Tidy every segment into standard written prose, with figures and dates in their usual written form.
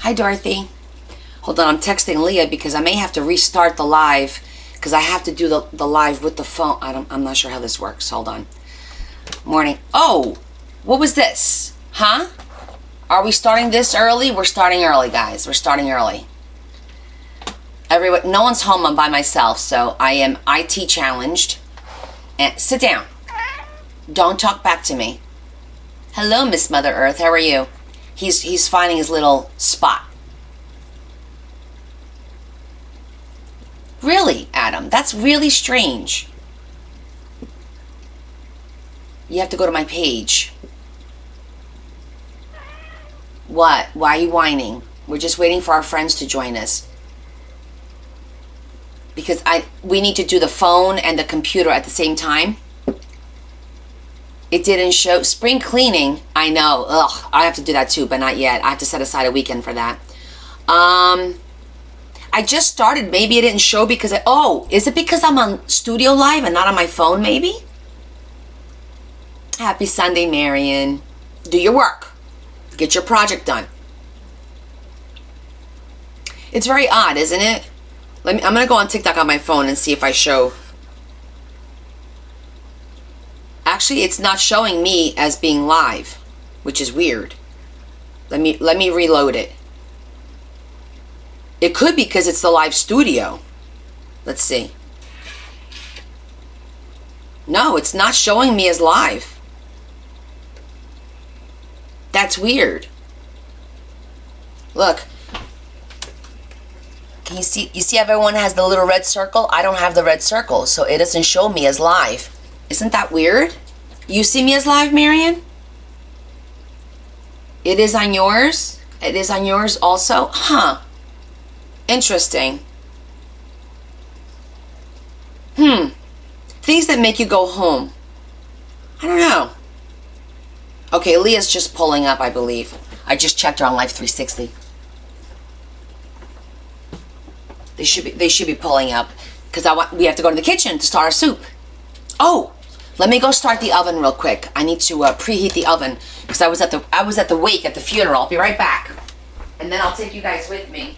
Hi, Dorothy. Hold on, I'm texting Leah because I may have to restart the live because I have to do the live with the phone. I'm not sure how this works. Hold on. Morning. Oh, what was this? Huh? Are we starting this early? We're starting early, guys. We're starting early. Everyone, no one's home. I'm by myself, so I am IT challenged. And sit down. Don't talk back to me. Hello, Miss Mother Earth. How are you? He's finding his little spot. Really, Adam? That's really strange. You have to go to my page. What? Why are you whining? We're just waiting for our friends to join us. Because we need to do the phone and the computer at the same time. It didn't show. Spring cleaning. I know. Ugh. I have to do that too, but not yet. I have to set aside a weekend for that. I just started. Maybe it didn't show because is it because I'm on Studio Live and not on my phone, maybe? Happy Sunday, Marion. Do your work. Get your project done. It's very odd, isn't it? I'm going to go on TikTok on my phone and see if I show. Actually, it's not showing me as being live, which is weird. Let me reload it. It could be because it's the live studio. Let's see. No, it's not showing me as live. That's weird. Look. Can you see? You see everyone has the little red circle? I don't have the red circle, so it doesn't show me as live. Isn't that weird? You see me as live, Marion? It is on yours? It is on yours also? Huh. Interesting. Things that make you go home. I don't know. Okay, Leah's just pulling up, I believe. I just checked her on Life 360. They should be pulling up because we have to go to the kitchen to start our soup. Oh, let me go start the oven real quick. I need to preheat the oven because I was at the wake at the funeral. I'll be right back, and then I'll take you guys with me.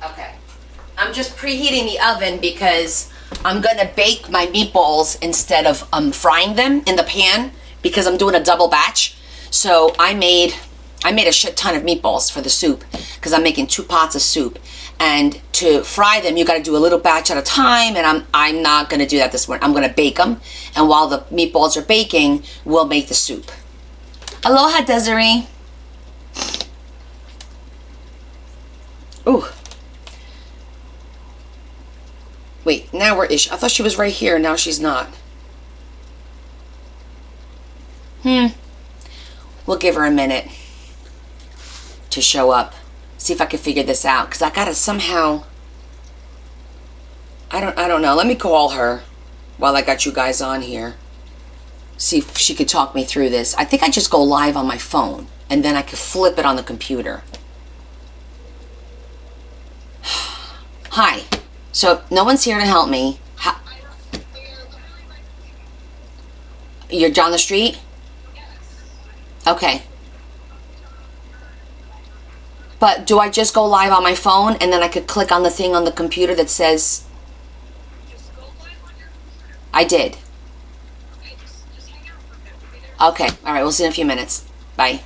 Okay, I'm just preheating the oven because I'm gonna bake my meatballs instead of frying them in the pan because I'm doing a double batch. So I made a shit ton of meatballs for the soup because I'm making 2 pots of soup, and to fry them you got to do a little batch at a time, and I'm not going to do that this morning. I'm going to bake them, and while the meatballs are baking we'll make the soup. Aloha, Desiree. Ooh. Wait, now where is she? I thought she was right here. Now she's not. We'll give her a minute to show up. See if I can figure this out, because I gotta somehow, I don't know. Let me call her while I got you guys on here. See if she could talk me through this. I think I just go live on my phone and then I could flip it on the computer. Hi. So no one's here to help me. You're down the street? Okay. But do I just go live on my phone and then I could click on the thing on the computer that says... Just go live on your computer. I did. Okay, just hang out for a bit. We'll be there. Okay. All right. We'll see in a few minutes. Bye.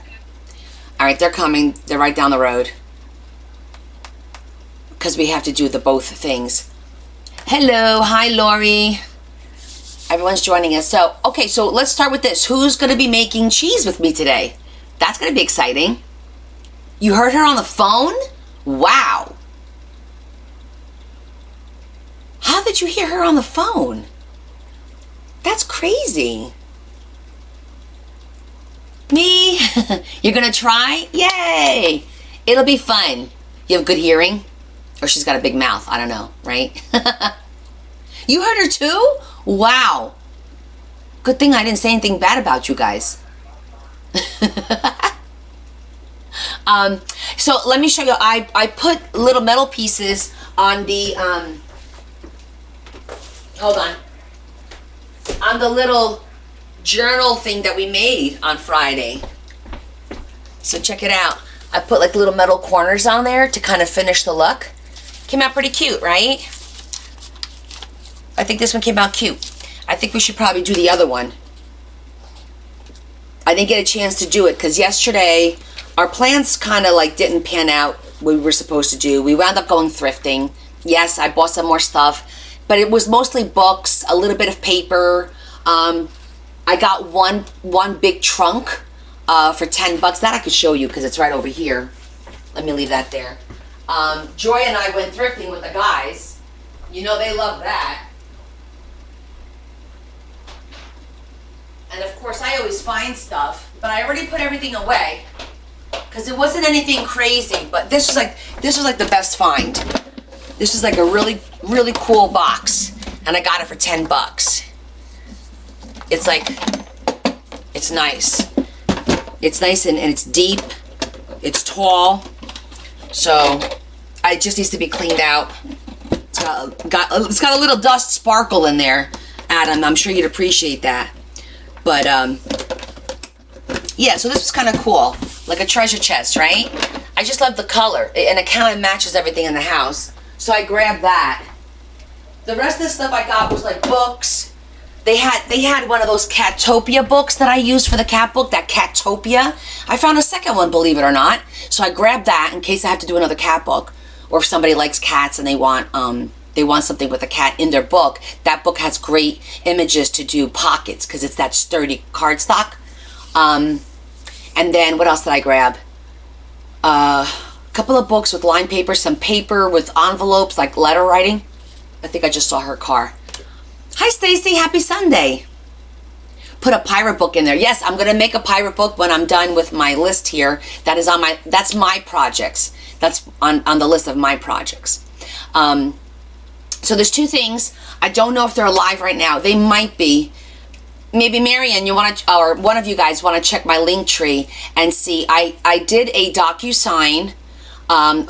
All right. They're coming. They're right down the road. Because we have to do the both things. Hello. Hi, Lori. Everyone's joining us. So, okay. So let's start with this. Who's going to be making cheese with me today? That's going to be exciting. You heard her on the phone? Wow. How did you hear her on the phone? That's crazy. Me? You're gonna try? Yay! It'll be fun. You have good hearing? Or she's got a big mouth. I don't know, right? You heard her too? Wow. Good thing I didn't say anything bad about you guys. So let me show you. I put little metal pieces on the on on the little journal thing that we made on Friday. So check it out. I put like little metal corners on there to kind of finish the look. Came out pretty cute, right? I think this one came out cute. I think we should probably do the other one. I didn't get a chance to do it because yesterday our plans kind of like didn't pan out what we were supposed to do. We wound up going thrifting. Yes, I bought some more stuff, but it was mostly books, a little bit of paper. I got one big trunk for $10. That I could show you because it's right over here. Let me leave that there. Joy and I went thrifting with the guys. You know they love that. And of course I always find stuff, but I already put everything away because it wasn't anything crazy, but this was like the best find. This is like a really, really cool box and I got it for $10. It's like, it's nice. It's nice and it's deep. It's tall. So it just needs to be cleaned out. It's got a little dust sparkle in there, Adam. I'm sure you'd appreciate that. But yeah, so this was kind of cool. Like a treasure chest, right? I just love the color. And it kind of matches everything in the house. So I grabbed that. The rest of the stuff I got was like books. They had one of those Catopia books that I used for the cat book, that Catopia. I found a second one, believe it or not. So I grabbed that in case I have to do another cat book. Or if somebody likes cats and they want something with a cat in their book. That book has great images to do pockets because it's that sturdy cardstock. And then what else did I grab? A couple of books with lined paper, some paper with envelopes like letter writing. I think I just saw her car. Hi Stacy, happy Sunday. Put a pirate book in there. Yes, I'm gonna make a pirate book when I'm done with my list here. That's my projects. That's on the list of my projects. So there's two things. I don't know if they're live right now. They might be. Maybe Marianne, or one of you guys want to check my link tree and see. I did a DocuSign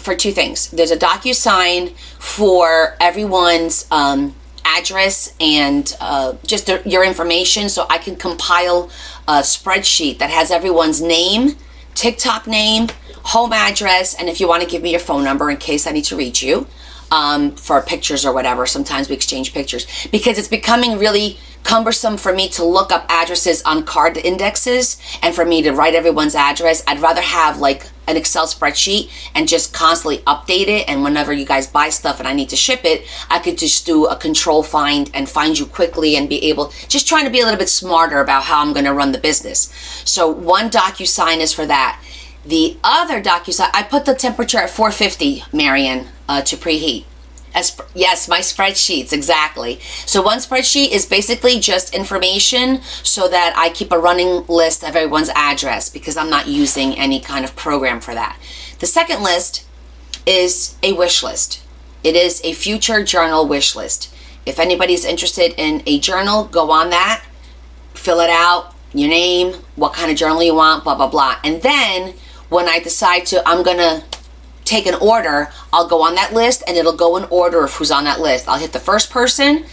for two things. There's a DocuSign for everyone's address and just your information, so I can compile a spreadsheet that has everyone's name, TikTok name, home address, and if you want to give me your phone number in case I need to reach you for pictures or whatever. Sometimes we exchange pictures because it's becoming really cumbersome for me to look up addresses on card indexes and for me to write everyone's address. I'd rather have like an Excel spreadsheet and just constantly update it, and whenever you guys buy stuff and I need to ship it, I could just do a control find and find you quickly and be able, just trying to be a little bit smarter about how I'm going to run the business. So one DocuSign is for that. The other DocuSign, I put the temperature at 450, Marion, to preheat. Yes, my spreadsheets, exactly. So one spreadsheet is basically just information so that I keep a running list of everyone's address because I'm not using any kind of program for that. The second list is a wish list. It is a future journal wish list. If anybody's interested in a journal, go on that, fill it out, your name, what kind of journal you want, blah, blah, blah. And then when I decide I'm going to take an order, I'll go on that list and it'll go in order of who's on that list. I'll hit the first person.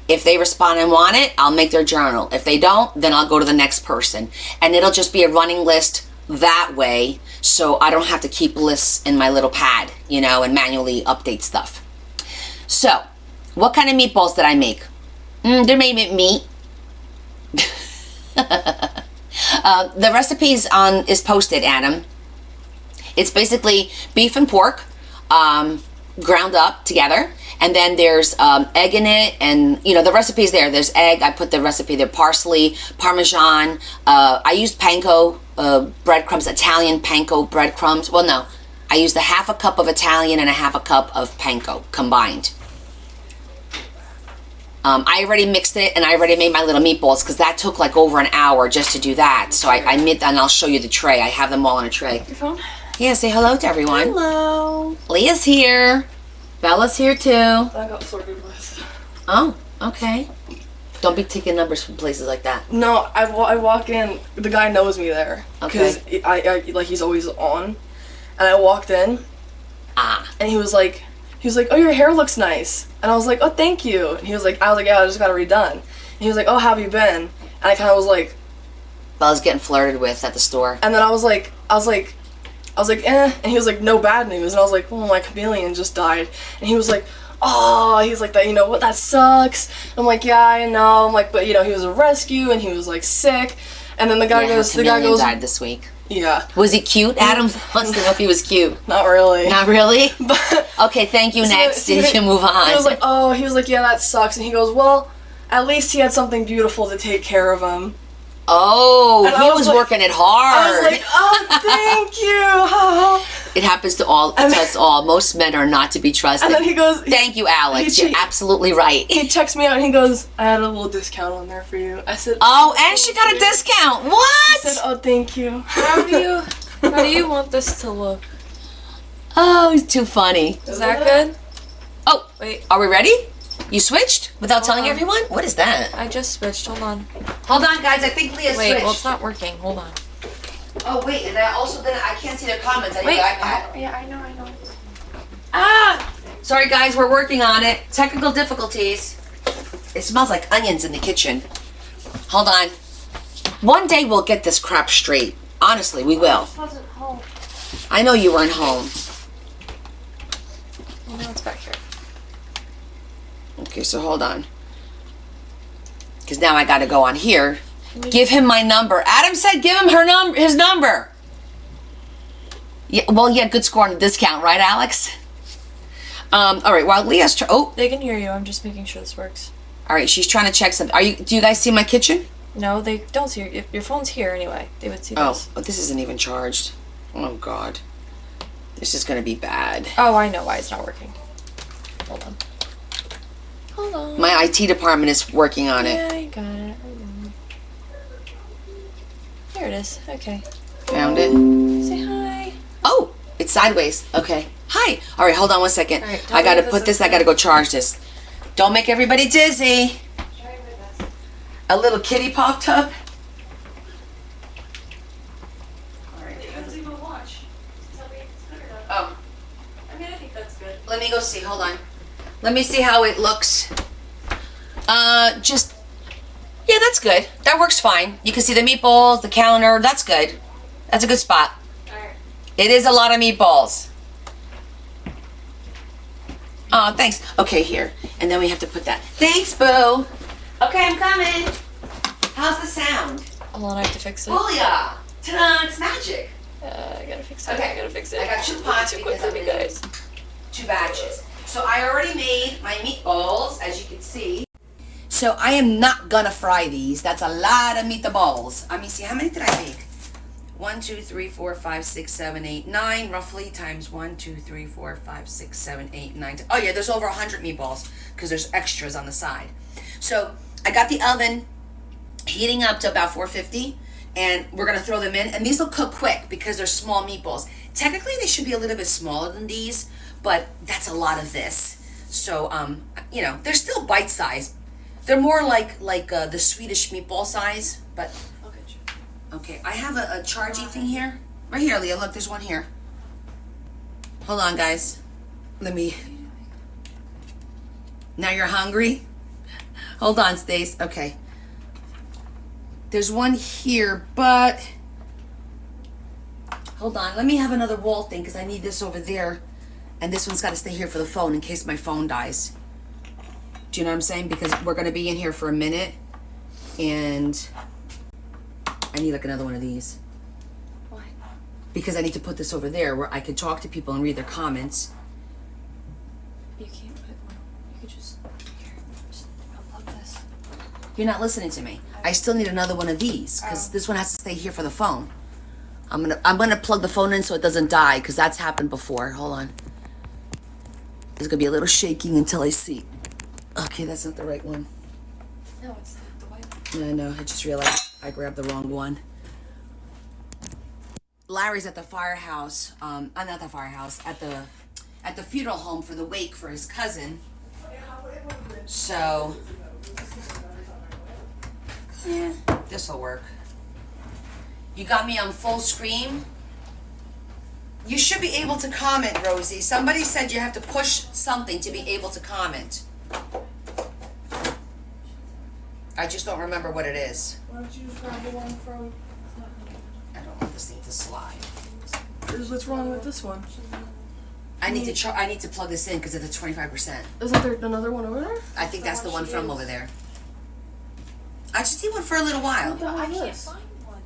If they respond and want it, I'll make their journal. If they don't, then I'll go to the next person. And it'll just be a running list that way, so I don't have to keep lists in my little pad, and manually update stuff. So, what kind of meatballs did I make? They're made with meat. The recipe is posted, Adam. It's basically beef and pork ground up together, and then there's egg in it, and the recipe's there. There's egg. I put the recipe there. Parsley, Parmesan. I used panko breadcrumbs, Italian panko breadcrumbs. Well, no, I used a half a cup of Italian and a half a cup of panko combined. I already mixed it and I already made my little meatballs because that took like over an hour just to do that. So I made that, and I'll show you the tray. I have them all in a tray. Your phone? Yeah, say hello to everyone. Hello. Leah's here. Bella's here too. I got sorted with. Oh, okay. Don't be taking numbers from places like that. No, I walk in. The guy knows me there. Okay. Because I like he's always on, and I walked in. And he was like, oh, your hair looks nice. And I was like, oh, thank you. And he was like, yeah, I just got it redone. And he was like, oh, how have you been? And I kind of was like, I was getting flirted with at the store. and then I was like, eh. And he was like, no bad news. And I was like, well, my chameleon just died. And he was like, oh, he's like, that, you know what, that sucks. I'm like, yeah, I know. I'm like, but you know, he was a rescue and he was like sick. And then the guy Yeah, goes, her chameleon died this week. yeah, Was he cute? Adam wants to know if he was cute. not really. Not really? But Okay, thank you. Next, you can move on. he was like, yeah, that sucks. And he goes, well, at least he had something beautiful to take care of him. Oh, And I he was was like- working it hard. I was like, oh, thank you. It happens to us all. Most men are not to be trusted. And then he goes, Thank you, Alex. He- You're absolutely right. he checks me out and he goes, I had a little discount on there for you. I said, Oh, and she got a discount. I What? said, oh, thank you. How do you want this to look? Oh, it's too funny. Is that good? Oh, Wait, are we ready? You switched without telling everyone? What is that? I just switched. Hold on. Hold on, guys. I think Leah Wait, switched. well, it's not working. Hold on. Oh, wait. And I can't see their comments. I need Wait. the iPad. Yeah, I know. Ah! Sorry, guys. We're working on it. Technical difficulties. It smells like onions in the kitchen. Hold on. One day we'll get this crap straight. Honestly, we will. I wasn't home. I know you weren't home. Oh, no, it's back here. Okay, so hold on. Because now I got to go on here. Give him my number. Adam said give him his number. Yeah, well, yeah, good score on the discount, right, Alex? All right, while Leah's They can hear you. I'm just making sure this works. all right, she's trying to check something. Do you guys see my kitchen? No, they don't see your, your phone's here anyway. They would see Oh, this. but this isn't even charged. Oh, God. This is going to be bad. Oh, I know why it's not working. Hold on. Hold on. My IT department is working on it. Yeah, I got it. Hold on. Here it is. Okay. Found it. Say hi. Oh, it's sideways. Okay. Hi. All right, hold on one second. All right, tell I me got to if put this this, is I got to go charge this. Don't make everybody dizzy. A little kitty pop tub. Oh, I mean, I think that's good. let me go see. Hold on. Let me see how it looks. Yeah, that's good. That works fine. You can see the meatballs, the counter. That's good. That's a good spot. Alright. It is a lot of meatballs. Oh, thanks. Okay, here. And then we have to put that. Thanks, boo. Okay, I'm coming. How's the sound? Hold on, I have to fix it. Booyah! Ta-da! It's magic. I gotta fix it. Okay. I gotta fix it. I got 2 pots Too quick because for I'm me, in guys. 2 batches. So I already made my meatballs, as you can see. So I am not gonna fry these. That's a lot of meatballs. Let me see, how many did I make? 1, 2, 3, 4, 5, 6, 7, 8, 9, roughly, times 1, 2, 3, 4, 5, 6, 7, 8, 9. Oh yeah, there's over 100 meatballs because there's extras on the side. So I got the oven heating up to about 450, and we're gonna throw them in. And these will cook quick because they're small meatballs. Technically, they should be a little bit smaller than these, but that's a lot of this. So you know, they're still bite size. They're more like the Swedish meatball size, but. Okay, I have a chargy thing here. Right here, Leah. Look, there's one here. Hold on, guys. Let me. Now you're hungry? Hold on, Stace. Okay. There's one here, but. Hold on. Let me have another wall thing because I need this over there. And this one's got to stay here for the phone in case my phone dies. Do you know what I'm saying? Because we're going to be in here for a minute. And. I need like another one of these. Why? Because I need to put this over there where I can talk to people and read their comments. You can't put one. You could just unplug this. You're not listening to me. I still need another one of these because this one has to stay here for the phone. I'm gonna plug the phone in so it doesn't die because that's happened before. Hold on. There's gonna be a little shaking until I see. Okay, that's not the right one. No, it's the white one. No, no, I just realized I grabbed the wrong one. Larry's at the firehouse. Not the firehouse. At the funeral home for the wake for his cousin. So, yeah, this'll work. You got me on full screen. You should be able to comment, Rosie. Somebody said you have to push something to be able to comment. I just don't remember what it is. Why don't you just grab the one from? I don't want this thing to slide. What's wrong with this one? I need to plug this in because it's at 25%. Isn't there another one over there? I think that's the one from over there. I just need one for a little while. What the hell I is can't this? find one.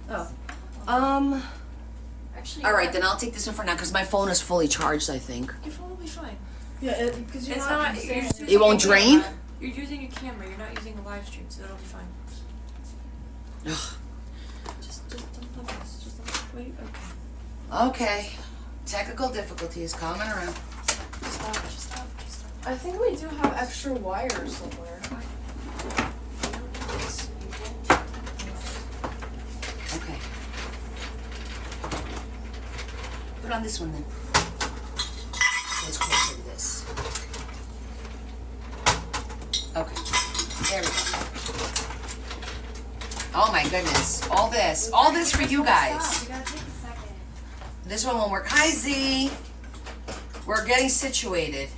Oh. Actually, All right, then I'll take this one for now because my phone is fully charged, I think. your phone will be fine. Yeah, because you're It's not. not. You're just It using won't a drain? camera. You're using a camera. You're not using a live stream, so it'll be fine. Ugh. Just unplug this. Just wait. Okay. Okay. Technical difficulties coming around. Just stop. Just stop. Just stop. I think we do have extra wires somewhere. You don't do this. You don't. Okay. Put on this one then. So it's closer to this. Okay. There we go. Oh my goodness. All this for you guys. You gotta take a second. This one won't work. Hi, Z. We're getting situated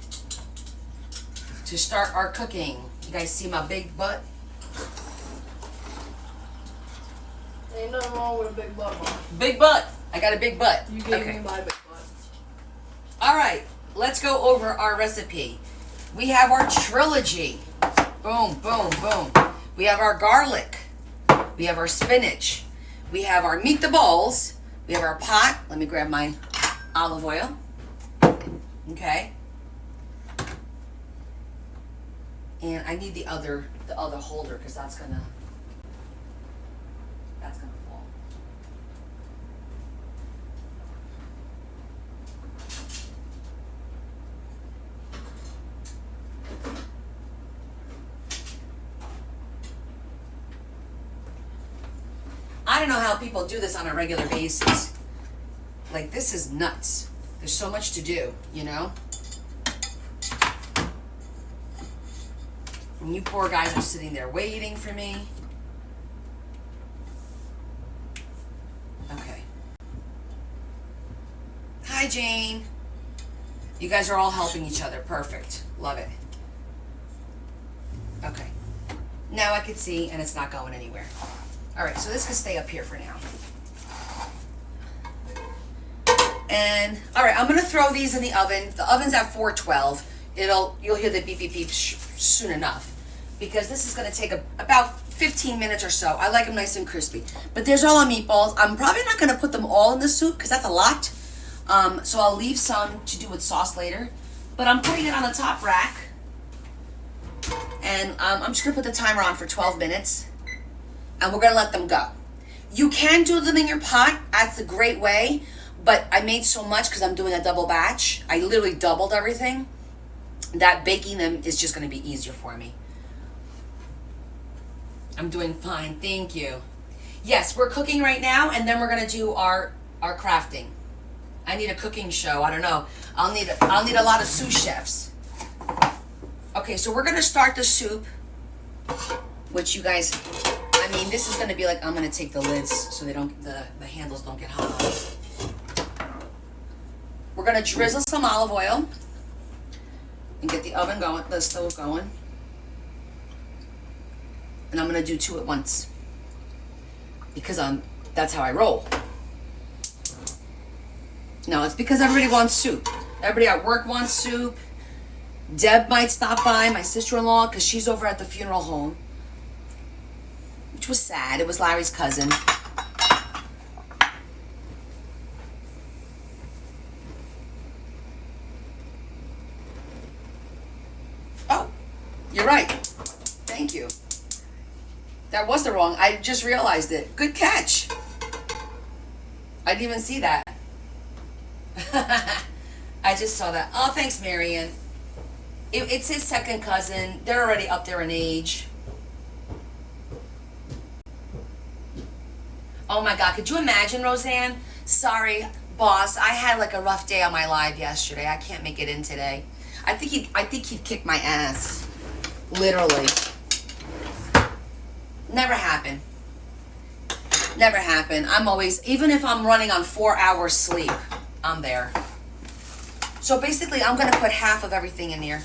to start our cooking. You guys see my big butt? Ain't nothing wrong with a big butt, Mom. Big butt. I got a big butt. You gave Okay. me my big butt. All right. Let's go over our recipe. We have our trilogy. Boom, boom, boom. We have our garlic. We have our spinach. We have our meatballs. We have our pot. Let me grab my olive oil. Okay. And I need the other holder because that's gonna fall. I don't know how people do this on a regular basis. Like, this is nuts. There's so much to do, you know? And you poor guys are sitting there waiting for me. Okay. Hi, Jane. You guys are all helping each other. Perfect. Love it. Okay. Now I can see, and it's not going anywhere. All right, so this can stay up here for now. And all right, I'm gonna throw these in the oven. The oven's at 412. You'll hear the beep beep beep soon enough, because this is gonna take about 15 minutes or so. I like them nice and crispy. But there's all our meatballs. I'm probably not gonna put them all in the soup because that's a lot. So I'll leave some to do with sauce later. But I'm putting it on the top rack, and I'm just gonna put the timer on for 12 minutes. And we're gonna let them go. You can do them in your pot, that's a great way, but I made so much because I'm doing a double batch. I literally doubled everything, that baking them is just gonna be easier for me. I'm doing fine, thank you. Yes, we're cooking right now, and then we're gonna do our crafting. I need a cooking show, I don't know. I'll need a lot of sous chefs. Okay, so we're gonna start the soup, which you guys, I mean, this is gonna be like, I'm gonna take the lids so they don't, the handles don't get hot. We're gonna drizzle some olive oil and get the oven going, the stove going. And I'm gonna do two at once because that's how I roll. No, it's because everybody wants soup. Everybody at work wants soup. Deb might stop by, my sister-in-law, because she's over at the funeral home. Which was sad. It was Larry's cousin. Oh, you're right. Thank you. That was the wrong. I just realized it. Good catch. I didn't even see that. I just saw that. Oh, thanks, Marion. It's his second cousin. They're already up there in age. Oh my God, could you imagine, Roseanne? Sorry, boss, I had like a rough day on my live yesterday. I can't make it in today. I think he'd kick my ass. Literally. Never happen. Never happen. I'm always, even if I'm running on 4 hours sleep, I'm there. So basically, I'm gonna put half of everything in here.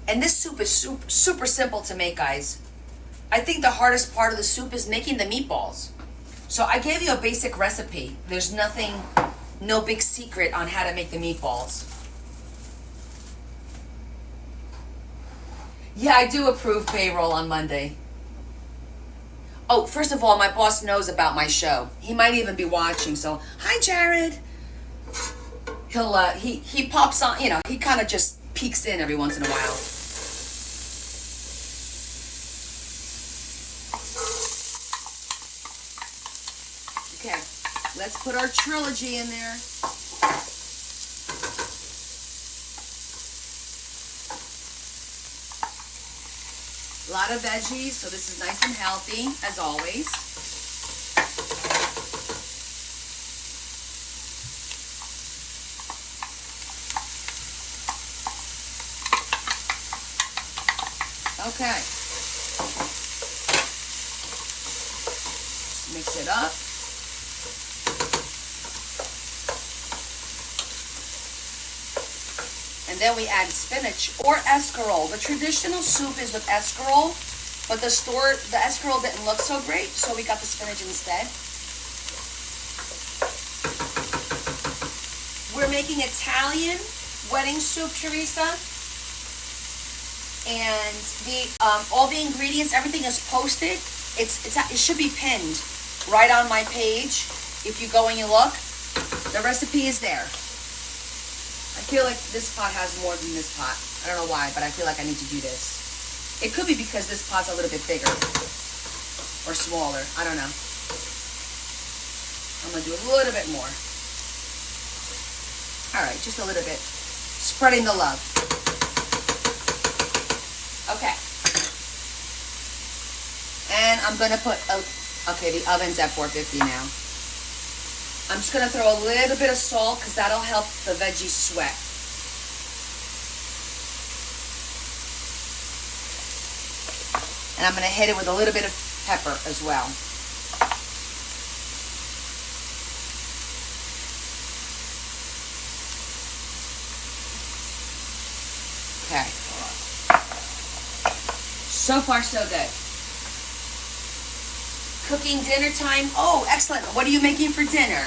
And this soup is super, super simple to make, guys. I think the hardest part of the soup is making the meatballs. So I gave you a basic recipe. There's nothing, no big secret on how to make the meatballs. Yeah, I do approve payroll on Monday. Oh, first of all, my boss knows about my show. He might even be watching, so hi, Jared. He'll, he pops on, you know, he kind of just peeks in every once in a while. Okay, let's put our trilogy in there. A lot of veggies, so this is nice and healthy, as always. Okay. Mix it up. And then we add spinach or escarole. The traditional soup is with escarole, but the escarole didn't look so great, so we got the spinach instead. We're making Italian wedding soup, Teresa. And the all the ingredients, everything is posted. It should be pinned right on my page. If you go and you look, the recipe is there. I feel like this pot has more than this pot. I don't know why, but I feel like I need to do this. It could be because this pot's a little bit bigger or smaller. I don't know. I'm gonna do a little bit more. All right, just a little bit. Spreading the love. Okay. And I'm gonna put, okay, the oven's at 450 now. I'm just gonna throw a little bit of salt because that'll help the veggies sweat. And I'm gonna hit it with a little bit of pepper as well. Okay. So far, so good. Cooking dinner time. Oh, excellent. What are you making for dinner?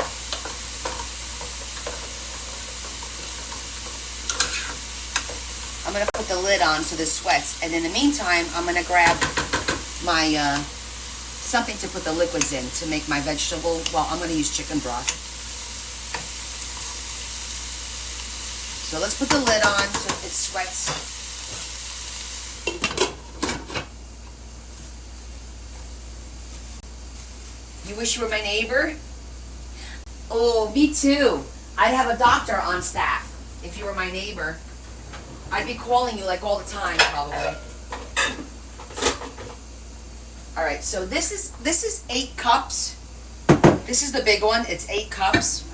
I'm going to put the lid on so this sweats. And in the meantime, I'm going to grab my, something to put the liquids in to make my vegetable. Well, I'm going to use chicken broth. So let's put the lid on so it sweats. You wish you were my neighbor? Oh, me too. I'd have a doctor on staff if you were my neighbor. I'd be calling you like all the time, probably. All right, so this is 8 cups. This is the big one. It's 8 cups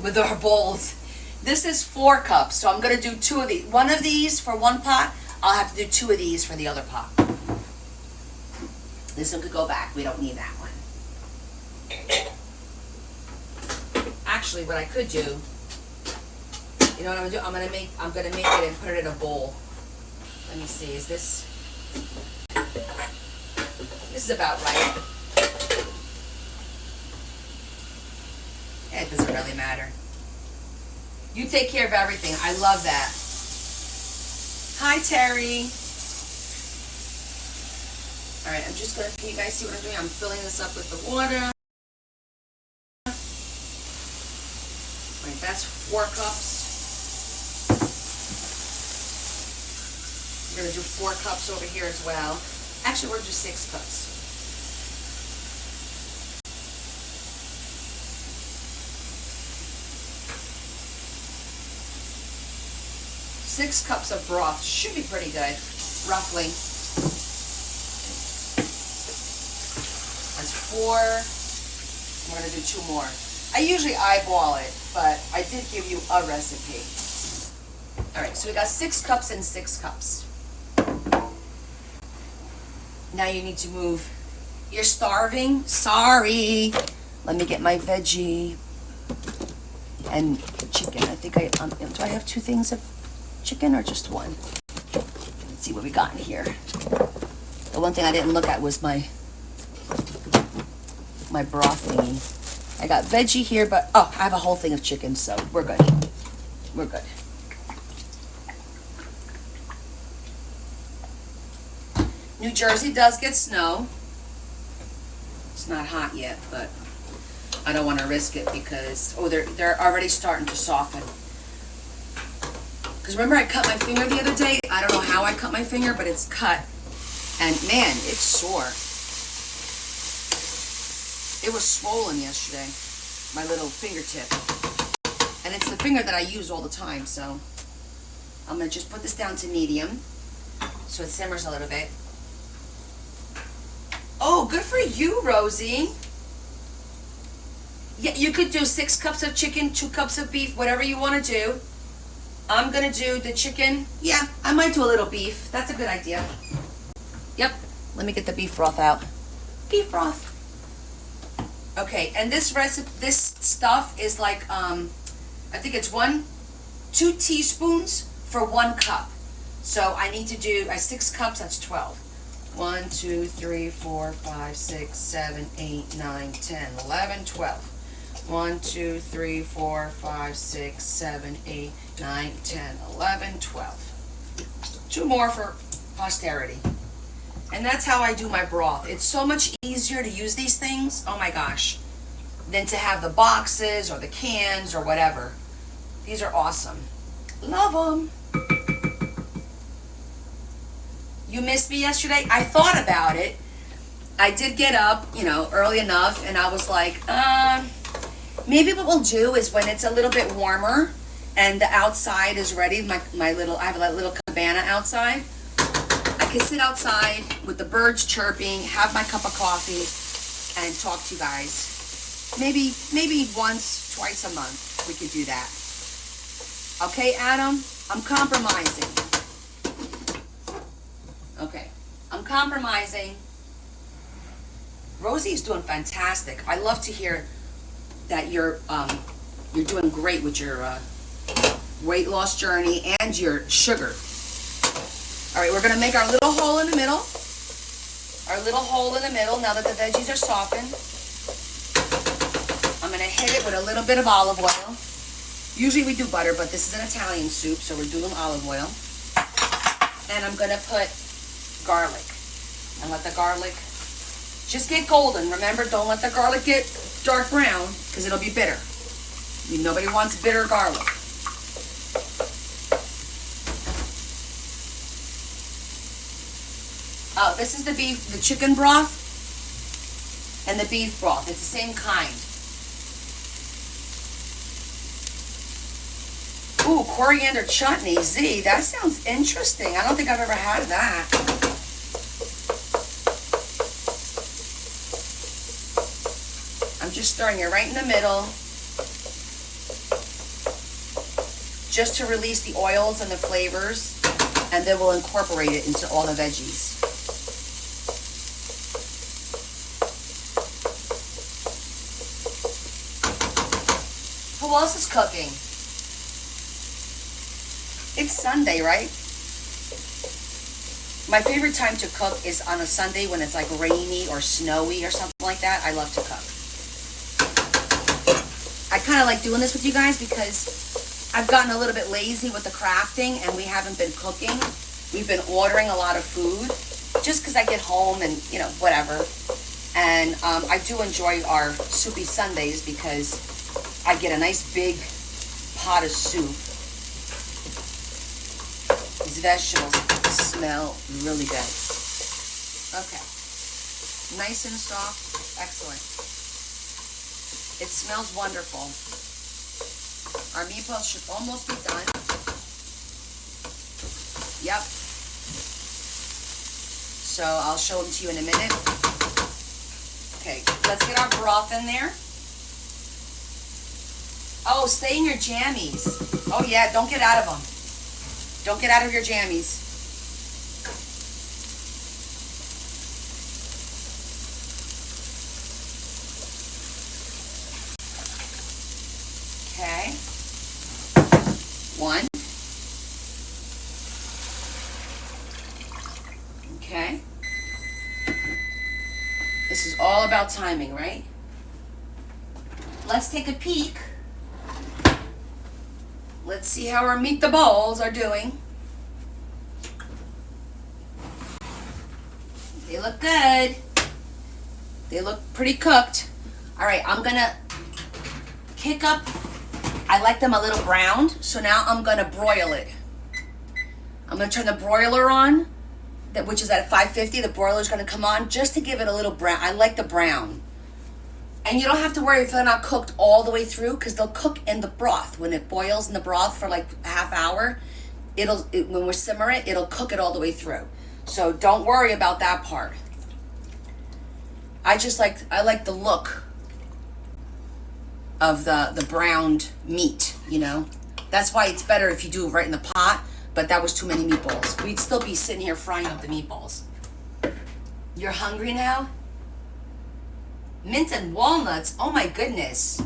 with our bowls. This is 4 cups, so I'm gonna do 2 of these. 1 of these for one pot. I'll have to do 2 of these for the other pot. This one could go back. We don't need that one. Actually, what I could do, you know what I'm gonna do? I'm gonna make it and put it in a bowl. Let me see. Is this is about right? It doesn't really matter. You take care of everything. I love that. Hi, Terry. All right, I'm just gonna, can you guys see what I'm doing? I'm filling this up with the water. All right, that's 4 cups. We're gonna do 4 cups over here as well. Actually, we're gonna do 6 cups. Six cups of broth should be pretty good, roughly. That's 4. I'm gonna do 2 more. I usually eyeball it, but I did give you a recipe. All right, so we got 6 cups and 6 cups. Now you need to move. You're starving? Sorry. Let me get my veggie and chicken. I think do I have 2 things of chicken or just one? Let's see what we got in here. The one thing I didn't look at was my broth thingy. I got veggie here, but oh, I have a whole thing of chicken, so we're good. We're good. New Jersey does get snow. It's not hot yet, but I don't want to risk it because, oh, they're already starting to soften. Because remember I cut my finger the other day? I don't know how I cut my finger, but it's cut. And man, it's sore. It was swollen yesterday, my little fingertip. And it's the finger that I use all the time, so I'm going to just put this down to medium so it simmers a little bit. Oh, good for you, Rosie. Yeah, you could do 6 cups of chicken, 2 cups of beef, whatever you want to do. I'm going to do the chicken. Yeah, I might do a little beef. That's a good idea. Yep, let me get the beef broth out. Beef broth. Okay, and this recipe, this stuff is like, I think it's 2 teaspoons for 1 cup. So I need to do 6 cups, that's 12. 1, 2, 3, 4, 5, 6, 7, 8, 9, 10, 11, 12. 1, 2, 3, 4, 5, 6, 7, 8, 9, 10, 11, 12. 2 more for posterity. And that's how I do my broth. It's so much easier to use these things, oh my gosh, than to have the boxes or the cans or whatever. These are awesome. Love them. You missed me yesterday? I thought about it. I did get up, early enough, and I was like, maybe what we'll do is when it's a little bit warmer and the outside is ready, I have a little cabana outside. I can sit outside with the birds chirping, have my cup of coffee, and talk to you guys. Maybe once, twice a month, we could do that. Okay, Adam? I'm compromising. Okay, I'm compromising. Rosie's doing fantastic. I love to hear that you're doing great with your weight loss journey and your sugar. All right, we're gonna make our little hole in the middle. Our little hole in the middle. Now that the veggies are softened, I'm gonna hit it with a little bit of olive oil. Usually we do butter, but this is an Italian soup, so we're doing olive oil. And I'm gonna put garlic and let the garlic just get golden. Remember, don't let the garlic get dark brown because it'll be bitter. Nobody wants bitter garlic. Oh, this is the chicken broth and the beef broth. It's the same kind. Ooh, coriander chutney, Z. That sounds interesting. I don't think I've ever had that. I'm just stirring it right in the middle, just to release the oils and the flavors, and then we'll incorporate it into all the veggies. Who else is cooking? It's Sunday, right? My favorite time to cook is on a Sunday when it's like rainy or snowy or something like that. I love to cook. I kind of like doing this with you guys because I've gotten a little bit lazy with the crafting and we haven't been cooking. We've been ordering a lot of food just because I get home and, whatever. And I do enjoy our soupy Sundays because I get a nice big pot of soup. These vegetables smell really good. Okay. Nice and soft. Excellent. It smells wonderful. Our meatballs should almost be done. Yep. So I'll show them to you in a minute. Okay, let's get our broth in there. Oh, stay in your jammies. Oh yeah, don't get out of them. Don't get out of your jammies. Okay. 1, Okay. This is all about timing, right? Let's take a peek. Let's see how our meatballs are doing. They look good. They look pretty cooked. All right, I'm gonna kick up. I like them a little browned, so now I'm gonna broil it. I'm gonna turn the broiler on, which is at 550. The broiler's gonna come on just to give it a little brown. I like the brown. And you don't have to worry if they're not cooked all the way through, because they'll cook in the broth. When it boils in the broth for like a half hour, when we simmer it, it'll cook it all the way through. So don't worry about that part. I like the look of the browned meat, you know. That's why it's better if you do it right in the pot, but that was too many meatballs. We'd still be sitting here frying up the meatballs. You're hungry now? Mint and walnuts, oh my goodness.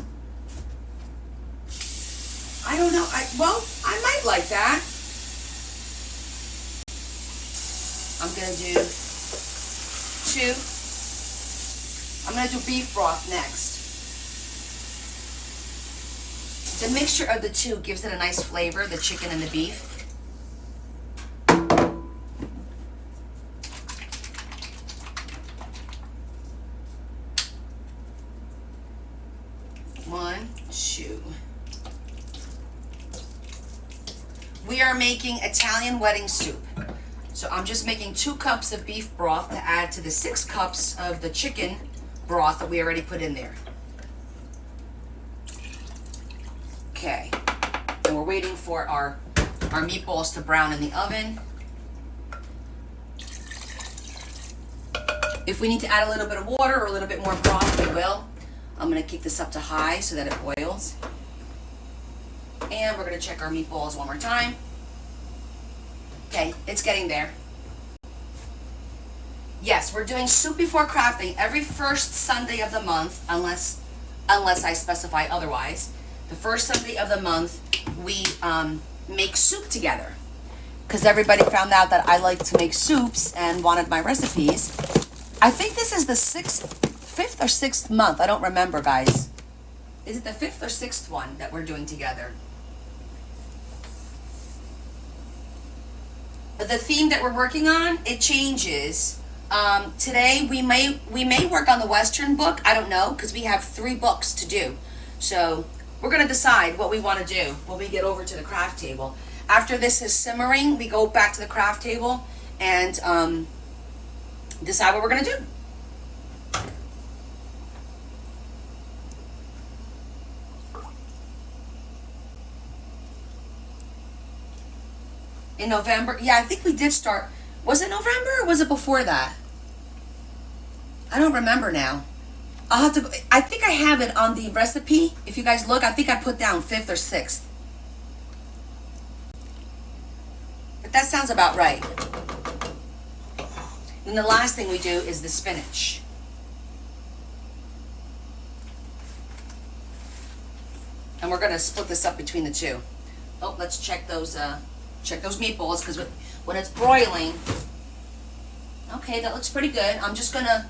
I don't know, I might like that. I'm gonna do beef broth next. The mixture of the two gives it a nice flavor, the chicken and the beef. One, two. We are making Italian wedding soup. So I'm just making 2 cups of beef broth to add to the 6 cups of the chicken broth that we already put in there. Okay, and we're waiting for our meatballs to brown in the oven. If we need to add a little bit of water or a little bit more broth, we will. I'm gonna kick this up to high so that it boils. And we're gonna check our meatballs one more time. Okay, it's getting there. Yes, we're doing soup before crafting every first Sunday of the month, unless I specify otherwise. The first Sunday of the month, we make soup together. Because everybody found out that I like to make soups and wanted my recipes. I think this is the 5th or 6th month. I don't remember, guys. Is it the 5th or 6th one that we're doing together? The theme that we're working on, it changes. Today we may work on the Western book. I don't know, because we have 3 books to do. So we're gonna decide what we want to do when we get over to the craft table. After this is simmering, we go back to the craft table and decide what we're gonna do. In November, yeah, I think we did start. Was it November or was it before that? I don't remember now. I'll have to go. I think I have it on the recipe. If you guys look, I think I put down 5th or 6th. But that sounds about right. And the last thing we do is the spinach. And we're gonna split this up between the 2. Oh, let's check those meatballs, because when it's broiling, okay, that looks pretty good. I'm just gonna,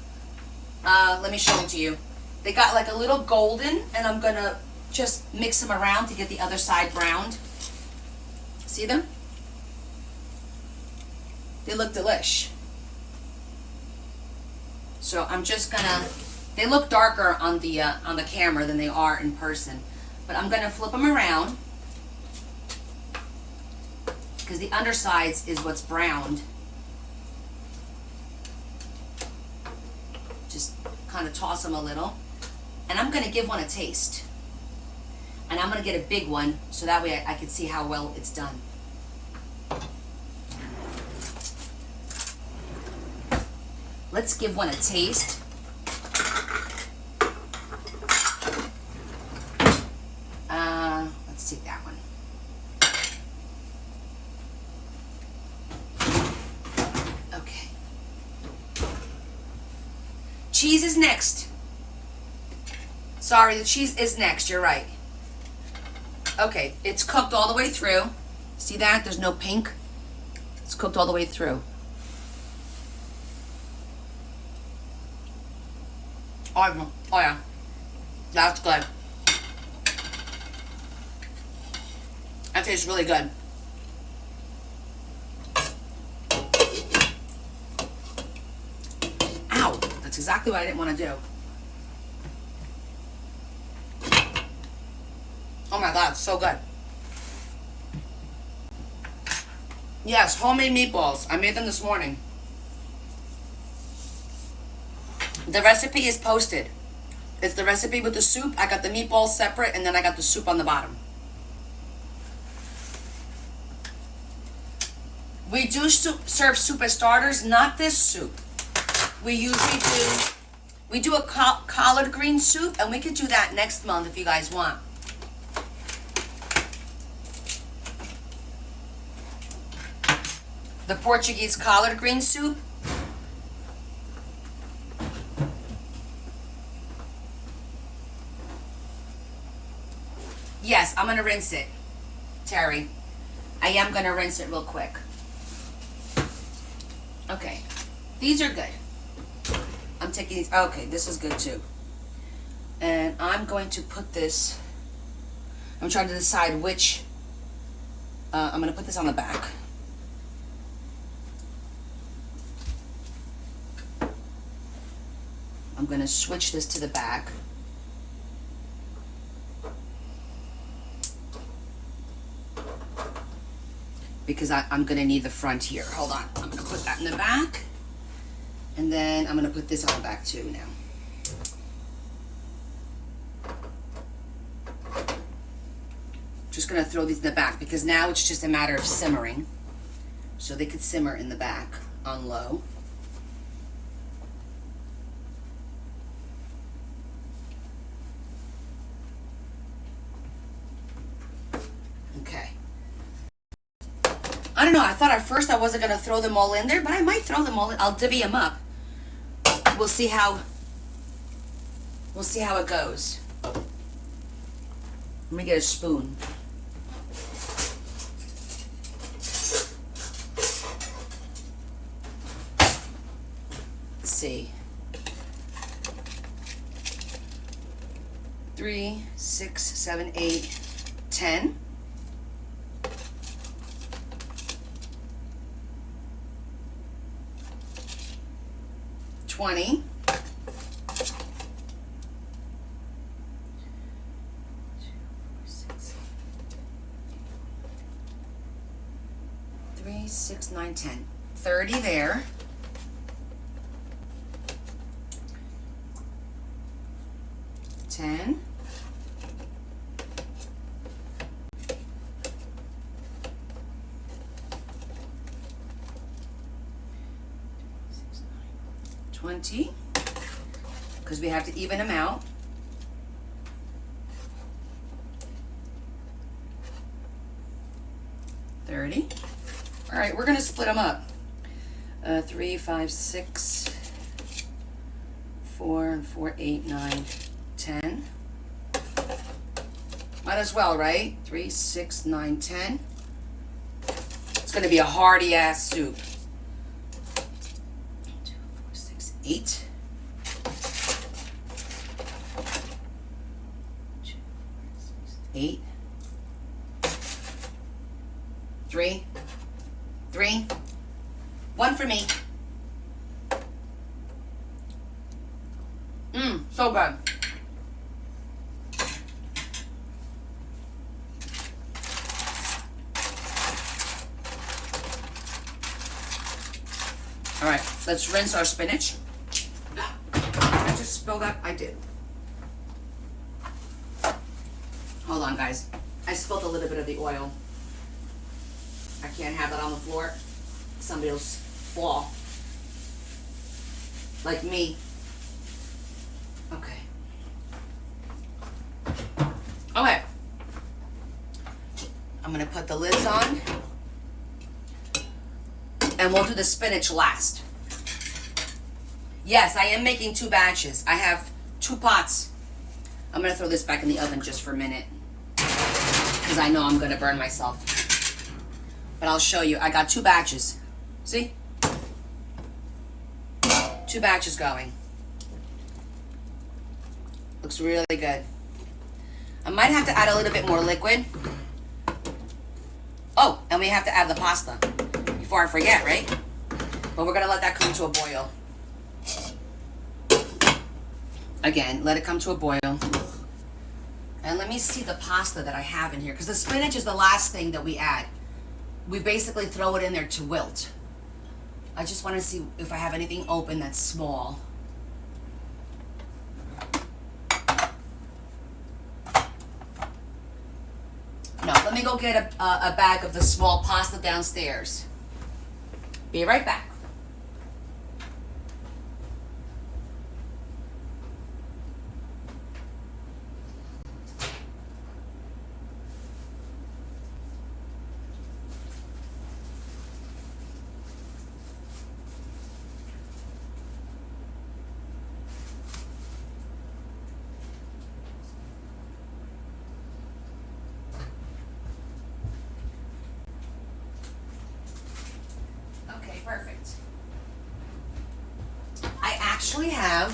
let me show them to you. They got like a little golden, and I'm gonna just mix them around to get the other side browned. See them? They look delish. So I'm just gonna, they look darker on the camera than they are in person, but I'm gonna flip them around, because the undersides is what's browned. Just kind of toss them a little. And I'm going to give one a taste. And I'm going to get a big one, so that way I can see how well it's done. Let's give one a taste. Let's take that one. Okay. Cheese is next. Sorry, the cheese is next, you're right. Okay, it's cooked all the way through. See that? There's no pink. It's cooked all the way through. Oh yeah. That's good. That tastes really good. Ow. That's exactly what I didn't want to do. Oh my god, so good. Yes, homemade meatballs. I made them this morning. The recipe is posted. It's the recipe with the soup. I got the meatballs separate, and then I got the soup on the bottom. We do serve soup as starters, not this soup. We usually do a collard green soup, and we could do that next month if you guys want. The Portuguese collard green soup. Yes, I'm gonna rinse it, Terry. I am gonna rinse it real quick. Okay, these are good. I'm taking these, okay, this is good too. And I'm going to put this, I'm trying to decide which, I'm gonna put this on the back. I'm gonna switch this to the back. Because I'm gonna need the front here. Hold on, I'm gonna put that in the back. And then I'm gonna put this on the back too now. Just gonna throw these in the back because now it's just a matter of simmering. So they could simmer in the back on low. Okay. I don't know, I thought at first I wasn't gonna throw them all in there, but I might throw them all in. I'll divvy them up. We'll see how it goes. Let me get a spoon. Let's see. 3, 6, 7, 8, 10. 20. 3, 6, 9, 10. 30 there. 10. 20, because we have to even them out. 30. All right, we're gonna split them up. 3, 5, 6, 4, and 4, 8, 9, 10. Might as well, right? 3, 6, 9, 10. It's gonna be a hearty ass soup. 8. 8. 3. 3. 1 for me. So good. All right, let's rinse our spinach. I just spilled that. I did. Hold on, guys. I spilled a little bit of the oil. I can't have that on the floor. Somebody will fall. Like me. Okay. Okay. I'm gonna put the lids on. And we'll do the spinach last. Yes, I am making 2 batches. I have 2 pots. I'm gonna throw this back in the oven just for a minute, because I know I'm gonna burn myself. But I'll show you. I got 2 batches. See? 2 batches going. Looks really good. I might have to add a little bit more liquid. Oh, and we have to add the pasta before I forget, right? But we're gonna let that come to a boil. Again, let it come to a boil. And let me see the pasta that I have in here, because the spinach is the last thing that we add. We basically throw it in there to wilt. I just want to see if I have anything open that's small. No, let me go get a bag of the small pasta downstairs. Be right back. Perfect. I actually have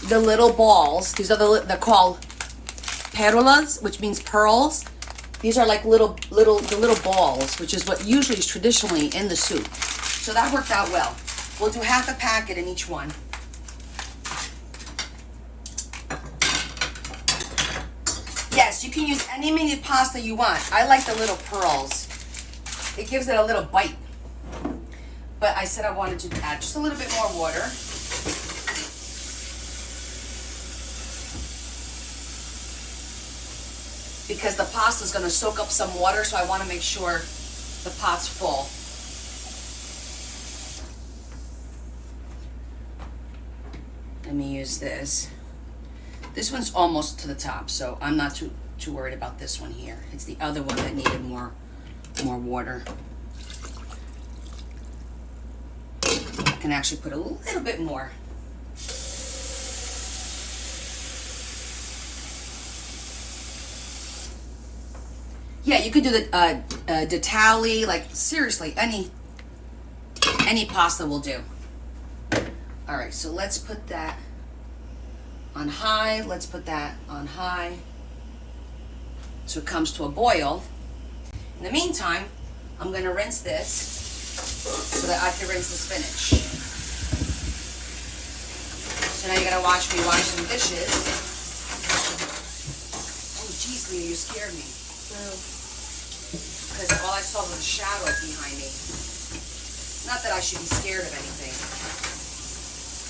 the little balls. These are they're called perolas, which means pearls. These are like the little balls, which is what usually is traditionally in the soup. So that worked out well. We'll do half a packet in each one. Yes, you can use any mini pasta you want. I like the little pearls. It gives it a little bite. But I said I wanted to add just a little bit more water. Because the pasta is going to soak up some water, so I want to make sure the pot's full. Let me use this. This one's almost to the top, so I'm not too worried about this one here. It's the other one that needed more water. I can actually put a little bit more. Yeah, you could do the D'Italia, like seriously, any pasta will do. All right, so let's put that on high. Let's put that on high. So it comes to a boil. In the meantime, I'm gonna rinse this so that I can rinse the spinach. So now you're gonna watch me wash some dishes. Oh geez, Leah, you scared me. Because all I saw was a shadow behind me. Not that I should be scared of anything.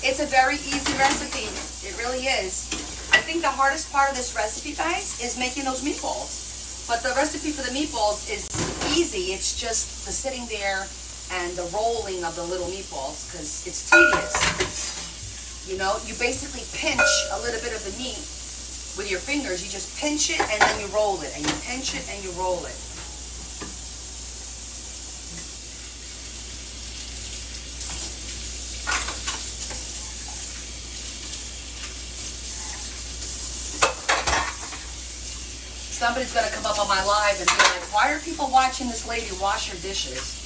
It's a very easy recipe. It really is. I think the hardest part of this recipe, guys, is making those meatballs. But the recipe for the meatballs is easy. It's just the sitting there and the rolling of the little meatballs, because it's tedious. You know, you basically pinch a little bit of the meat with your fingers. You just pinch it and then you roll it, and you pinch it and you roll it. Somebody's gonna come up on my live and be like, why are people watching this lady wash her dishes?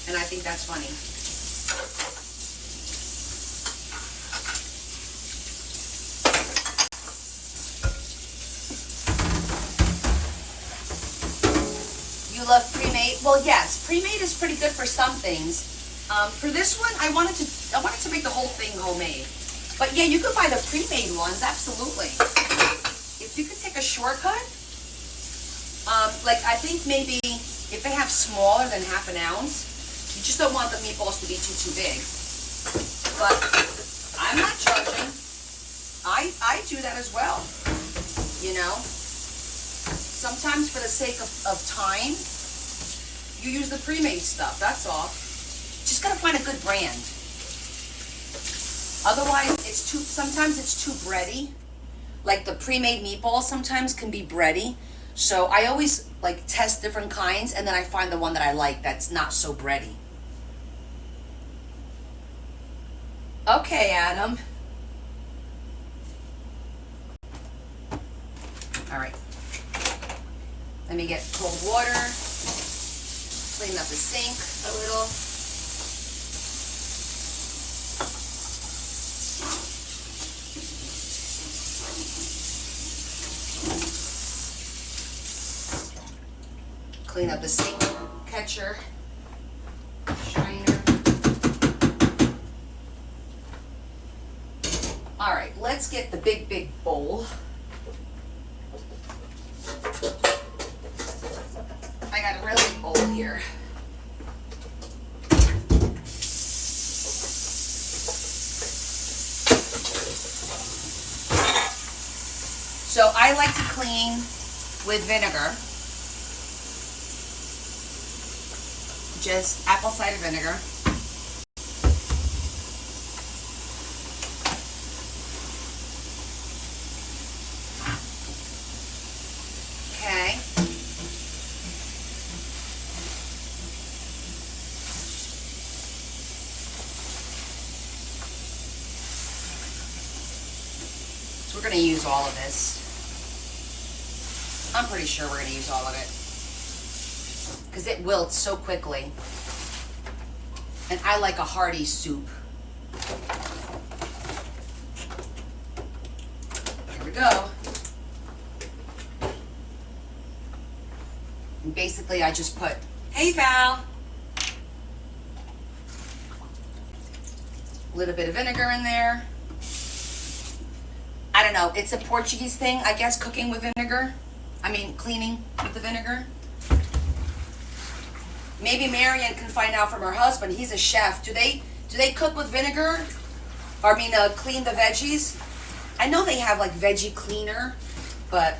And I think that's funny. You love pre-made? Well, yes, pre-made is pretty good for some things. For this one, I wanted to make the whole thing homemade. But yeah, you could buy the pre-made ones, absolutely. If you could take a shortcut, like I think maybe if they have smaller than half an ounce, you just don't want the meatballs to be too big. But I'm not judging. I do that as well. You know? Sometimes for the sake of time, you use the pre-made stuff, that's all. Just gotta find a good brand. Otherwise, sometimes it's too bready. Like the pre-made meatballs sometimes can be bready. So I always like test different kinds, and then I find the one that I like that's not so bready. Okay, Adam. All right. Let me get cold water. Clean up the sink a little. Clean up the sink catcher, shiner. All right, let's get the big bowl. I got a really big bowl here. So I like to clean with vinegar. Just apple cider vinegar. Okay. So we're going to use all of this. I'm pretty sure we're going to use all of it, because it wilts so quickly. And I like a hearty soup. Here we go. And basically I just put, hey Val, a little bit of vinegar in there. I don't know, it's a Portuguese thing, I guess, cooking with vinegar. I mean, cleaning with the vinegar. Maybe Marian can find out from her husband. He's a chef. Do they cook with vinegar? Or clean the veggies? I know they have like veggie cleaner, but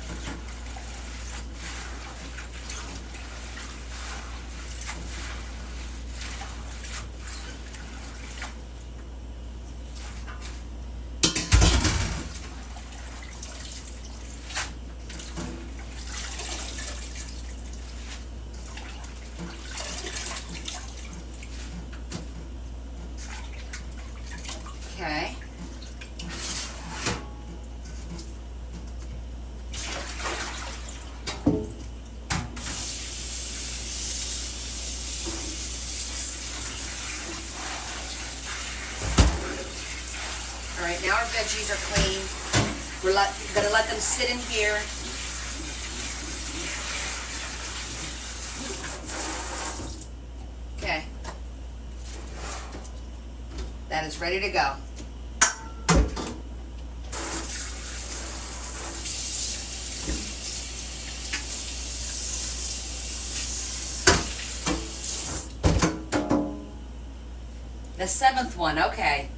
okay. All right, now our veggies are clean. We're gonna let them sit in here. Okay. That is ready to go. The seventh one, okay.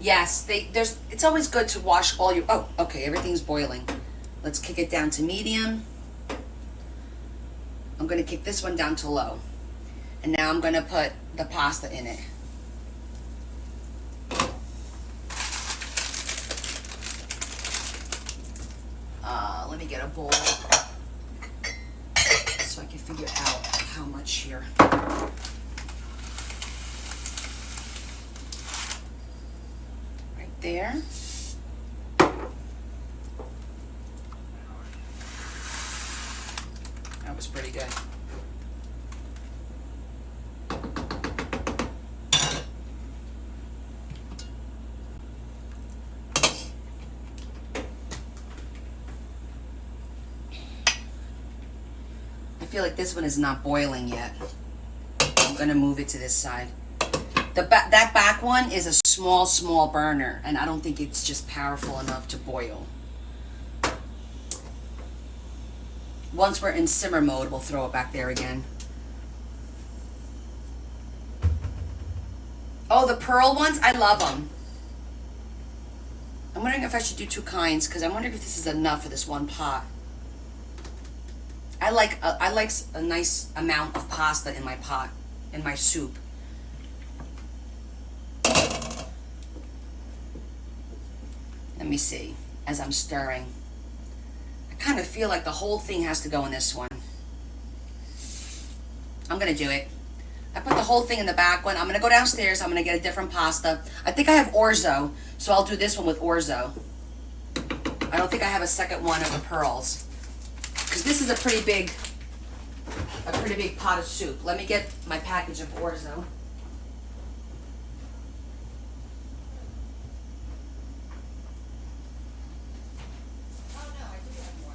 Yes, it's always good to wash all your, oh, okay, everything's boiling. Let's kick it down to medium. I'm gonna kick this one down to low. And now I'm gonna put the pasta in it. Let me get a bowl so I can figure out how much here. Right there. That was pretty good. I feel like this one is not boiling yet. I'm gonna move it to this side. That back one is a small burner, and I don't think it's just powerful enough to boil. Once we're in simmer mode, we'll throw it back there again. Oh, the pearl ones, I love them. I'm wondering if I should do two kinds, because I'm wondering if this is enough for this one pot. I like a nice amount of pasta in my pot, in my soup. Let me see, as I'm stirring. I kind of feel like the whole thing has to go in this one. I'm gonna do it. I put the whole thing in the back one. I'm gonna go downstairs, I'm gonna get a different pasta. I think I have orzo, so I'll do this one with orzo. I don't think I have a second one of the pearls, because this is a pretty big pot of soup. Let me get my package of orzo. Oh no, I do have more.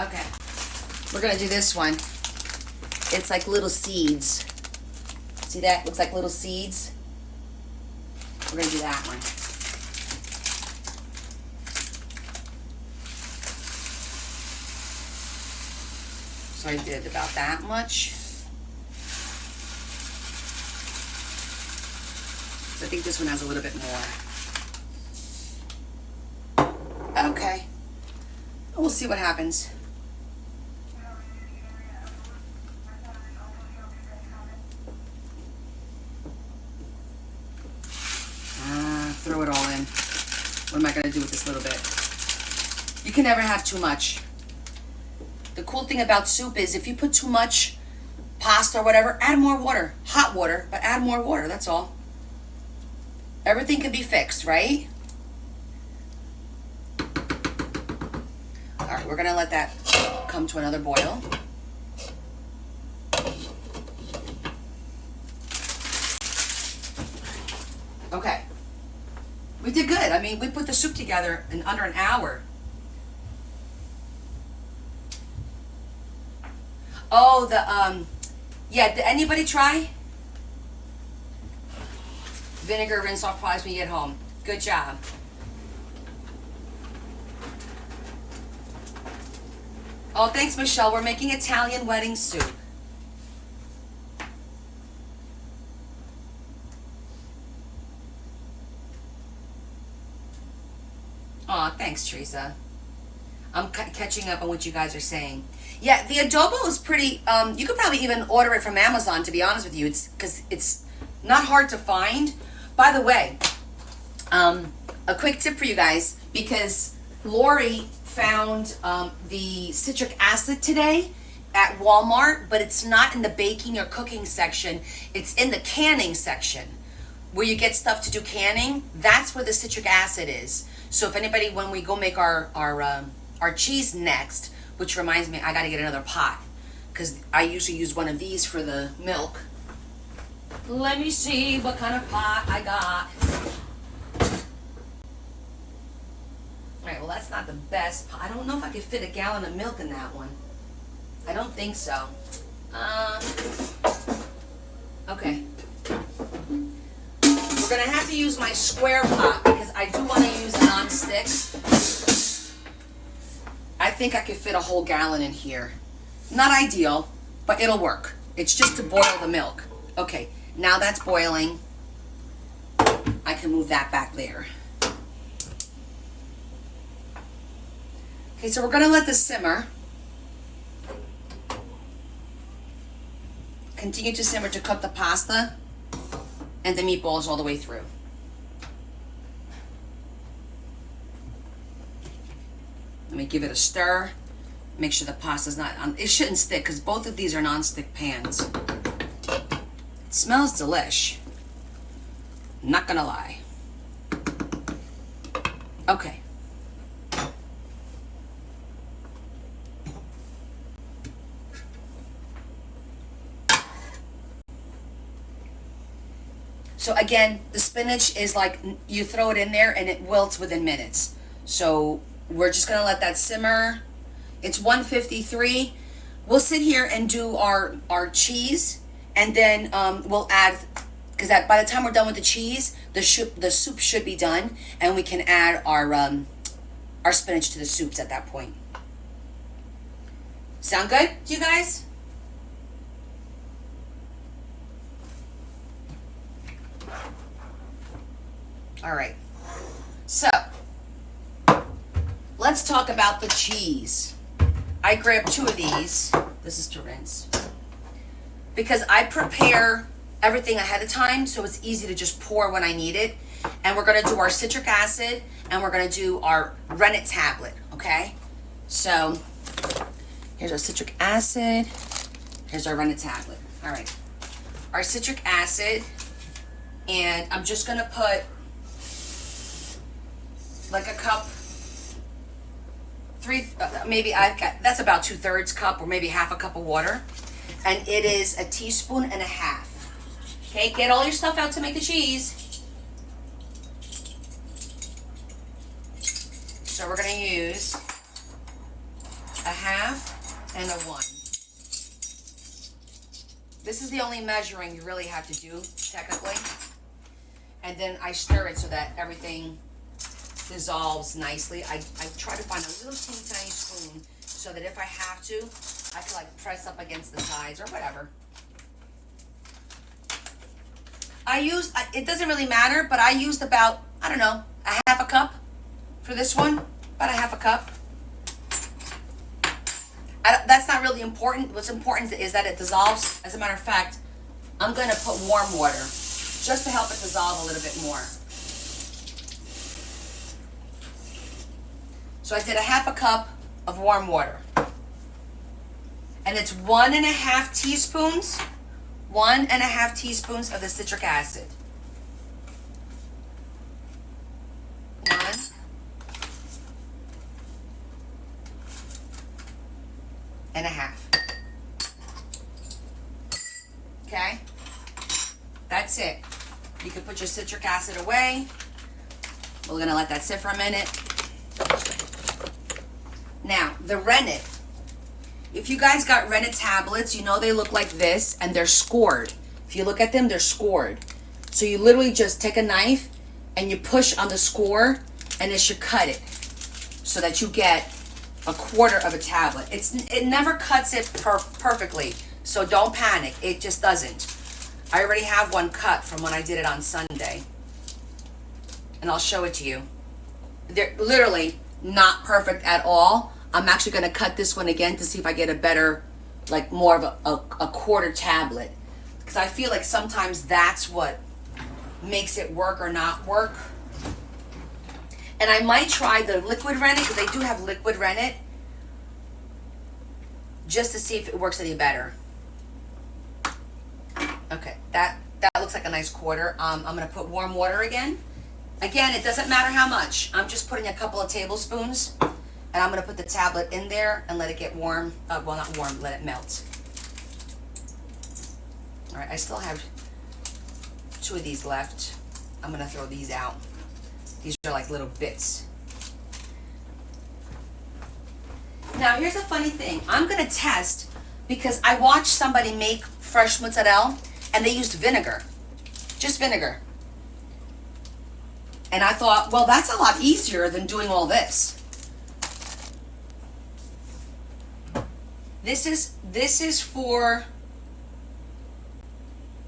Okay. We're gonna do this one. It's like little seeds. See that? Looks like little seeds. We're gonna do that one. So I did about that much. So I think this one has a little bit more. Okay. We'll see what happens. Throw it all in. What am I going to do with this little bit? You can never have too much. The cool thing about soup is if you put too much pasta or whatever, add more water. Hot water, but add more water, that's all. Everything can be fixed, right? All right, we're going to let that come to another boil. Okay. We did good. I mean, we put the soup together in under an hour. Oh, yeah, did anybody try? Vinegar rinse off pies when you get home. Good job. Oh, thanks, Michelle. We're making Italian wedding soup. Aw, thanks, Teresa. I'm catching up on what you guys are saying. Yeah, the adobo is pretty, you could probably even order it from Amazon, to be honest with you. It's because it's not hard to find. By the way, a quick tip for you guys, because Lori found the citric acid today at Walmart, but it's not in the baking or cooking section. It's in the canning section, where you get stuff to do canning. That's where the citric acid is. So if anybody, when we go make our cheese next, which reminds me, I gotta get another pot, because I usually use one of these for the milk. Let me see what kind of pot I got. Alright, well that's not the best pot. I don't know if I could fit a gallon of milk in that one. I don't think so. Okay. We're gonna have to use my square pot because I do want to use a non-stick. I think I could fit a whole gallon in here. Not ideal, but it'll work. It's just to boil the milk. Okay, now that's boiling. I can move that back there. Okay, so we're gonna let this simmer. Continue to simmer to cook the pasta and the meatballs all the way through. Let me give it a stir. Make sure the pasta's not on. It shouldn't stick because both of these are non-stick pans. It smells delish. Not gonna lie. Okay. So again, the spinach is like, you throw it in there and it wilts within minutes. So we're just gonna let that simmer. It's 153. We'll sit here and do our cheese, and then we'll add, because by the time we're done with the cheese, the soup should be done, and we can add our spinach to the soups at that point. Sound good to you guys? All right, so let's talk about the cheese. I grabbed 2 of these. This is to rinse. Because I prepare everything ahead of time, so it's easy to just pour when I need it. And we're gonna do our citric acid, and we're gonna do our rennet tablet, okay? So, here's our citric acid. Here's our rennet tablet. All right, our citric acid, and I'm just gonna put like a cup, maybe that's about 2/3 cup or maybe half a cup of water. And it is a teaspoon and a half. Okay, get all your stuff out to make the cheese. So we're gonna use a half and a 1. This is the only measuring you really have to do, technically. And then I stir it so that everything dissolves nicely. I try to find a little teeny tiny spoon so that if I have to, I can like press up against the sides or whatever. It doesn't really matter, but I used about, I don't know, a half a cup for this one. About a half a cup. That's not really important. What's important is that it dissolves. As a matter of fact, I'm going to put warm water just to help it dissolve a little bit more. So I did a half a cup of warm water. And it's 1.5 teaspoons, 1.5 teaspoons of the citric acid. 1.5. Okay? That's it. You can put your citric acid away. We're gonna let that sit for a minute. Now, the rennet. If you guys got rennet tablets, you know they look like this and they're scored. If you look at them, they're scored. So you literally just take a knife and you push on the score and it should cut it so that you get a quarter of a tablet. It never cuts it perfectly, so don't panic. It just doesn't. I already have one cut from when I did it on Sunday. And I'll show it to you. They're literally not perfect at all. I'm actually going to cut this one again to see if I get a better, like more of a quarter tablet. Because I feel like sometimes that's what makes it work or not work. And I might try the liquid rennet, because they do have liquid rennet, just to see if it works any better. Okay, that looks like a nice quarter. I'm going to put warm water again. Again, it doesn't matter how much. I'm just putting a couple of tablespoons. And I'm going to put the tablet in there and let it get warm. Well, not warm, let it melt. All right, I still have 2 of these left. I'm going to throw these out. These are like little bits. Now, here's a funny thing. I'm going to test because I watched somebody make fresh mozzarella and they used vinegar. Just vinegar. And I thought, well, that's a lot easier than doing all this. This is for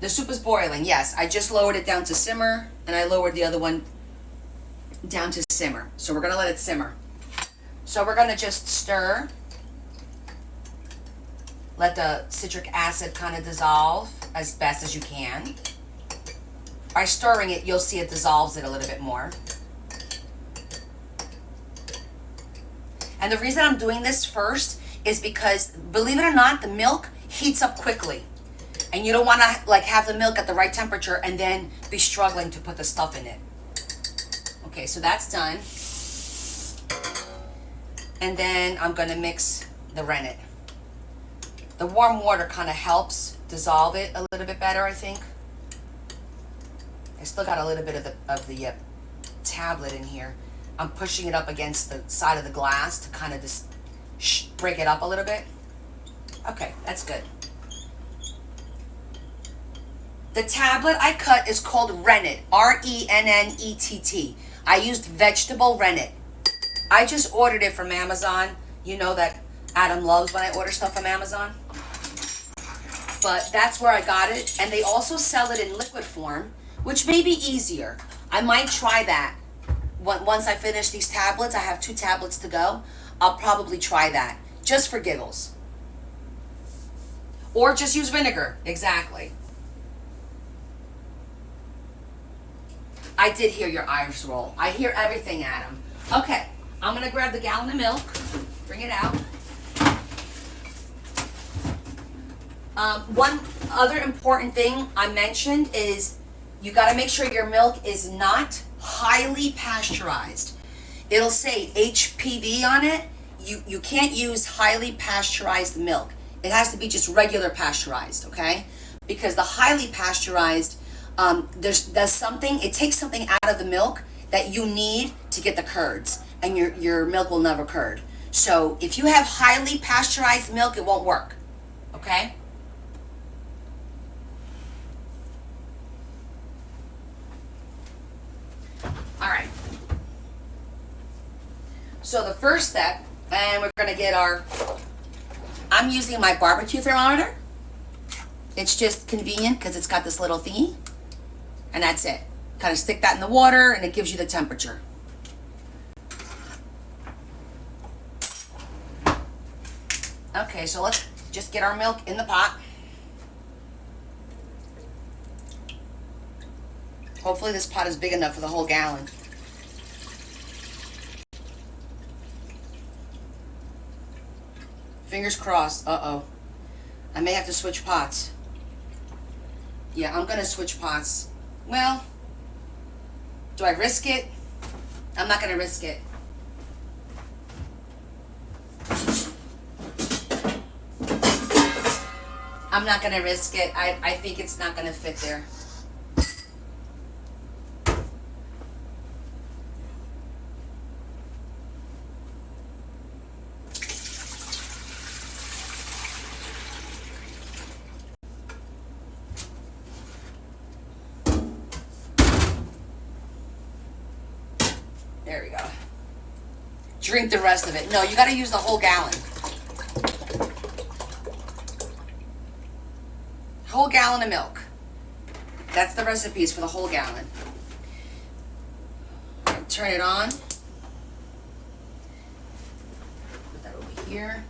the soup is boiling. Yes, I just lowered it down to simmer and I lowered the other one down to simmer. So we're going to let it simmer. So we're going to just stir. Let the citric acid kind of dissolve as best as you can. By stirring it, you'll see it dissolves it a little bit more. And the reason I'm doing this first is because, believe it or not, the milk heats up quickly. And you don't want to like have the milk at the right temperature and then be struggling to put the stuff in it. Okay, so that's done. And then I'm going to mix the rennet. The warm water kind of helps dissolve it a little bit better, I think. I still got a little bit of the tablet in here. I'm pushing it up against the side of the glass to kind of just break it up a little bit. Okay, that's good. The tablet I cut is called rennet, R-E-N-N-E-T-T. I used vegetable rennet. I just ordered it from Amazon. You know that Adam loves when I order stuff from Amazon. But that's where I got it. And they also sell it in liquid form, which may be easier. I might try that. Once I finish these tablets, I have 2 tablets to go. I'll probably try that, just for giggles. Or just use vinegar, exactly. I did hear your eyes roll. I hear everything, Adam. Okay, I'm gonna grab the gallon of milk, bring it out. One other important thing I mentioned is you gotta make sure your milk is not highly pasteurized. It'll say HPV on it. You can't use highly pasteurized milk. It has to be just regular pasteurized, okay? Because the highly pasteurized, it takes something out of the milk that you need to get the curds, and your milk will never curd. So if you have highly pasteurized milk, it won't work. Okay? All right. So the first step, and we're gonna get I'm using my barbecue thermometer. It's just convenient because it's got this little thingy, and that's it. Kind of stick that in the water and it gives you the temperature. Okay, so let's just get our milk in the pot. Hopefully this pot is big enough for the whole gallon. Fingers crossed. Uh-oh. I may have to switch pots. Yeah, I'm gonna switch pots. Well, do I risk it? I'm not gonna risk it. I'm not gonna risk it. I think it's not gonna fit there. There we go. Drink the rest of it. No, you gotta use the whole gallon. Whole gallon of milk. That's the recipes for the whole gallon. Turn it on. Put that over here.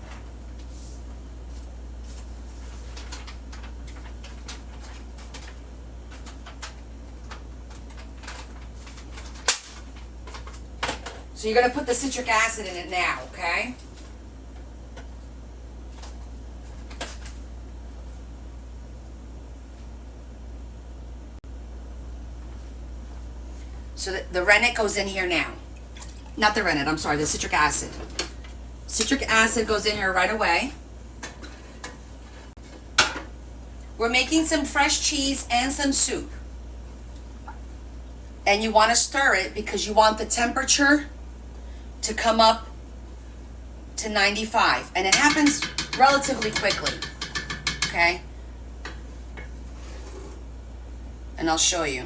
So you're going to put the citric acid in it now, okay? So the rennet goes in here now. Not the rennet, I'm sorry, the citric acid. Citric acid goes in here right away. We're making some fresh cheese and some soup. And you want to stir it because you want the temperature to come up to 95. And it happens relatively quickly, okay? And I'll show you.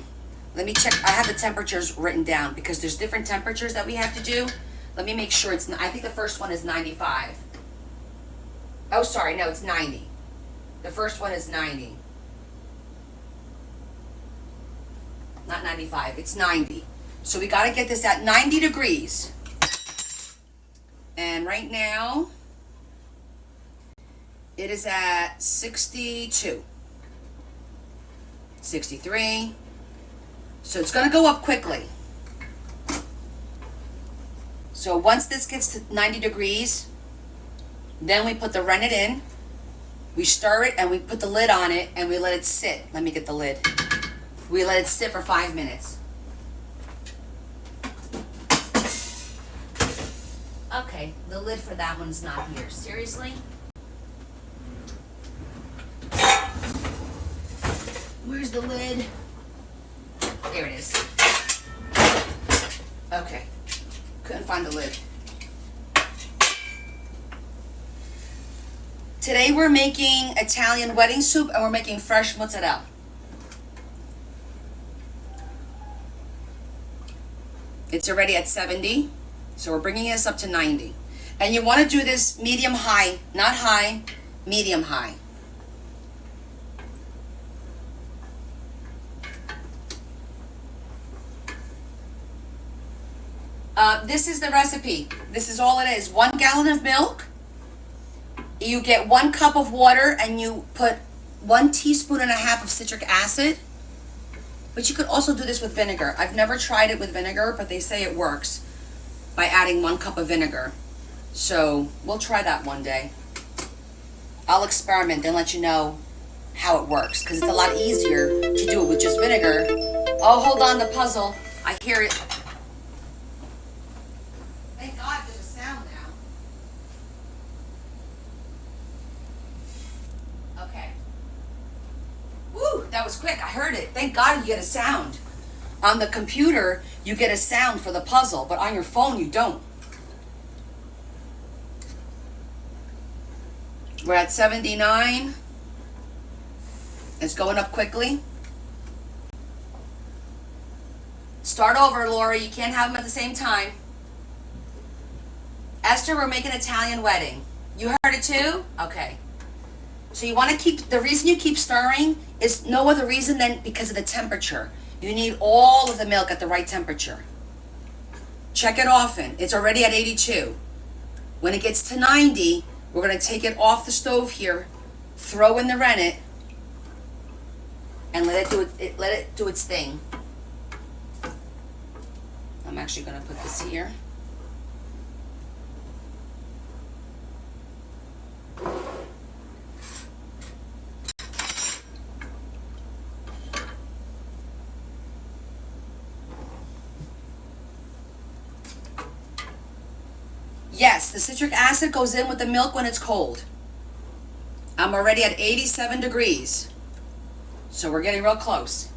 Let me check. I have the temperatures written down because there's different temperatures that we have to do. Let me make sure it's, I think the first one is 95. Oh, sorry, no, it's 90. The first one is 90. Not 95, it's 90. So we got to get this at 90 degrees. And right now, it is at 62. 63. So it's going to go up quickly. So once this gets to 90 degrees, then we put the rennet in. We stir it and we put the lid on it and we let it sit. Let me get the lid. We let it sit for 5 minutes. Okay, the lid for that one's not here. Seriously? Where's the lid? There it is. Okay. Couldn't find the lid. Today we're making Italian wedding soup and we're making fresh mozzarella. It's already at 70, so we're bringing this up to 90. And you want to do this medium-high, not high, medium-high. This is the recipe. This is all it is. 1 gallon of milk. You get 1 cup of water and you put 1.5 teaspoons of citric acid. But you could also do this with vinegar. I've never tried it with vinegar, but they say it works by adding 1 cup of vinegar. So we'll try that one day. I'll experiment and let you know how it works because it's a lot easier to do it with just vinegar. Oh, hold on, the puzzle. I hear it. Thank God there's a sound now. Okay. Woo, that was quick. I heard it. Thank God you get a sound. On the computer, you get a sound for the puzzle, but on your phone, you don't. We're at 79. It's going up quickly. Start over, Laura. You can't have them at the same time. Esther, we're making Italian wedding. You heard it too? Okay. So you want to keep, the reason you keep stirring is no other reason than because of the temperature. You need all of the milk at the right temperature. Check it often. It's already at 82. When it gets to 90, we're going to take it off the stove here, throw in the rennet, and let it do its thing. I'm actually going to put this here. Yes, the citric acid goes in with the milk when it's cold. I'm already at 87 degrees. So we're getting real close.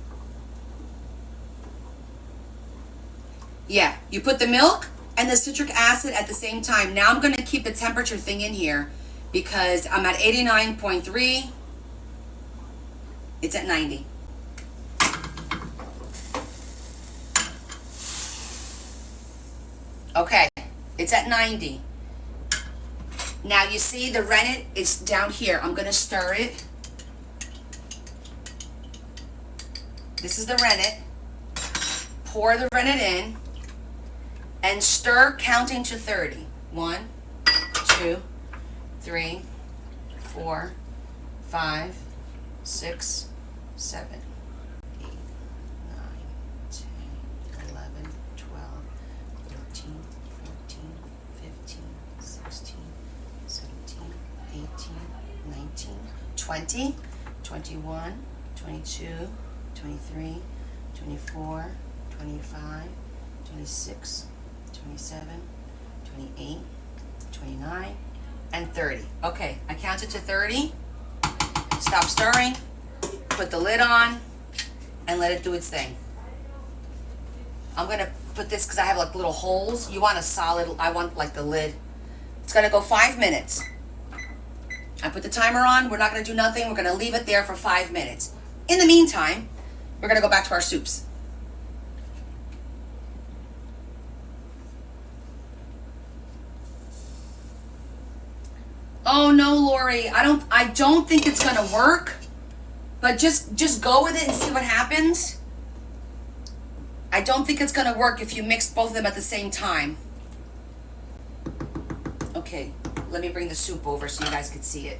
Yeah, you put the milk and the citric acid at the same time. Now I'm going to keep the temperature thing in here because I'm at 89.3. It's at 90. Okay. It's at 90. Now you see the rennet is down here. I'm going to stir it. This is the rennet. Pour the rennet in and stir counting to 30. 1, 2, 3, 4, 5, 6, 7, 8, 9, 10, 11, 12, 13, 14, 15, 16, 17, 18, 19, 20, 21, 22, 23, 24, 25, 26, 27, 28, 29, and 30. Okay, I counted to 30. Stop stirring. Put the lid on and let it do its thing. I'm gonna put this because I have like little holes. You want a solid, I want like the lid. It's gonna go 5 minutes. I put the timer on. We're not gonna do nothing. We're gonna leave it there for 5 minutes. In the meantime, we're gonna go back to our soups. Oh no, Lori, I don't think it's gonna work. But just go with it and see what happens. I don't think it's gonna work if you mix both of them at the same time. Okay, let me bring the soup over so you guys can see it.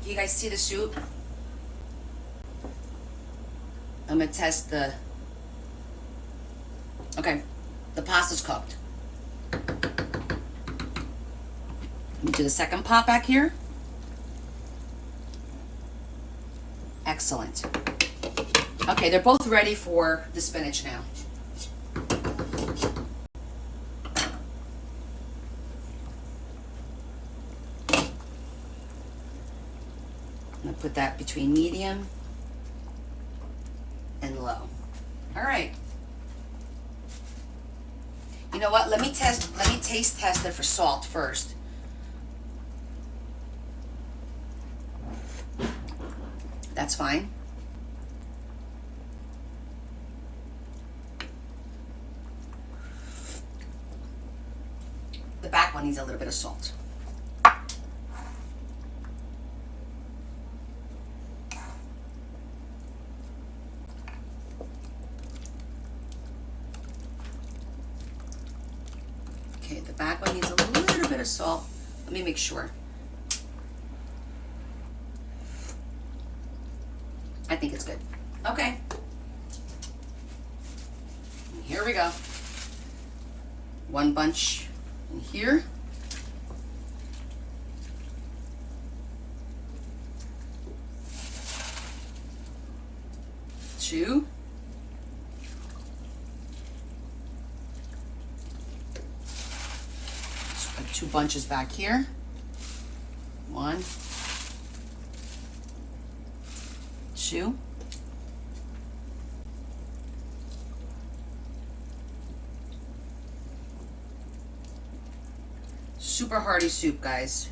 Do you guys see the soup? I'm gonna test the, okay, the pasta's cooked. Let me do the second pot back here. Excellent. Okay, they're both ready for the spinach now. I'm gonna put that between medium and low. All right. You know what? Let me taste test it for salt first. That's fine. The back one needs a little bit of salt. Okay, the back one needs a little bit of salt. Let me make sure. I think it's good. Okay. Here we go. One bunch in here. Two. Let's put 2 bunches back here. 1. 2. super hearty soup, guys.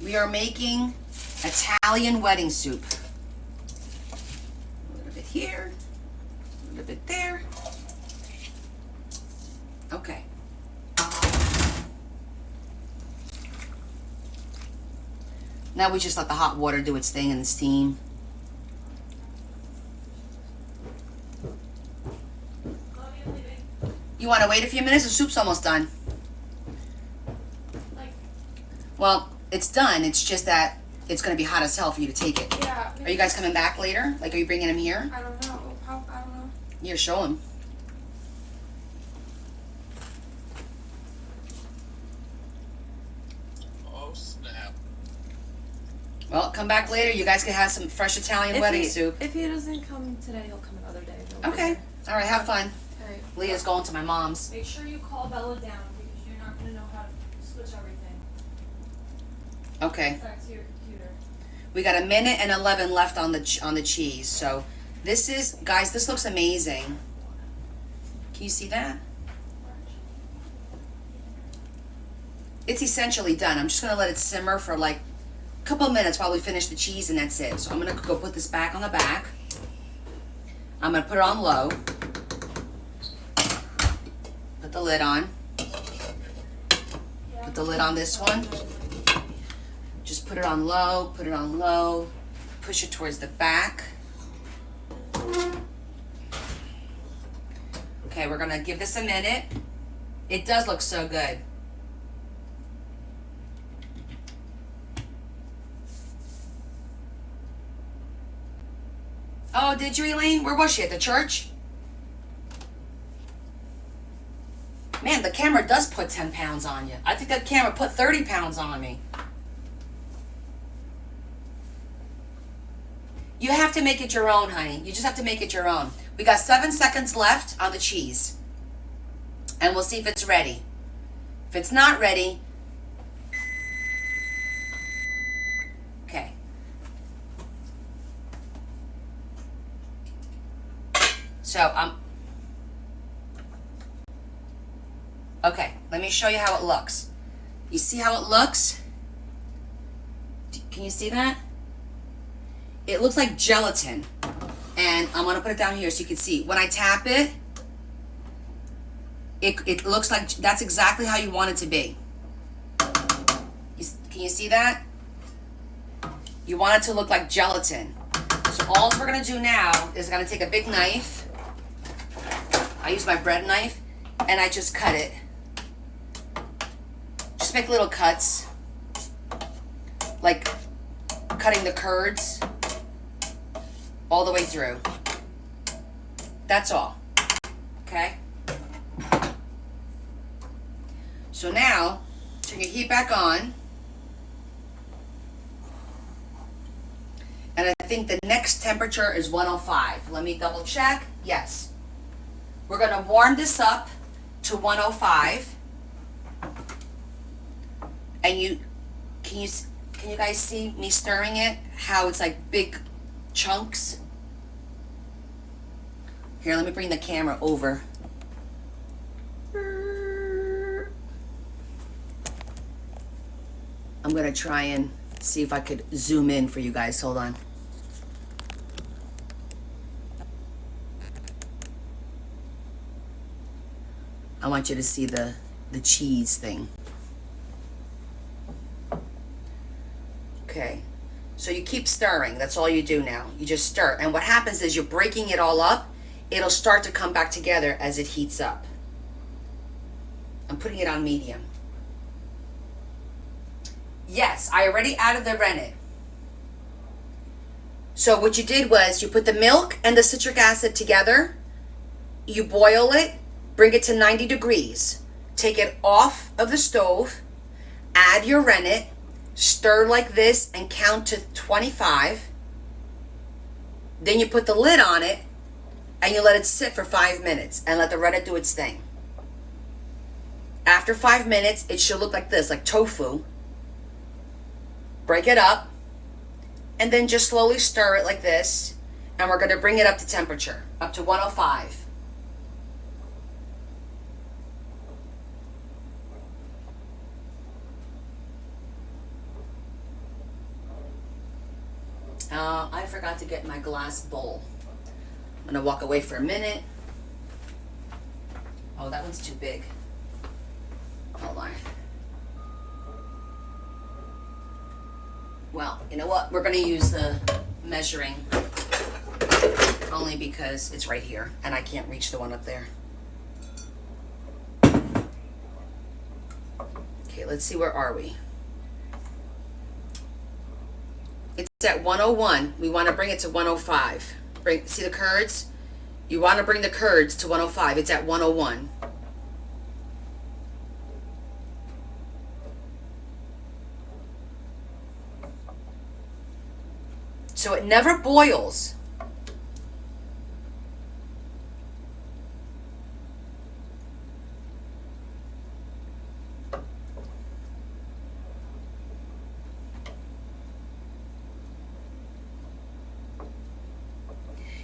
We are making Italian wedding soup. A little bit here, a little bit there. Okay. Now we just let the hot water do its thing and steam. You want to wait a few minutes? The soup's almost done. Well, it's done. It's just that it's going to be hot as hell for you to take it. Yeah. Are you guys coming back later? Like, are you bringing him here? I don't know. I don't know. Here, show him. Oh, snap. Well, come back later. You guys can have some fresh Italian wedding soup. If he doesn't come today, he'll come another day. He'll be Okay. there. All right, have fun. Alright. Leah's going to my mom's. Make sure you call Bella down because you're not gonna know how to switch everything. Okay. Back to your computer. We got 1:11 left on the cheese. So this is, guys, this looks amazing. Can you see that? It's essentially done. I'm just gonna let it simmer for like a couple of minutes while we finish the cheese, and that's it. So I'm gonna go put this back on the back. I'm gonna put it on low. Put the lid on. Put the lid on this one. Just put it on low, put it on low. Push it towards the back. Okay, we're gonna give this a minute. It does look so good. Oh, did you, Elaine? Where was she? At the church? Man, the camera does put 10 pounds on you. I think that camera put 30 pounds on me. You have to make it your own, honey. You just have to make it your own. We got 7 seconds left on the cheese. And we'll see if it's ready. If it's not ready... Okay. So, okay, let me show you how it looks. You see how it looks? Can you see that? It looks like gelatin. And I'm going to put it down here so you can see. When I tap it, it looks like, that's exactly how you want it to be. Can you see that? You want it to look like gelatin. So all we're going to do now is going to take a big knife. I use my bread knife, and I just cut it. Just make little cuts, like cutting the curds all the way through. That's all. Okay? So now, turn your heat back on. And I think the next temperature is 105. Let me double check. Yes. We're going to warm this up to 105. And can you guys see me stirring it? How it's like big chunks? Here, let me bring the camera over. I'm going to try and see if I could zoom in for you guys. Hold on. I want you to see the cheese thing. Okay, so you keep stirring. That's all you do now. You just stir. And what happens is you're breaking it all up. It'll start to come back together as it heats up. I'm putting it on medium. Yes, I already added the rennet. So what you did was you put the milk and the citric acid together. You boil it. Bring it to 90 degrees. Take it off of the stove. Add your rennet. Stir like this and count to 25. Then you put the lid on it and you let it sit for 5 minutes and let the rennet do its thing. After 5 minutes, it should look like this, like tofu. Break it up and then just slowly stir it like this and we're going to bring it up to temperature, up to 105. I forgot to get my glass bowl. I'm going to walk away for a minute. Oh, that one's too big. Hold on. Well, you know what? We're going to use the measuring only because it's right here and I can't reach the one up there. Okay, let's see, where are we? It's at 101. We want to bring it to 105. See the curds? You want to bring the curds to 105. It's at 101. So it never boils.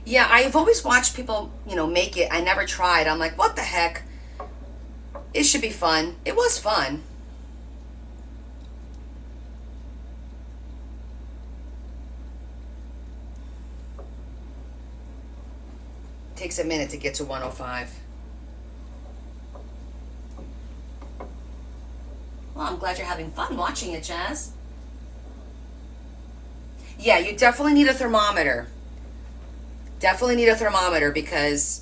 Yeah, I've always watched people, make it. I never tried. I'm like, what the heck? It should be fun. It was fun. Takes a minute to get to 105. Well, I'm glad you're having fun watching it, Jazz. Yeah, you definitely need a thermometer. Definitely need a thermometer because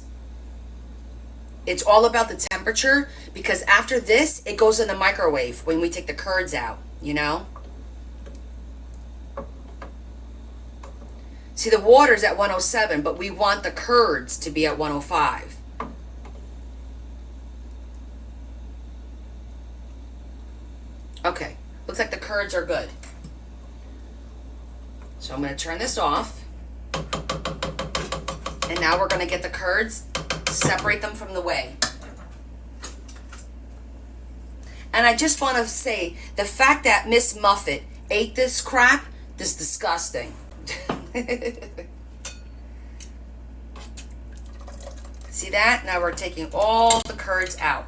it's all about the temperature, because after this, it goes in the microwave when we take the curds out, See, the water's at 107, but we want the curds to be at 105. Okay, looks like the curds are good. So I'm going to turn this off. And now we're going to get the curds, separate them from the whey. And I just want to say, the fact that Miss Muffet ate this crap is disgusting. See that? Now we're taking all the curds out.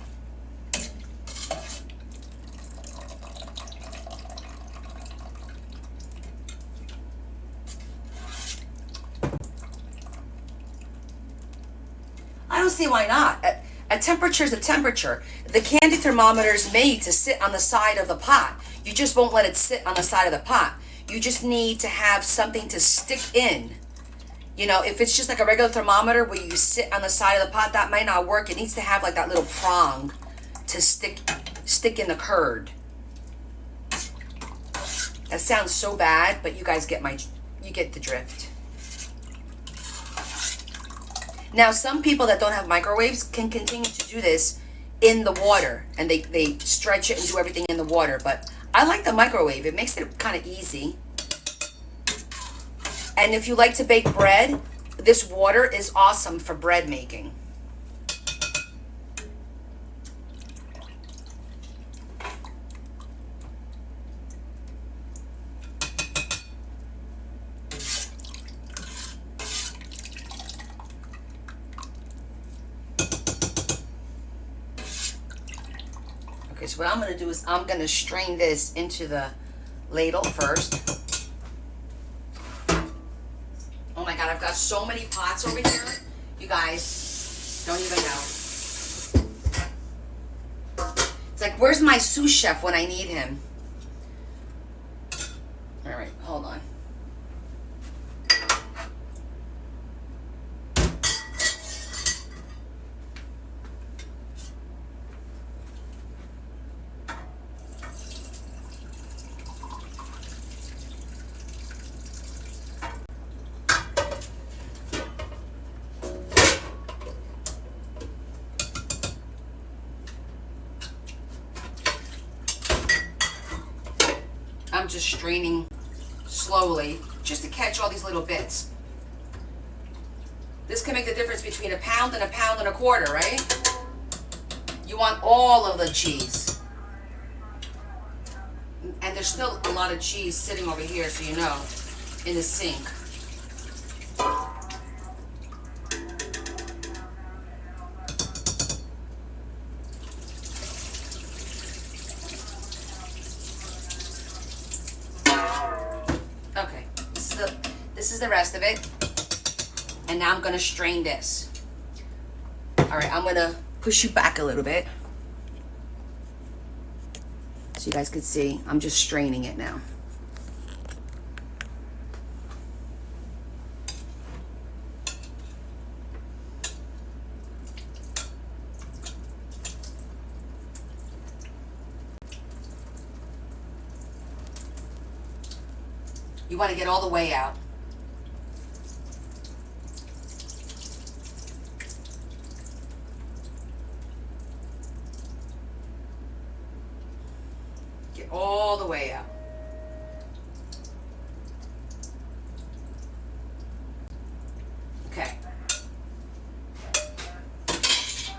I don't see why not. A temperature is a temperature. The candy thermometer is made to sit on the side of the pot. You just won't let it sit on the side of the pot. You just need to have something to stick in. If it's just like a regular thermometer where you sit on the side of the pot, that might not work. It needs to have like that little prong to stick in the curd. That sounds so bad, but you guys get the drift. Now, some people that don't have microwaves can continue to do this in the water, and they stretch it and do everything in the water, but I like the microwave. It makes it kind of easy. And if you like to bake bread, this water is awesome for bread making. Okay, so what I'm going to do is I'm going to strain this into the ladle first. Oh my God, I've got so many pots over here. You guys don't even know. It's like, where's my sous chef when I need him? All right, hold on. I'm just straining slowly just to catch all these little bits. This can make the difference between a pound and a quarter, right? You want all of the cheese. And there's still a lot of cheese sitting over here, so in the sink. this is the rest of it. And now I'm gonna strain this. All right, I'm gonna push you back a little bit so you guys can see. I'm just straining it now. You want to get all the way out. Get all the way out. Okay.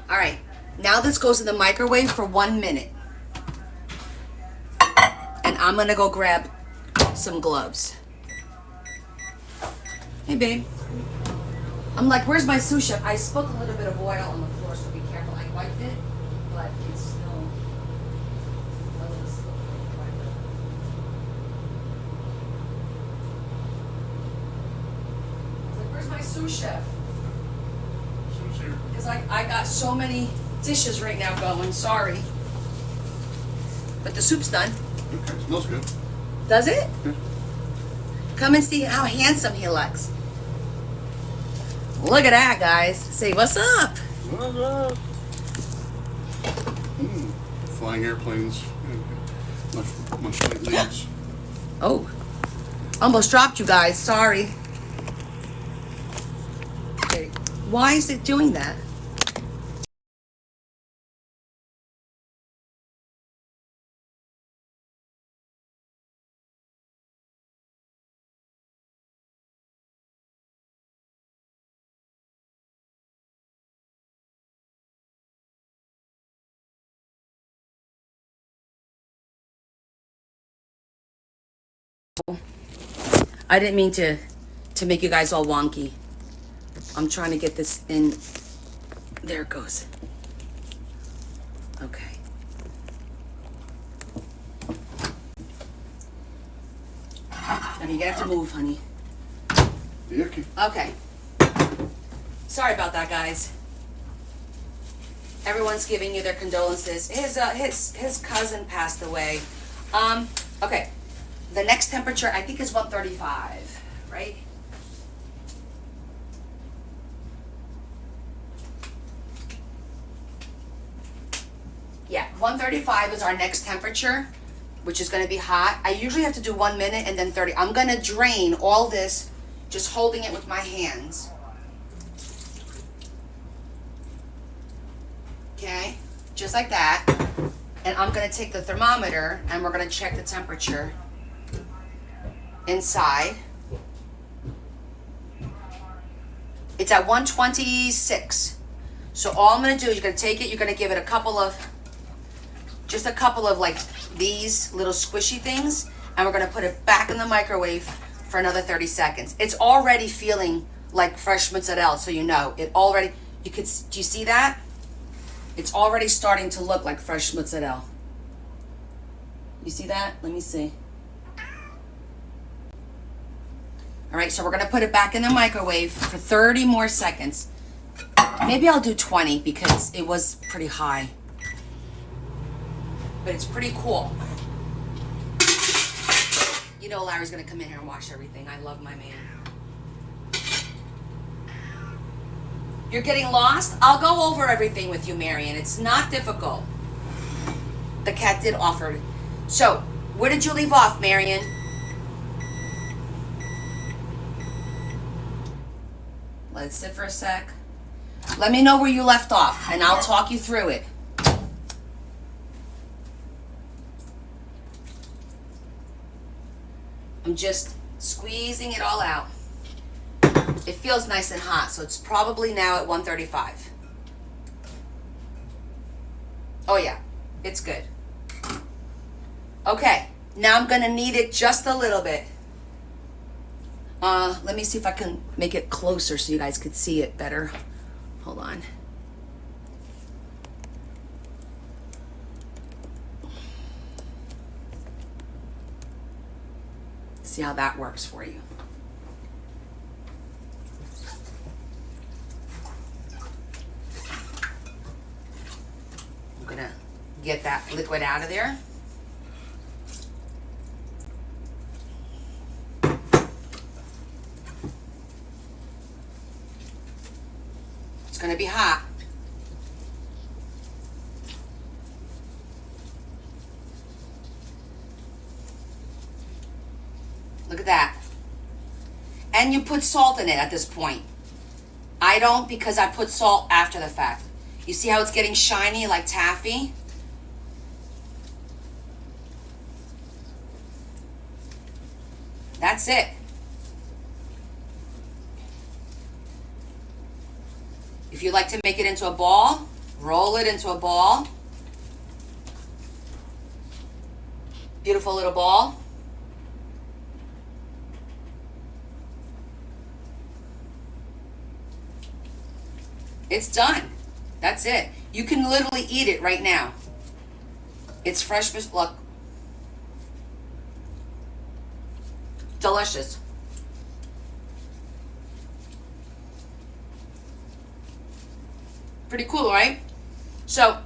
All right. Now this goes in the microwave for 1 minute. And I'm going to go grab some gloves. Hey, babe. I'm like, where's my sous chef? I spilled a little bit of oil on the floor, so be careful. I wiped it, but it's still a little slippery. I was like, where's my sous chef? Because I got so many dishes right now going. Sorry. But the soup's done. Okay, smells good. Does it? Yeah. Come and see how handsome he looks. Look at that, guys. Say, what's up? What's up? Flying airplanes. My flight leads. Oh, almost dropped you guys. Sorry. Okay. Why is it doing that? I didn't mean to make you guys all wonky. I'm trying to get this in. There it goes. Okay. Now you have to move, honey. Yucky. Okay. Sorry about that, guys. Everyone's giving you their condolences. His cousin passed away. Okay. The next temperature, I think, is 135, right? Yeah, 135 is our next temperature, which is going to be hot. I usually have to do 1 minute and then 30. I'm going to drain all this, just holding it with my hands. Okay, just like that. And I'm going to take the thermometer and we're going to check the temperature inside. It's at 126. So all I'm going to do is you're going to take it, you're going to give it just a couple of like these little squishy things, and we're going to put it back in the microwave for another 30 seconds. It's already feeling like fresh mozzarella, so you know. It already, do you see that? It's already starting to look like fresh mozzarella. You see that? Let me see. All right, so we're gonna put it back in the microwave for 30 more seconds. Maybe I'll do 20 because it was pretty high. But it's pretty cool. You know Larry's gonna come in here and wash everything. I love my man. You're getting lost? I'll go over everything with you, Marion. It's not difficult. The cat did offer it. So, where did you leave off, Marion? Let it sit for a sec. Let me know where you left off, and I'll talk you through it. I'm just squeezing it all out. It feels nice and hot, so it's probably now at 135. Oh yeah, it's good. Okay, now I'm gonna knead it just a little bit. Let me see if I can make it closer so you guys could see it better. Hold on. See how that works for you. Get that liquid out of there. It's going to be hot. Look at that. And you put salt in it at this point. I don't, because I put salt after the fact. You see how it's getting shiny like taffy? That's it. If you like to make it into a ball, roll it into a ball. Beautiful little ball. It's done. That's it. You can literally eat it right now. It's fresh, look. Delicious. Pretty cool, right? So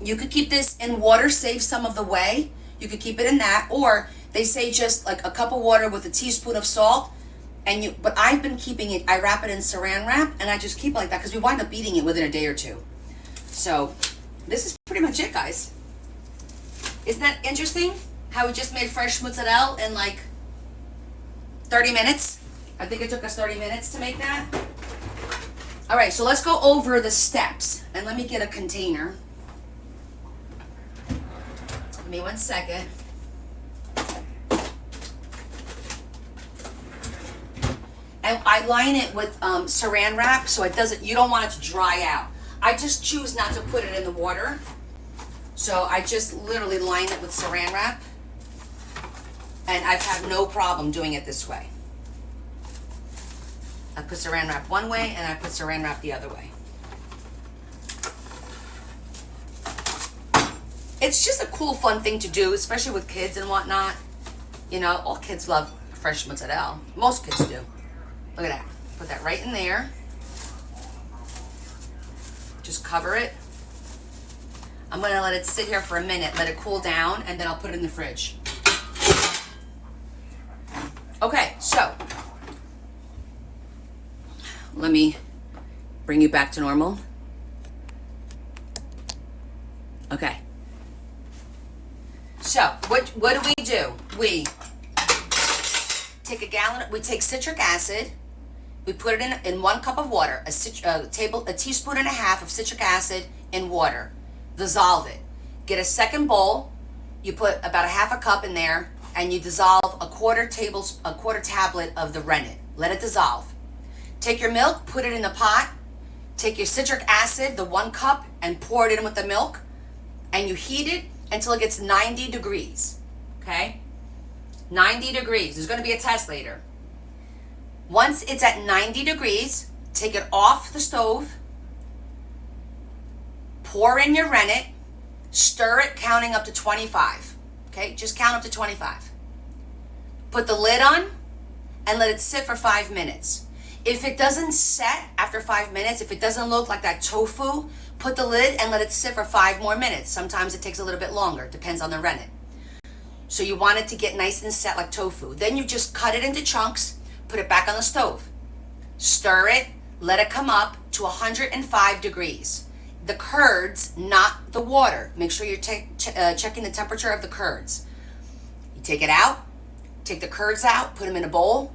you could keep this in water, save some of the whey. You could keep it in that, or they say just like a cup of water with a teaspoon of salt. But I've been keeping it, I wrap it in saran wrap, and I just keep it like that because we wind up eating it within a day or two. So this is pretty much it, guys. Isn't that interesting? How we just made fresh mozzarella in like 30 minutes. I think it took us 30 minutes to make that. All right, so let's go over the steps. And let me get a container. Give me 1 second. And I line it with saran wrap so it doesn't, you don't want it to dry out. I just choose not to put it in the water. So I just literally line it with saran wrap. And I've had no problem doing it this way. I put saran wrap one way and I put saran wrap the other way. It's just a cool, fun thing to do, especially with kids and whatnot. You know, all kids love fresh mozzarella. Most kids do. Look at that. Put that right in there. Just cover it. I'm going to let it sit here for a minute, let it cool down, and then I'll put it in the fridge. Okay, so let me bring you back to normal. Okay. So, what do? We take a gallon, we take citric acid, we put it in 1 cup of water, a teaspoon and a half of citric acid in water. Dissolve it. Get a second bowl, you put about a half a cup in there, and you dissolve a quarter tablet of the rennet. Let it dissolve. Take your milk, put it in the pot, take your citric acid, the 1 cup, and pour it in with the milk, and you heat it until it gets 90 degrees, okay? 90 degrees. There's going to be a test later. Once it's at 90 degrees, take it off the stove, pour in your rennet, stir it counting up to 25, okay? Just count up to 25. Put the lid on and let it sit for 5 minutes. If it doesn't set after 5 minutes, if it doesn't look like that tofu, put the lid and let it sit for 5 more minutes. Sometimes it takes a little bit longer, depends on the rennet. So you want it to get nice and set like tofu. Then you just cut it into chunks, put it back on the stove. Stir it, let it come up to 105 degrees. The curds, not the water. Make sure you're checking the temperature of the curds. You take it out, take the curds out, put them in a bowl,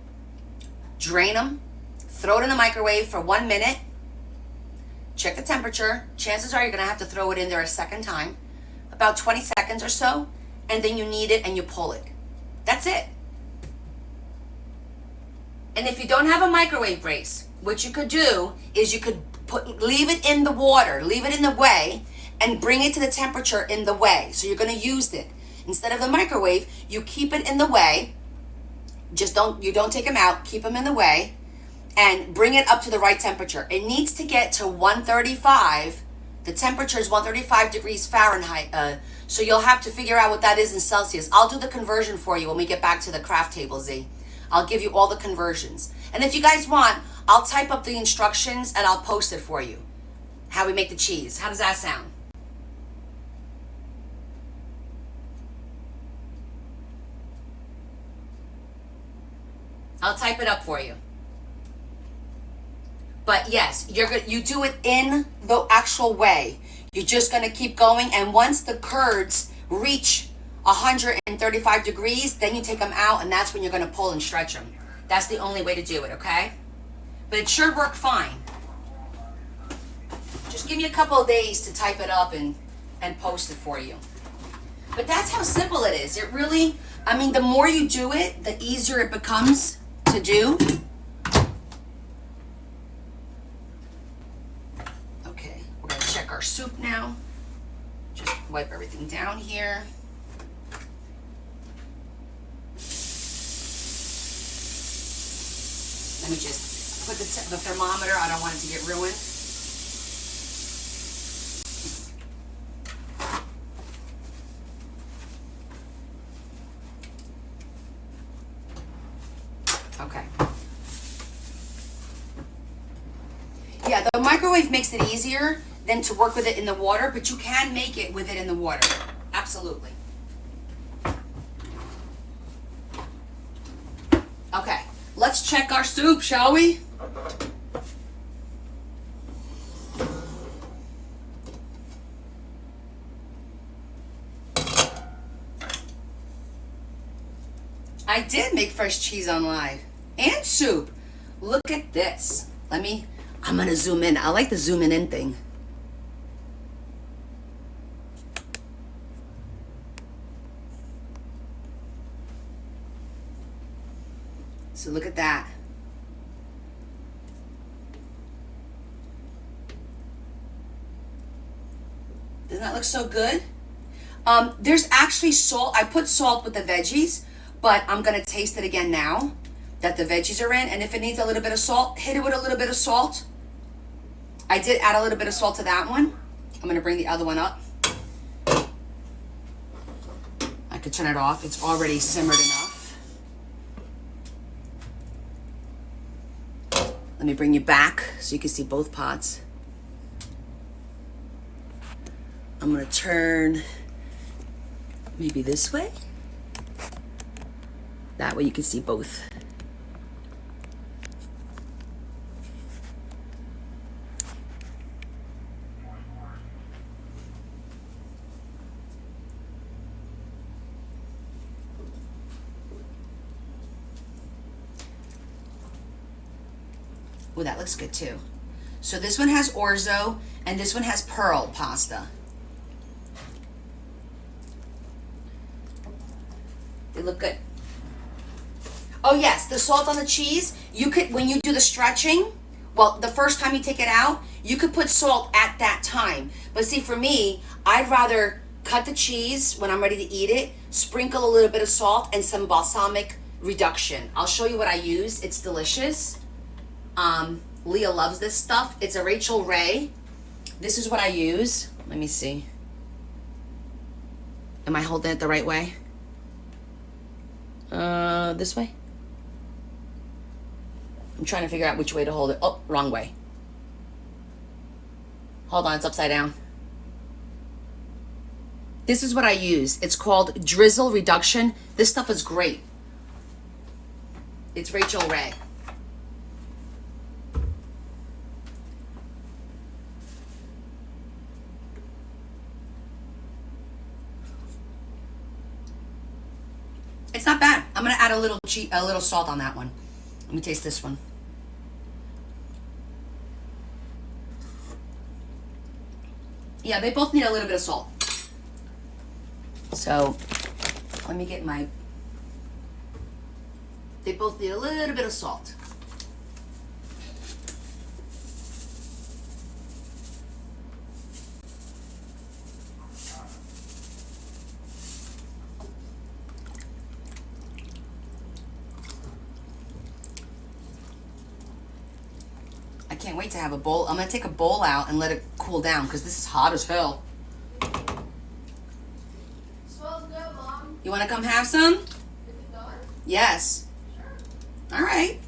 drain them, throw it in the microwave for 1 minute. Check the temperature. Chances are you're going to have to throw it in there a second time. About 20 seconds or so. And then you knead it and you pull it. That's it. And if you don't have a microwave brace, what you could do is you could leave it in the water, leave it in the whey, and bring it to the temperature in the whey. So you're going to use it. Instead of the microwave, you keep it in the whey. You don't take them out. Keep them in the whey. And bring it up to the right temperature. It needs to get to 135. The temperature is 135 degrees Fahrenheit. So you'll have to figure out what that is in Celsius. I'll do the conversion for you when we get back to the craft table, Z. I'll give you all the conversions. And if you guys want, I'll type up the instructions and I'll post it for you. How we make the cheese. How does that sound? I'll type it up for you. But yes, you do it in the actual way. You're just gonna keep going, and once the curds reach 135 degrees, then you take them out, and that's when you're gonna pull and stretch them. That's the only way to do it, okay? But it should work fine. Just give me a couple of days to type it up and post it for you. But that's how simple it is. It really, I mean, the more you do it, the easier it becomes to do. Okay, we're gonna check our soup now. Just wipe everything down here. Let me just put the thermometer. I don't want it to get ruined. Okay. Yeah, the microwave makes it easier than to work with it in the water, but you can make it with it in the water. Absolutely. Okay, let's check our soup, shall we? I did make fresh cheese on live and soup. Look at this. I'm gonna zoom in. I like the zooming in thing. So look at that. Doesn't that look so good? There's actually salt. I put salt with the veggies, but I'm gonna taste it again now that the veggies are in. And if it needs a little bit of salt, hit it with a little bit of salt. I did add a little bit of salt to that one. I'm gonna bring the other one up. I could turn it off. It's already simmered enough. Let me bring you back so you can see both pots. I'm gonna turn maybe this way. That way you can see both. Oh, that looks good too. So this one has orzo and this one has pearl pasta. They look good. Oh yes, the salt on the cheese, you could, when you do the stretching, well, the first time you take it out, you could put salt at that time. But see, for me, I'd rather cut the cheese when I'm ready to eat it, sprinkle a little bit of salt and some balsamic reduction. I'll show you what I use. It's delicious. Leah loves this stuff. It's a Rachel Ray. This is what I use. Let me see. Am I holding it the right way? This way? I'm trying to figure out which way to hold it. Oh, wrong way. Hold on, it's upside down. This is what I use. It's called Drizzle Reduction. This stuff is great. It's Rachel Ray. It's not bad. I'm gonna add a little salt on that one. Let me taste this one. Yeah, they both need a little bit of salt. So let me get my. They both need a little bit of salt. I can't wait to have a bowl. I'm gonna take a bowl out and let it cool down because this is hot as hell. Smells good, Mom. You wanna come have some? Is it done? Yes. All right.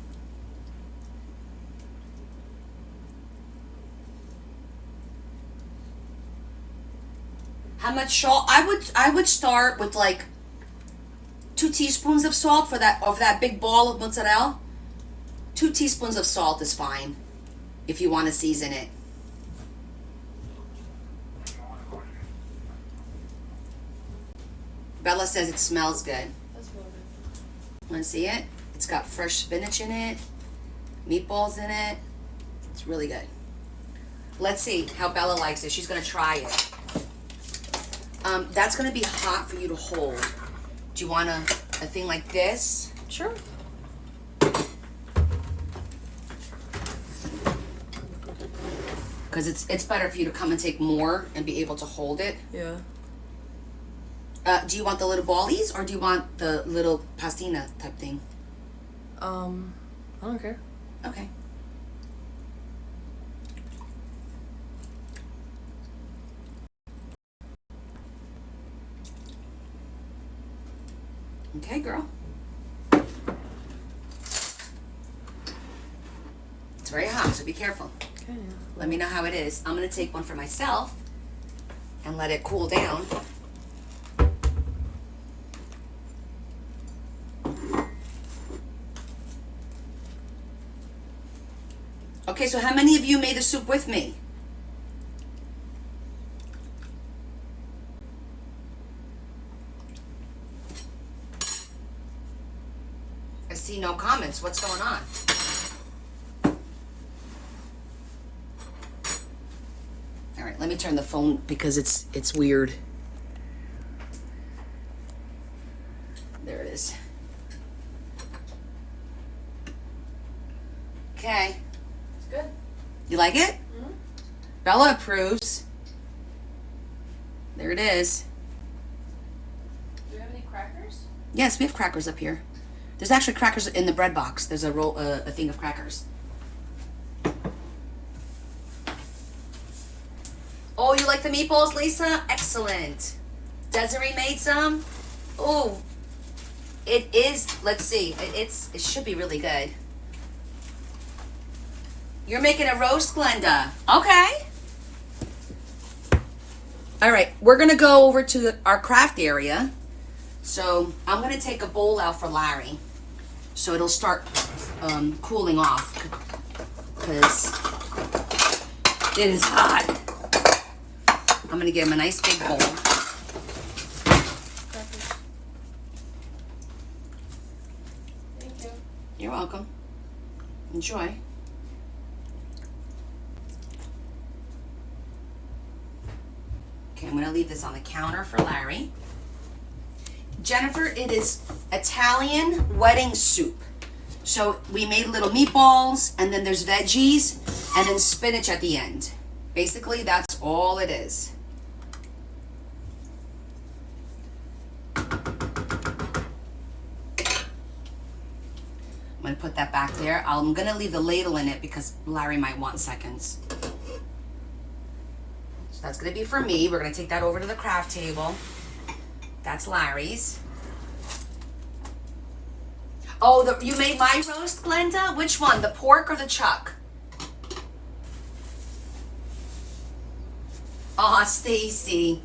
How much salt? I would start with like 2 teaspoons of salt for that big ball of mozzarella. 2 teaspoons of salt is fine if you want to season it. Bella says it smells good. That's really good. Want to see it? It's got fresh spinach in it, meatballs in it. It's really good. Let's see how Bella likes it. She's gonna try it. That's gonna be hot for you to hold. Do you want a thing like this? Sure. Because it's better for you to come and take more and be able to hold it. Yeah. Do you want the little ballies or do you want the little pastina type thing? I don't care. Okay. Okay, girl. It's very hot, so be careful. Okay. Let me know how it is. I'm going to take one for myself and let it cool down. Okay, so how many of you made the soup with me? I see no comments. What's going on? All right, let me turn the phone because it's weird. There it is. Okay. It's good. You like it? Mhm. Bella approves. There it is. Do you have any crackers? Yes, we have crackers up here. There's actually crackers in the bread box. There's a roll, a thing of crackers. Oh, you like the meatballs, Lisa? Excellent. Desiree made some. Oh, it is. Let's see. It should be really good. You're making a roast, Glenda. Okay. All right, we're gonna go over to our craft area. So I'm gonna take a bowl out for Larry, so it'll start cooling off because it is hot. I'm gonna give him a nice big bowl. Crackers. Thank you. You're welcome. Enjoy. Okay, I'm gonna leave this on the counter for Larry. Jennifer, it is Italian wedding soup. So we made little meatballs, and then there's veggies, and then spinach at the end. Basically, that's all it is. I'm gonna put that back there. I'm gonna leave the ladle in it because Larry might want seconds. So that's gonna be for me. We're gonna take that over to the craft table. That's Larry's. Oh, you made my roast, Glenda? Which one, the pork or the chuck? Aw, Stacy.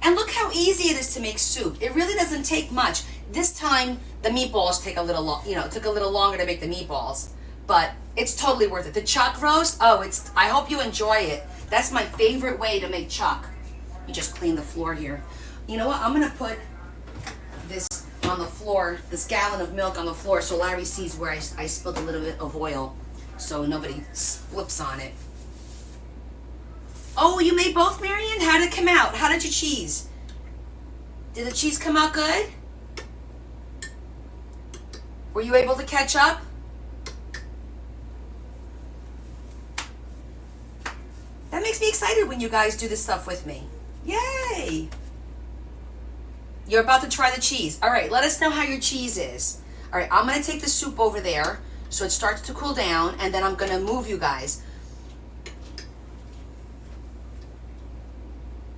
And look how easy it is to make soup. It really doesn't take much. This time, the meatballs take a little, it took a little longer to make the meatballs, but it's totally worth it. The chuck roast, I hope you enjoy it. That's my favorite way to make chuck. You just clean the floor here. You know what? I'm gonna put this on the floor, this gallon of milk on the floor, so Larry sees where I spilled a little bit of oil, so nobody flips on it. Oh, you made both, Marion? How did it come out? How did your cheese? Did the cheese come out good? Were you able to catch up? That makes me excited when you guys do this stuff with me. Yay! You're about to try the cheese. All right, let us know how your cheese is. All right, I'm gonna take the soup over there so it starts to cool down, and then I'm gonna move you guys.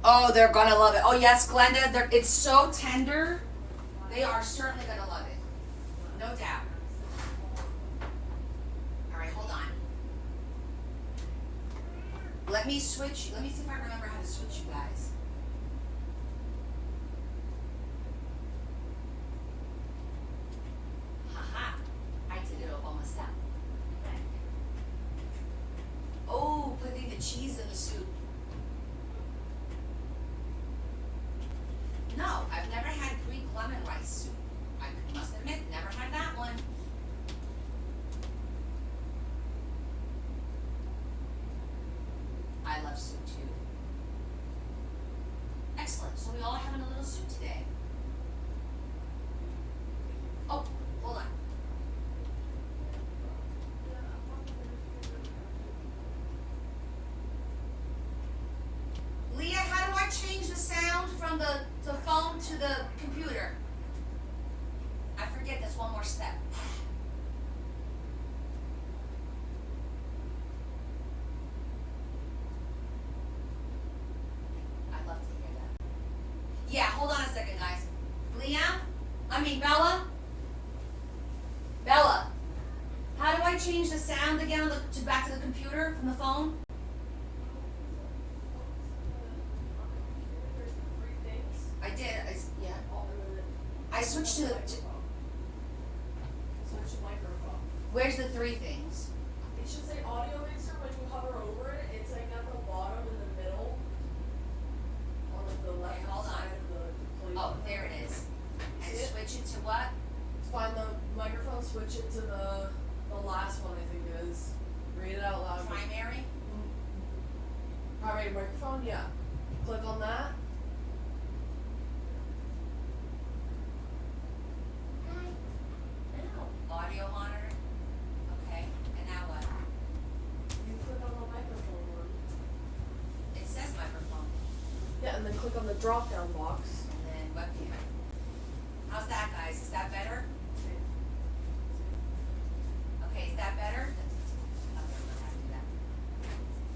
Oh, they're gonna love it. Oh yes, Glenda, it's so tender. They are certainly gonna love it. No doubt. All right, hold on. Let me switch. Let me see if I remember how to switch you guys. cheese in the soup. No, I've never had Greek lemon rice soup. I must admit, never had that one. I love soup too. Excellent. So we all having a little soup today. Oh, hold on. Leah, how do I change the sound from the phone to the computer? I forget there's one more step. I'd love to hear that. Yeah, hold on a second, guys. Bella? Bella, how do I change the sound again on back to the computer from the phone? I did. Yeah. I switched to the. Where's the three things? It should say audio mixer when you hover over it. It's like at the bottom in the middle. On like the left Hold on. side of the plate. Oh, there it is. And See it? switch it to what? Find the microphone, switch it to the last one, I think it is. Read it out loud. Primary? Primary microphone, yeah. Click on that. Audio monitor? Okay. And now what? You click on the microphone one. It says microphone. Yeah, and then click on the drop down box. And then webcam. How's that, guys? Is that better? Okay, is that better? Okay, we're gonna have to do that.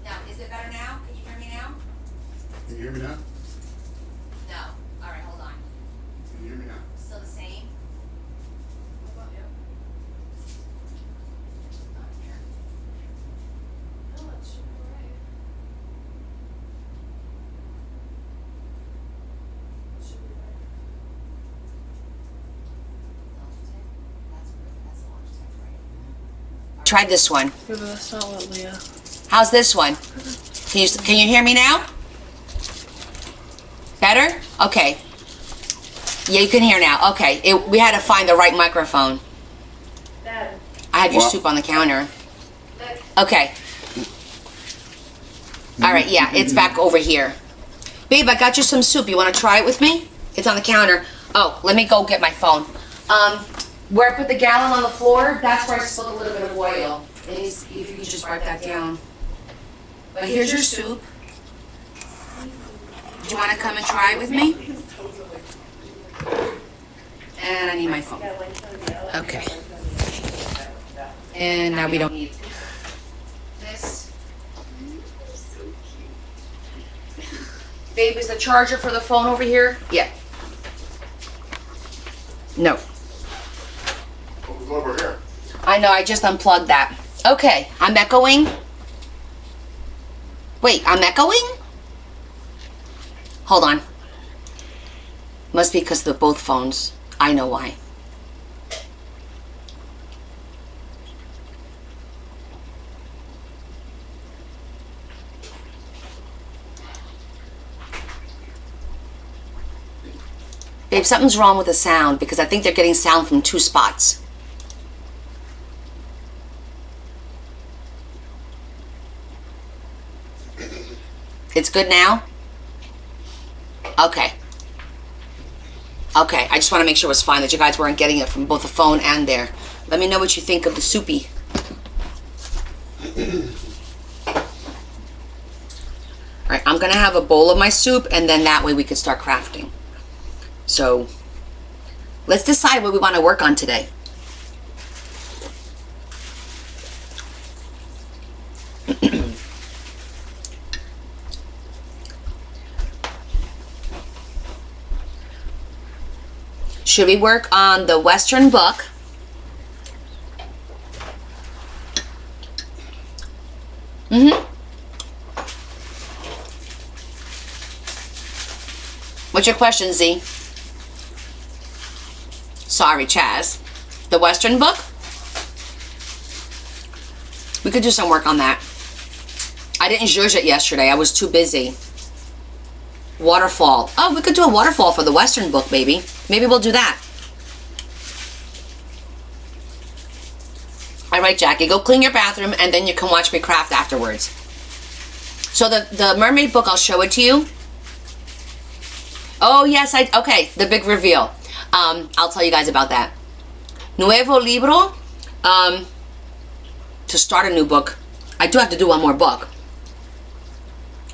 Now, is it better now? Can you hear me now? Can you hear me now? No. All right, hold on. Can you hear me now? Still the same? How about you? Not here. No, it should be right. It should be right. Logitech? That's good. That's the Logitech, right? Try this one. Yeah, but that's not what Leah. How's this one? Can you hear me now? Better? Okay. Yeah, you can hear now. Okay. We had to find the right microphone. Dad. I have your What? soup on the counter. Okay. All right, yeah, it's back over here. Babe, I got you some soup. You want to try it with me? It's on the counter. Oh, let me go get my phone. Where I put the gallon on the floor, that's where I spilled a little bit of oil. If you could just wipe that down. But here's your soup. Do you want to come and try it with me? And I need my phone. Okay. And now we don't need this. Babe, is the charger for the phone over here? Yeah. No. Oh, it's over here. I know, I just unplugged that. Okay, I'm echoing. Wait, I'm echoing? Hold on. Must be because they're both phones. I know why. Babe, something's wrong with the sound because I think they're getting sound from two spots. It's good now? Okay. Okay, I just want to make sure it was fine, that you guys weren't getting it from both the phone and there. Let me know what you think of the soupy. Alright, I'm going to have a bowl of my soup, and then that way we can start crafting. So, let's decide what we want to work on today. Should we work on the Western book? What's your question, Z? Sorry, Chaz. The Western book? We could do some work on that. I didn't zhuzh it yesterday. I was too busy. Waterfall. Oh, we could do a waterfall for the Western book, baby. Maybe we'll do that. All right, Jackie, go clean your bathroom and then you can watch me craft afterwards. So the mermaid book, I'll show it to you. Oh, yes, okay, the big reveal. I'll tell you guys about that. Nuevo libro. To start a new book. I do have to do one more book.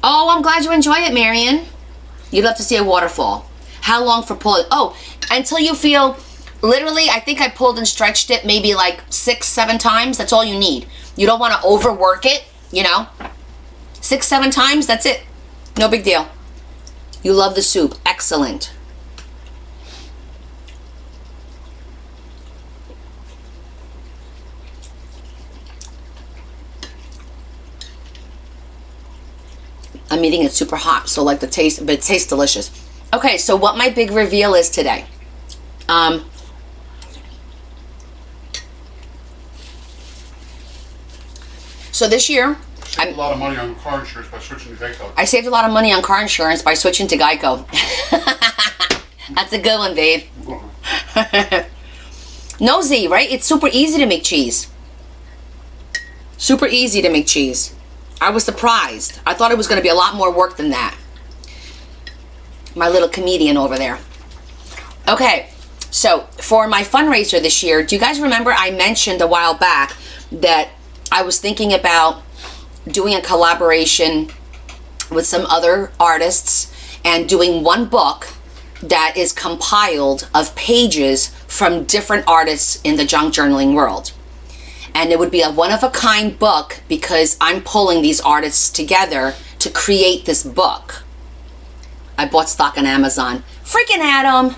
Oh, I'm glad you enjoy it, Marion. You'd love to see a waterfall. How long for pulling? Oh, until you feel, literally, I think I pulled and stretched it maybe like 6-7 times. That's all you need. You don't want to overwork it, you know. 6-7 times, that's it. No big deal. You love the soup. Excellent. I'm eating it super hot, so like the taste, but it tastes delicious. Okay, so what my big reveal is today. So this year, Saved a lot of money on car insurance by switching to Geico. I saved a lot of money on car insurance by switching to Geico. That's a good one, babe. Nosy, right? It's super easy to make cheese. Super easy to make cheese. I was surprised. I thought it was going to be a lot more work than that. My little comedian over there. Okay, so for my fundraiser this year, do you guys remember I mentioned a while back that I was thinking about doing a collaboration with some other artists and doing one book that is compiled of pages from different artists in the junk journaling world. And it would be a one-of-a-kind book because I'm pulling these artists together to create this book. I bought stock on Amazon. Freaking Adam!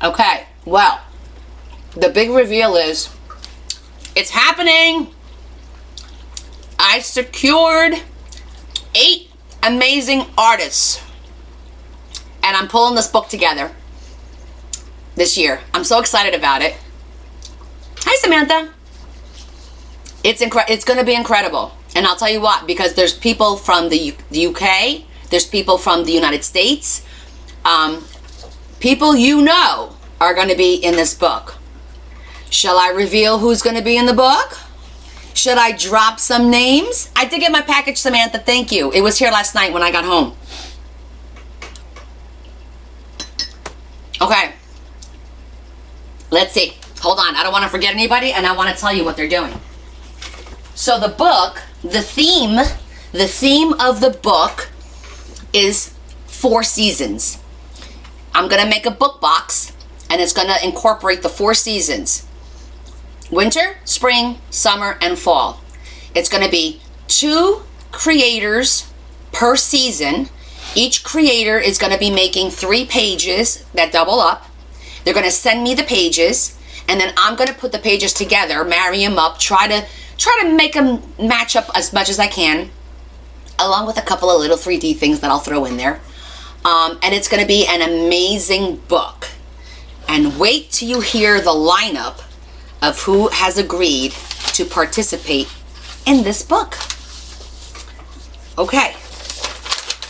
Okay, well, the big reveal is, it's happening! I secured 8 amazing artists. And I'm pulling this book together this year. I'm so excited about it. Hi, Samantha. It's going to be incredible. And I'll tell you what, because there's people from the UK, there's people from the United States, people you know are going to be in this book. Shall I reveal who's going to be in the book? Should I drop some names? I did get my package, Samantha. Thank you. It was here last night when I got home. Okay. Let's see. Hold on. I don't want to forget anybody, and I want to tell you what they're doing. So the book, the theme of the book is 4 seasons. I'm going to make a book box, and it's going to incorporate the 4 seasons. Winter, spring, summer, and fall. It's going to be 2 creators per season. Each creator is going to be making 3 pages that double up. They're going to send me the pages, and then I'm going to put the pages together, marry them up, try to make them match up as much as I can, along with a couple of little 3D things that I'll throw in there. And it's going to be an amazing book. And wait till you hear the lineup of who has agreed to participate in this book. Okay.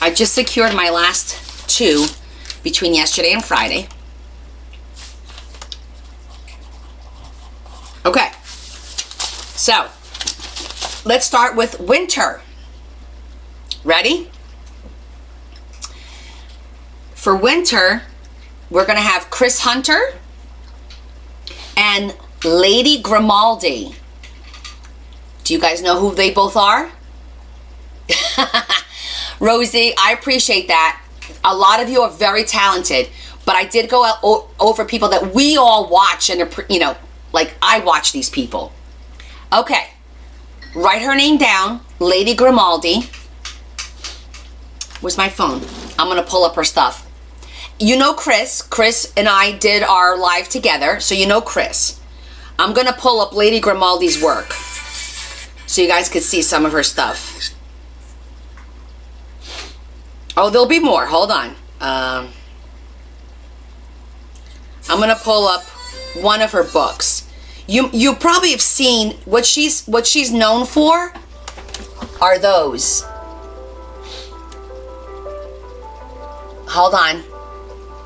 I just secured my last 2 between yesterday and Friday. Okay. So, let's start with winter. Ready? For winter, we're going to have Chris Hunter and Lady Grimaldi. Do you guys know who they both are? Rosie, I appreciate that. A lot of you are very talented, but I did go out over people that we all watch, and you know, like I watch these people. Okay, write her name down, Lady Grimaldi. Where's my phone? I'm gonna pull up her stuff. You know Chris. Chris and I did our live together, so you know Chris. I'm gonna pull up Lady Grimaldi's work so you guys could see some of her stuff. Oh, there'll be more. Hold on. I'm gonna pull up one of her books. You probably have seen what she's known for are those. Hold on.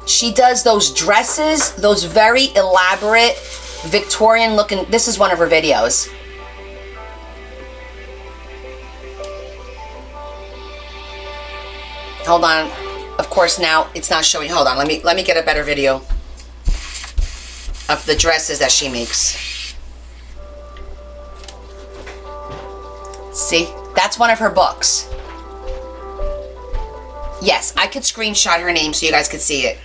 She does those dresses, those very elaborate Victorian looking. This is one of her videos. Hold on. Of course now it's not showing. Hold on. Let me get a better video of the dresses that she makes. See? That's one of her books. Yes, I could screenshot her name so you guys could see it.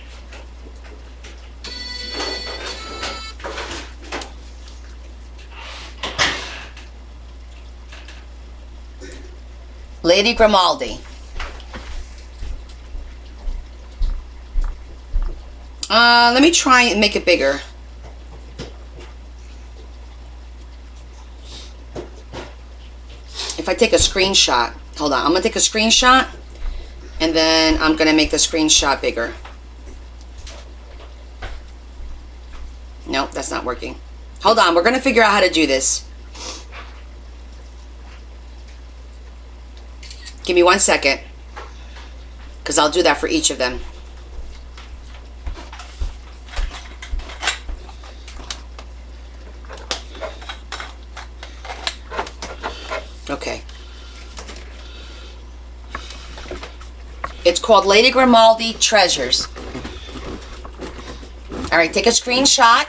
Lady Grimaldi. Let me try and make it bigger. If I take a screenshot, hold on, I'm gonna take a screenshot and then I'm gonna make the screenshot bigger. Nope, that's not working. Hold on, we're gonna figure out how to do this. Give me 1 second, because I'll do that for each of them. Okay. It's called Lady Grimaldi Treasures. All right, take a screenshot.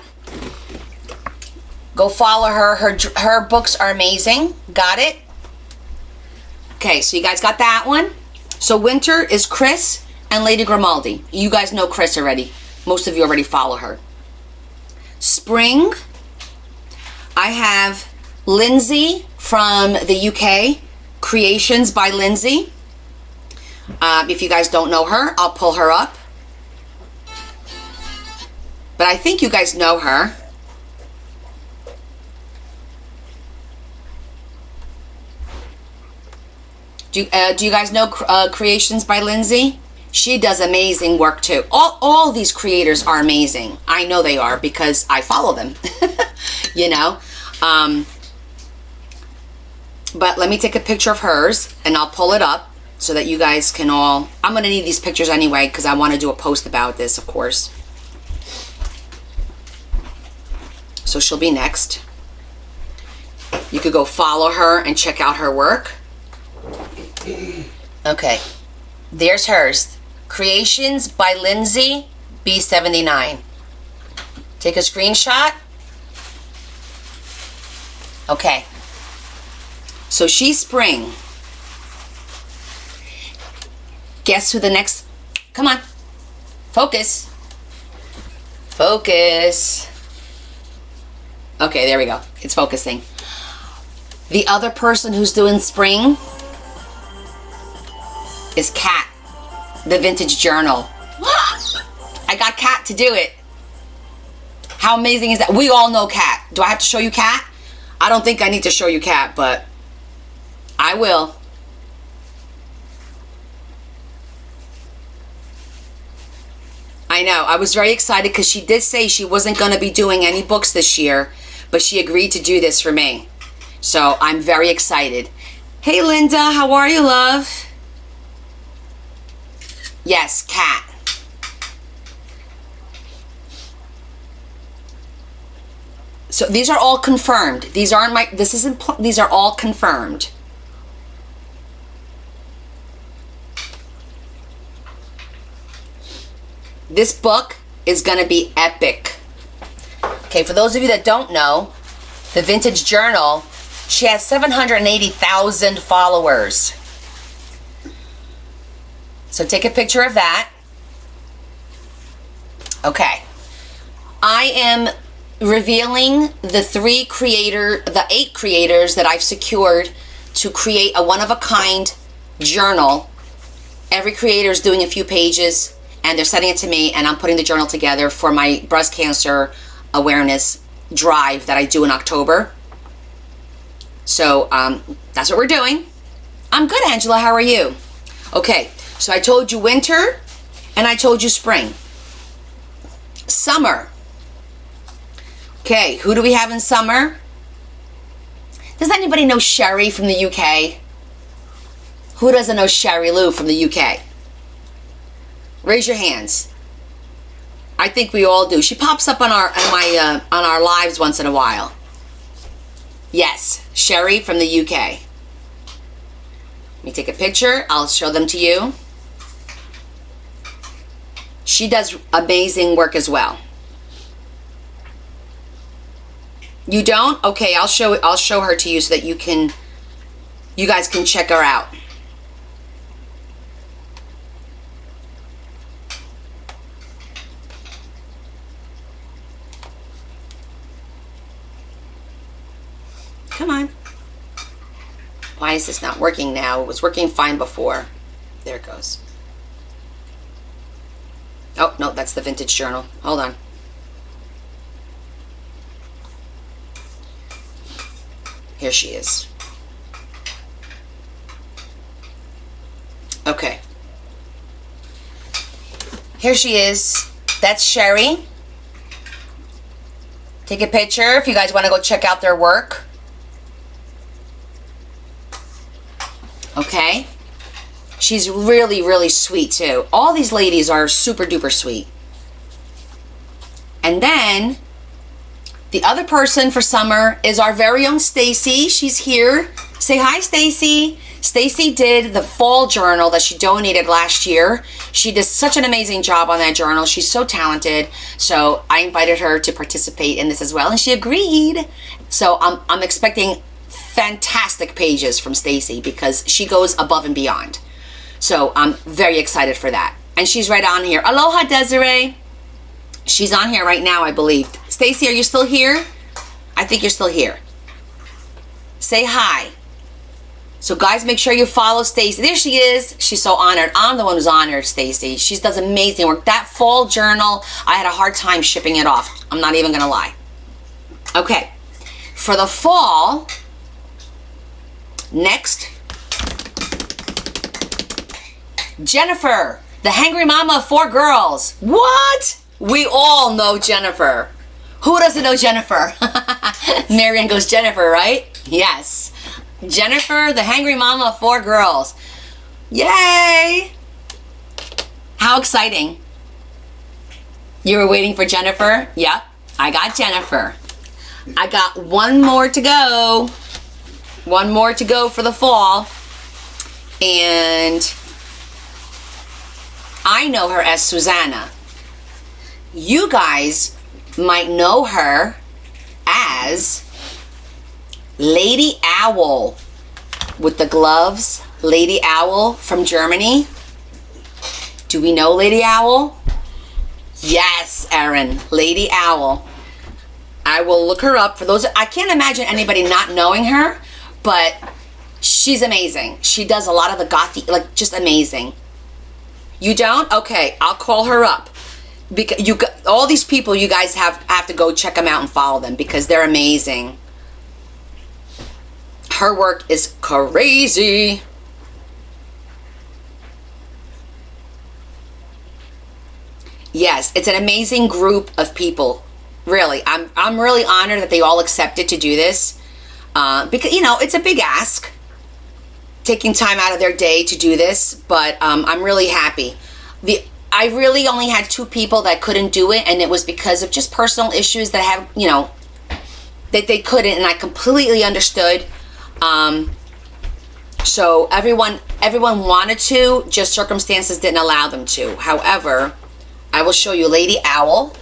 Go follow her. Her books are amazing. Got it? Okay, so you guys got that one. So winter is Chris and Lady Grimaldi. You guys know Chris already. Most of you already follow her. Spring, I have Lindsay from the UK, Creations by Lindsay. If you guys don't know her, I'll pull her up. But I think you guys know her. Do you guys know Creations by Lindsay? She does amazing work too. All these creators are amazing. I know they are because I follow them. You know? But let me take a picture of hers and I'll pull it up so that you guys can all... I'm going to need these pictures anyway because I want to do a post about this, of course. So she'll be next. You could go follow her and check out her work. Okay, there's hers. Creations by Lindsay B79. Take a screenshot. Okay, so she's spring. Guess who the next... Come on, focus. Focus. Okay, there we go. It's focusing. The other person who's doing spring is Kat, the Vintage Journal. I got Kat to do it. How amazing is that? We all know Kat. Do I have to show you Kat? I don't think I need to show you Kat, but I will. I know. I was very excited because she did say she wasn't going to be doing any books this year, but she agreed to do this for me. So I'm very excited. Hey, Linda. How are you, love? Yes, Kat. So these are all confirmed. These aren't my... This isn't... These are all confirmed. This book is going to be epic. Okay, for those of you that don't know, the Vintage Journal, she has 780,000 followers. So take a picture of that. Okay. I am revealing the 8 creators that I've secured to create a one-of-a-kind journal. Every creator is doing a few pages and they're sending it to me and I'm putting the journal together for my breast cancer awareness drive that I do in October. So that's what we're doing. I'm good, Angela. How are you? Okay. So I told you winter and I told you spring. Summer. Okay, who do we have in summer? Does anybody know Sherry from the UK? Who doesn't know Sherry Lou from the UK? Raise your hands. I think we all do. She pops up on our lives once in a while. Yes, Sherry from the UK. Let me take a picture. I'll show them to you. She does amazing work as well. You don't? Okay, I'll show her to you so that you guys can check her out. Come on. Why is this not working now? It was working fine before. There it goes. Oh, no, that's the vintage journal. Hold on. Here she is. Okay. Here she is. That's Sherry. Take a picture if you guys want to go check out their work. Okay. She's really, really sweet too. All these ladies are super duper sweet. And then the other person for summer is our very own Stacy. She's here. Say hi, Stacy. Stacy did the fall journal that she donated last year. She did such an amazing job on that journal. She's so talented. So I invited her to participate in this as well, and she agreed. So I'm expecting fantastic pages from Stacy because she goes above and beyond. So I'm very excited for that. And she's right on here. Aloha, Desiree. She's on here right now, I believe. Stacy, are you still here? I think you're still here. Say hi. So guys, make sure you follow Stacy. There she is. She's so honored. I'm the one who's honored, Stacy. She does amazing work. That fall journal, I had a hard time shipping it off. I'm not even gonna lie. Okay, for the fall, next, Jennifer, the hangry mama of 4 girls. What? We all know Jennifer. Who doesn't know Jennifer? Marianne goes, Jennifer, right? Yes. Jennifer, the hangry mama of 4 girls. Yay! How exciting. You were waiting for Jennifer? Yep, I got Jennifer. I got one more to go. One more to go for the fall. And I know her as Susanna. You guys might know her as Lady Owl with the gloves. Lady Owl from Germany. Do we know Lady Owl? Yes, Erin. Lady Owl. I will look her up. For those, I can't imagine anybody not knowing her, but she's amazing. She does a lot of the gothy, like just amazing. You don't? Okay, I'll call her up. Because you, all these people, you guys have to go check them out and follow them because they're amazing. Her work is crazy. Yes, it's an amazing group of people. Really, I'm really honored that they all accepted to do this because it's a big ask, taking time out of their day to do this. But I'm really happy. I really only had 2 people that couldn't do it, and it was because of just personal issues that have, that they couldn't, and I completely understood. So everyone wanted to, just circumstances didn't allow them to. However, I will show you Lady Owl.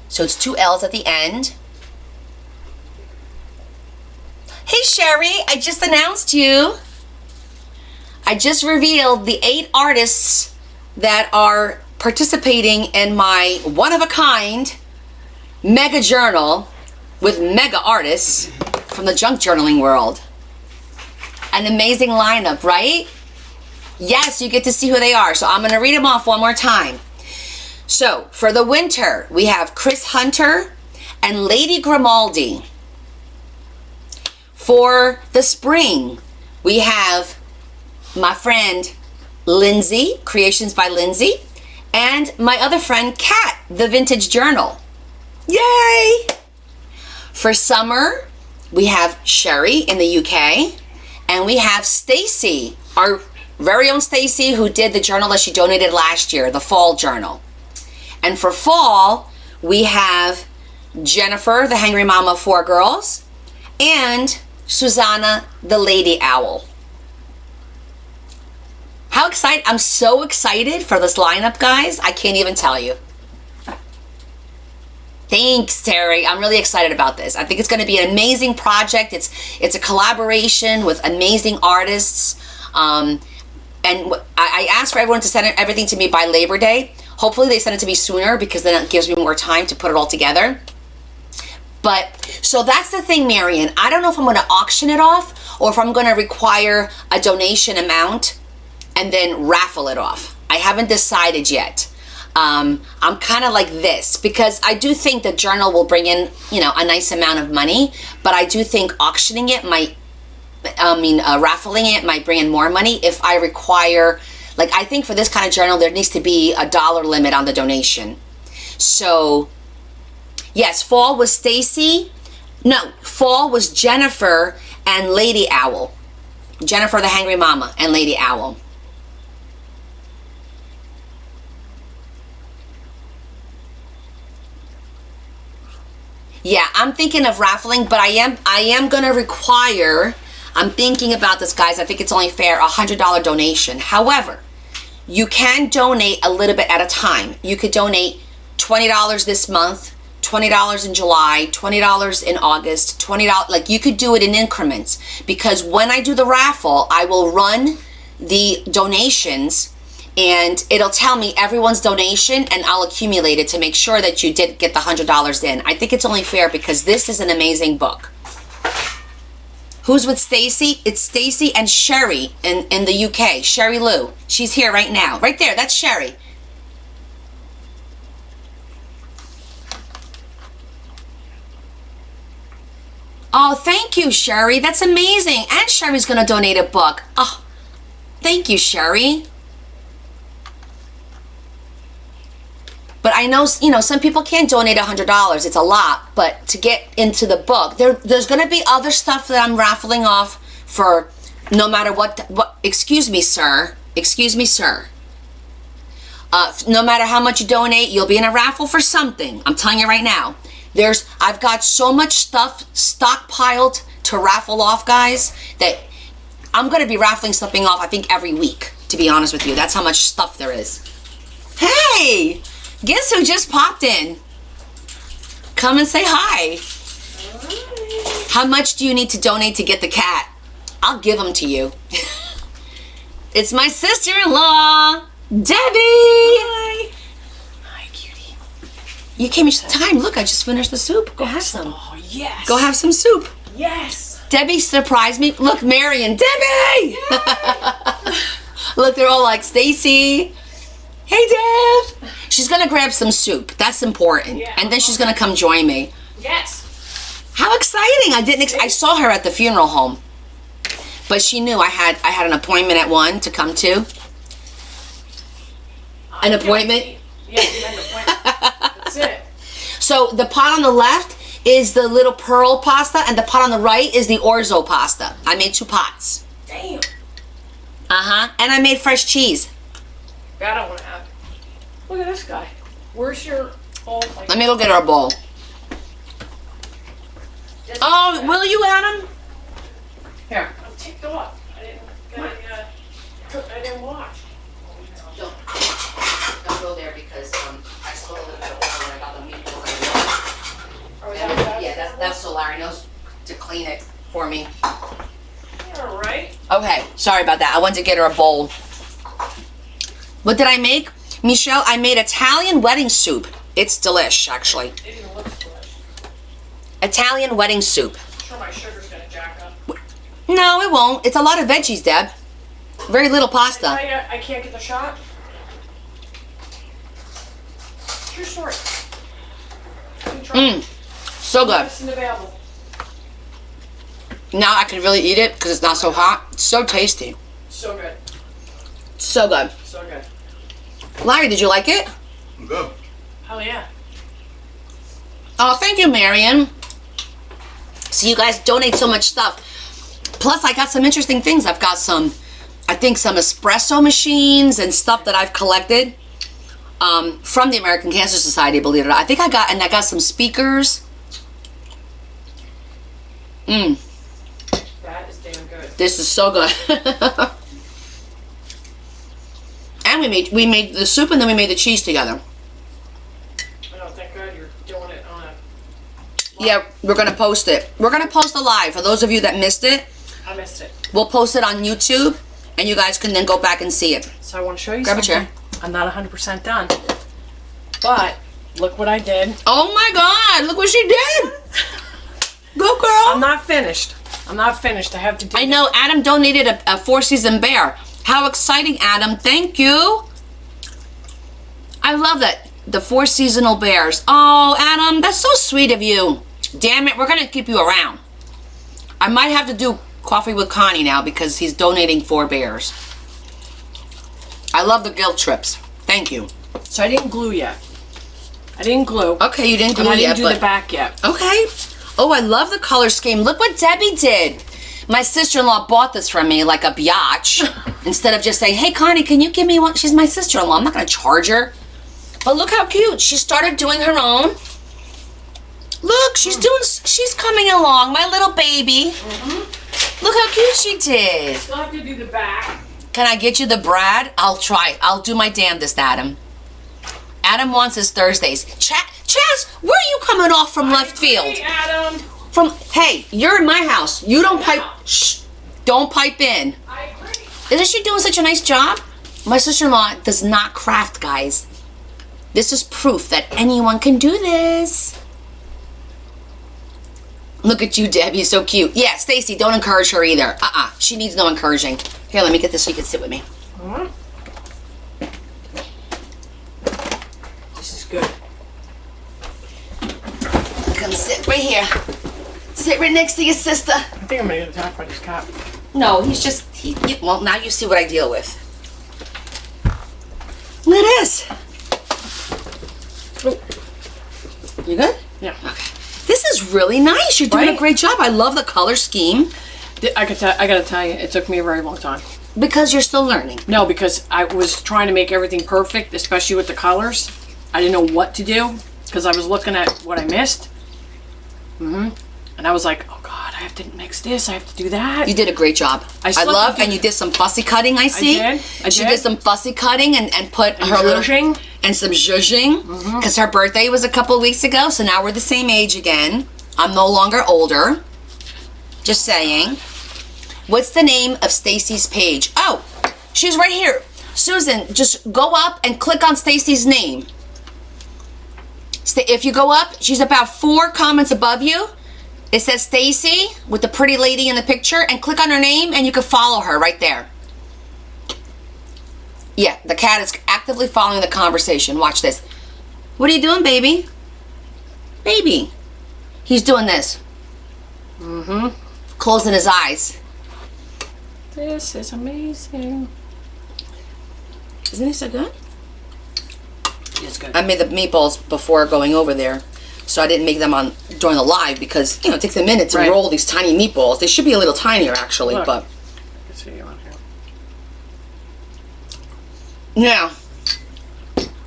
So it's 2 L's at the end. Hey Sherry, I just announced you. I just revealed the 8 artists that are participating in my one-of-a-kind mega journal with mega artists from the junk journaling world. An amazing lineup, right? Yes, you get to see who they are. So I'm going to read them off one more time. So for the winter, we have Chris Hunter and Lady Grimaldi. For the spring, we have my friend Lindsay, Creations by Lindsay, and my other friend Kat, the vintage journal. Yay! For summer, we have Sherry in the UK, and we have Stacy, our very own Stacy, who did the journal that she donated last year, the fall journal. And for fall, we have Jennifer, the Hangry Mama of 4 girls, and Susanna, the Lady Owl. How excited! I'm so excited for this lineup, guys. I can't even tell you. Thanks, Terry. I'm really excited about this. I think it's going to be an amazing project. It's a collaboration with amazing artists. And I asked for everyone to send everything to me by Labor Day. Hopefully they send it to me sooner because then it gives me more time to put it all together. But, so that's the thing, Marion. I don't know if I'm going to auction it off or if I'm going to require a donation amount and then raffle it off. I haven't decided yet. I'm kind of like this because I do think the journal will bring in, a nice amount of money, but I do think auctioning it might, raffling it might bring in more money if I require, I think for this kind of journal, there needs to be a dollar limit on the donation. So, yes, fall was Stacy. No, fall was Jennifer and Lady Owl. Jennifer the Hangry Mama and Lady Owl. Yeah, I'm thinking of raffling, but I am going to require, I'm thinking about this, guys, I think it's only fair, $100 donation. However, you can donate a little bit at a time. You could donate $20 this month, $20 in July, $20 in August, $20, you could do it in increments. Because when I do the raffle, I will run the donations and it'll tell me everyone's donation and I'll accumulate it to make sure that you did get the $100 in. I think it's only fair because this is an amazing book. Who's with Stacy? It's Stacy and Sherry in the UK. Sherry Lou. She's here right now. Right there, that's Sherry. Oh, thank you, Sherry. That's amazing. And Sherry's going to donate a book. Oh, thank you, Sherry. But I know, some people can't donate $100. It's a lot. But to get into the book, there's going to be other stuff that I'm raffling off for no matter what. Excuse me, sir. Excuse me, sir. No matter how much you donate, you'll be in a raffle for something. I'm telling you right now. I've got so much stuff stockpiled to raffle off, guys, that I'm going to be raffling something off, I think, every week, to be honest with you. That's how much stuff there is. Hey! Guess who just popped in? Come and say hi. Hi. How much do you need to donate to get the cat? I'll give them to you. It's my sister-in-law, Debbie. Hi. Hi, cutie. You came just in time. Look, I just finished the soup. Go have some. Oh, yes. Go have some soup. Yes. Debbie surprised me. Look, Marion. Debbie! Look, they're all like, Stacy. Hey, Deb. She's going to grab some soup. That's important. Yeah. And then she's going to come join me. Yes. How exciting. I saw her at the funeral home. But she knew I had an appointment at 1 to come to. An appointment? Yeah, you had an appointment. That's it. So the pot on the left is the little pearl pasta, and the pot on the right is the orzo pasta. I made 2 pots. Damn. Uh-huh. And I made fresh cheese. That I want to have. Look at this guy. Where's your bowl? Let me go get our bowl. Oh, will you, Adam? Here. I'm ticked off. I didn't watch. Don't go there because I spilled a little bit of oil when I got the meatballs. Oh, is that Yeah, that's so Larry knows to clean it for me. Yeah, right. Okay, sorry about that. I wanted to get her a bowl. What did I make? Michelle, I made Italian wedding soup. It's delish, actually. It even looks delicious. Italian wedding soup. I'm sure my sugar's gonna jack up. No, it won't. It's a lot of veggies, Deb. Very little pasta. I can't get the shot. True story. So good. Medicine available. Now I can really eat it because it's not so hot. It's so tasty. So good. So good. So good. Larry, did you like it? Good. Hell yeah. Oh, thank you, Marion. So you guys donate so much stuff. Plus, I got some interesting things. I've got some espresso machines and stuff that I've collected from the American Cancer Society, believe it or not. I got some speakers. That is damn good. This is so good. And we made the soup and then we made the cheese together. Oh, thank God you're doing it on a... Yeah, we're going to post it. We're going to post a live. For those of you that missed it, I missed it. we'll post it on YouTube and you guys can then go back and see it. So I want to show you Grab a something. chair. I'm not 100% done. But, look what I did. Oh my God, look what she did. Go, girl. I'm not finished. I'm not finished. I have to do I know Adam donated a 4-season bear. How exciting, Adam. Thank you. I love that. The 4 seasonal bears. Oh, Adam, that's so sweet of you. Damn it, we're going to keep you around. I might have to do coffee with Connie now because he's donating 4 bears. I love the guilt trips. Thank you. So I didn't glue yet. I didn't glue. Okay, you didn't And glue I didn't yet, do but the back yet. okay. Oh, I love the color scheme. Look what Debbie did. My sister-in-law bought this from me like a biatch. Instead of just saying, hey, Connie, can you give me one? She's my sister-in-law. I'm not going to charge her. But look how cute. She started doing her own. Look, she's coming along. My little baby. Look how cute she did. Still have to do the back. Can I get you the Brad? I'll try. I'll do my damnedest, Adam. Adam wants his Thursdays. Chaz, where are you coming off from left field? Hey, Adam. Hey, you're in my house. You don't pipe. Shh. Don't pipe in. I agree. Isn't she doing such a nice job? My sister-in-law does not craft, guys. This is proof that anyone can do this. Look at you, Debbie. So cute. Yeah, Stacy, don't encourage her either. She needs no encouraging. Here, let me get this so you can sit with me. This is good. Come sit right here. Sit right next to your sister. I think I'm going to get attacked by this cat. No, well, now you see what I deal with. Look at this. Oh. You good? Yeah. Okay. This is really nice. You're doing a Right? great job. I love the color scheme I got to tell you, it took me a very long time. because you're still learning. No, because I was trying to make everything perfect, especially with the colors. I didn't know what to do because I was looking at what I missed. And I was like, oh God, I have to mix this. I have to do that. You did a great job. I I still have love, to do- and you did some fussy cutting. I see. I She did. did some fussy cutting and put her little zhuzhing. and some zhuzhing because her birthday was a couple of weeks ago. So now we're the same age again. I'm no longer older. Just saying. What's the name of Stacy's page? Oh, she's right here. Susan, just go up and click on Stacy's name. If you go up, she's about 4 comments above you. It says Stacy with the pretty lady in the picture, and click on her name and you can follow her right there. Yeah, the cat is actively following the conversation. Watch this. What are you doing, baby? Baby. He's doing this. Closing his eyes. This is amazing. Isn't he so good? It's good. I made the meatballs before going over there, so I didn't make them on during the live because it takes a minute to Right. roll these tiny meatballs. They should be a little tinier actually, Look. but Let's see you on here. now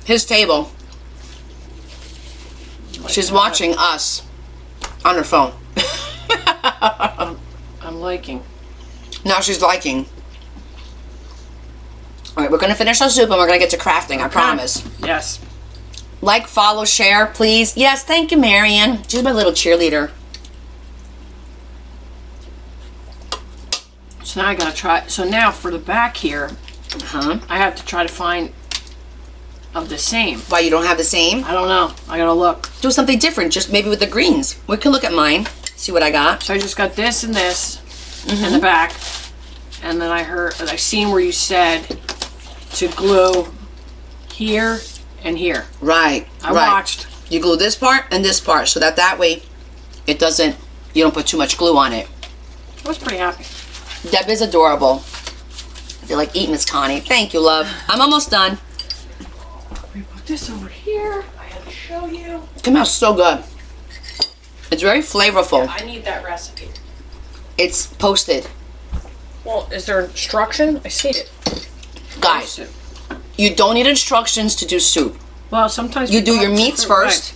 his table. She's watching us on her phone. I'm liking. Now she's liking. All right, we're gonna finish our soup and we're gonna get to crafting. I promise. Yes. Like, follow, share, please. Yes, thank you, Marion. She's my little cheerleader. So now I gotta try. So now for the back here, Huh? I have to try to find of the same. Why you don't have the same? I don't know. I gotta look. Do something different, just maybe with the greens. We can look at mine, see what I got. So I just got this and this in the back, and then I seen where you said to glue here and here. Right, I right. watched. You glue this part and this part, so that way it doesn't, you don't put too much glue on it. I was pretty happy. Deb is adorable. They're like, Miss Connie. Thank you, love. I'm almost done. We put this over here. I had Show you. It came out so good. It's very flavorful. I need that recipe. It's posted. Well, is there instruction? I see it. Guys, you don't need instructions to do soup. Well, sometimes You do your people have meats different first.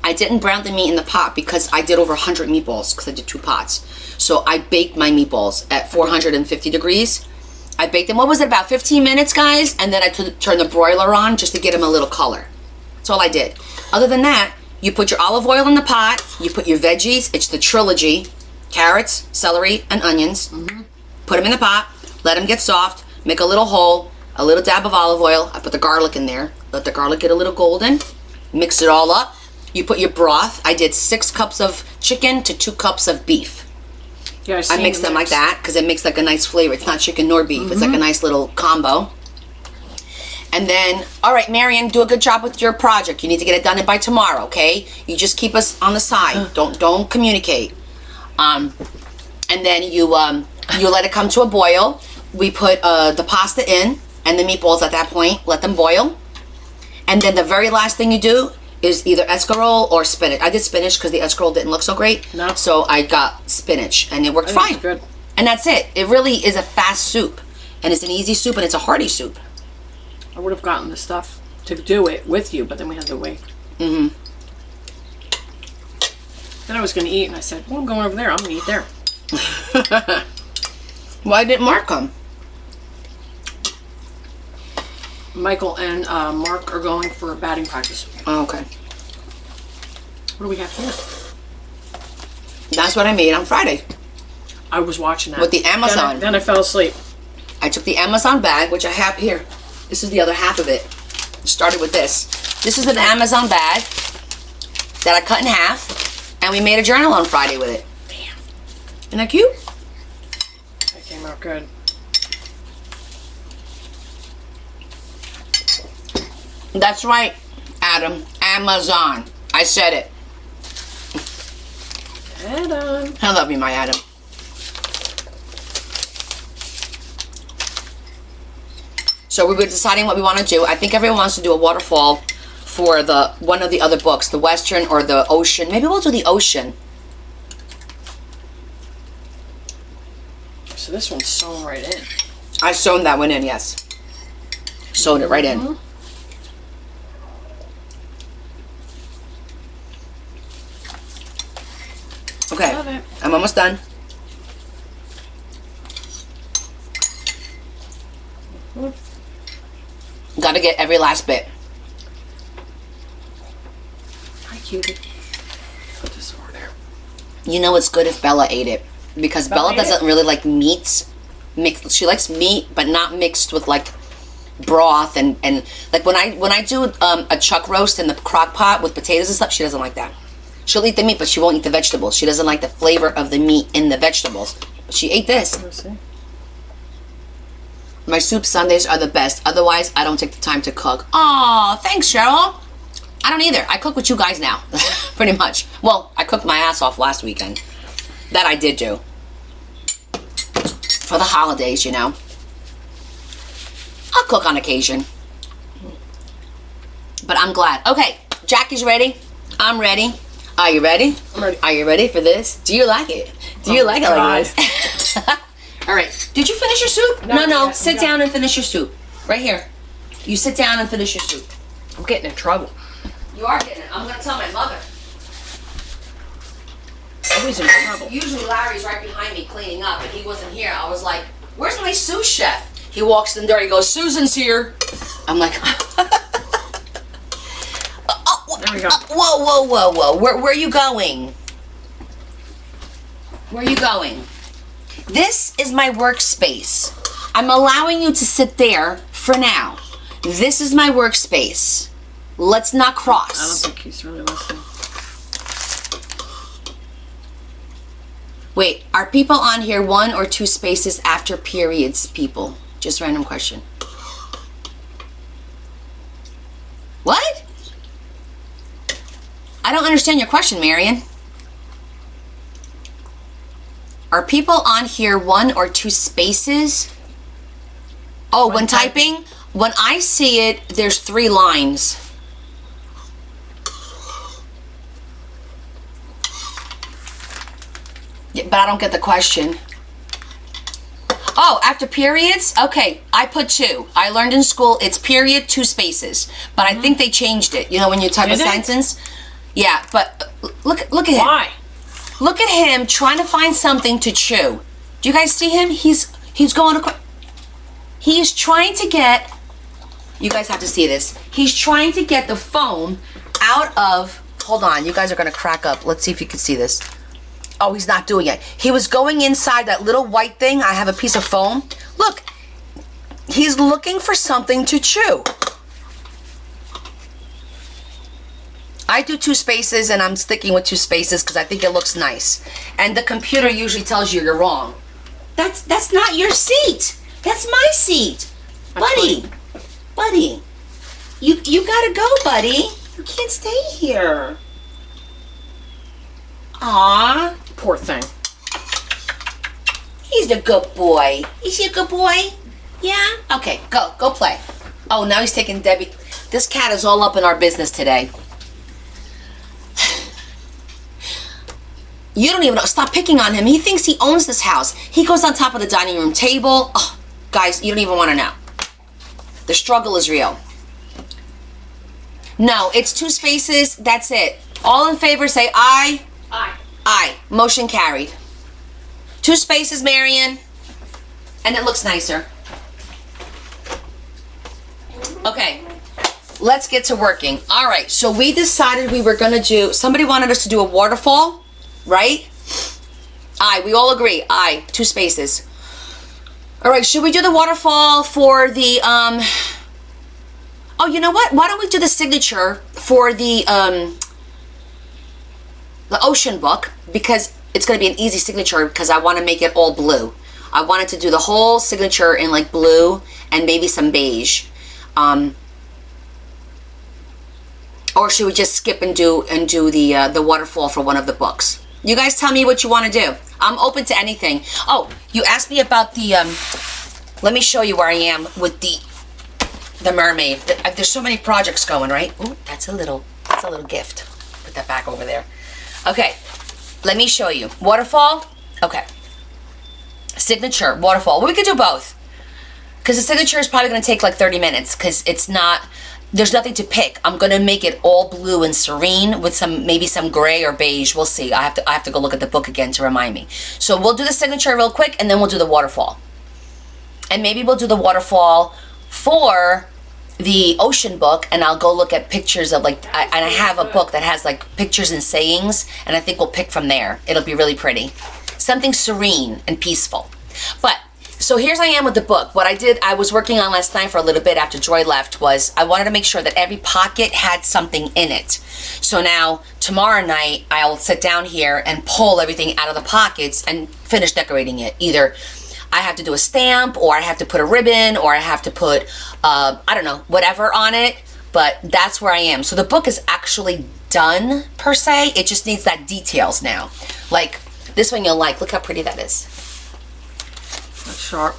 I didn't brown the meat in the pot because I did over 100 meatballs because I did 2 pots. So I baked my meatballs at 450 degrees. I baked them, what was it, about 15 minutes, guys? And then I turned the broiler on just to get them a little color. That's all I did. Other than that, you put your olive oil in the pot, you put your veggies, it's the trilogy, carrots, celery, and onions. Put them in the pot, let them get soft, make a little hole, a little dab of olive oil. I put the garlic in there, let the garlic get a little golden, mix it all up. You put your broth. I did 6 cups of chicken to 2 cups of beef. Yeah, I mixed them like that because it makes like a nice flavor. It's not chicken nor beef. It's like a nice little combo. And then, all right, Marion, do a good job with your project. You need to get it done by tomorrow, okay? You just keep us on the side. Don't communicate. And then you let it come to a boil. We put the pasta in and the meatballs at that point. Let them boil. And then the very last thing you do is either escarole or spinach. I did spinach because the escarole didn't look so great. No. So I got spinach and it worked I think fine. it's good. And that's it. It really is a fast soup. And it's an easy soup and it's a hearty soup. I would have gotten the stuff to do it with you, but then we had to wait. Then I was going to eat, and I said, well, I'm going over there. I'm going to eat there. Why didn't Mark come? Michael and Mark are going for batting practice. Oh, okay. What do we have here? That's what I made on Friday. I was watching that. With the Amazon. Then I fell asleep. I took the Amazon bag, which I have here. This is the other half of it. Started with this. This is an Amazon bag that I cut in half, and we made a journal on Friday with it. Damn. Isn't that cute? That came out good. That's right, Adam. Amazon. I said it. Adam. I love you, my Adam. So we were deciding what we want to do. I think everyone wants to do a waterfall for the one of the other books, the Western or the Ocean. Maybe we'll do the Ocean. So this one's sewn right in. I sewn that one in, yes. Sewed it right in. Okay, Love it. I'm almost done. Got to get every last bit. Hi, cutie. Put this over there. You know it's good if Bella ate it because Bella ate doesn't really like meats mixed. She likes meat, but not mixed with like broth and like when I do a chuck roast in the crock pot with potatoes and stuff, she doesn't like that. She'll eat the meat, but she won't eat the vegetables. She doesn't like the flavor of the meat in the vegetables. But she ate this. Let's see. My soup Sundays are the best. Otherwise, I don't take the time to cook. Aw, thanks, Cheryl. I don't either. I cook with you guys now, pretty much. Well, I cooked my ass off last weekend. That I did do. For the holidays, you know. I'll cook on occasion. But I'm glad. Okay, Jackie's ready. I'm ready. Are you ready? I'm ready. Are you ready for this? Do you like it? Do you like it like God. this? All right. Did you finish your soup? No, No. I Sit haven't. down and finish your soup. Right here. You sit down and finish your soup. I'm getting in trouble. You are getting it. I'm going to tell my mother. Always in trouble. Usually Larry's right behind me cleaning up, and he wasn't here. I was like, where's my sous chef? He walks in the door. He goes, Susan's here. I'm like, There we go. whoa. Where are you going? Where are you going? This is my workspace. I'm allowing you to sit there for now. This is my workspace. Let's not I don't cross. think he's really listening. Wait, are people on here 1 or 2 spaces after periods, people? Just random question. What? I don't understand your question, Marion. Are people on here 1 or 2 spaces? Oh, when typing? When I see it, there's 3 lines. Yeah, but I don't get the question. Oh, after periods? Okay, I put 2. I learned in school it's period, 2 spaces. But I think they changed it. You know, when you type a Did they? sentence? Yeah, but look at him. Why? Look at him trying to find something to chew. Do you guys see him? He's going across. He's trying to get, you guys have to see this. He's trying to get the foam out of, hold on, you guys are gonna crack up. Let's see if you can see this. Oh, he's not doing it. He was going inside that little white thing. I have a piece of foam. Look, he's looking for something to chew. I do 2 spaces and I'm sticking with 2 spaces because I think it looks nice. And the computer usually tells you you're wrong. That's not your seat. That's my seat. Buddy. Buddy. You gotta go, buddy. You can't stay here. Aw. Poor thing. He's a good boy. Is he a good boy? Yeah? Okay, go play. Oh, now he's taking Debbie. This cat is all up in our business today. You don't even know. Stop picking on him. He thinks he owns this house. He goes on top of the dining room table. Oh, guys, you don't even want to know. The struggle is real. No, it's 2 spaces. That's it. All in favor say aye. Aye. Aye. Motion carried. 2 spaces, Marion. And it looks nicer. Okay. Let's get to working. All right. So we decided we were going to do, somebody wanted us to do a waterfall, right? Aye. We all agree. Aye. 2 spaces. All right. Should we do the waterfall for the, oh, you know what? Why don't we do the signature for the ocean book, because it's going to be an easy signature because I want to make it all blue. I wanted to do the whole signature in like blue and maybe some beige. Or should we just skip and do the waterfall for one of the books? You guys tell me what you want to do. I'm open to anything. Oh, you asked me about the let me show you where I am with the mermaid. There's so many projects going, right? Ooh, that's a little gift. Put that back over there. Okay, let me show you. Waterfall, okay. Signature, waterfall. Well, we could do both. Because the signature is probably going to take like 30 minutes because it's not, there's nothing to pick. I'm going to make it all blue and serene with maybe some gray or beige. We'll see. I have to go look at the book again to remind me. So we'll do the signature real quick and then we'll do the waterfall. And maybe we'll do the waterfall for the ocean book, and I'll go look at pictures of and I have a book that has like pictures and sayings, and I think we'll pick from there. It'll be really pretty. Something serene and peaceful. But, so here's I am with the book. What I did, I was working on last night for a little bit after Joy left, was I wanted to make sure that every pocket had something in it. So now, tomorrow night, I'll sit down here and pull everything out of the pockets and finish decorating it. Either I have to do a stamp, or I have to put a ribbon, or I have to put, I don't know, whatever on it, but that's where I am. So the book is actually done, per se. It just needs that details now. Like, this one you'll like. Look how pretty that is. That's sharp.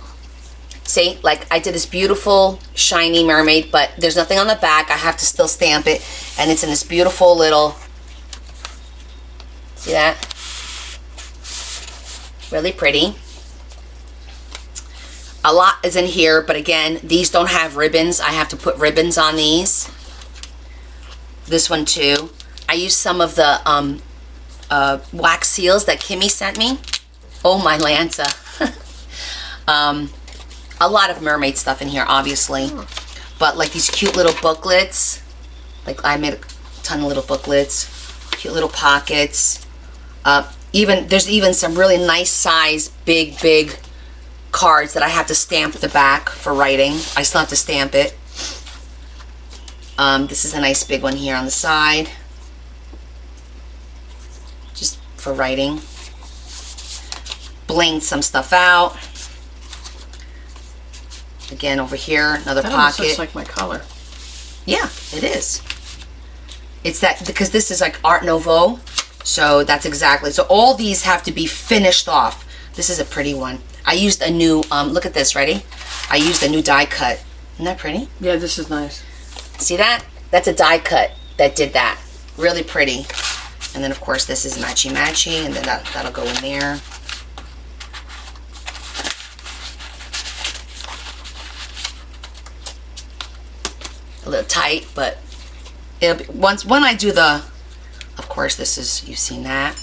See, like, I did this beautiful, shiny mermaid, but there's nothing on the back. I have to still stamp it, and it's in this beautiful little, see that? Really pretty. A lot is in here, but again, these don't have ribbons. I have to put ribbons on these. This one too. I used some of the wax seals that Kimmy sent me. Oh my Lanza. A lot of mermaid stuff in here, obviously. But like these cute little booklets. Like I made a ton of little booklets. Cute little pockets. There's even some really nice size, big cards that I have to stamp the back for writing. I still have to stamp it. This is a nice big one here on the side. Just for writing. Blinged some stuff out. Again, over here, another That almost pocket. looks like my color. Yeah, it is. It's that, because this is like Art Nouveau. So that's exactly, so all these have to be finished off. This is a pretty one. I used a new, look at this, ready? I used a new die cut. Isn't that pretty? Yeah, this is nice. See that? That's a die cut that did that. Really pretty. And then of course this is matchy-matchy, and then that'll go in there. A little tight, but it'll be, when I do the, of course this is, you've seen that.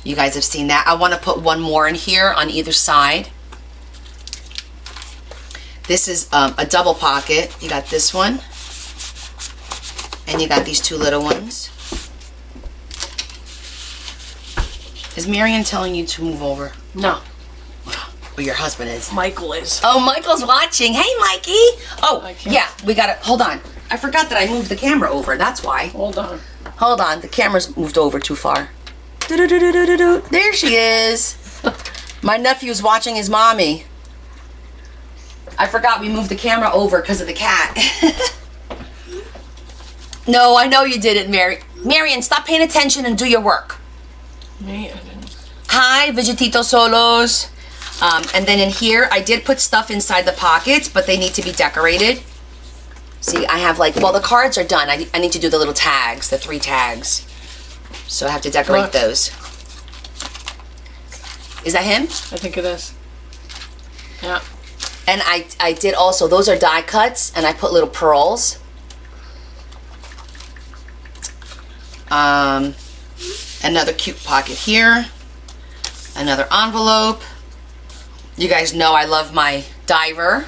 You guys have seen that. I want to put one more in here on either side. This is a double pocket. You got this one, and you got these two little ones. Is Marion telling you to move over? No, Or your husband is? Michael is. Oh, Michael's watching. Hey, Mikey. Oh, I can't. yeah, we got it. Hold on. I forgot that I moved the camera over. That's why. Hold on. Hold on. The camera's moved over too far. Do-do-do-do-do-do. There she is. My nephew's watching his mommy. I forgot we moved the camera over because of the cat. No, I know you didn't, Marion, stop paying attention and do your work. Me, I didn't. Hi, Vegetito Solos. And then in here, I did put stuff inside the pockets, but they need to be decorated. See, I have like, well, the cards are done. I need to do the little tags, the 3 tags. So I have to decorate Look. those. Is that him? I think it is. Yeah. And I did also, those are die cuts, and I put little pearls. Another cute pocket here. Another envelope. You guys know I love my diver.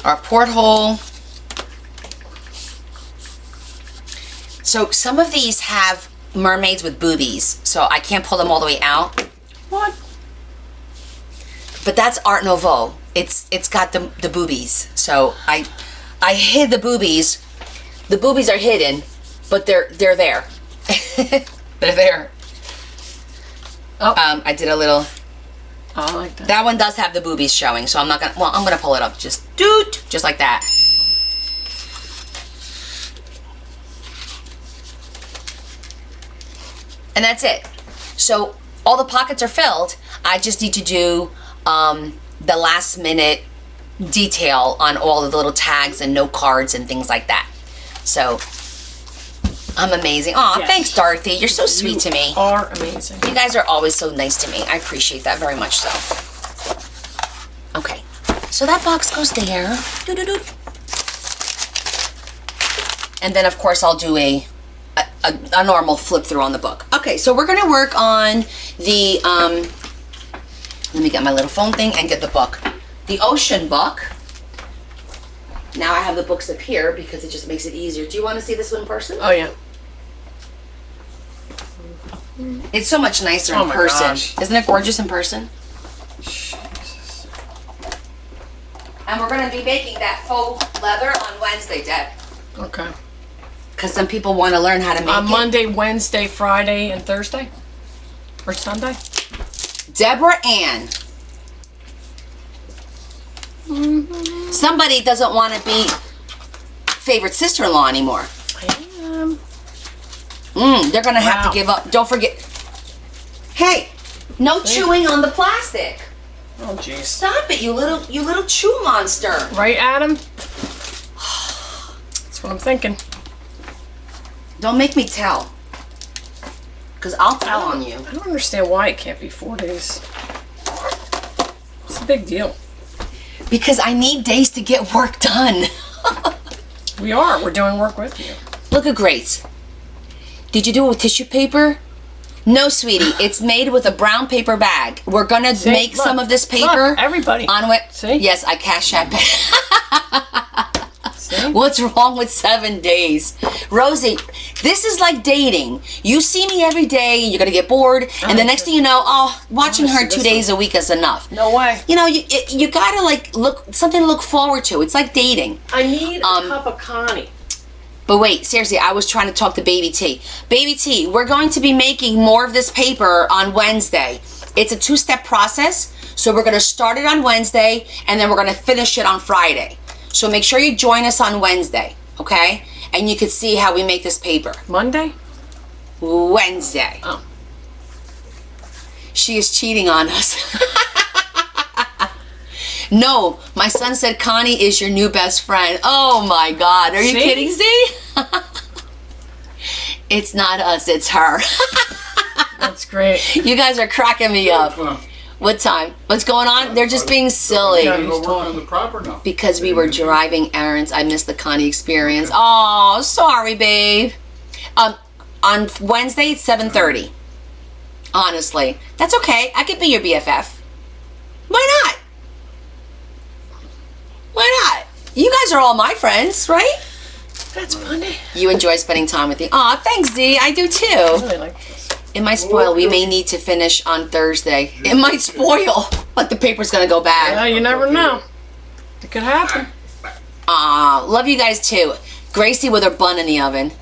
Our porthole. So some of these have mermaids with boobies, so I can't pull them all the way out. What? But that's Art Nouveau. It's got the boobies. So I hid the boobies. The boobies are hidden, but they're there. They're there. Oh. I did a little. Oh, I like that. That one does have the boobies showing, so I'm not gonna. Well, I'm gonna pull it up. Just like that. And that's it. So all the pockets are filled. I just need to do the last minute detail on all of the little tags and note cards and things like that. So I'm amazing. Aw, Yes. thanks, Dorothy. You're so sweet to me. Are amazing. You guys are always so nice to me. I appreciate that very much so. Okay, so that box goes there. Doo-doo-doo. And then of course I'll do a normal flip through on the book. Okay, so we're gonna work on the, let me get my little phone thing and get the book. The ocean book. Now I have the books up here because it just makes it easier. Do you want to see this one in person? Oh, yeah. It's so much nicer Oh in my person. gosh. Isn't it gorgeous in person? Jesus. And we're going to be making that faux leather on Wednesday, Deb. Okay. Because some people want to learn how to make On it. Monday, Wednesday, Friday, and Thursday? Or Sunday? Deborah Ann. Somebody doesn't want to be favorite sister-in-law anymore. I am. They're going to have Wow. to give up. Don't forget. Hey, no chewing on the plastic. Oh, jeez. Stop it, you little chew monster. Right, Adam? That's what I'm thinking. Don't make me tell. Because I'll tell on you. I don't understand why it can't be 4 days. It's a big deal. Because I need days to get work done. We are. We're doing work with you. Look at Grace. Did you do it with tissue paper? No, sweetie. It's made with a brown paper bag. We're gonna make look, some of this paper. look, everybody. On what? See? Yes, I cashed that back. See? What's wrong with 7 days? Rosie, this is like dating. You see me every day and you're gonna get bored, and the next thing you know, watching wanna her see 2 this days a week is enough. No way. You know, you gotta like look something to look forward to. It's like dating. I need a cup of Connie. But wait, seriously, I was trying to talk to Baby T. Baby T, we're going to be making more of this paper on Wednesday. It's a 2-step process. So we're going to start it on Wednesday, and then we're going to finish it on Friday. So make sure you join us on Wednesday, okay? And you can see how we make this paper. Monday? Wednesday. Oh. She is cheating on us. No, my son said Connie is your new best friend. Oh my God, are you See? kidding? See? It's not us, it's her. That's great. You guys are cracking me up. What time? What's going on? They're just being silly. Gotta go work on the proper now. Because we were driving errands, I missed the Connie experience. Oh, sorry, babe. On Wednesday, it's 7:30. Honestly, that's okay. I could be your BFF. Why not? Why not? You guys are all my friends, right? That's funny. You enjoy spending time with me. Aw, thanks, Z. I do I too. really like this. It might spoil. We may need to finish on Thursday. It might spoil, but the paper's gonna go Yeah, bad. you never know. It could happen. Aw, love you guys too. Gracie with her bun in the oven.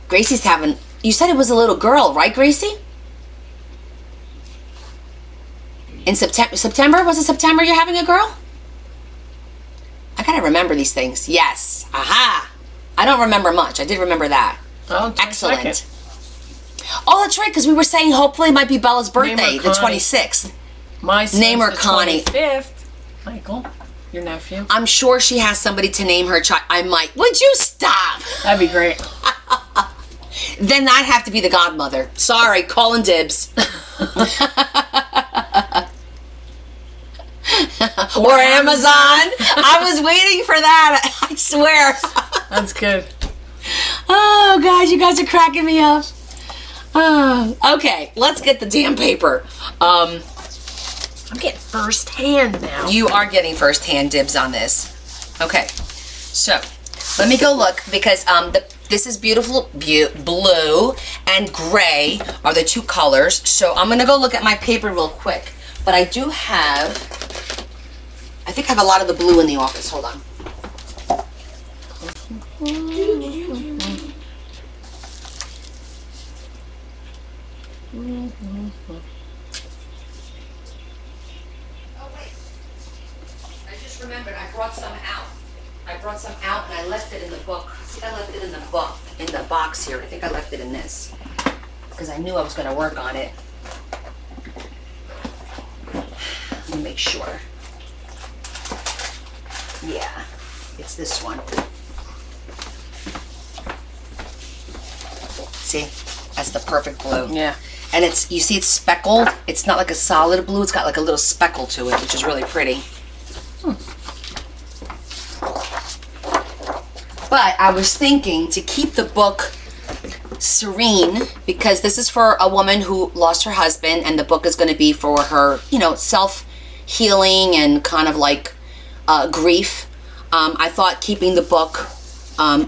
Gracie's having. You said it was a little girl, right, Gracie? In September? Was it September you're having a girl? I gotta remember these things. Yes. Aha. I don't remember much. I did remember that. Oh, Excellent. Oh, that's right, because we were saying hopefully it might be Bella's birthday, Name her the Connie. 26th. My son's Name her the Connie. 25th. Michael, your nephew. I'm sure she has somebody to name her child. I might. Would you stop? That'd be great. Then I'd have to be the godmother. Sorry, calling dibs. Or Amazon. I was waiting for that. I swear. That's good. Oh, God, you guys are cracking me up. Oh, okay, let's get the damn paper. I'm getting first hand now. You are getting first-hand dibs on this. Okay, so let me go look because this is beautiful. Blue and gray are the two colors. So I'm gonna go look at my paper real quick. But I do have. I think I have a lot of the blue in the office. Hold on. Oh wait. I just remembered I brought some out. I brought some out and I left it in the book. I think I left it in the book, in the box here. I think I left it in this. Because I knew I was going to work on it. Let me make sure. Yeah, it's this one. See? That's the perfect blue. Yeah. And it's, you see it's speckled. It's not like a solid blue. It's got like a little speckle to it, which is really pretty. But I was thinking to keep the book serene, because this is for a woman who lost her husband, and the book is going to be for her, you know, self-healing and kind of like grief. I thought keeping the book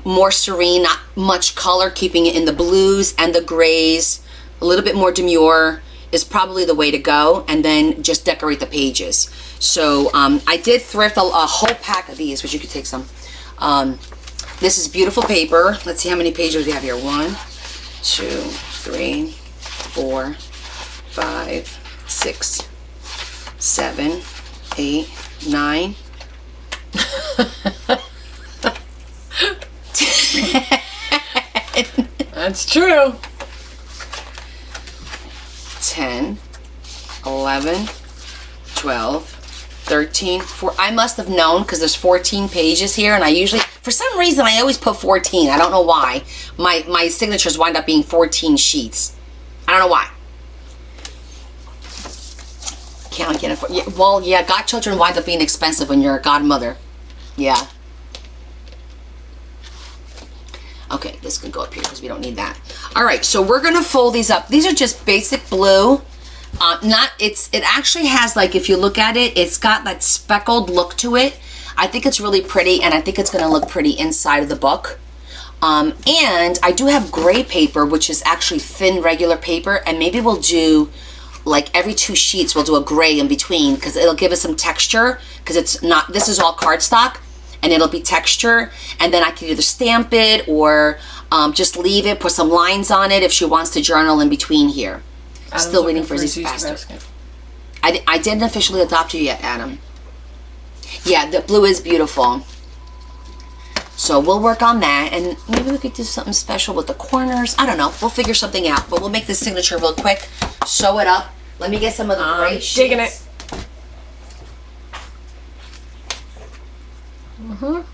more serene, not much color, keeping it in the blues and the grays, a little bit more demure is probably the way to go, and then just decorate the pages. So I did thrift a whole pack of these, which you could take some. This is beautiful paper. Let's see how many pages we have here. 1, 2, 3, 4, 5, 6, 7, 8, 9. That's true. 10, 11, 12, 13, 4. I must have known because there's 14 pages here, and I usually, for some reason, I always put 14. I don't know why. My signatures wind up being 14 sheets. I don't know why. Can't afford. Yeah, well, yeah, godchildren wind up being expensive when you're a godmother. Yeah. Okay, this can go up here because we don't need that. All right, so we're gonna fold these up. These are just basic blue. It actually has, like, if you look at it, it's got that speckled look to it. I think it's really pretty, and I think it's gonna look pretty inside of the book. And I do have gray paper, which is actually thin regular paper, and maybe we'll do, like, every 2 sheets we'll do a gray in between, because it'll give us some texture, because it's not, this is all cardstock, and it'll be texture, and then I can either stamp it or just leave it, put some lines on it if she wants to journal in between here. Adam's Still waiting looking for his Z's Easter pastor. basket. I didn't officially adopt you yet, Adam. Yeah, the blue is beautiful. So we'll work on that, and maybe we could do something special with the corners. I don't know. We'll figure something out, but we'll make this signature real quick. Sew it up. Let me get some of the gray sheets. Digging it. What?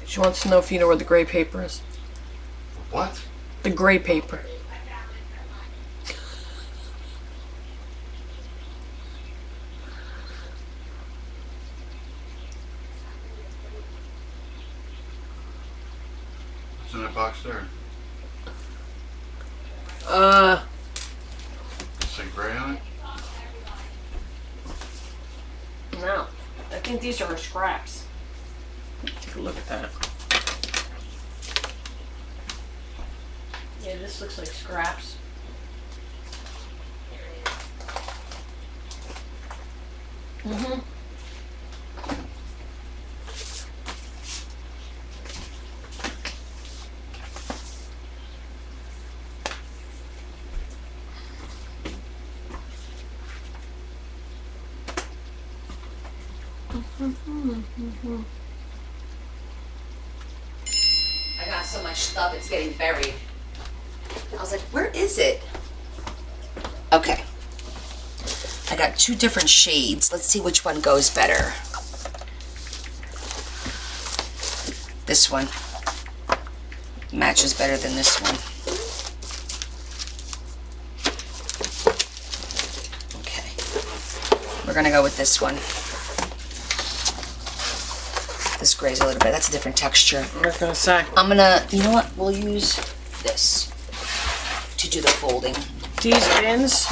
She wants to know if you know where the gray paper is. What? The gray paper. What's in that box there? Say gray on it? No. I think these are her scraps. Take a look at that. Yeah, this looks like scraps. Mm-hmm. I got so much stuff, it's getting buried. I was like, where is it? Okay. I got two different shades. Let's see which one goes better. This one matches better than this one. Okay. We're gonna go with this one. This gray's a little bit, that's a different texture. I was gonna say. I'm gonna, you know what, we'll use this to do the folding. These bins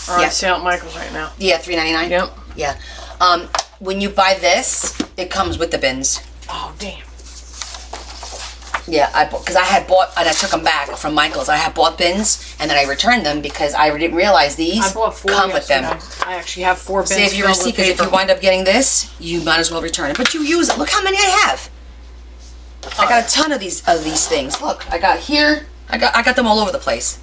are Yeah. on sale at Michael's right now. Yeah, $3.99. Yep. Yeah. When you buy this, it comes with the bins. Oh, damn. Yeah, because I had bought, and I took them back from Michael's. I had bought bins, and then I returned them because I didn't realize these I bought 4 come with yesterday. them. I actually have 4 bins Save your filled receipt, with because if you paper. wind up getting this, you might as well return it. But you use it. Look how many I have. I got a ton of these things. Look, I got here. I got them all over the place.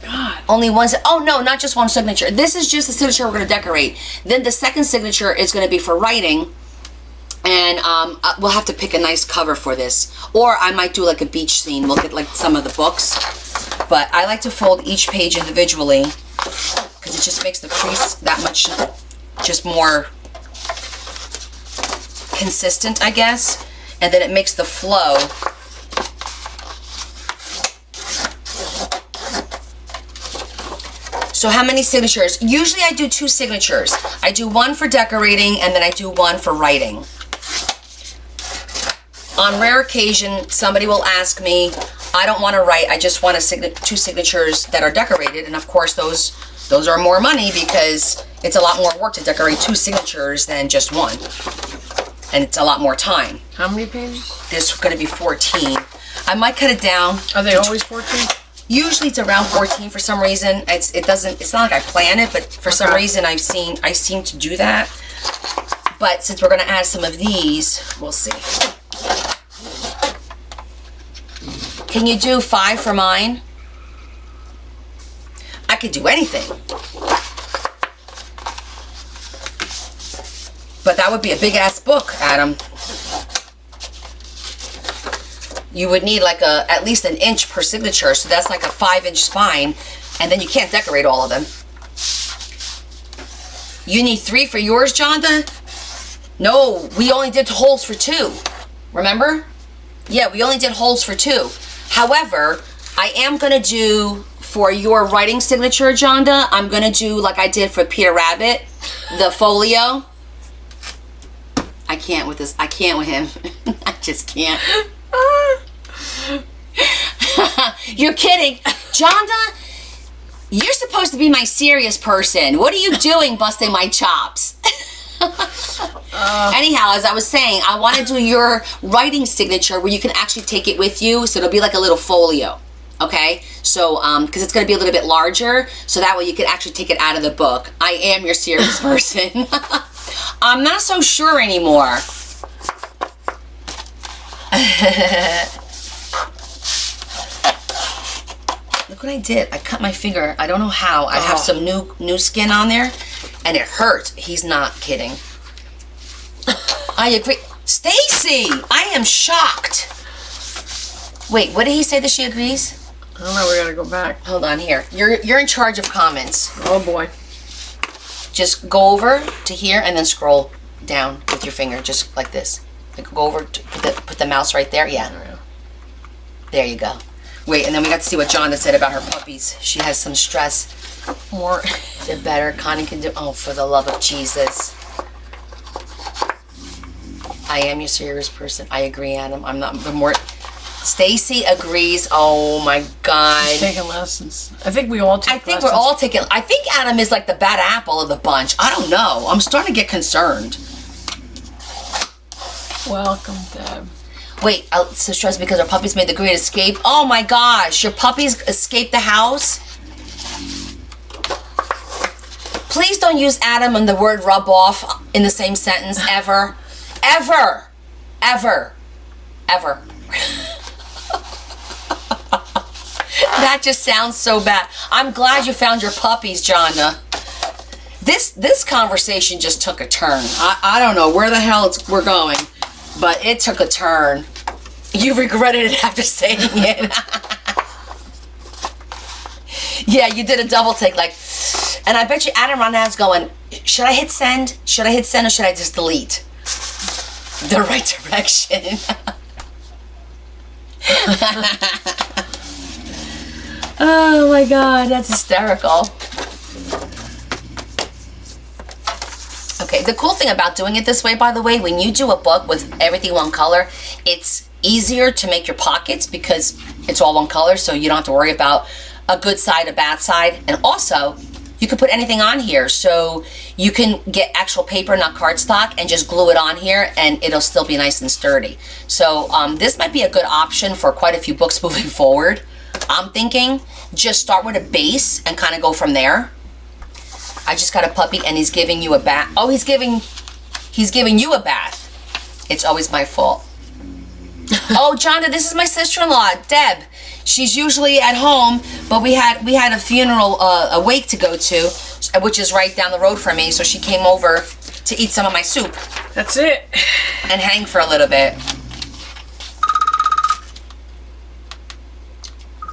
God. Only one. Oh no, not just one signature. This is just the signature we're gonna decorate. Then the second signature is gonna be for writing, and we'll have to pick a nice cover for this. Or I might do like a beach scene. We'll get like some of the books. But I like to fold each page individually because it just makes the crease that much just more consistent, I guess. And then it makes the flow. So how many signatures? Usually I do 2 signatures. I do one for decorating and then I do one for writing. On rare occasion, somebody will ask me, I don't want to write, I just want 2 signatures that are decorated. And of course those are more money because it's a lot more work to decorate 2 signatures than just one. And it's a lot more time. How many pages? There's going to be 14. I might cut it down. Are they always 14? Usually it's around 14 for some reason. It's not like I plan it, but for some Okay. reason I seem to do that. But since we're gonna add some of these, we'll see. Can you do 5 for mine? I could do anything. But that would be a big ass book, Adam. You would need like at least an inch per signature, so that's like a 5-inch spine, and then you can't decorate all of them. You need 3 for yours, Jonathan? No, we only did holes for 2. Remember? Yeah, we only did holes for 2. However, I am gonna do for your writing signature, Jonda, I'm gonna do like I did for Peter Rabbit, the folio. I can't with this. I can't with him. I just can't. You're kidding. Jonda, you're supposed to be my serious person. What are you doing busting my chops? Anyhow, as I was saying, I want to do your writing signature where you can actually take it with you, so it'll be like a little folio. Okay, so because it's going to be a little bit larger, so that way you can actually take it out of the book. I am your serious person. I'm not so sure anymore. Look what I did. I cut my finger. I don't know how. I have some new skin on there, and it hurt. He's not kidding. I agree. Stacy, I am shocked. Wait, what did he say that she agrees? I don't know. We gotta go back. Hold on here. You're in charge of comments. Oh boy. Just go over to here and then scroll down with your finger, just like this. Like go over to put the mouse right there. Yeah. There you go. Wait, and then we got to see what Jonda said about her puppies. She has some stress. More, the better Connie can do. Oh, for the love of Jesus. I am your serious person. I agree, Adam. I'm not the more. Stacy agrees. Oh my God. Taking lessons. I think we all take I think lessons. we're all taking. I think Adam is like the bad apple of the bunch. I don't know. I'm starting to get concerned. Welcome, Deb. Wait, I'm so stressed because our puppies made the great escape. Oh my gosh, your puppies escaped the house? Please don't use Adam and the word rub off in the same sentence ever. Ever. Ever. Ever. That just sounds so bad. I'm glad you found your puppies, Jonna. This conversation just took a turn. I don't know where the hell we're going, but it took a turn. You regretted it after saying it. Yeah, you did a double take, like, and I bet you Adam Ronald's going, should I hit send? Should I hit send or should I just delete? The right direction. Oh my God, that's hysterical. Okay, the cool thing about doing it this way, by the way, when you do a book with everything one color, it's easier to make your pockets because it's all one color, so you don't have to worry about a good side, a bad side. And also, you can put anything on here, so you can get actual paper, not cardstock, and just glue it on here, and it'll still be nice and sturdy. So this might be a good option for quite a few books moving forward. I'm thinking just start with a base and kind of go from there. I just got a puppy and he's giving you a bath. Oh, he's giving you a bath. It's always my fault. Oh, Jonna, this is my sister-in-law, Deb. She's usually at home, but we had a funeral, a wake to go to, which is right down the road from me. So she came over to eat some of my soup. That's it. And hang for a little bit.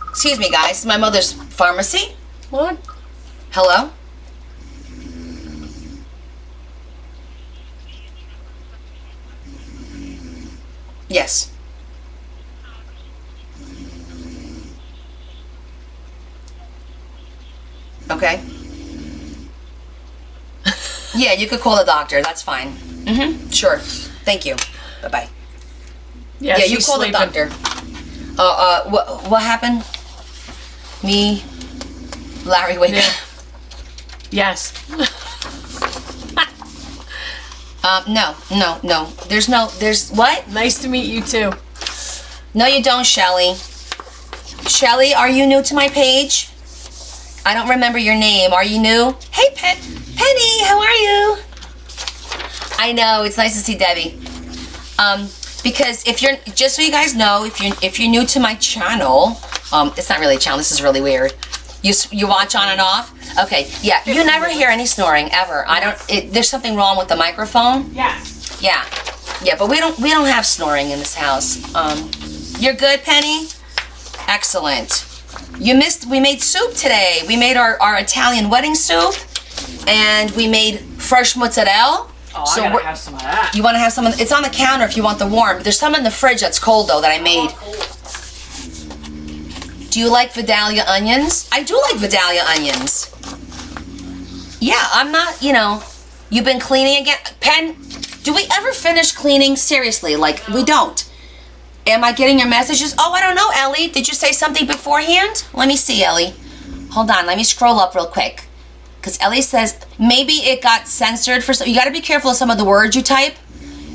Excuse me, guys. This is my mother's pharmacy. What? Hello? Yes. Okay. Yeah, you could call the doctor. That's fine. Mm-hmm. Sure. Thank you. Bye-bye. Yeah, Yeah, you she's call the sleeping. doctor. What happened? Me, Larry, wake Yeah. up. Yes. No. There's what? Nice to meet you too. No, you don't, Shelly. Shelly, are you new to my page? I don't remember your name. Are you new? Hey, Penny, how are you? I know, it's nice to see Debbie. Because if you're, just so you guys know, if you're new to my channel, it's not really a channel. This is really weird. You watch on and off. Okay, yeah. You never hear any snoring ever. I don't. There's something wrong with the microphone. Yes. Yeah, but we don't have snoring in this house. You're good, Penny? Excellent. We made soup today. We made our Italian wedding soup, and we made fresh mozzarella. Oh, So I gotta we're- have some of that. You want to have some? It's on the counter if you want the warm. There's some in the fridge that's cold though that I made. Do you like Vidalia onions? I do like Vidalia onions. Yeah, I'm not, you've been cleaning again. Pen, do we ever finish cleaning? Seriously, like, we don't. Am I getting your messages? Oh, I don't know, Ellie. Did you say something beforehand? Let me see, Ellie. Hold on, let me scroll up real quick. Because Ellie says, maybe it got censored for some. You got to be careful of some of the words you type.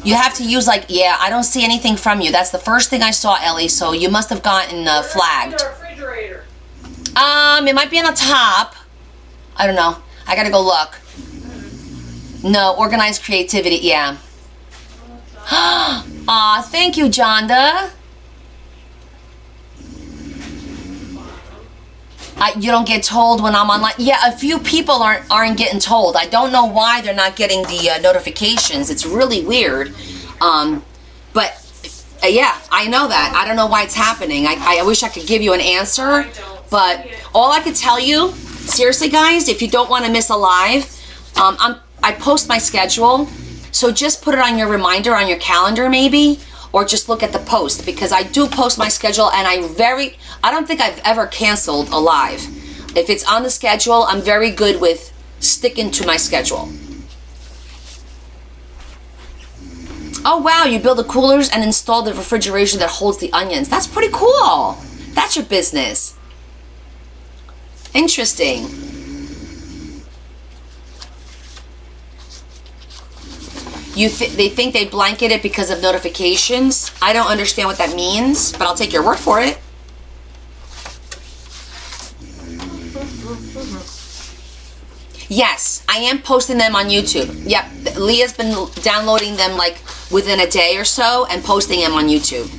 You have to use yeah, I don't see anything from you. That's the first thing I saw, Ellie, so you must have gotten flagged. Refrigerator. It might be on the top. I don't know. I got to go look. No, organized creativity, yeah. Aw, thank you, Jonda. You don't get told when I'm online. Yeah, a few people aren't getting told. I don't know why they're not getting the notifications. It's really weird. Yeah, I know that. I don't know why it's happening. I wish I could give you an answer, but all I could tell you, seriously, guys, if you don't want to miss a live, I post my schedule, so just put it on your reminder on your calendar, maybe. Or just look at the post, because I do post my schedule, and I don't think I've ever canceled a live. If it's on the schedule, I'm very good with sticking to my schedule. Oh wow, you build the coolers and install the refrigeration that holds the onions. That's pretty cool. That's your business. Interesting. They think they blanket it because of notifications. I don't understand what that means, but I'll take your word for it. Yes, I am posting them on YouTube. Yep, Leah's been downloading them like within a day or so and posting them on YouTube.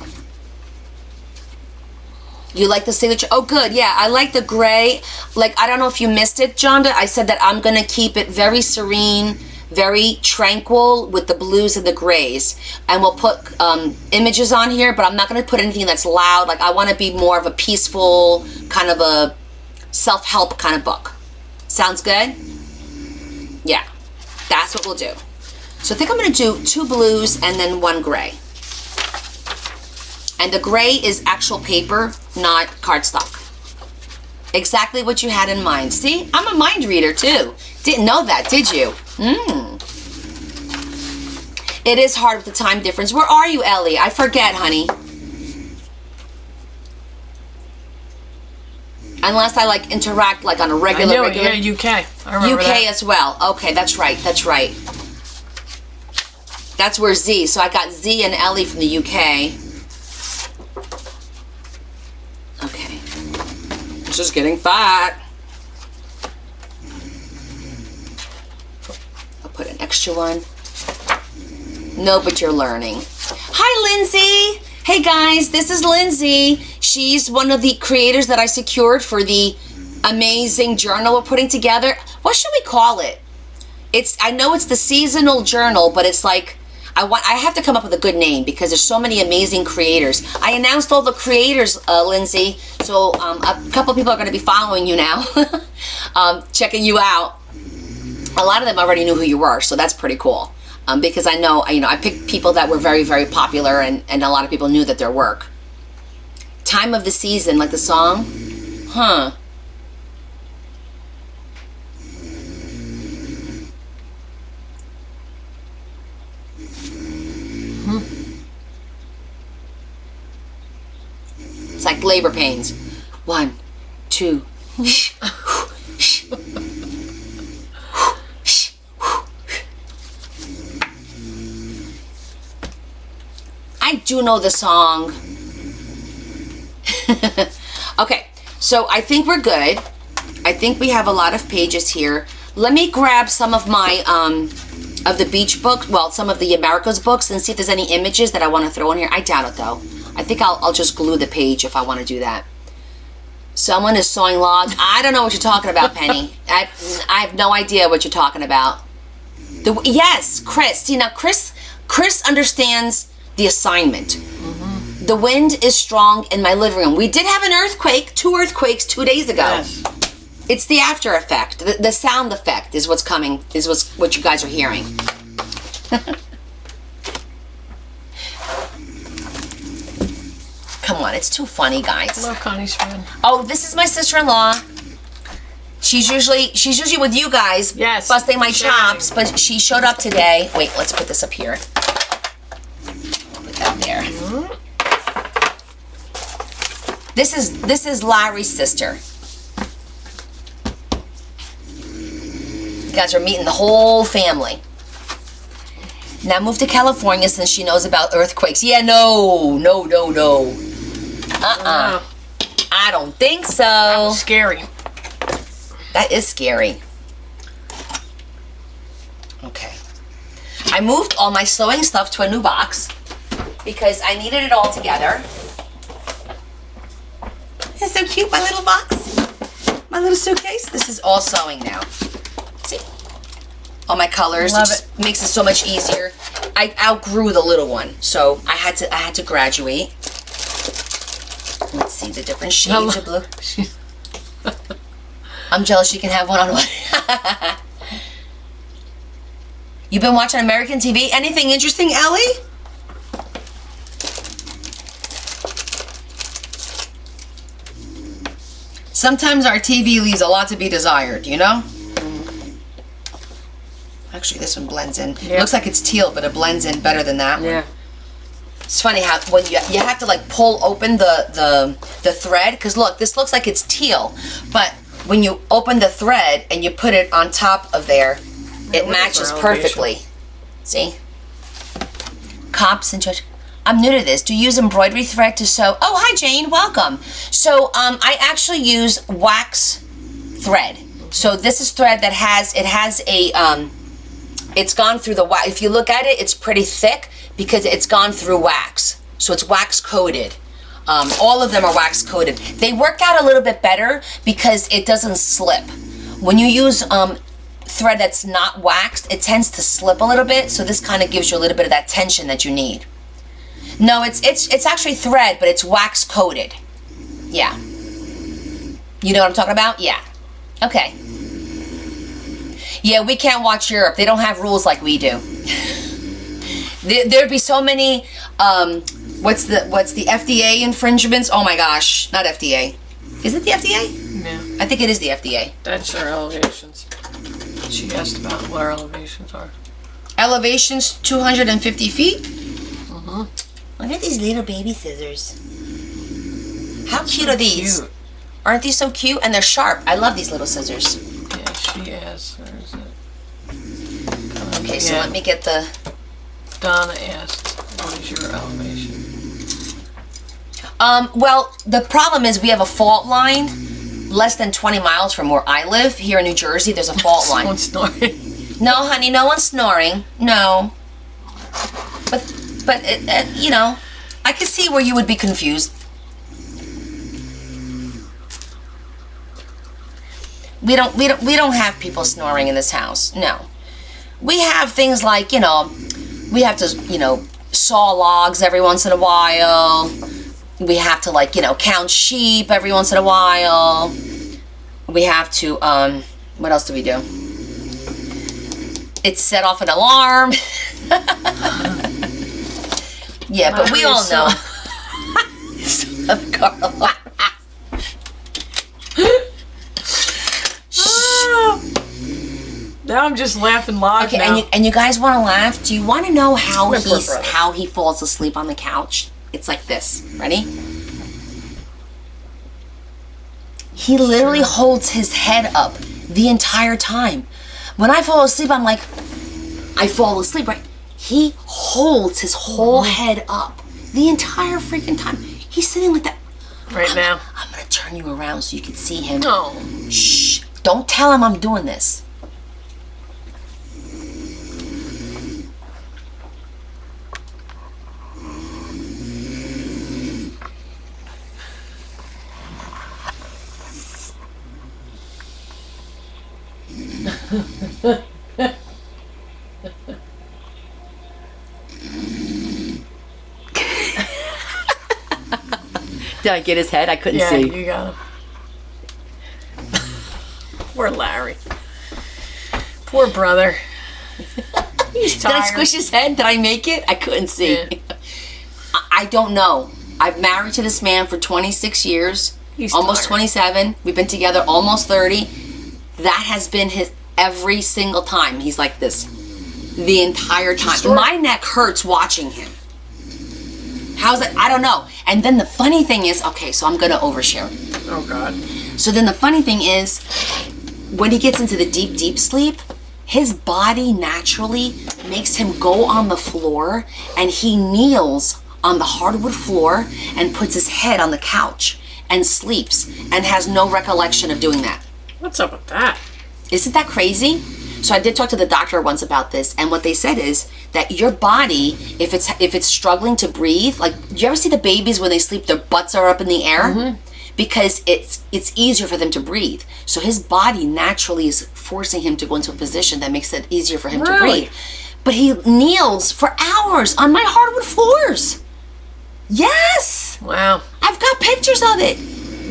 You like the signature? Oh, good. Yeah, I like the gray. Like, I don't know if you missed it, Jonda. I said that I'm going to keep it very serene, very tranquil with the blues and the grays, and we'll put images on here, but I'm not going to put anything that's loud. Like, I want to be more of a peaceful, kind of a self-help kind of book. Sounds good? Yeah, that's what we'll do. So I think I'm going to do 2 blues and then 1 gray. And the gray is actual paper, not cardstock. Exactly what you had in mind. See, I'm a mind reader too. Didn't know that, did you? It is hard with the time difference. Where are you, Ellie? I forget, honey. Unless I like interact like on a regular. I know, yeah, UK. I remember UK that. as well. Okay, that's right. That's right. That's where Z. So I got Z and Ellie from the UK. Okay. I'm just getting fat. I'll put an extra one. No, but you're learning. Hi, Lindsay. Hey guys, this is Lindsay. She's one of the creators that I secured for the amazing journal we're putting together. What should we call it? I know it's the seasonal journal, but it's like I have to come up with a good name because there's so many amazing creators. I announced all the creators, Lindsay, so a couple people are going to be following you now, checking you out. A lot of them already knew who you were, so that's pretty cool. Because I know, I picked people that were very, very popular, and a lot of people knew that their work. Time of the season, like the song? Huh. It's like labor pains. 1, 2. I do know the song. Okay, so I think we're good. I think we have a lot of pages here. Let me grab some of my of the beach book, well, some of the America's books, and see if there's any images that I want to throw in here. I doubt it though. I think I'll just glue the page if I want to do that. Someone is sewing logs. I don't know what you're talking about, Penny. I have no idea what you're talking about. Yes, Chris. See, now Chris understands the assignment. Mm-hmm. The wind is strong in my living room. We did have an earthquake, 2 earthquakes 2 days ago. Yes. It's the after effect. The sound effect is what's coming, is what you guys are hearing. Come on, it's too funny, guys. Hello, Connie's friend. Oh, this is my sister-in-law. She's usually with you guys, Yes. busting my Sure. chops, but she showed up today. Wait, let's put this up here. Put that there. This is Larry's sister. You guys are meeting the whole family. Now move to California since she knows about earthquakes. Yeah, no. Wow. I don't think so. That was scary. That is scary. Okay. I moved all my sewing stuff to a new box because I needed it all together. It's so cute, my little box. My little suitcase. This is all sewing now. See? All my colors. Love it just makes it so much easier. I outgrew the little one, so I had to graduate. Let's see the different shades of blue. I'm jealous you can have one on one. You've been watching American TV? Anything interesting, Ellie? Sometimes our TV leaves a lot to be desired, you know? Actually, this one blends in. Yeah. Looks like it's teal, but it blends in better than that one. Yeah. It's funny how when you have to like pull open the thread, because look, this looks like it's teal, but when you open the thread and you put it on top of there, it what is matches our perfectly. See? Cops and judge. I'm new to this. Do you use embroidery thread to sew? Oh, hi Jane, welcome. So I actually use wax thread. So this is thread that has a it's gone through the wax. If you look at it, it's pretty thick because it's gone through wax. So it's wax coated. All of them are wax coated. They work out a little bit better because it doesn't slip. When you use thread that's not waxed, it tends to slip a little bit. So this kind of gives you a little bit of that tension that you need. No, it's actually thread, but it's wax coated. Yeah. You know what I'm talking about? Yeah. Okay. Yeah, we can't watch Europe. They don't have rules like we do. There'd be so many. What's the FDA infringements? Oh my gosh, not FDA. Is it the FDA? Yeah. I think it is the FDA. That's our elevations. She asked about what our elevations are. Elevations 250 feet. Look at these little baby scissors. How cute are these? Cute. Aren't these so cute? And they're sharp. I love these little scissors. Yeah, she asked. Where is it? Okay, so Yeah. let me get the. Donna asked, what is your elevation? Well, the problem is we have a fault line less than 20 miles from where I live. Here in New Jersey, there's a fault line. Someone's snoring. No, honey, no one's snoring. No. But you know, I could see where you would be confused. We don't have people snoring in this house. No. We have things like, you know, we have to, you know, saw logs every once in a while. We have to, like, you know, count sheep every once in a while. We have to, what else do we do? It's set off an alarm. Yeah, but we all know. Carla. Now I'm just laughing live Okay, now. and you guys want to laugh? Do you want to know how Whimper brother. how he falls asleep on the couch? It's like this. Ready? He literally holds his head up the entire time. When I fall asleep, I'm like, I fall asleep, right? He holds his whole head up the entire freaking time. He's sitting like that. Right now. I'm gonna turn you around so you can see him. No. Shh! Don't tell him I'm doing this. Did I get his head? I couldn't Yeah, see. you got him. Poor Larry. Poor brother. He's Did I tired. squish his head? Did I make it? I couldn't see. Yeah. I don't know. I've married to this man for 26 years, He's almost tired. 27. We've been together almost 30. That has been his every single time. He's like this the entire time. story. My neck hurts watching him. How's it? I don't know. And then the funny thing is, okay, so I'm going to overshare. Oh God. So then the funny thing is, when he gets into the deep, deep sleep, his body naturally makes him go on the floor, and he kneels on the hardwood floor and puts his head on the couch and sleeps and has no recollection of doing that. What's up with that? Isn't that crazy? So I did talk to the doctor once about this, and what they said is that your body, if it's struggling to breathe, like, you ever see the babies when they sleep, their butts are up in the air? Because it's easier for them to breathe. So his body naturally is forcing him to go into a position that makes it easier for him to Really? breathe. But he kneels for hours on my hardwood floors. Yes! Wow. I've got pictures of it.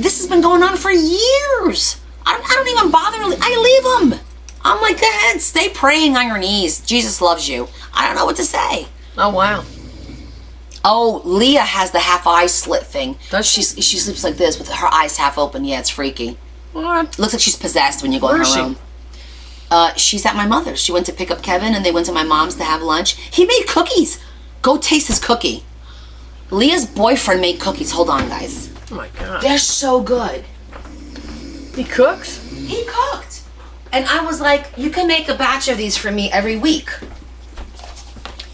This has been going on for years. I don't even bother. I leave them. I'm like, go ahead, stay praying on your knees. Jesus loves you. I don't know what to say. Oh wow. Oh, Leah has the half eye slit thing. Does she sleeps like this with her eyes half open. Yeah, it's freaky. What? Looks like she's possessed when you go in Where her is she? room. She's at my mother's. She went to pick up Kevin, and they went to my mom's to have lunch. He made cookies. Go taste his cookie. Leah's boyfriend made cookies. Hold on, guys. Oh my God. They're so good. He cooks? He cooked. And I was like, you can make a batch of these for me every week.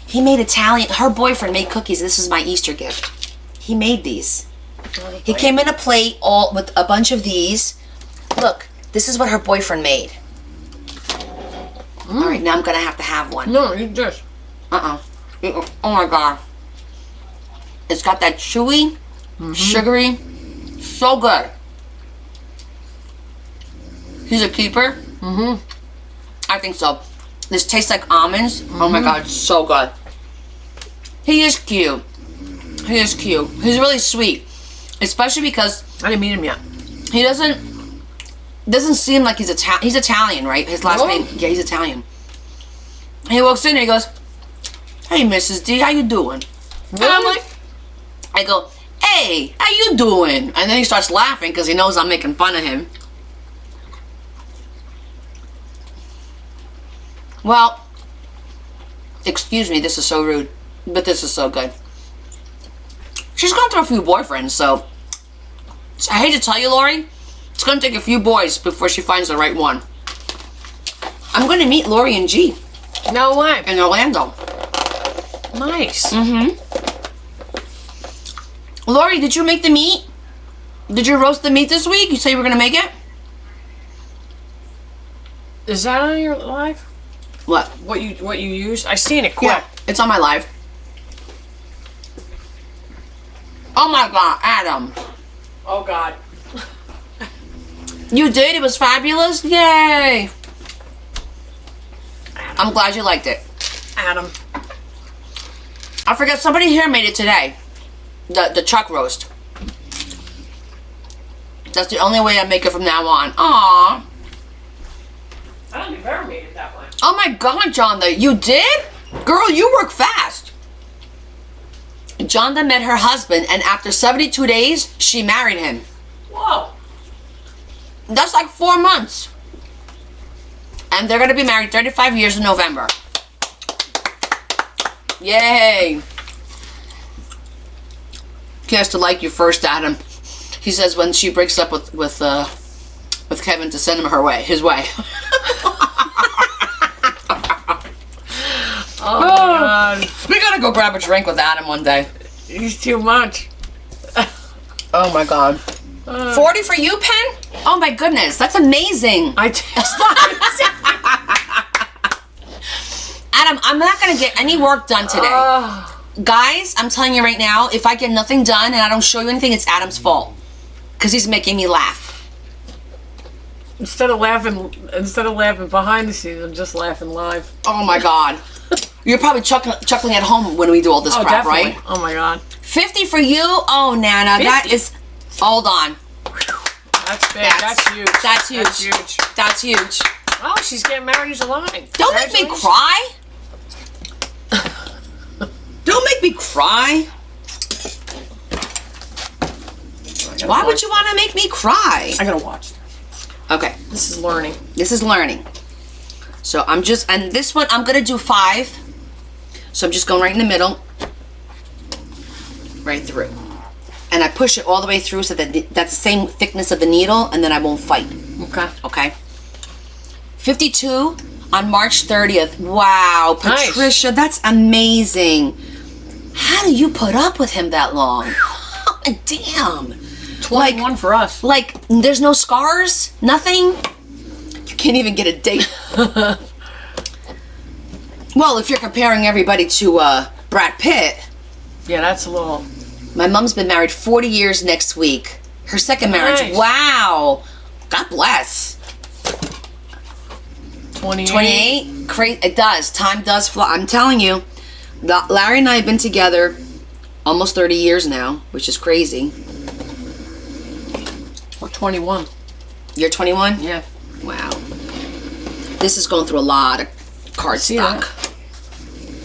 He made Italian. Her boyfriend made cookies. This was my Easter gift. He made these. He came in a plate all with a bunch of these. Look, this is what her boyfriend made. All right, now I'm going to have one. No, eat this. Oh my God. It's got that chewy, sugary, so good. He's a keeper. I think so. This tastes like almonds. Oh my God, it's so good. He is cute. He is cute. He's really sweet, especially because I didn't meet him yet. he doesn't seem like he's Italian. He's Italian, right? His last Oh. name, yeah, he's Italian. He walks in and he goes, "Hey, Mrs. D, how you doing?" And I'm like, I go, "Hey, how you doing?" And then he starts laughing because he knows I'm making fun of him. Well, excuse me, this is so rude, but this is so good. She's gone through a few boyfriends, so I hate to tell you, Lori, it's gonna take a few boys before she finds the right one. I'm gonna meet Lori and G No way. in Orlando. Nice. Lori, did you make the meat? Did you roast the meat this week? You said you were gonna make it? Is that on your live? What? What you used? I seen it quick. Yeah, it's on my live. Oh my God, Adam. Oh God. You did? It was fabulous? Yay! I'm glad you liked it. Adam. I forgot, somebody here made it today. The chuck roast. That's the only way I make it from now on. Aww. I don't think I've ever made it that way. Oh my God, Jonda, you did? Girl, you work fast. Jonda met her husband, and after 72 days, she married him. Whoa. That's like 4 months. And they're gonna be married 35 years in November. Yay. He has to like you first, Adam. He says when she breaks up with Kevin to send him his way. Oh my God. We gotta go grab a drink with Adam one day. He's too much. Oh my God. 40 for you, Pen? Oh my goodness, that's amazing. Adam, I'm not gonna get any work done today. Guys, I'm telling you right now, if I get nothing done and I don't show you anything, it's Adam's fault. Because he's making me laugh. Instead of laughing behind the scenes, I'm just laughing live. Oh my God. You're probably chuckling at home when we do all this crap, definitely. right? Oh my God. 50 for you? Oh, Nana, 50. that is... Hold on. That's big. That's huge. That's huge. That's huge. That's huge. Oh, she's getting married in July. Don't make me cry. Don't make me cry. Why would you want to make me cry? I gotta watch. Okay, This is learning. this is learning. So I'm just, and this one I'm gonna do 5. So I'm just going right in the middle, right through. And I push it all the way through so that that's the same thickness of the needle, and then I won't fight. Okay. Okay. 52 on March 30th. Wow, Nice. Patricia, that's amazing. How do you put up with him that long? Damn. 21 for us. Like, there's no scars? Nothing? You can't even get a date. Well, if you're comparing everybody to Brad Pitt, Yeah, that's a little. my mom's been married 40 years next week. Her second marriage. Nice. Wow. God bless. 28. 28? It does. Time does fly. I'm telling you. Larry and I have been together almost 30 years now, which is crazy. Or 21. You're 21? Yeah. Wow. This is going through a lot of card See stock. that?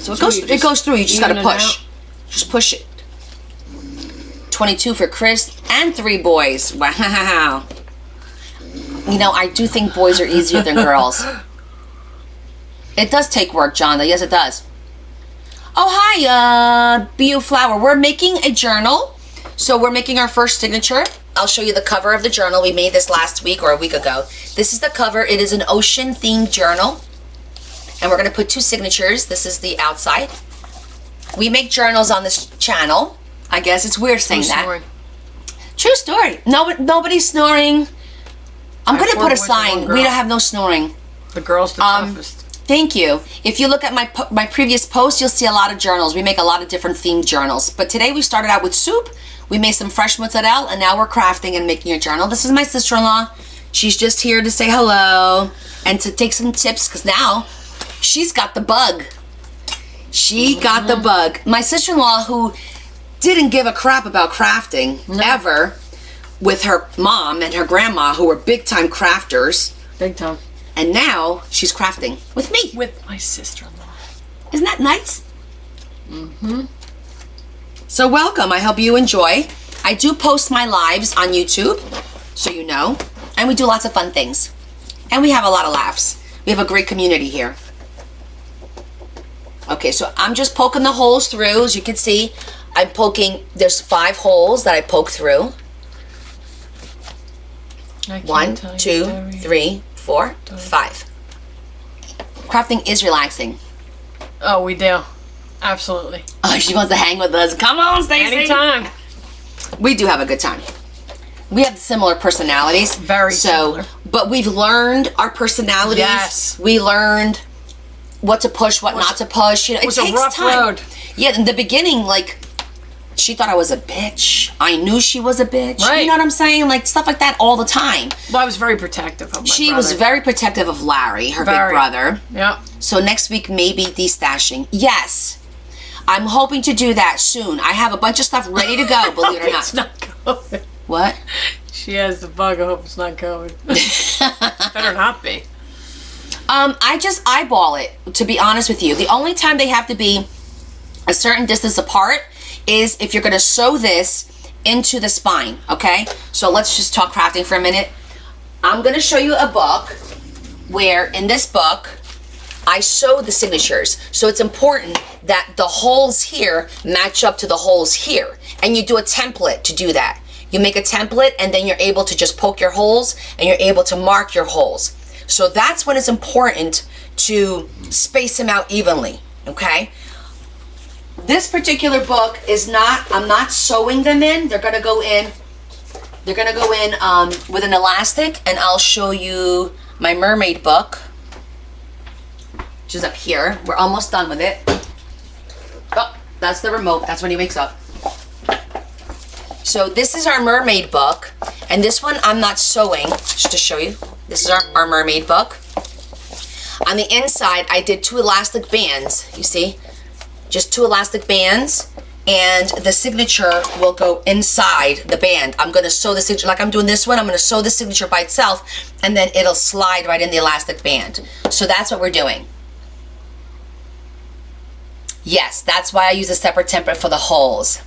So it So goes. you It just goes through. You just gotta even it push. out? Just push it. 22 for Chris and 3 boys. Wow. You know, I do think boys are easier than girls. It does take work, John. Yes, it does. Oh, hi, BU Flower. We're making a journal. So we're making our first signature. I'll show you the cover of the journal. We made this last week or a week ago. This is the cover. It is an ocean-themed journal. And we're going to put 2 signatures. This is the outside. We make journals on this channel. I guess it's weird saying that. Snoring. True story. No, nobody's snoring. I'm I going have to 4 put a boys and 1 sign. girl. We don't have no snoring. The girl's the toughest. Thank you. If you look at my previous post, you'll see a lot of journals. We make a lot of different themed journals. But today we started out with soup. We made some fresh mozzarella, and now we're crafting and making a journal. This is my sister-in-law. She's just here to say hello and to take some tips because now she's got the bug. She got the bug. My sister-in-law, who didn't give a crap about crafting ever, with her mom and her grandma, who were big-time crafters, Big time. and now she's crafting with me. With my sister-in-law. Isn't that nice? So welcome. I hope you enjoy. I do post my lives on YouTube, so you know. And we do lots of fun things. And we have a lot of laughs. We have a great community here. Okay, so I'm just poking the holes through. As you can see, I'm poking, there's 5 holes that I poke through. I can't 1, tell you 2, story. 3, 4, 5. Crafting is relaxing. Oh, we do. Absolutely. Oh, she wants to hang with us. Come on, Stacey. Anytime. We do have a good time. We have similar personalities. Very similar. But we've learned our personalities. Yes. We learned what to push, what not to push. You know, It was it a takes rough time. road. Yeah, in the beginning, like, she thought I was a bitch. I knew she was a bitch. Right. You know what I'm saying? Like, stuff like that all the time. Well, I was very protective of my She brother. was very protective of Larry, her Very. big brother. Yeah. So next week, maybe destashing. Yes. I'm hoping to do that soon. I have a bunch of stuff ready to go, believe it or It's not. not COVID. What? She has the bug. I hope it's not COVID. Better not be. I just eyeball it, to be honest with you. The only time they have to be a certain distance apart is if you're going to sew this into the spine, okay? So let's just talk crafting for a minute. I'm going to show you a book where in this book, I sew the signatures. So it's important that the holes here match up to the holes here. And you do a template to do that. You make a template and then you're able to just poke your holes and you're able to mark your holes. So that's when it's important to space them out evenly, okay? This particular book is not, I'm not sewing them in. They're gonna go in with an elastic, and I'll show you my mermaid book, which is up here. We're almost done with it. Oh, that's the remote. That's when he wakes up. So this is our mermaid book, and this one I'm not sewing, just to show you. This is our mermaid book. On the inside, I did 2 elastic bands, you see? Just 2 elastic bands, and the signature will go inside the band. I'm gonna sew the signature, like I'm doing this one, I'm gonna sew the signature by itself, and then it'll slide right in the elastic band. So that's what we're doing. Yes, that's why I use a separate template for the holes.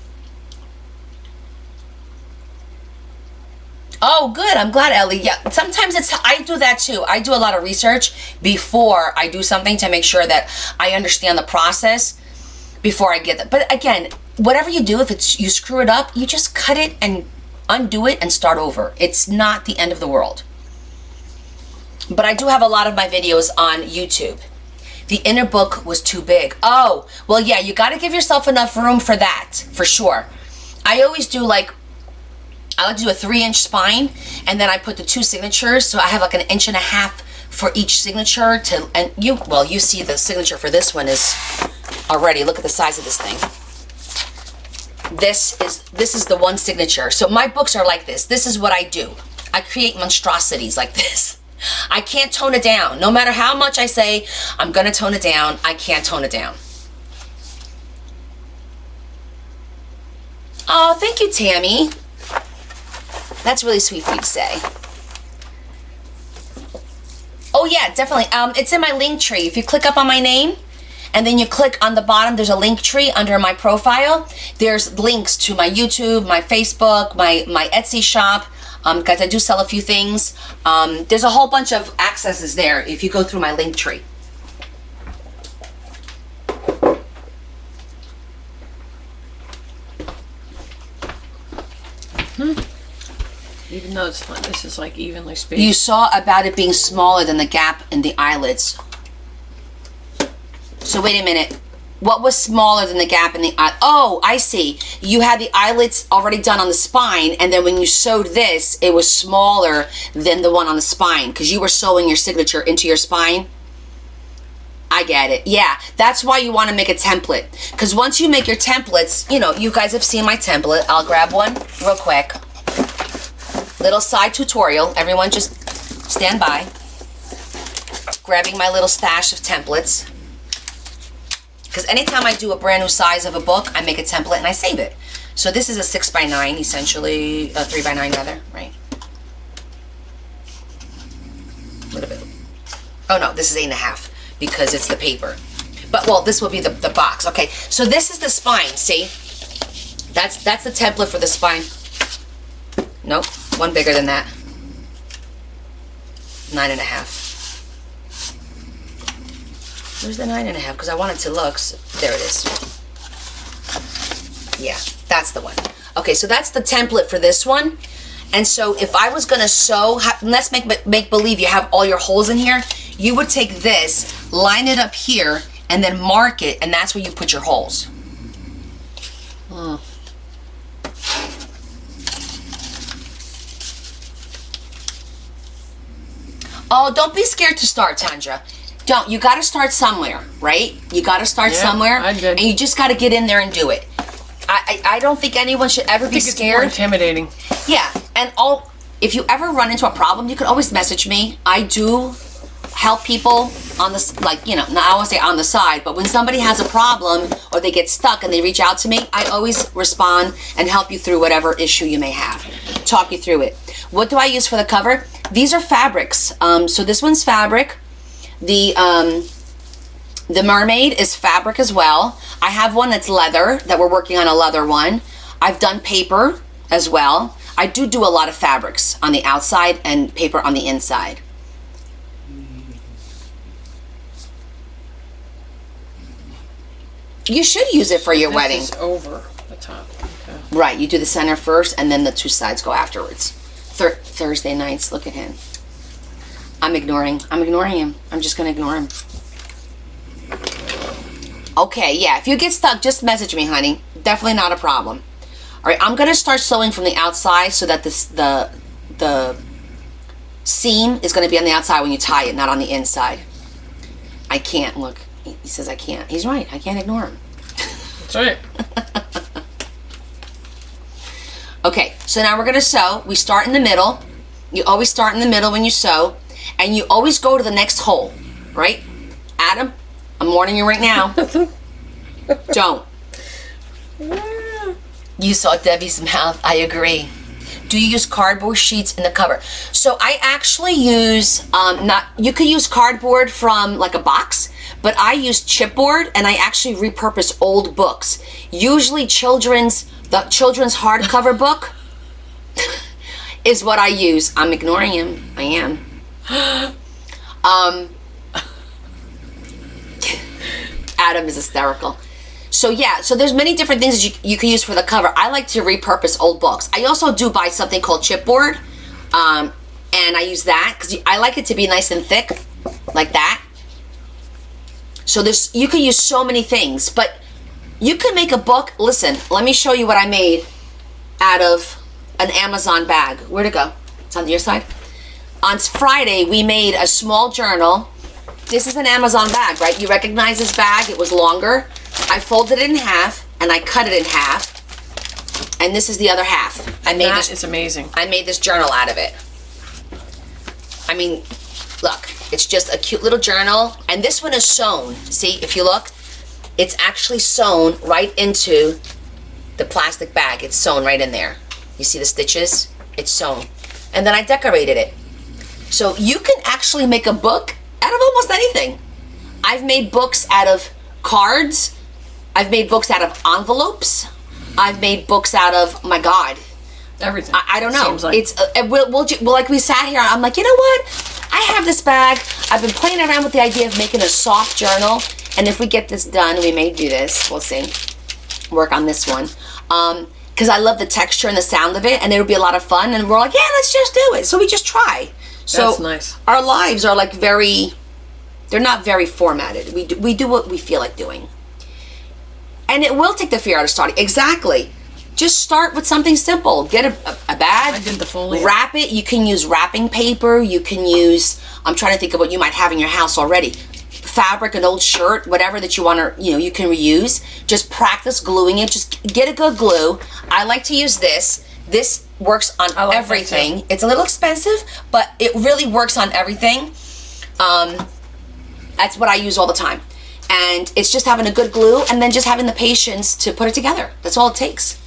Oh, good. I'm glad, Ellie. Yeah, sometimes I do that too. I do a lot of research before I do something to make sure that I understand the process before I get that. But again, whatever you do, if you screw it up, you just cut it and undo it and start over. It's not the end of the world. But I do have a lot of my videos on YouTube. The inner book was too big. Oh, well, yeah, you got to give yourself enough room for that, for sure. I always do I like to do a 3-inch spine, and then I put the 2 signatures, so I have like 1.5 inches for each signature. You see the signature for this one is already. Look at the size of this thing. This is the one signature. So my books are like this. This is what I do. I create monstrosities like this. I can't tone it down. No matter how much I say I'm gonna tone it down, I can't tone it down. Oh, thank you, Tammy. That's really sweet for you to say. Oh yeah, definitely. It's in my link tree. If you click up on my name, and then you click on the bottom, there's a link tree under my profile. There's links to my YouTube, my Facebook, my Etsy shop, because I do sell a few things. There's a whole bunch of accesses there if you go through my link tree. Even though this is like evenly spaced. You saw about it being smaller than the gap in the eyelids. So wait a minute. What was smaller than the gap in the eye? Oh, I see. You had the eyelids already done on the spine, and then when you sewed this, it was smaller than the one on the spine because you were sewing your signature into your spine. I get it. Yeah, that's why you want to make a template. Because once you make your templates, you guys have seen my template. I'll grab one real quick. Little side tutorial. Everyone just stand by. Grabbing my little stash of templates. Because anytime I do a brand new size of a book, I make a template and I save it. So this is a 6x9, essentially, a 3x9 rather, right? A little bit. Oh no, this is 8.5 because it's the paper. But well, this will be the box. Okay, so this is the spine. See, that's the template for the spine. Nope, one bigger than that. 9.5. Where's the 9.5? Because I want it to look. So there it is. Yeah, that's the one. Okay, so that's the template for this one. And so if I was gonna sew, let's make believe you have all your holes in here. You would take this, line it up here, and then mark it, and that's where you put your holes. Oh, don't be scared to start, Tandra. Don't. You got to start somewhere, right? You got to start somewhere, I did. and you just got to get in there and do it. I don't think anyone should ever be scared. It's more intimidating. Yeah, and if you ever run into a problem, you can always message me. I do help people on this, not I won't say on the side, but when somebody has a problem or they get stuck and they reach out to me, I always respond and help you through whatever issue you may have. Talk you through it. What do I use for the cover? These are fabrics. So this one's fabric. The mermaid is fabric as well. I have one that's leather, that we're working on a leather one. I've done paper as well. I do a lot of fabrics on the outside and paper on the inside. You should use it for your wedding. This is over the top. Okay. Right, you do the center first and then the two sides go afterwards. Thursday nights, look at him. I'm ignoring him. I'm just gonna ignore him. Okay, yeah, if you get stuck, just message me, honey. Definitely not a problem. All right, I'm gonna start sewing from the outside so that the seam is gonna be on the outside when you tie it, not on the inside. I can't, look, he says I can't. He's right, I can't ignore him. That's right. Okay, so now we're gonna sew. We start in the middle. You always start in the middle when you sew, and you always go to the next hole, right? Adam, I'm warning you right now. Don't. You saw Debbie's mouth. I agree. Do you use cardboard sheets in the cover? So I actually use, you could use cardboard from like a box, but I use chipboard and I actually repurpose old books. Usually the children's hardcover book, is what I use. I'm ignoring him. I am. Adam is hysterical. So yeah, so there's many different things that you can use for the cover. I like to repurpose old books. I also do buy something called chipboard, and I use that because I like it to be nice and thick, like that. So you can use so many things, but you can make a book. Listen, let me show you what I made out of an Amazon bag. Where'd it go? It's on your side. On Friday, we made a small journal. This is an Amazon bag, right? You recognize this bag? It was longer. I folded it in half and I cut it in half. And this is the other half. That is amazing. I made this journal out of it. I mean, look, it's just a cute little journal. And this one is sewn. See, if you look, it's actually sewn right into the plastic bag. It's sewn right in there. You see the stitches? It's sewn. And then I decorated it. So you can actually make a book out of almost anything. I've made books out of cards. I've made books out of envelopes. I've made books out of, oh my God, Everything. I don't know. Seems like. It's we'll like we sat here. I'm like, you know what? I have this bag. I've been playing around with the idea of making a soft journal, and if we get this done, we may do this. We'll see. Work on this one, because I love the texture and the sound of it, and it'll be a lot of fun. And we're like, yeah, let's just do it. So we just try. So That's nice. Our lives are like they're not very formatted. We do what we feel like doing, and it will take the fear out of starting. Exactly. Just start with something simple. Get a bag. I did the folio. Wrap it. You can use wrapping paper. You can use, I'm trying to think of what you might have in your house already. Fabric, an old shirt, whatever that you want to, you can reuse. Just practice gluing it. Just get a good glue. I like to use this. This works on like everything. that too. It's a little expensive, but it really works on everything. That's what I use all the time. And it's just having a good glue and then just having the patience to put it together. That's all it takes.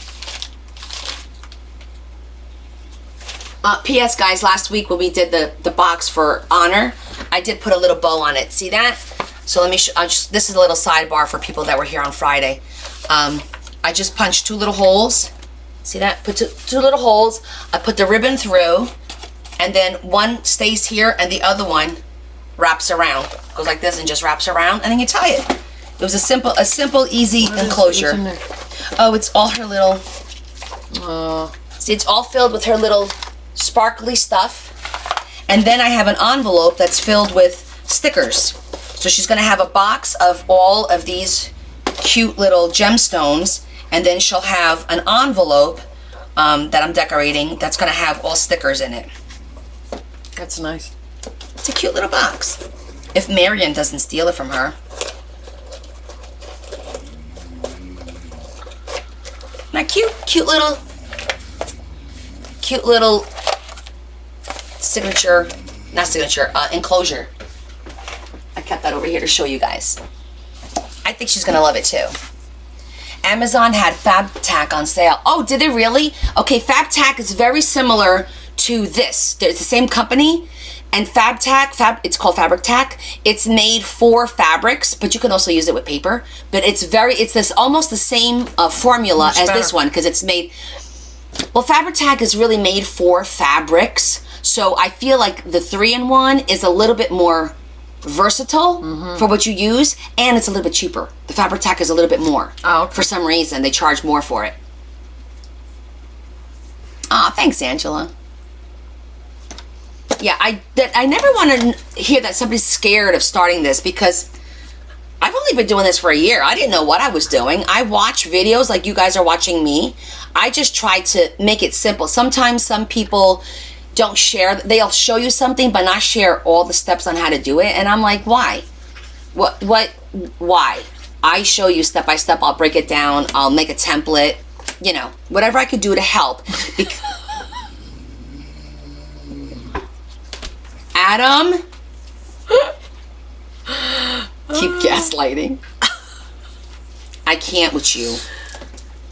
P.S. guys, last week when we did the box for honor, I did put a little bow on it. See that? So let me this is a little sidebar for people that were here on Friday. I just punched 2 little holes. See that? Put two little holes. I put the ribbon through, and then one stays here and the other one wraps around. Goes like this and just wraps around, and then you tie it. It was a simple, easy enclosure. What's in there? Oh, it's all her little. See, it's all filled with her little sparkly stuff. And then I have an envelope that's filled with stickers. So she's gonna have a box of all of these cute little gemstones, and then she'll have an envelope that I'm decorating that's gonna have all stickers in it. That's nice. It's a cute little box. If Marion doesn't steal it from her. Not cute? Cute little enclosure. I kept that over here to show you guys. I think she's gonna love it too. Amazon had Fab Tack on sale. Oh, did it really? Okay, Fab Tack is very similar to this. It's the same company. And Fab Tack, it's called Fabric Tack. It's made for fabrics, but you can also use it with paper. But it's this almost the same formula as this one, because it's made. Well, Fabric Tack is really made for fabrics, so I feel like the 3-in-1 is a little bit more versatile for what you use, and it's a little bit cheaper. The Fabric Tack is a little bit more. Oh, okay. For some reason, they charge more for it. Aw, thanks, Angela. Yeah, I never want to hear that somebody's scared of starting this, because I've only been doing this for a year. I didn't know what I was doing. I watch videos like you guys are watching me. I just try to make it simple. Sometimes some people don't share. They'll show you something but not share all the steps on how to do it. And I'm like, why? Why? I show you step by step. I'll break it down. I'll make a template. Whatever I could do to help. Adam? Keep gaslighting. I can't with you.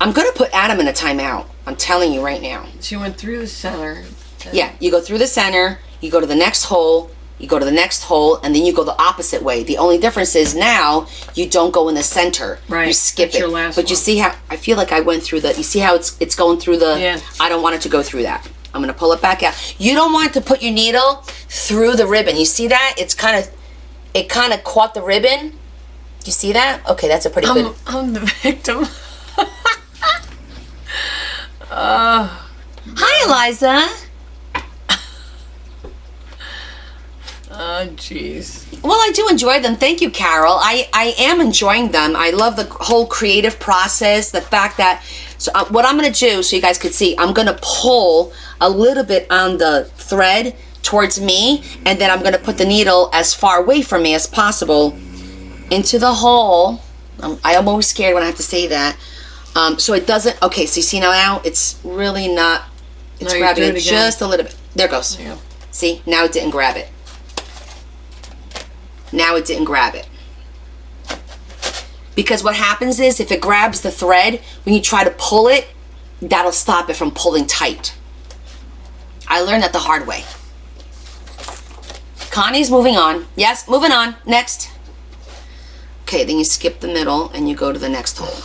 I'm going to put Adam in a timeout. I'm telling you right now. She went through the center. Yeah, you go through the center, you go to the next hole, you go to the next hole, and then you go the opposite way. The only difference is now you don't go in the center. Right. You skip That's it. your last but you one. see how I feel like I went through you see how it's going through the Yeah. I don't want it to go through that. I'm gonna pull it back out. You don't want to put your needle through the ribbon. You see that? It kind of caught the ribbon. Do you see that? Okay, that's a pretty good. I'm the victim. Hi, Eliza. Oh, jeez. Well, I do enjoy them. Thank you, Carol. I am enjoying them. I love the whole creative process. The fact that, so what I'm going to do, so you guys could see, I'm going to pull a little bit on the thread towards me, and then I'm going to put the needle as far away from me as possible into the hole. I'm always scared when I have to say that. So it doesn't, okay, so you see now it's really not, it's No, you grabbing do it it again. just a little bit. There it goes. There you go. See, now it didn't grab it. Now it didn't grab it. Because what happens is if it grabs the thread, when you try to pull it, that'll stop it from pulling tight. I learned that the hard way. Connie's moving on. Yes, moving on. Next. Okay, then you skip the middle and you go to the next hole.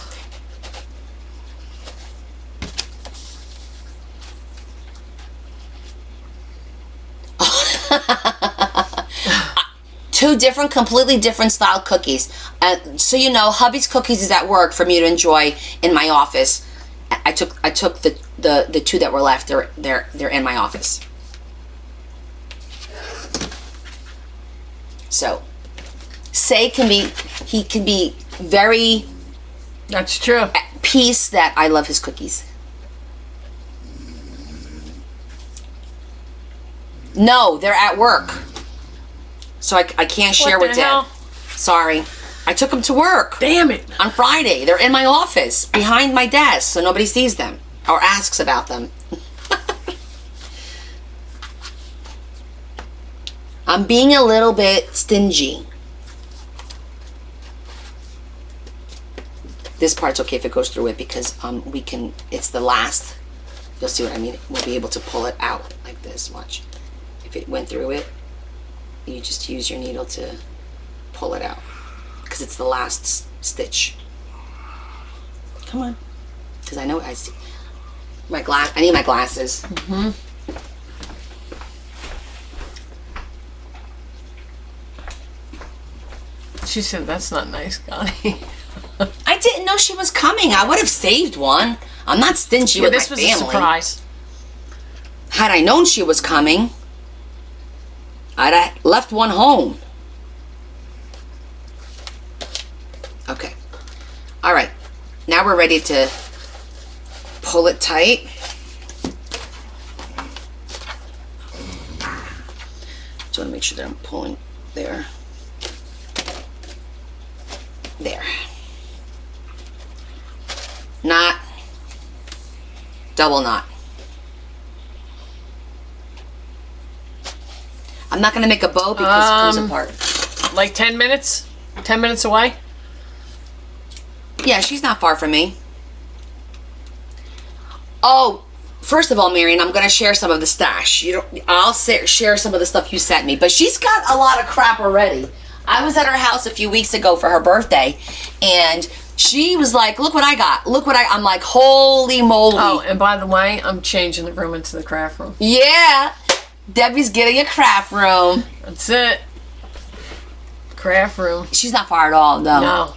Two different, completely different style cookies. So you know, hubby's cookies is at work for me to enjoy in my office. I took the two that were left. They're in my office. So, he can be very That's true. at peace that I love his cookies. No, they're at work. So I can't share What with the Deb. hell? Sorry. I took them to work Damn it. on Friday. They're in my office, behind my desk, so nobody sees them or asks about them. I'm being a little bit stingy. This part's okay if it goes through it because it's the last. You'll see what I mean. We'll be able to pull it out like this. Watch. If it went through it, you just use your needle to pull it out because it's the last stitch. Come on, because I know I see my glass. I need my glasses. She said, that's not nice, Connie. I didn't know she was coming. I would have saved one. I'm not stingy with This my was family. a surprise. Had I known she was coming, I'd have left one home. Okay. All right. Now we're ready to pull it tight. Just want to make sure that I'm pulling there. There. Knot. Double knot. I'm not going to make a bow because it comes apart. Like 10 minutes? 10 minutes away? Yeah, she's not far from me. Oh, first of all, Marion, I'm going to share some of the stash. I'll share some of the stuff you sent me, but she's got a lot of crap already. I was at her house a few weeks ago for her birthday, and she was like, look what I got. I'm like, holy moly. Oh, and by the way, I'm changing the room into the craft room. Yeah. Debbie's getting a craft room. That's it. Craft room. She's not far at all, though. No.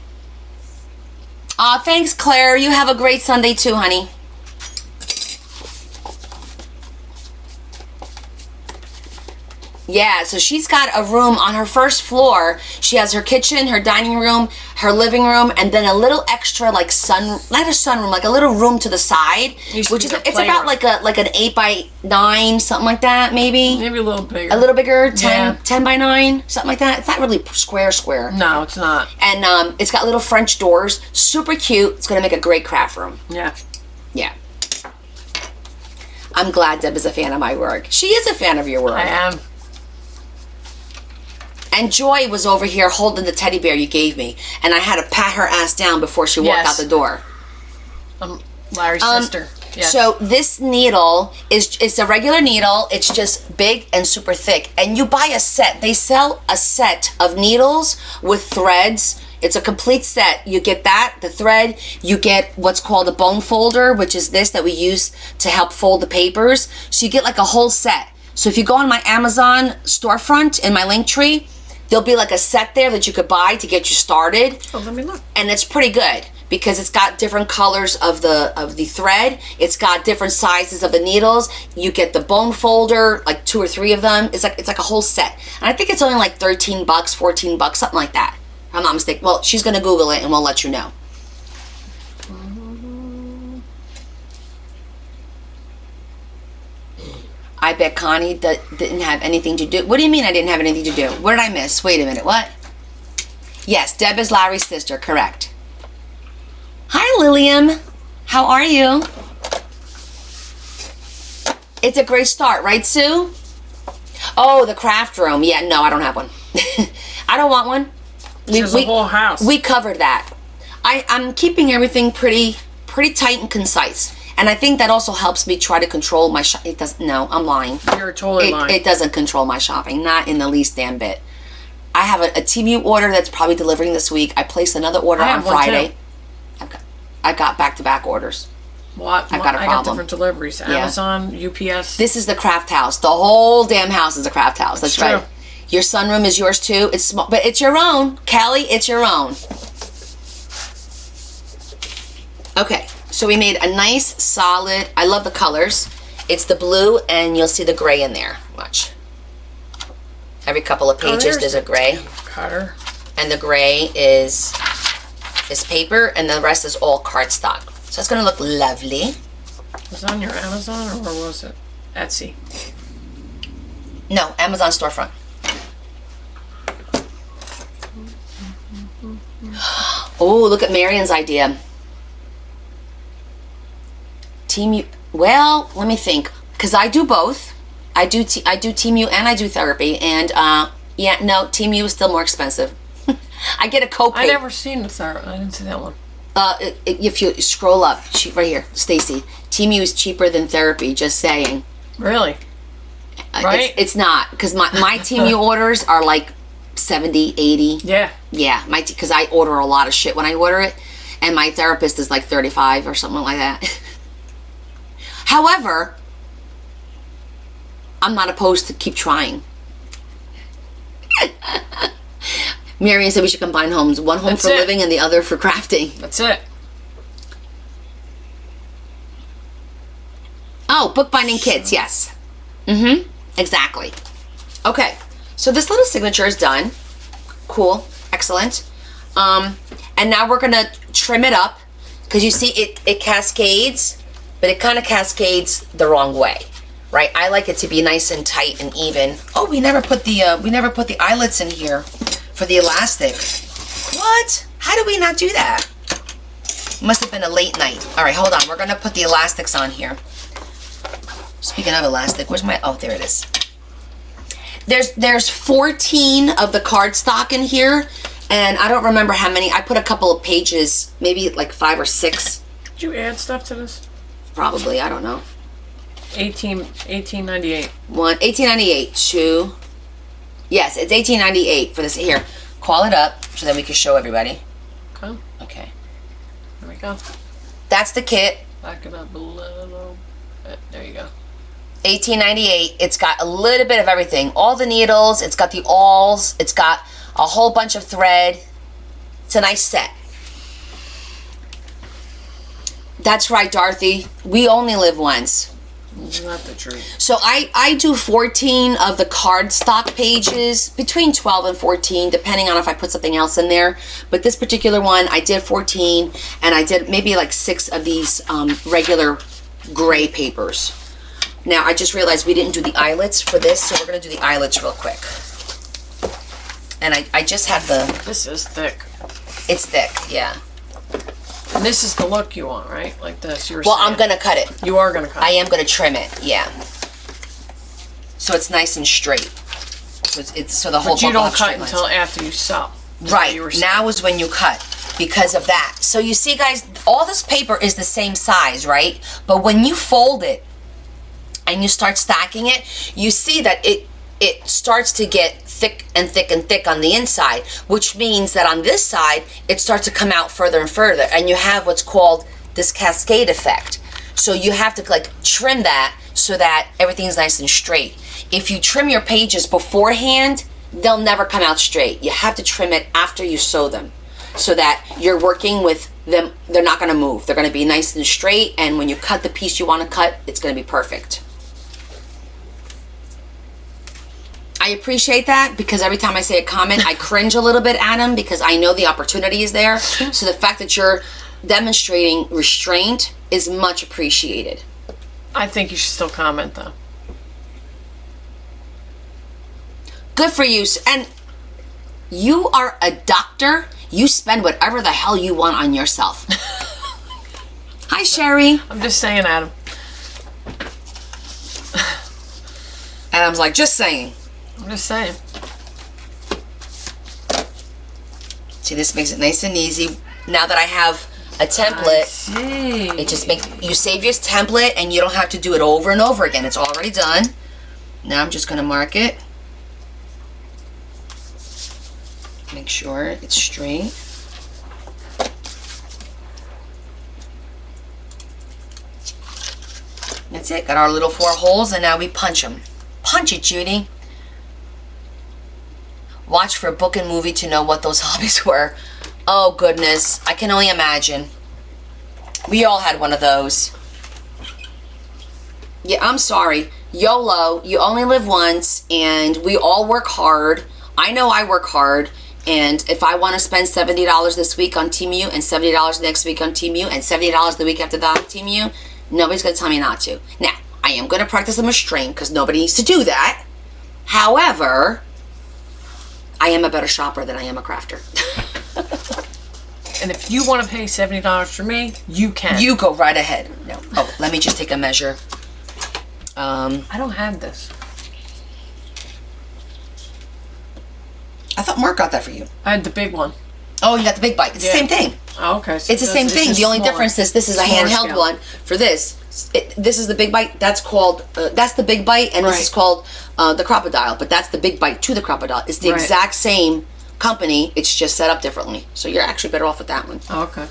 Aw, thanks, Claire. You have a great Sunday, too, honey. Yeah, so she's got a room on her first floor. She has her kitchen, her dining room, her living room, and then a little extra not a sunroom, like a little room to the side, Used to which be is the it's about playroom. like an 8x9, something like that, maybe. Maybe a little bigger. A little bigger, 10 Yeah. 10 by 9, something like that. It's not really square. No, it's not. And it's got little French doors, super cute. It's gonna make a great craft room. Yeah. Yeah. I'm glad Deb is a fan of my work. She is a fan of your work. I am. And Joy was over here holding the teddy bear you gave me, and I had to pat her ass down before she walked Yes. out the door. Larry's sister. Yes. So this needle it's a regular needle. It's just big and super thick. And you buy a set. They sell a set of needles with threads. It's a complete set. You get that, the thread, you get what's called a bone folder, which is this that we use to help fold the papers. So you get like a whole set. So if you go on my Amazon storefront in my link tree, there'll be like a set there that you could buy to get you started. Oh, let me look. And it's pretty good because it's got different colors of the thread. It's got different sizes of the needles. You get the bone folder, like 2 or 3 of them. It's like a whole set. And I think it's only like $13, $14, something like that. If I'm not mistaken. Well, she's gonna Google it and we'll let you know. I bet Connie didn't have anything to do. What do you mean I didn't have anything to do? What did I miss? Wait a minute, what? Yes, Deb is Larry's sister, correct. Hi, Lilium. How are you? It's a great start, right, Sue? Oh, the craft room. Yeah, no, I don't have one. I don't want one. There's a whole house. We covered that. I'm keeping everything pretty tight and concise. And I think that also helps me try to control my It doesn't, no, I'm lying. You're totally lying. It doesn't control my shopping, not in the least damn bit. I have a TMU order that's probably delivering this week. I placed another order on Friday. I got back-to-back orders. What? I've got a I got problem. different deliveries. Amazon, UPS. This is the craft house. The whole damn house is a craft house. That's true. right. Your sunroom is yours too. It's small, but it's your own. Kelly, it's your own. Okay, so we made a nice, solid, I love the colors. It's the blue and you'll see the gray in there. Watch. Every couple of pages there's a gray. Cutter. And the gray is paper and the rest is all cardstock. So it's gonna look lovely. Was it on your Amazon or was it Etsy? No, Amazon storefront. Oh, look at Marion's idea. Well, let me think, because I do both. I do TMU and I do therapy, and yeah, no, TMU is still more expensive. I get a copay. I never seen the therapy. I didn't see that one. If you scroll up, right here, Stacy, TMU is cheaper than therapy. Just saying. Really? Right? It's not, because my TMU orders are like 70, 80. Yeah. Yeah, because I order a lot of shit when I order it, and my therapist is like 35 or something like that. However, I'm not opposed to keep trying. Marion said we should combine homes. One home for living and the other for crafting. That's it. Oh, bookbinding kits, yes. Mm-hmm, exactly. Okay, so this little signature is done. Cool, excellent. And now we're gonna trim it up, because you see it cascades, but it kind of cascades the wrong way, right? I like it to be nice and tight and even. Oh, we never put the eyelets in here for the elastic. What? How did we not do that? Must have been a late night. All right, hold on. We're gonna put the elastics on here. Speaking of elastic, where's my? Oh, there it is. There's 14 of the cardstock in here, and I don't remember how many. I put a couple of pages, maybe like 5 or 6. Did you add stuff to this? Probably, I don't know. 1898. 1898 to. Yes, it's 1898 for this. Here, call it up so that we can show everybody. Okay. Okay. There we go. That's the kit. Back it up a little bit. There you go. 1898. It's got a little bit of everything. All the needles. It's got the awls. It's got a whole bunch of thread. It's a nice set. That's right, Dorothy. We only live once. Not the truth. So I do 14 of the cardstock pages, between 12 and 14, depending on if I put something else in there. But this particular one, I did 14, and I did maybe like 6 of these regular gray papers. Now, I just realized we didn't do the eyelets for this, so we're going to do the eyelets real quick. And I just had the... This is thick. It's thick, yeah. And this is the look you want, right? Like this. You were Well, saying. I'm going to cut it. You are going to cut I it. am going to trim it, yeah. So it's nice and straight. So the whole But you book will don't have cut straight lines. until after you sew. Right, You were saying. now is when you cut because of that. So you see, guys, all this paper is the same size, right? But when you fold it and you start stacking it, you see that it starts to get thick and thick and thick on the inside, which means that on this side, it starts to come out further and further, and you have what's called this cascade effect. So you have to like trim that so that everything's nice and straight. If you trim your pages beforehand, they'll never come out straight. You have to trim it after you sew them so that you're working with them. They're not going to move. They're going to be nice and straight, and when you cut the piece you want to cut, it's going to be perfect. I appreciate that because every time I say a comment, I cringe a little bit at him because I know the opportunity is there. So the fact that you're demonstrating restraint is much appreciated. I think you should still comment though. Good for you. And you are a doctor. You spend whatever the hell you want on yourself. Hi, Sherry. I'm just saying, Adam. Adam's like, just saying. I'm just saying. See, this makes it nice and easy. Now that I have a I template, see. it just makes, you save your template and you don't have to do it over and over again. It's already done. Now I'm just going to mark it. Make sure it's straight. That's it. Got our little 4 holes and now we punch them. Punch it, Judy. Watch for a book and movie to know what those hobbies were. Oh, goodness. I can only imagine. We all had one of those. Yeah, I'm sorry. YOLO, you only live once, and we all work hard. I know I work hard, and if I want to spend $70 this week on Temu, and $70 next week on Temu, and $70 the week after that on Temu, nobody's going to tell me not to. Now, I am going to practice some restraint, because nobody needs to do that. However, I am a better shopper than I am a crafter. And if you want to pay $70 for me, you can. You go right ahead. No. Oh, let me just take a measure. I don't have this. I thought Mark got that for you. I had the big one. Oh, you got the big bite. It's Yeah. the same thing. Oh, okay. So It's the same thing. just The only smaller. difference is this is a Smaller handheld scale. one. For this, this is the big bite. That's called, that's the big bite, and this is Right. called the crocodile. But that's the big bite to the crocodile. It's the Right. exact same company. It's just set up differently. So you're actually better off with that one. Oh, okay.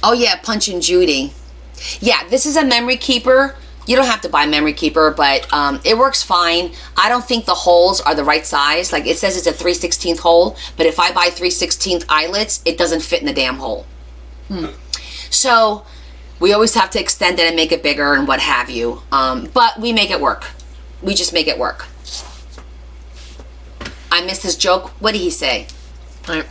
Oh yeah, Punch and Judy. Yeah, this is a memory keeper. You don't have to buy a memory keeper, but it works fine. I don't think the holes are the right size. Like, it says it's a 3/16 hole, but if I buy 3/16 eyelets, it doesn't fit in the damn hole. So we always have to extend it and make it bigger and what have you. But we make it work. We just make it work. I missed his joke. What did he say? Right.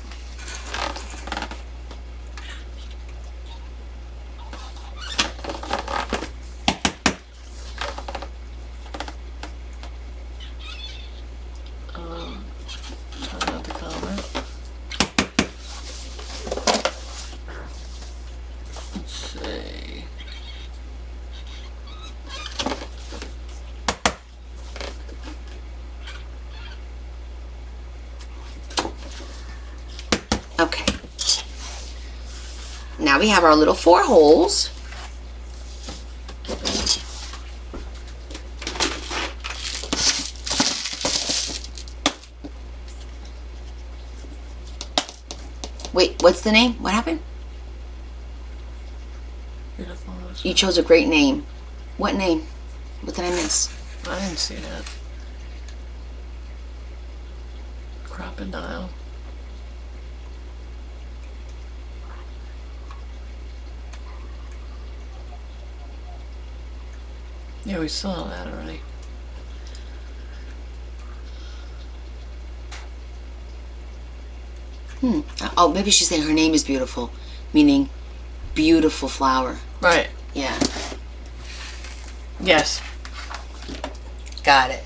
Try not to comment. Let's see. Okay. Now we have our little 4 holes. Wait, what's the name? What happened? Beautiful. You chose a great name. What name? What did I miss? I didn't see that. Crocodile. Yeah, we saw that already. Oh, maybe she's saying her name is beautiful, meaning beautiful flower. Right. Yeah, Yes. got it.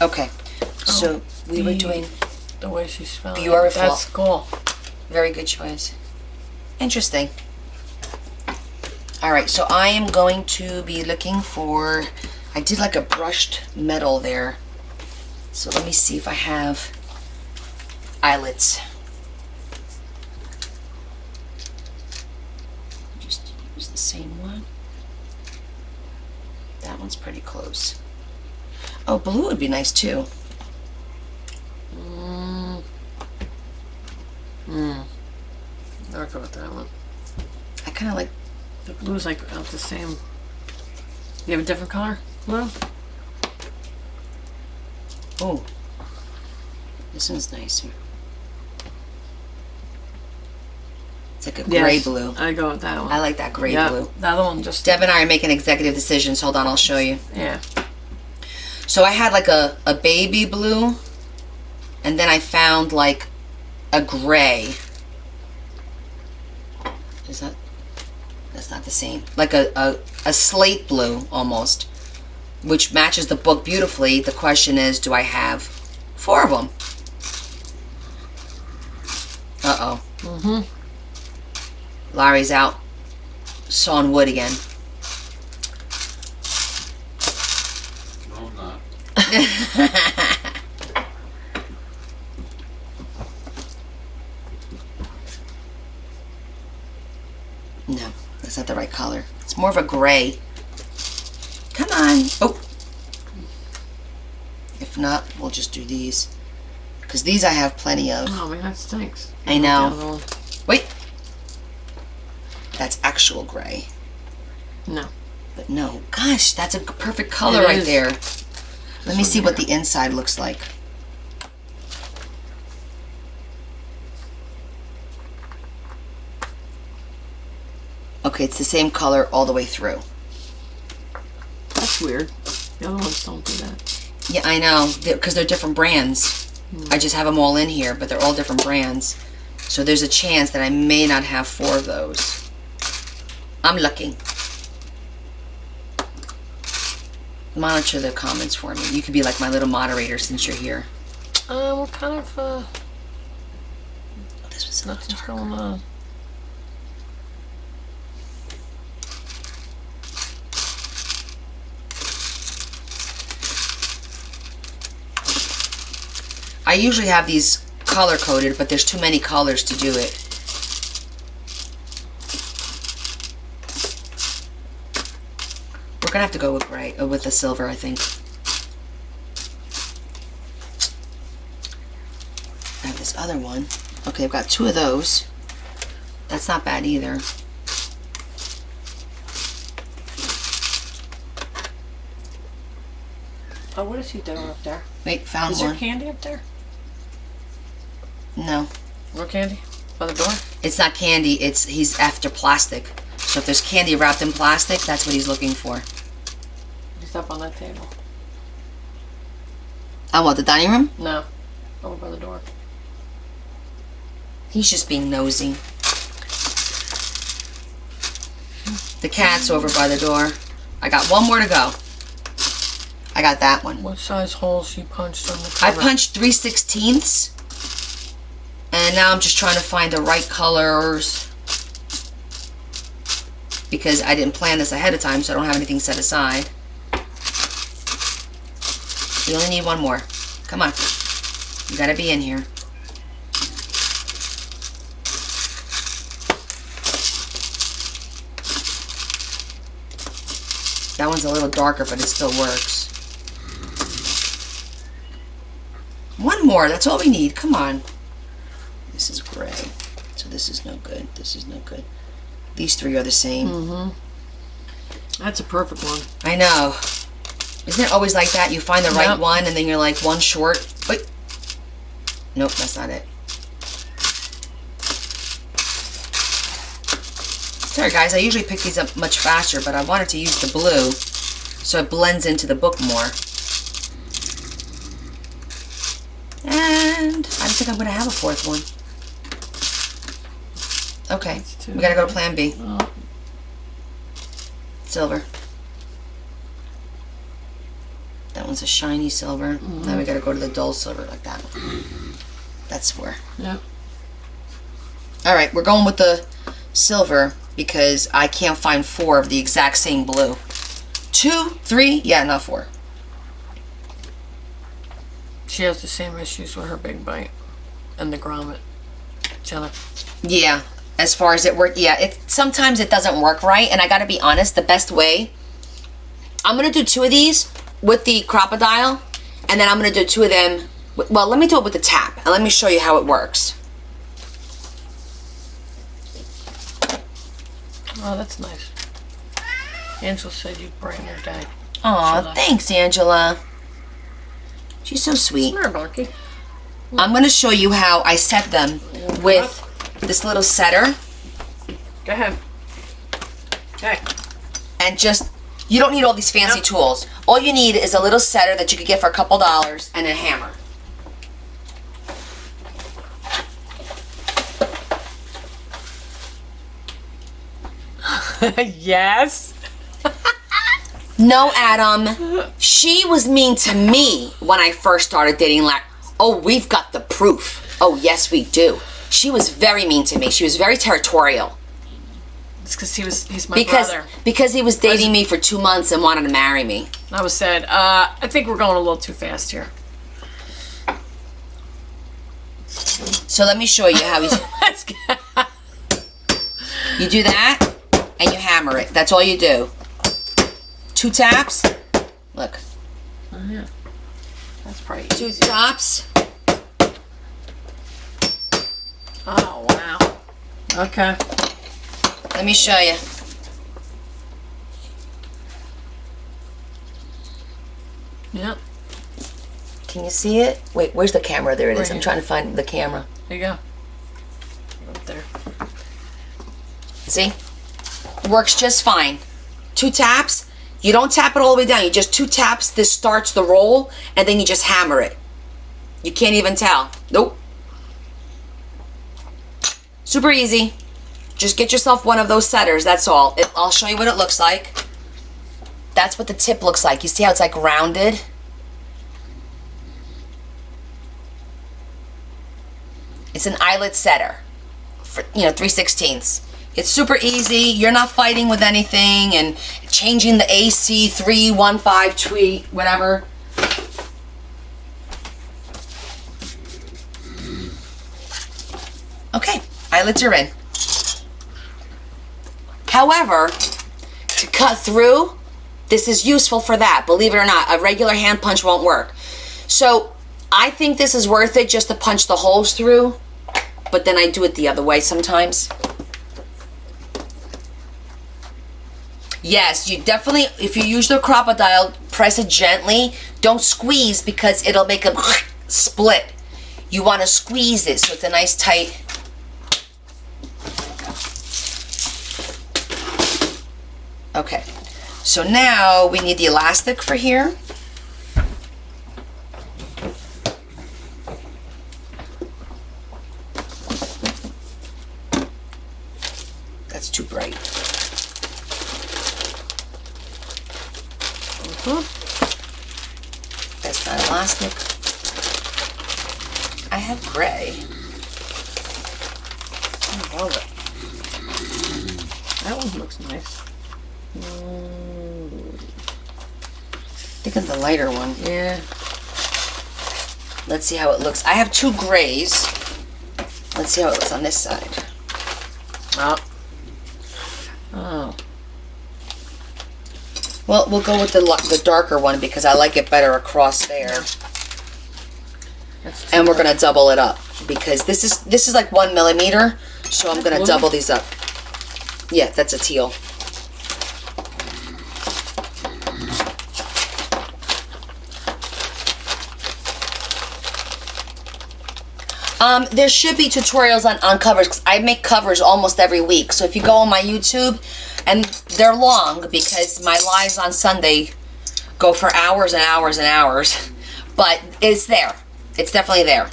Okay, so we were the- doing The way she spelled it. Beautiful. That's cool. very good choice. Interesting. All right, so I am going to be looking for, I did like a brushed metal there. So let me see if I have eyelets. Just use the same one. That one's pretty close. Oh, blue would be nice too. I'll go with that one. I kind of like. The blue's like about the same. You have a different color? Blue? Oh, this one's nicer. It's like a gray blue. I go with that one. I like that gray Yeah, blue. the other one just. Deb and I are making executive decisions. Hold on, I'll show you. Yeah. So I had like a baby blue, and then I found like a gray. Is that? That's not the same. Like a slate blue almost, which matches the book beautifully. The question is, do I have 4 of them? Uh-oh. Larry's out sawing wood again. No, I'm not. No, that's not the right color. It's more of a gray. Come on. Oh. If not, we'll just do these. Because these I have plenty of. Oh man, that stinks. I know. The other one. Wait. That's actual gray. No. But no. Gosh, that's a perfect color It right is. there. Let me see what the inside looks like. Okay, it's the same color all the way through. That's weird. The other ones don't do that. Yeah, I know, because they're different brands. I just have them all in here, but they're all different brands. So there's a chance that I may not have 4 of those. I'm looking. Monitor the comments for me. You could be like my little moderator since you're here. What kind of, Oh, this was a little nothing's dark. going on. I usually have these color coded, but there's too many colors to do it. We're gonna have to go with gray, with the silver, I think. I have this other one. Okay, I've got 2 of those. That's not bad either. Oh, what is he doing up there? Wait, found Is there one. candy up there? No, More candy? By the door? it's not candy. He's after plastic. So if there's candy wrapped in plastic, that's what he's looking for. He's up on that table. Oh, what, the dining room? No. Over by the door. He's just being nosy. The cat's over by the door. I got 1 more to go. I got that one. What size holes you punched on the I cover? punched 3/16, and now I'm just trying to find the right colors because I didn't plan this ahead of time, so I don't have anything set aside. We only need 1 more. Come on. You gotta be in here. That one's a little darker, but it still works. 1 more, that's all we need. Come on. This is gray. So this is no good. This is no good. These 3 are the same. That's a perfect one. I know. Isn't it always like that? You find the right Yep. one and then you're like 1 short. Wait. Nope, that's not it. Sorry guys, I usually pick these up much faster, but I wanted to use the blue so it blends into the book more. And I don't think I'm going to have a 4th one. Okay, we got to go to plan B. Oh. Silver. That one's a shiny silver. Now we got to go to the dull silver like that one. That's 4. Yep. All right, we're going with the silver because I can't find 4 of the exact same blue. 2, 3, yeah, not 4. She has the same issues with her big bite and the grommet. Jenna. Yeah, as far as it work, yeah, sometimes it doesn't work right, and I gotta be honest, the best way I'm gonna do 2 of these with the crocodile, and then I'm gonna do 2 of them. Well, let me do it with the tap, and let me show you how it works. Oh, that's nice. Angela said you'd brighten her day. Aw, thanks, Angela. She's so sweet. Come here, Marky. I'm gonna show you how I set them with this little setter. Go ahead. Okay. And just, you don't need all these fancy tools. All you need is a little setter that you could get for a couple dollars and a hammer. Yes. No, Adam. She was mean to me when I first started dating Larry. Oh, we've got the proof. Oh, yes, we do. She was very mean to me. She was very territorial. It's because he's my brother. Because he was dating me for 2 months and wanted to marry me. I was said, I think we're going a little too fast here. So let me show you how he's... Let's go. You do that, and you hammer it. That's all you do. 2 taps. Look. Oh, yeah. That's probably 2 easy. taps. Oh, wow. Okay. Let me show you. Yep. Can you see it? Wait, where's the camera? There it is. Right I'm here. trying to find the camera. There you go. Up there. See? Works just fine. 2 taps. You don't tap it all the way down. You just 2 taps. This starts the roll, and then you just hammer it. You can't even tell. Nope. Super easy. Just get yourself one of those setters. That's all. I'll show you what it looks like. That's what the tip looks like. You see how it's like rounded? It's an eyelet setter. For, 3/16. It's super easy. You're not fighting with anything and changing the AC 315 tweet, whatever. Okay, eyelets are in. However, to cut through, this is useful for that. Believe it or not, a regular hand punch won't work. So I think this is worth it just to punch the holes through, but then I do it the other way sometimes. Yes, you definitely, if you use the crocodile, press it gently. Don't squeeze because it'll make a split. You want to squeeze it so it's a nice tight. Okay, so now we need the elastic for here. That's too bright. That's not elastic. I have gray. I love it. That one looks nice. Think of the lighter one. Yeah. Let's see how it looks. I have 2 grays. Let's see how it looks on this side. Oh. Oh. Well, we'll go with the darker one because I like it better across there. And we're gonna double it up because this is like 1 millimeter, so I'm gonna double these up. Yeah, that's a teal. There should be tutorials on covers because I make covers almost every week. So if you go on my YouTube, and they're long because my lives on Sunday go for hours and hours and hours, but it's there. It's definitely there.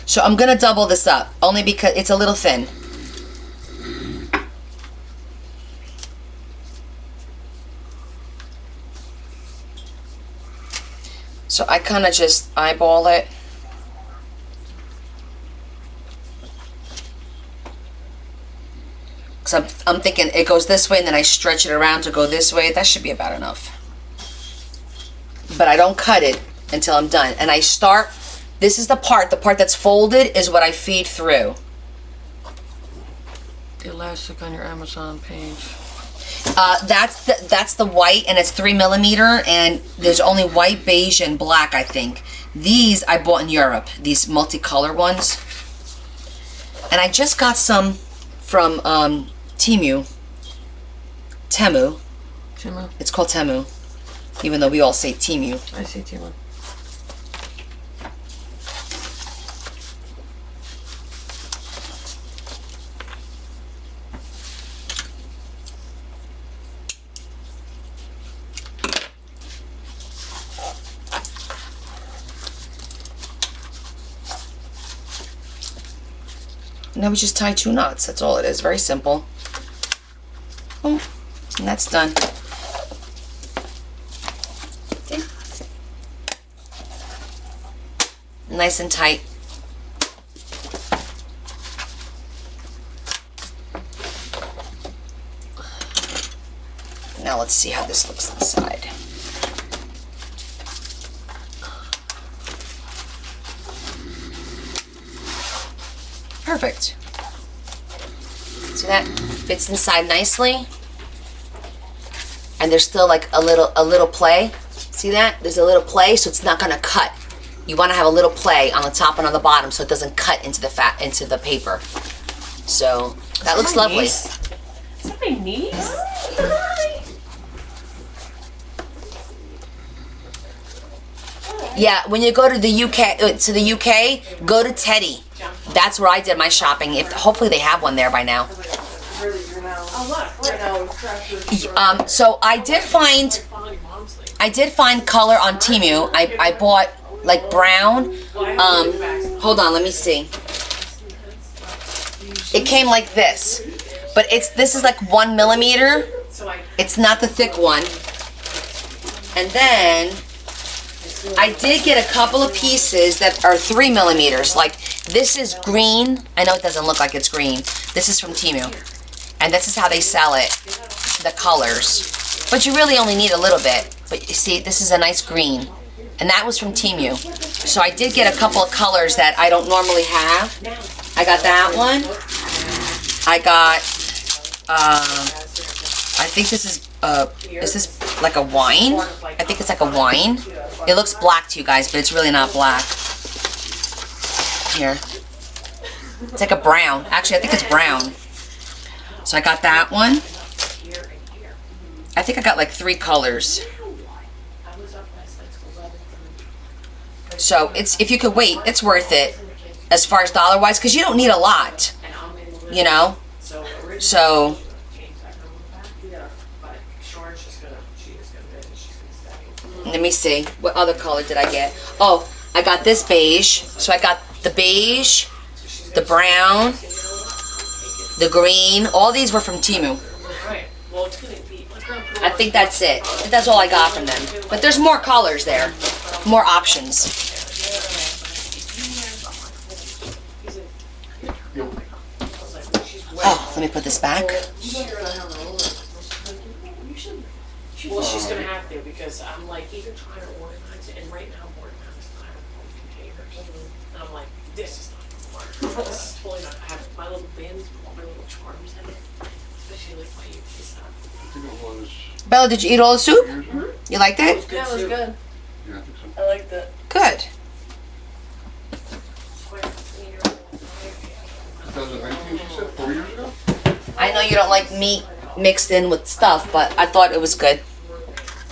So I'm gonna double this up only because it's a little thin. So I kind of just eyeball it. Because I'm thinking it goes this way and then I stretch it around to go this way. That should be about enough. But I don't cut it until I'm done. And I start This is the part that's folded is what I feed through. The elastic on your Amazon page. That's the white, and it's 3 millimeter, and there's only white, beige, and black, I think. These I bought in Europe, these multicolor ones. And I just got some from Temu. Temu. Timu? It's called Temu, even though we all say Temu. I see Timu. Now we just tie 2 knots. That's all it is. Very simple. Oh, and that's done. See? Nice and tight. Now let's see how this looks inside. Perfect. See that? Fits inside nicely. And there's still like a little play. See that? There's a little play, so it's not gonna cut. You wanna have a little play on the top and on the bottom so it doesn't cut into the paper. So that looks lovely. Is that my niece? Yeah, when you go to the UK, go to Teddy. That's where I did my shopping. Hopefully they have one there by now. So I did find color on Temu. I bought like brown. Hold on, let me see. It came like this, but this is like 1 millimeter. It's not the thick one. And then I did get a couple of pieces that are 3 millimeters. Like this is green. I know it doesn't look like it's green. This is from Temu. And this is how they sell it, the colors. But you really only need a little bit. But you see, this is a nice green. And that was from Temu. So I did get a couple of colors that I don't normally have. I got that one. I got, I think this is like a wine? I think it's like a wine. It looks black to you guys, but it's really not black. Here. It's like a brown. Actually, I think it's brown. So I got that one. I think I got like 3 colors. So if you could wait, it's worth it as far as dollar-wise, because you don't need a lot, you know? So let me see. What other color did I get? Oh, I got this beige. So I got the beige, the brown, the green. All these were from Temu. I think that's it. That's all I got from them. But there's more colors there. More options. Oh, let me put this back. Well, she's gonna have to, because I'm like even trying to organize it, and right now I'm organizing containers, and I'm like, this is not gonna work. This is totally not. I have my little bins with all my little charms in it, especially like my UK stuff. I think it was Bella, did you eat all the soup? years ago. You liked it? Yeah, it was good. Yeah, I think so. I liked it. Good. 2019, she said, 4 years ago? I know you don't like meat mixed in with stuff, but I thought it was good.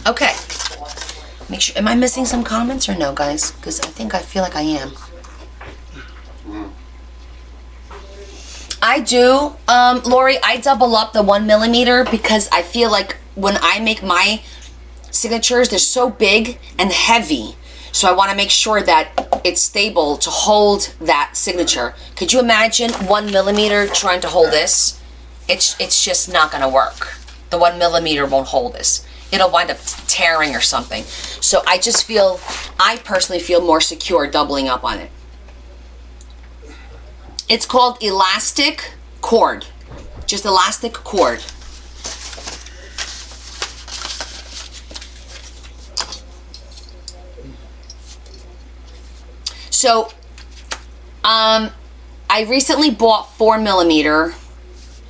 Okay. Make sure. Am I missing some comments or no, guys? Because I feel like I am. I do, Lori. I double up the 1 millimeter because I feel like when I make my signatures, they're so big and heavy. So I want to make sure that it's stable to hold that signature. Could you imagine 1 millimeter trying to hold this? It's just not going to work. The 1 millimeter won't hold this. It'll wind up tearing or something. So I personally feel more secure doubling up on it. It's called elastic cord. Just elastic cord. So, I recently bought 4mm.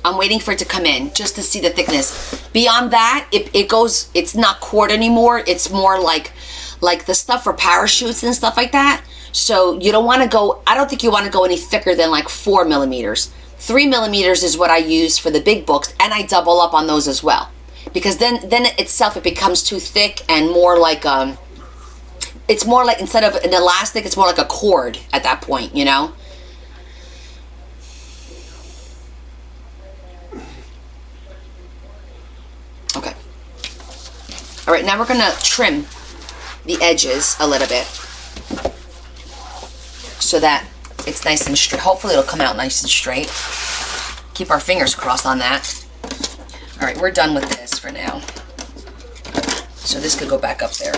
I'm waiting for it to come in just to see the thickness. Beyond that, it goes, it's not cord anymore. It's more like the stuff for parachutes and stuff like that. So you don't want to go, I don't think you want to go any thicker than like 4mm. 3mm is what I use for the big books, and I double up on those as well. Because then itself, it becomes too thick and more like, it's more like, instead of an elastic, it's more like a cord at that point, you know? Okay. All right, now we're gonna trim the edges a little bit so that it's nice and straight. Hopefully it'll come out nice and straight. Keep our fingers crossed on that. All right, we're done with this for now. So this could go back up there.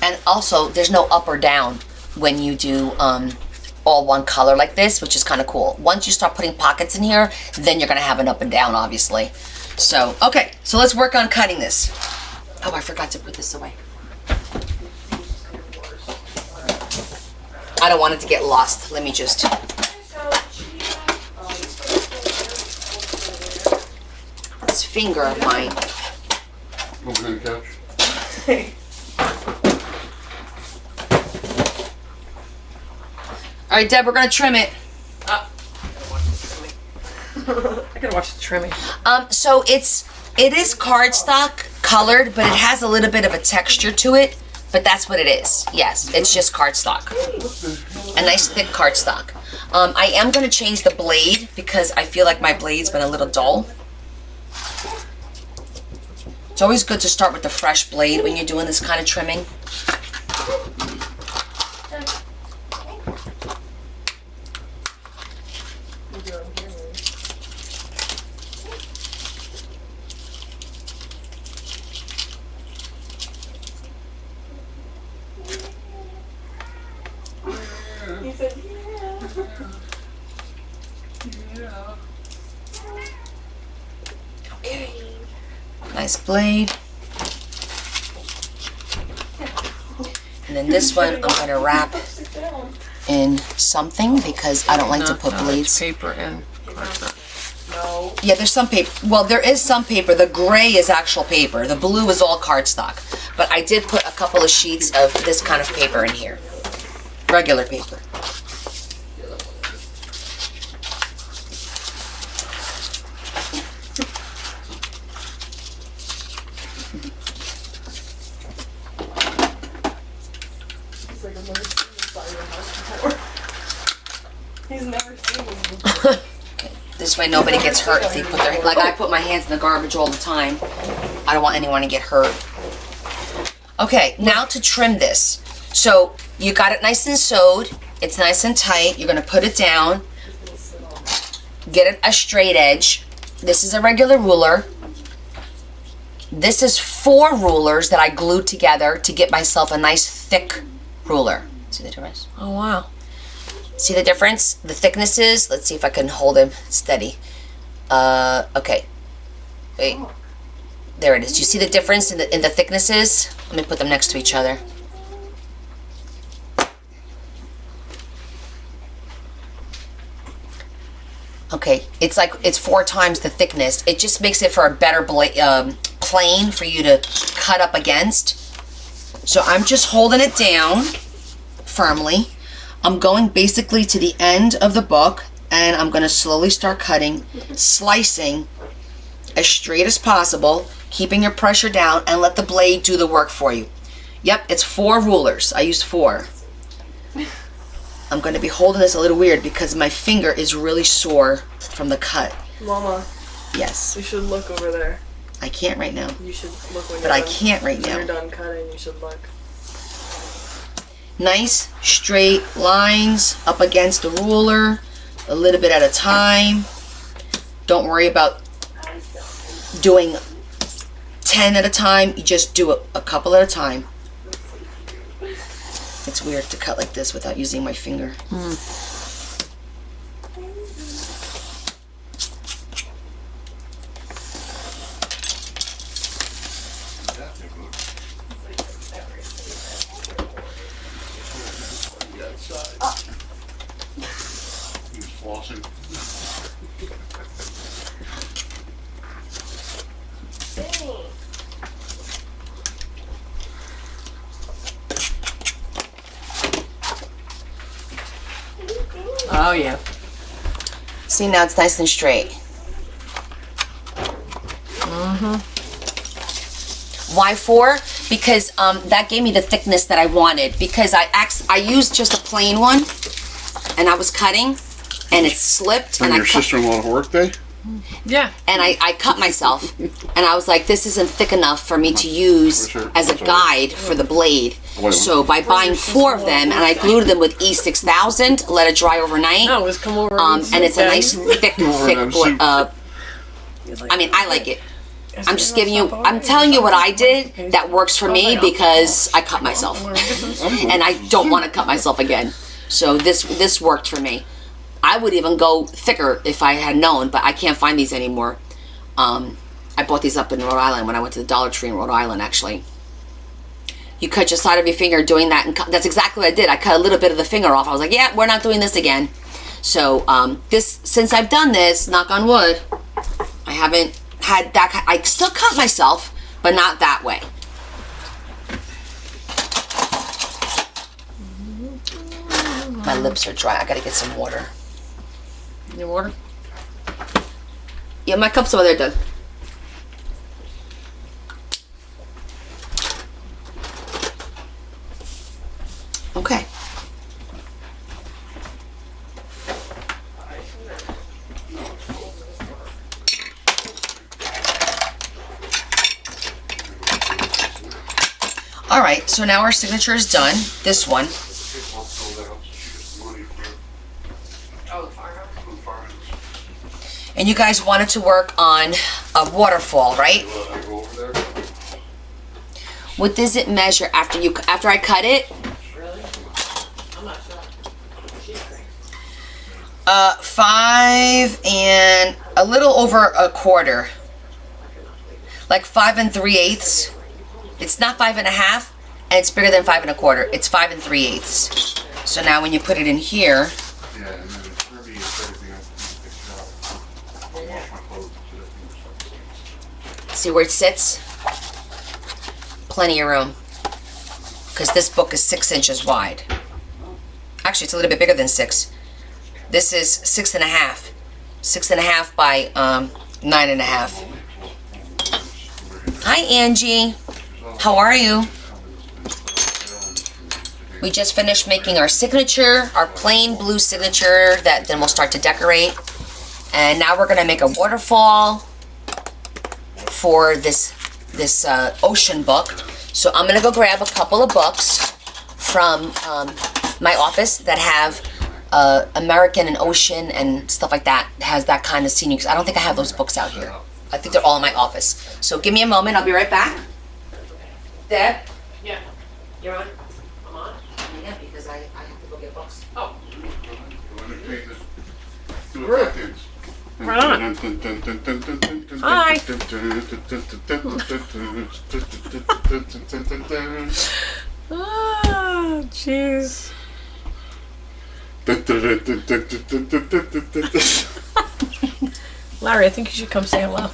And also, there's no up or down when you do all one color like this, which is kind of cool. Once you start putting pockets in here, then you're going to have an up and down, obviously. So, okay, so let's work on cutting this. Oh, I forgot to put this away. I don't want it to get lost. Let me just... This finger of mine. Over on the couch. All right, Deb, we're gonna trim it. I gotta watch the trimming. So it is cardstock colored, but it has a little bit of a texture to it. But that's what it is. Yes, it's just cardstock. A nice thick cardstock. I am gonna change the blade because I feel like my blade's been a little dull. It's always good to start with the fresh blade when you're doing this kind of trimming. Okay. Nice blade. And then this one I'm going to wrap in something because I don't like to put blades. Paper and cardstock. Yeah, there's some paper. Well, there is some paper. The gray is actual paper. The blue is all cardstock. But I did put a couple of sheets of this kind of paper in here. Regular paper. He's never seen this before. This way nobody gets hurt if they put their, like I put my hands in the garbage all the time. I don't want anyone to get hurt. Okay, now to trim this. So you got it nice and sewed. It's nice and tight. You're gonna put it down. Get it a straight edge. This is a regular ruler. This is 4 rulers that I glued together to get myself a nice thick ruler. See the difference? Oh wow. See the difference? The thicknesses? Let's see if I can hold him steady. Okay. Wait. There it is. Do you see the difference in the thicknesses? Let me put them next to each other. Okay, it's like, it's 4 times the thickness. It just makes it for a better plane for you to cut up against. So I'm just holding it down firmly. I'm going basically to the end of the book, and I'm going to slowly start cutting, slicing as straight as possible, keeping your pressure down, and let the blade do the work for you. Yep, it's 4 rulers. I used 4. I'm going to be holding this a little weird because my finger is really sore from the cut. Mama, Yes, you should look over there. I can't right now. You should look when But you're I done. can't right When you're now. done cutting, you should look. Nice straight lines up against the ruler, a little bit at a time. Don't worry about doing 10 at a time. You just do it a couple at a time. It's weird to cut like this without using my finger. He's flossing. Oh yeah. See, now it's nice and straight. Why 4? Because that gave me the thickness that I wanted. Because I used just a plain one, and I was cutting, and it slipped, On and your sister-in-law's work day? Yeah. and I cut myself, and I was like, this isn't thick enough for me to use as a guide for the blade. So by buying 4 of them, and I glued them with E6000, let it dry overnight, No, let's come over. and it's a nice thick, them soup. I mean, I like it. I'm just giving you, I'm telling you what I did that works for me because I cut myself. And I don't want to cut myself again. So this worked for me. I would even go thicker if I had known, but I can't find these anymore. I bought these up in Rhode Island when I went to the Dollar Tree in Rhode Island, actually. You cut your side of your finger doing that, and that's exactly what I did. I cut a little bit of the finger off. I was like, yeah, we're not doing this again. So since I've done this, knock on wood, I haven't had that. I still cut myself, but not that way. My lips are dry. I gotta get some water. Your water? Yeah, my cup's over there, Doug. Okay. All right, so now our signature is done. This one. And you guys wanted to work on a waterfall, right? What does it measure after I cut it? Really? I'm not sure. 5 and a little over a quarter. Like 5 3/8. It's not 5 1/2, and it's bigger than 5 1/4. It's 5 3/8. So now when you put it in here, Yeah, and then it's Kirby and everything else. I'll wash my clothes today. see where it sits? Plenty of room. Because this book is 6 inches wide. Actually, it's a little bit bigger than 6. This is 6 1/2. 6 1/2 by 9 1/2. Hi, Angie. How are you? We just finished making our signature, our plain blue signature that then we'll start to decorate. And now we're gonna make a waterfall for this ocean book. So I'm gonna go grab a couple of books from my office that have American and ocean and stuff like that, has that kind of scenery. 'Cause I don't think I have those books out here. I think they're all in my office. So give me a moment, I'll be right back. Deb? Yeah. You're on? I'm on? Yeah, because I have to go get books. Oh. Do it backwards. Right on. Hi. Oh, jeez. Larry, I think you should come say hello.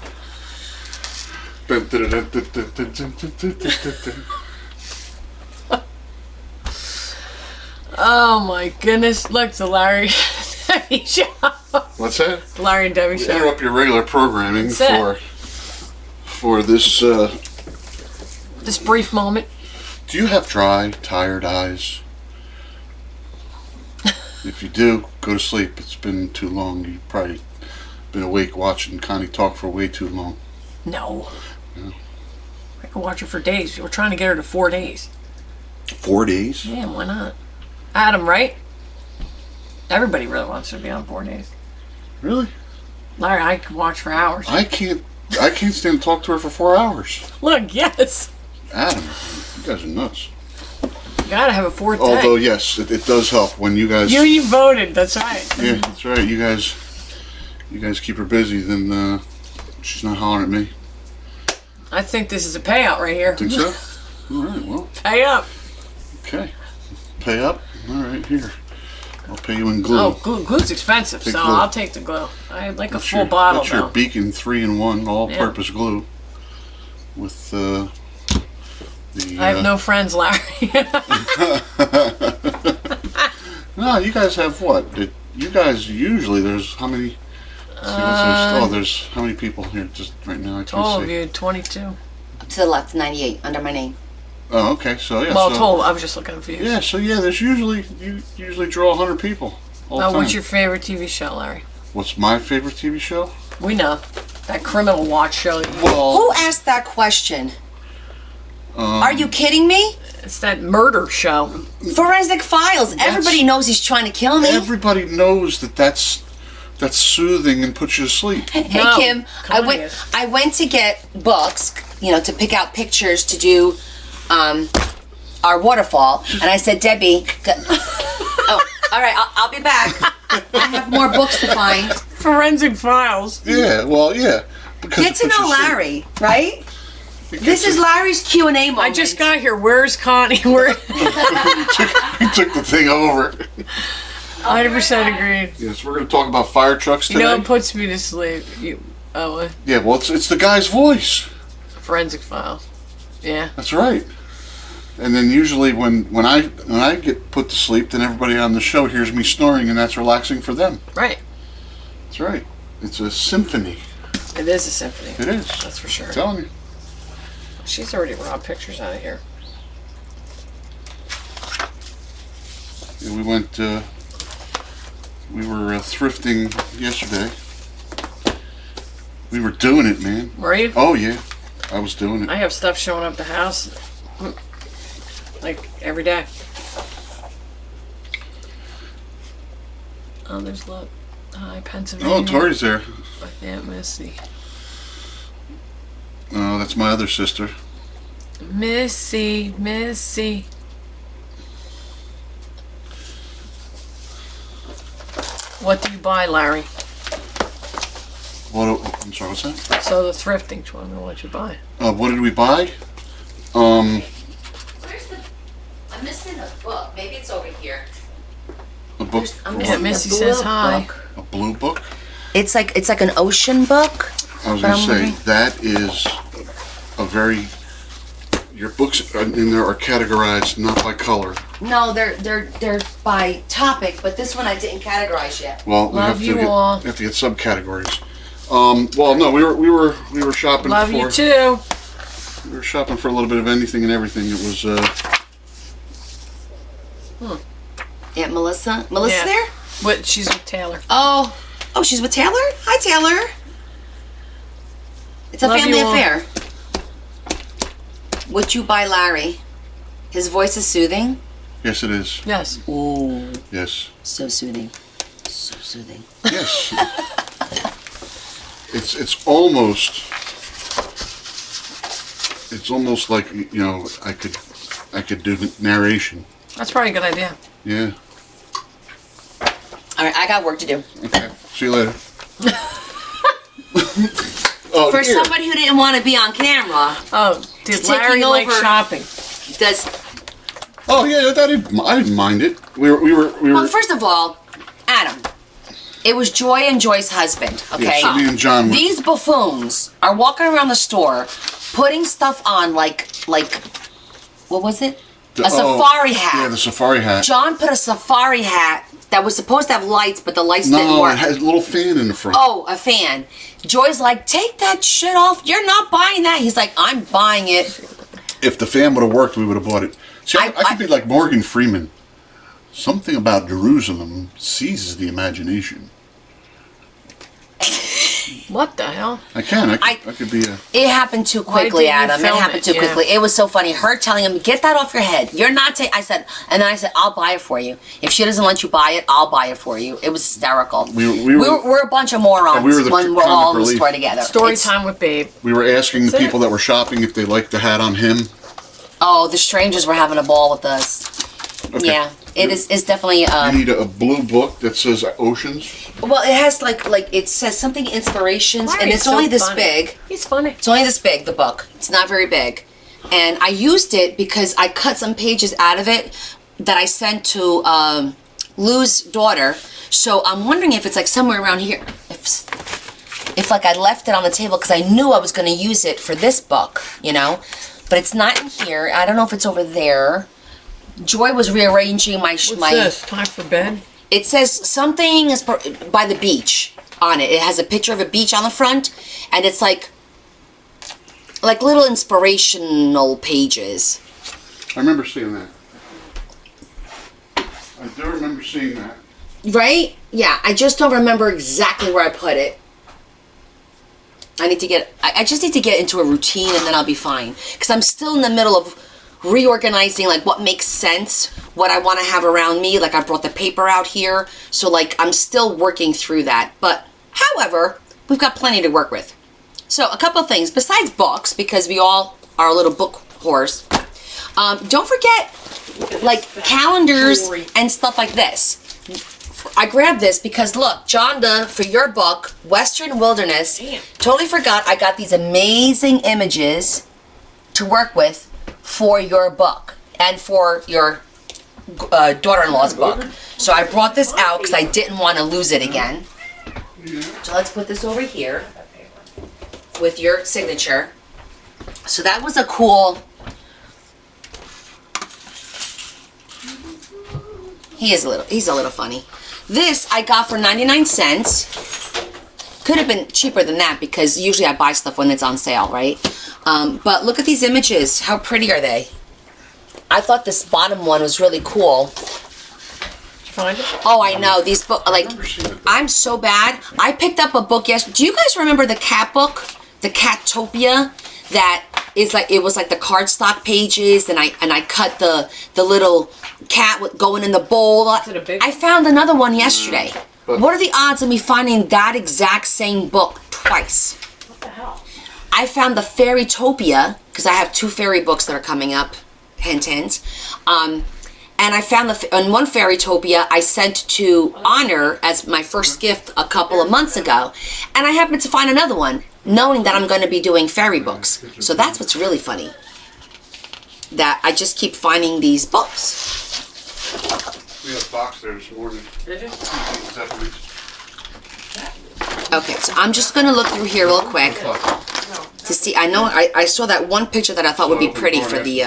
Oh my goodness. Look, the Larry Debbie show. What's that? The Larry and Debbie show. Interrupt your regular programming That's for this. This brief moment. Do you have dry, tired eyes? If you do, go to sleep. It's been too long. You've probably been awake watching Connie talk for way too long. No. Yeah. I could watch her for days. We're trying to get her to 4 days. 4 days? Yeah, why not? Adam, right? Everybody really wants her to be on 4 days. Really? Larry, I could watch for hours. I can't stand to talk to her for 4 hours. Look, yes. Adam, you guys are nuts. You gotta have a 4th day. Although, yes, it does help when you guys... You voted, that's right. Yeah, that's right. You guys keep her busy, then she's not hollering at me. I think this is a payout right here. Think so? All right, well, Pay up. okay. Pay up? All right, here. I'll pay you in glue. Oh, glue's expensive, Take so glue. I'll take the glue. I like That's a full your, bottle That's your though. Beacon 3-in-1 all-purpose glue with the. I have no friends, Larry. No, you guys have what? You guys usually there's how many? There's how many people here just right now? I can't All see. of you, 22. To the left, 98, under my name. Oh, okay. So yeah. Well, so, total. I was just looking for you. Yeah. So yeah, there's usually you usually draw 100 people. All the Now, time. what's your favorite TV show, Larry? What's my favorite TV show? We know that Criminal Watch show. Well, Who asked that question? Are you kidding me? It's that murder show. Forensic Files. Everybody knows he's trying to kill me. everybody knows that's soothing and puts you to sleep. Hey No, Kim, come on, yes. I went to get books, to pick out pictures to do our waterfall, and I said, Debbie, oh, all right, I'll be back. I have more books to find. Forensic Files. Yeah. Well, yeah. Because Get it to puts know you to sleep. Larry, right? It This gets is Larry's Q&A moment. I just got here. Where's Connie? Where? You took the thing over. 100% agreed. Yes, we're going to talk about fire trucks You today. know, it puts me to sleep. Yeah, well, it's the guy's voice. Forensic Files. Yeah. That's right. And then usually when I get put to sleep, then everybody on the show hears me snoring, and that's relaxing for them. Right. That's right. It's a symphony. It is a symphony. It is. That's for sure. I'm telling you. She's already brought pictures out of here. Yeah, we went. We were thrifting yesterday. We were doing it, man. Were you? Oh yeah, I was doing it. I have stuff showing up the house like every day. Oh, there's look. Hi, Pennsylvania. Oh, Tori's there. Yeah, Missy. Oh, that's my other sister. Missy. What do you buy, Larry? What? I'm sorry. What's that? So the thrifting. I don't know what you buy. What did we buy? Where's the... I'm missing a book. Maybe it's over here. A book. I'm Yeah, missing Missy the says blue hi. book. A blue book. It's like an ocean book. I was But going to I'm say wondering- that is a very. Your books in there are categorized not by color. No, they're by topic, but this one I didn't categorize yet. Well, we Love have to you get, all. have to get subcategories. Well, no, we were shopping Love for. you too. We were shopping for a little bit of anything and everything. It was. Aunt Melissa. Melissa Yeah. there? What? She's with Taylor. Oh, she's with Taylor? Hi, Taylor. It's a Love family you all. affair. Would you buy Larry? His voice is soothing. Yes, it is. Yes. Ooh, Yes. so soothing. So soothing. Yes. It's almost. It's almost like I could do narration. That's probably a good idea. Yeah. All right, I got work to do. Okay. See you later. For here. somebody who didn't want to be on camera, Oh, did Taking Larry like over. shopping? does... Oh yeah, I didn't mind it. We were. Well, first of all, Adam, it was Joy and Joy's husband, okay? Yeah, so me and John were. These buffoons are walking around the store, putting stuff on like what was it? A safari hat. Yeah, the safari hat. John put a safari hat that was supposed to have lights, but the lights didn't No, work. it has a little fan in the front. Oh, a fan. Joy's like, take that shit off. You're not buying that. He's like, I'm buying it. If the fan would have worked, we would have bought it. See, I I- could be like Morgan Freeman. Something about Jerusalem seizes the imagination. What the hell? I can. I could be a. It happened too quickly, didn't you Adam. It film happened it? too Yeah. quickly. It was so funny. Her telling him, get that off your head. You're not taking... I said, and then I said, I'll buy it for you. If she doesn't let you buy it, I'll buy it for you. It was hysterical. We're a bunch of morons we were the when we're comic all in the relief. store together. Story It's- time with Babe. We were asking the That's it. people that were shopping if they liked the hat on him. Oh, the strangers were having a ball with us. Okay. Yeah. It is definitely. You need a blue book that says oceans. Well, it has like it says something inspirations, Why are and you it's so only this funny? big. He's funny. It's only this big, the book. It's not very big. And I used it because I cut some pages out of it that I sent to Lou's daughter. So I'm wondering if it's like somewhere around here. If like I left it on the table because I knew I was going to use it for this book, you know? But it's not in here. I don't know if it's over there. Joy was rearranging my... What's this? Time for bed? It says something is by the beach on it. It has a picture of a beach on the front, and it's like little inspirational pages. I remember seeing that. I do remember seeing that. Right? Yeah, I just don't remember exactly where I put it. I just need to get into a routine and then I'll be fine. Because I'm still in the middle of reorganizing like what makes sense, what I want to have around me. Like I brought the paper out here. So like I'm still working through that. But however, we've got plenty to work with. So a couple of things besides books, because we all are a little book whores. Don't forget like calendars and stuff like this. I grabbed this because look, Jonda, for your book, Western Wilderness, totally forgot I got these amazing images to work with for your book and for your daughter-in-law's book. So I brought this out because I didn't want to lose it again. So let's put this over here with your signature. So that was a cool... He's a little funny. This I got for 99 cents. Could have been cheaper than that because usually I buy stuff when it's on sale, right? But look at these images. How pretty are they? I thought this bottom one was really cool. Did you find it? Oh, I know. These books, like, I'm so bad. I picked up a book yesterday. Do you guys remember the cat book? The Catopia? That is like, it was like the cardstock pages, and I cut the little cat going in the bowl. it a big I found another one yesterday. But- What are the odds of me finding that exact same book twice? What the hell? I found the Fairytopia, because I have 2 fairy books that are coming up. Hint, hint. And I found on one Fairytopia I sent to Honor as my first gift a couple of months ago. And I happened to find another one, knowing that I'm going to be doing fairy books. So that's what's really funny. That I just keep finding these books. We had a box there this morning. Did you? Okay, so I'm just going to look through here real quick to see. I know I saw that one picture that I thought would be pretty for the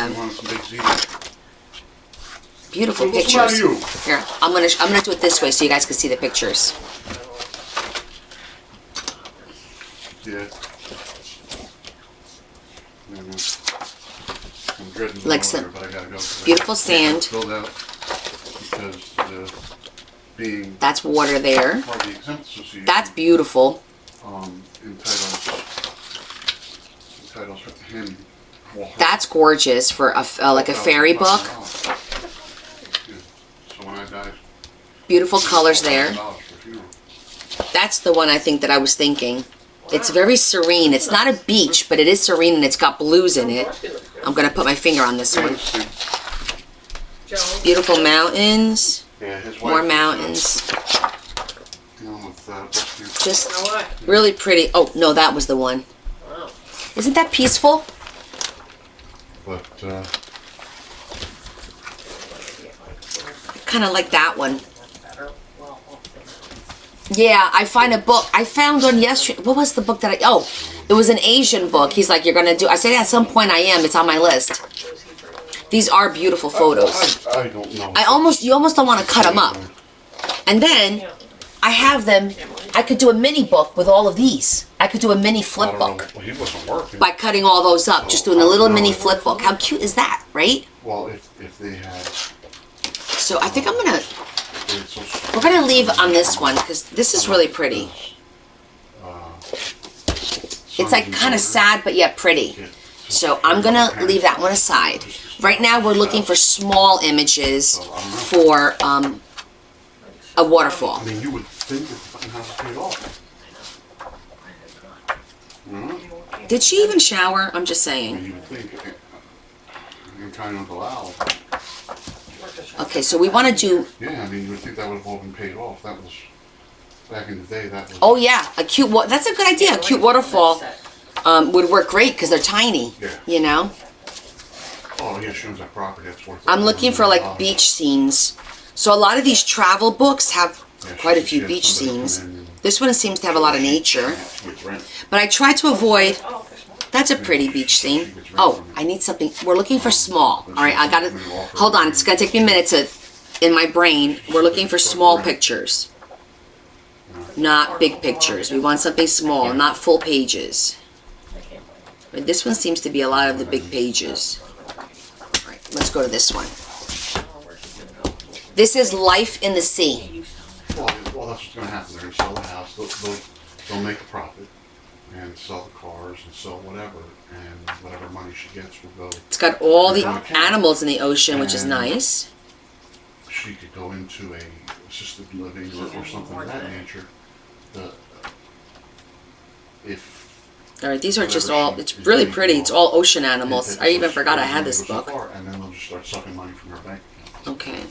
beautiful What's about pictures. you? Here, I'm gonna do it this way so you guys can see the pictures. Yeah. I'm dreading Like going some there, but I gotta go. beautiful sand. Filled out because being That's water there. part of the exempt association. That's beautiful. Entitles him. Well, her- That's gorgeous for like a fairy book. Yeah. So when I die, Beautiful colors there. $1,000 for funeral. That's the one I think that I was thinking. It's very serene. It's not a beach, but it is serene and it's got blues in it. I'm gonna put my finger on this one. Beautiful mountains. Yeah, his wife More is, mountains. dealing with breast cancer. Just really pretty. Oh, no, that was the one. Isn't that peaceful? But Kind of like that one. Yeah, I find a book. I found one yesterday. What was the book that it was an Asian book. He's like, you're going to do. I said, at some point I am. It's on my list. These are beautiful photos. I don't know. You almost don't want to cut them up. And then I have them. I could do a mini book with all of these. I could do a mini I flip don't know. book Well, he wasn't working. by cutting all those up. Just doing a little mini flip book. How cute is that, right? Well, if they had, So I think I'm going to. they had social We're going to leave on this one because this is really pretty. It's like kind of sad but yet pretty. So I'm going to leave that one aside. Right now we're looking for small images for a waterfall. I mean, you would think that the fucking house is paid off. Did she even shower? I'm just I saying. mean, you would think, you kind of allow. Okay, so we want to do. Yeah, I mean, you would think that would have all been paid off. That was back in the day. That was. Oh yeah, a cute. That's a good idea. A cute waterfall would work great because they're tiny. Yeah. You know. Oh yeah, she owns that property. That's worth. I'm looking for like beach scenes. So a lot of these travel books have quite a few beach scenes. This one seems to have a lot of nature. But I try to avoid. That's a pretty beach scene. Oh, I need something. We're looking for small. All right, I gotta. Hold on, it's gonna take me a minute to. In my brain, we're looking for small pictures, not big pictures. We want something small, not full pages. But this one seems to be a lot of the big pages. All right, let's go to this one. This is Life in the Sea. Well, that's what's going to happen. They're going to sell the house. They'll make a profit and sell the cars and sell whatever. And whatever money she gets will go. It's got all the animals in the ocean, which is And nice. She could go into a assisted living or something of that nature. If All right, these are just all. It's really pretty. It's all ocean animals. I even forgot I had this so book. far, and then they'll just start sucking money from her bank account. Okay.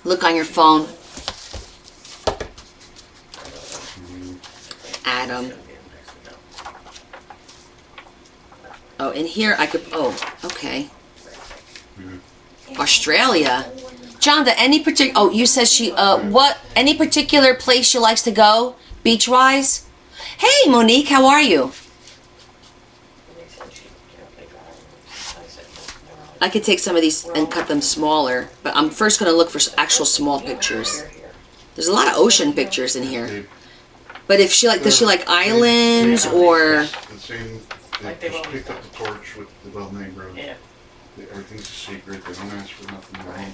Look on your phone. Adam. Oh, in here I could. Oh, okay. Australia. Jonda, any particular? Oh, you said she. What? Any particular place she likes to go, beach wise? Hey, Monique, how are you? I could take some of these and cut them smaller, but I'm first going to look for actual small pictures. There's a lot of ocean pictures in here. But if she like, does she like islands or? The same. They just picked up the torch with the well neighborhood. Yeah. Everything's a secret. They don't ask for nothing wrong.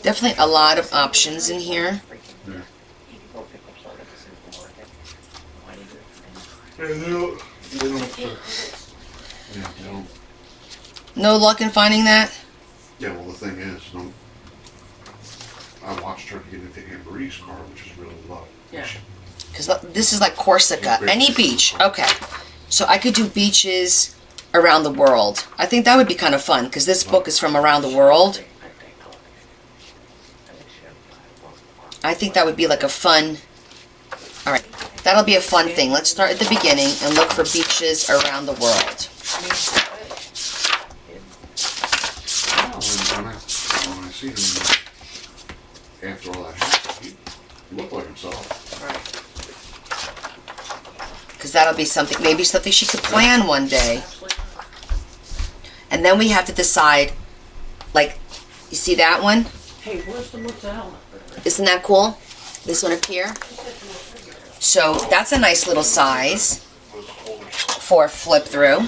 Definitely a lot of options in here. Yeah. They don't. Yeah, they don't. No luck in finding that? Yeah, well, the thing is, I watched her get into Aunt Marie's car, which is really low. Yeah. Because this is like Corsica. Any beach. Okay. So I could do beaches around the world. I think that would be kind of fun because this book is from around the world. I think that would be like a fun... Alright. That'll be a fun thing. Let's start at the beginning and look for beaches around the world. When I see him after all that happened, he looked like himself. Because that'll be something, maybe something she could plan one day. And then we have to decide, like, you see that one? Hey, where's the mozzarella? Isn't that cool? This one up here? So that's a nice little size for flip through.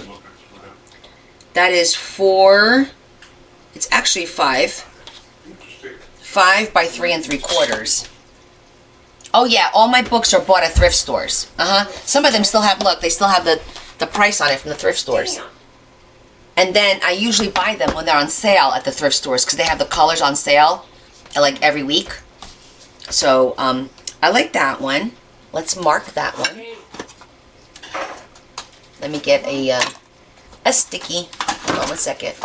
That is 4, it's actually 5 by 3 3/4. Oh yeah, all my books are bought at thrift stores. Some of them still have, look, they still have the price on it from the thrift stores. And then I usually buy them when they're on sale at the thrift stores because they have the colors on sale like every week. So I like that one. Let's mark that one. Let me get a sticky. Hold on 1 second.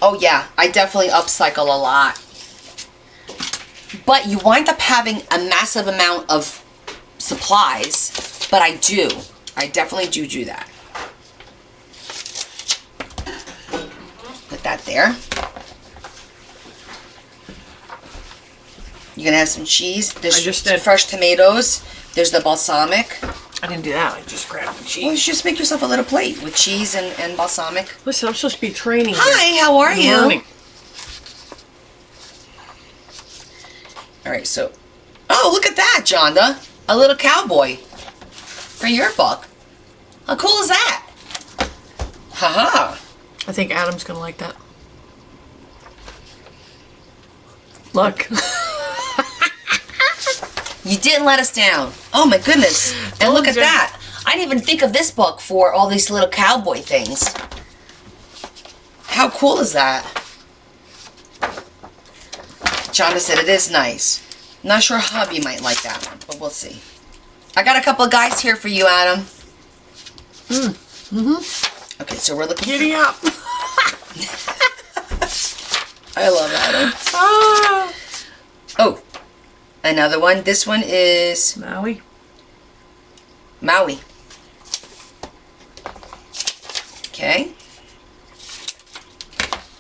Oh yeah, I definitely upcycle a lot. But you wind up having a massive amount of supplies, but I do. I definitely do that. Put that there. You're gonna have some cheese. There's I just did. fresh tomatoes. There's the balsamic. I didn't do that. I just grabbed the Well, cheese. you should just make yourself a little plate with cheese and balsamic. Listen, I'm supposed to be training. Hi, how are Good you? morning. All right, so, oh, look at that, Jonda. A little cowboy for your book. How cool is that? Haha. I think Adam's gonna like that. Look. You didn't let us down. Oh my goodness. And look at that. I didn't even think of this book for all these little cowboy things. How cool is that? Jonda said it is nice. Not sure hubby might like that one, but we'll see. I got a couple of guys here for you, Adam. Okay, so we're looking. Giddy up. I love Adam. Ah. Oh, another one. This one is Maui. Maui. Okay.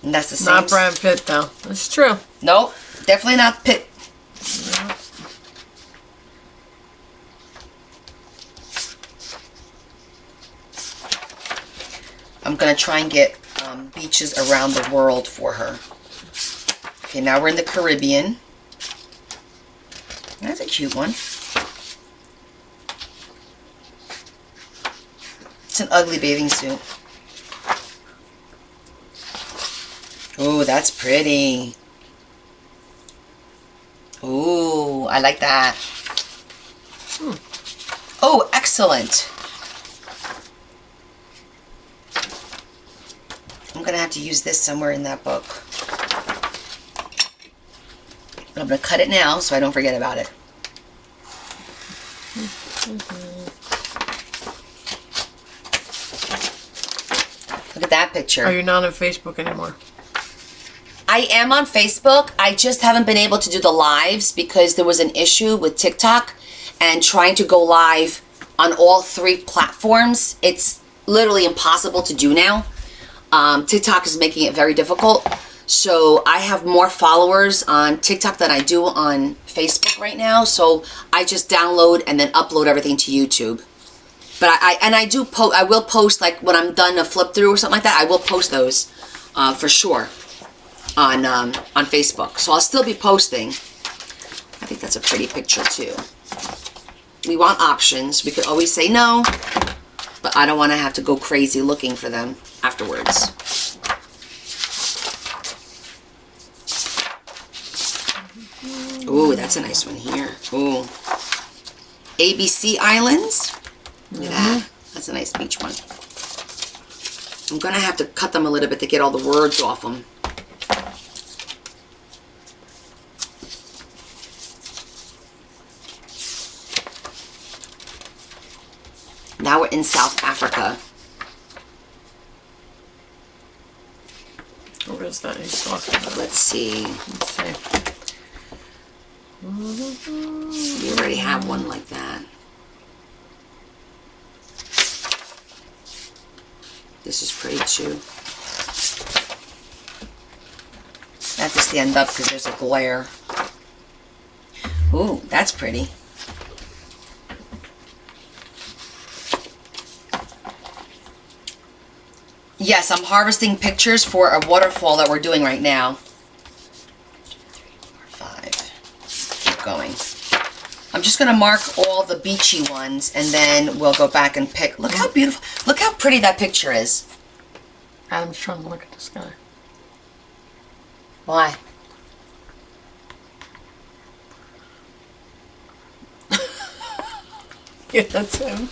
And that's the same. Not Brad Pitt though. That's true. Nope, definitely not Pitt. I'm gonna try and get beaches around the world for her. Okay, now we're in the Caribbean. That's a cute one. It's an ugly bathing suit. Ooh, that's pretty. Ooh, I like that. Oh, excellent. I'm gonna have to use this somewhere in that book. But I'm gonna cut it now so I don't forget about it. Look at that picture. Are you not on Facebook anymore? I am on Facebook. I just haven't been able to do the lives because there was an issue with TikTok and trying to go live on all 3 platforms. It's literally impossible to do now. TikTok is making it very difficult. So I have more followers on TikTok than I do on Facebook right now. So I just download and then upload everything to YouTube. But I will post, like when I'm done a flip through or something like that, I will post those for sure on Facebook. So I'll still be posting. I think that's a pretty picture too. We want options. We could always say no, but I don't want to have to go crazy looking for them afterwards. Ooh, that's a nice one here. Ooh. ABC Islands. Look at that. That's a nice beach one. I'm going to have to cut them a little bit to get all the words off them. Now we're in South Africa. What is that he's talking about? Let's see. Let's see. We already have one like that. This is pretty too. I have to stand up because there's a glare. Ooh, that's pretty. Yes, I'm harvesting pictures for a waterfall that we're doing right now. 5. Keep going. I'm just going to mark all the beachy ones and then we'll go back and pick. Look how beautiful. Look how pretty that picture is. Adam's trying to look at this guy. Why? Yeah, that's him.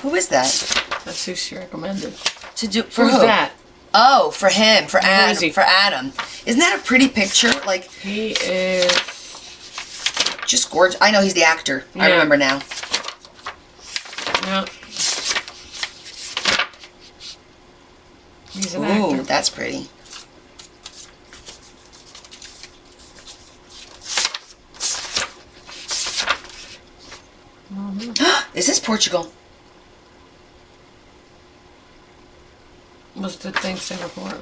Who is that? That's who she recommended. To do for Who's who? that? Oh, for him, for is Adam, he? for Adam. Isn't that a pretty picture? Like, He is. just gorgeous. I know he's the actor. I Yeah. remember now. Yeah. He's an Ooh, actor. that's pretty. Is this Portugal? What's the thing Singapore?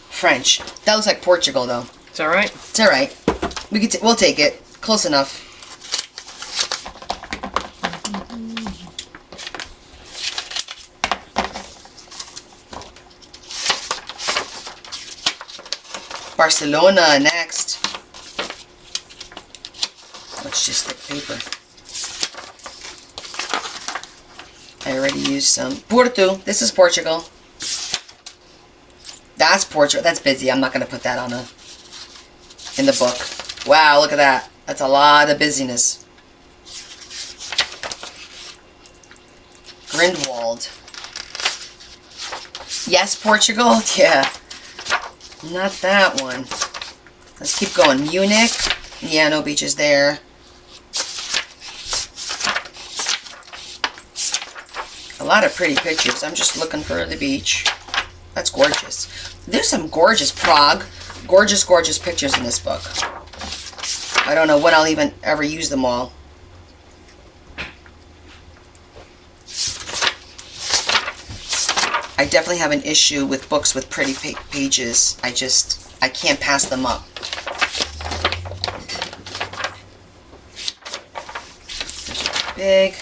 French. That looks like Portugal, though. It's alright. It's all right. We'll take it. Close enough. Barcelona next. Let's just stick paper. I already used some. Porto. This is Portugal. That's Portugal. That's busy. I'm not going to put that on in the book. Wow, look at that. That's a lot of busyness. Grindwald. Yes, Portugal? Yeah. Not that one. Let's keep going. Munich. Yeah, no beaches there. A lot of pretty pictures. I'm just looking for the beach. That's gorgeous. There's some gorgeous Prague, gorgeous pictures in this book. I don't know when I'll even ever use them all. I definitely have an issue with books with pretty pages. I can't pass them up. Big.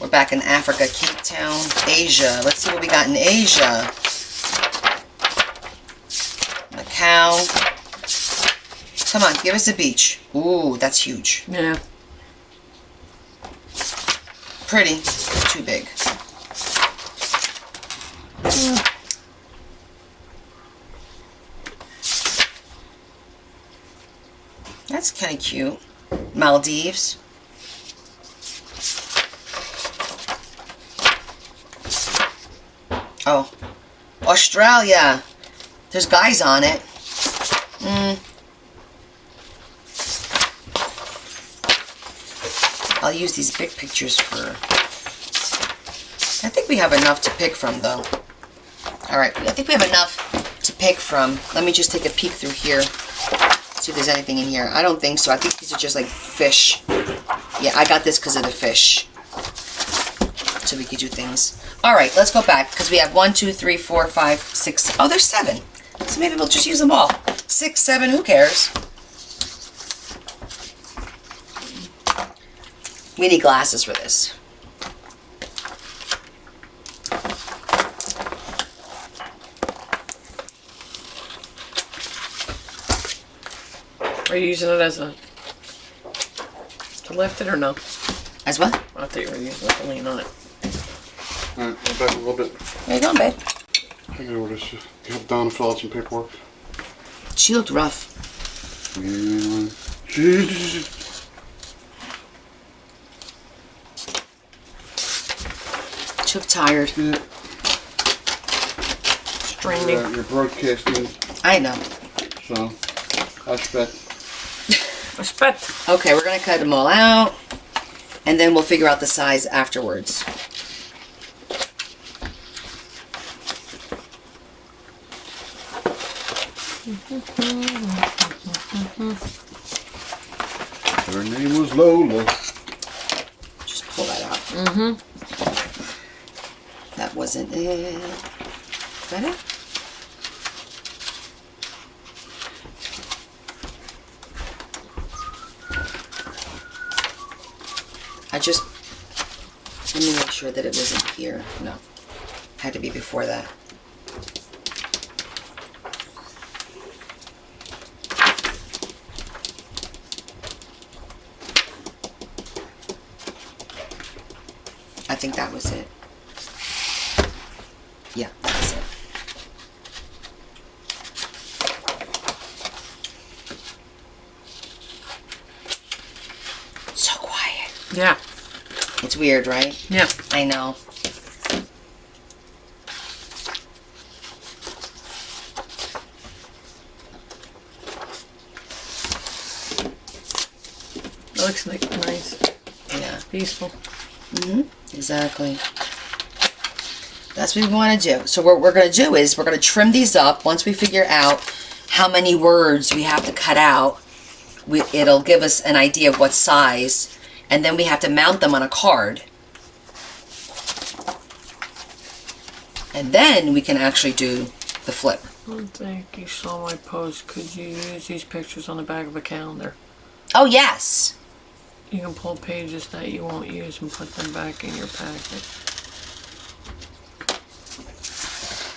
We're back in Africa, Cape Town, Asia. Let's see what we got in Asia. Macau. Come on, give us a beach. Ooh, that's huge. Yeah. Pretty, too big. That's kind of cute. Maldives. Oh, Australia. There's guys on it. I'll use these big pictures for... I think we have enough to pick from, though. Alright, I think we have enough to pick from. Let me just take a peek through here. See if there's anything in here. I don't think so. I think these are just like fish. Yeah, I got this because of the fish. So we could do things. Alright, let's go back because we have 1, 2, 3, 4, 5, 6. Oh, there's 7. So maybe we'll just use them all. 6, 7, who cares? We need glasses for this. Are you using it as a to lift it or no? As what? I thought you were using it to lean on it. Alright, go back a little bit. Where you going, babe? I know where this is. Help Donna fill out some paperwork. She looked rough. Jesus. She looked tired. Yeah. Streaming. You're broadcasting, I know. so I expect. Respect. Okay, we're gonna cut them all out, and then we'll figure out the size afterwards. Her name was Lola. Just pull that out. That wasn't it. Is that it? Let me make sure that it wasn't here. No. Had to be before that. I think that was it. Yeah, that was it. So quiet. Yeah. It's weird, right? Yeah. I know. It looks like nice. Yeah. Peaceful. Exactly. That's what we want to do. So what we're going to do is we're going to trim these up. Once we figure out how many words we have to cut out, it'll give us an idea of what size, and then we have to mount them on a card. And then we can actually do the flip. I don't think you saw my post. Could you use these pictures on the back of a calendar? Oh, yes. You can pull pages that you won't use and put them back in your packet.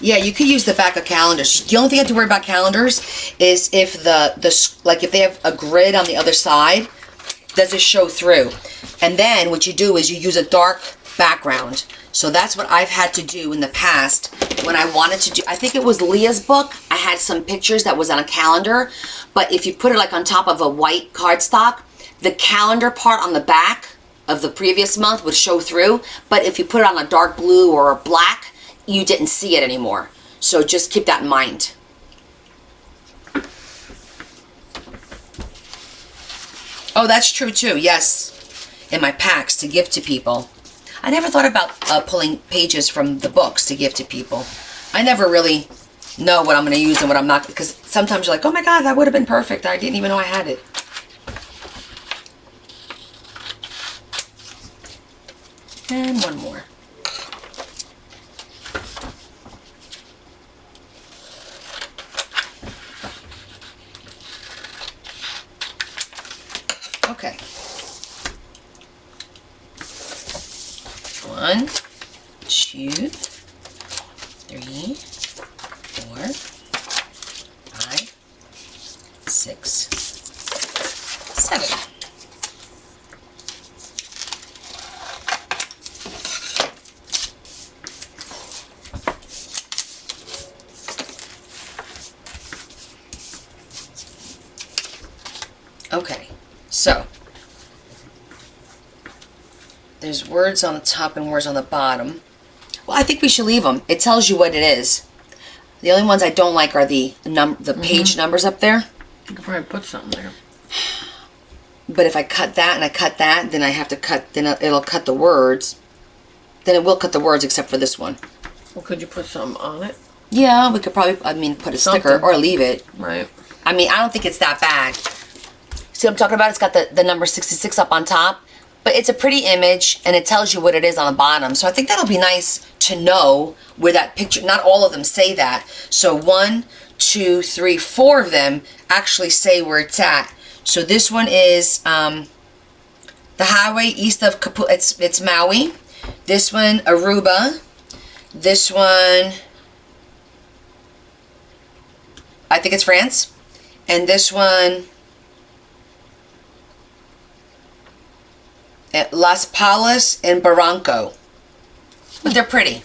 Yeah, you could use the back of calendars. The only thing you have to worry about calendars is if if they have a grid on the other side, does it show through? And then what you do is you use a dark background. So that's what I've had to do in the past when I wanted to do, I think it was Leah's book. I had some pictures that was on a calendar, but if you put it like on top of a white cardstock, the calendar part on the back of the previous month would show through. But if you put it on a dark blue or a black, you didn't see it anymore. So just keep that in mind. Oh, that's true too. Yes, in my packs to give to people. I never thought about pulling pages from the books to give to people. I never really know what I'm going to use and what I'm not, because sometimes you're like, oh my God, that would have been perfect. I didn't even know I had it. And one more. Okay. 1, 2, 3, 4, 5, 6, 7. Okay, so there's words on the top and words on the bottom. Well, I think we should leave them. It tells you what it is. The only ones I don't like are the page numbers up there. You could probably put something there. But if I cut that and I cut that, then I have to cut, then it'll cut the words. Then it will cut the words except for this one. Well, could you put something on it? Yeah, we could probably, put a sticker Something. or leave it. Right. I don't think it's that bad. See what I'm talking about? It's got the number 66 up on top. But it's a pretty image, and it tells you what it is on the bottom. So I think that'll be nice to know where that picture, not all of them say that. So 1, 2, 3, 4 of them actually say where it's at. So this one is the highway east of it's Maui. This one, Aruba. This one, I think it's France. And this one, at Las Palmas and Barranco. But they're pretty.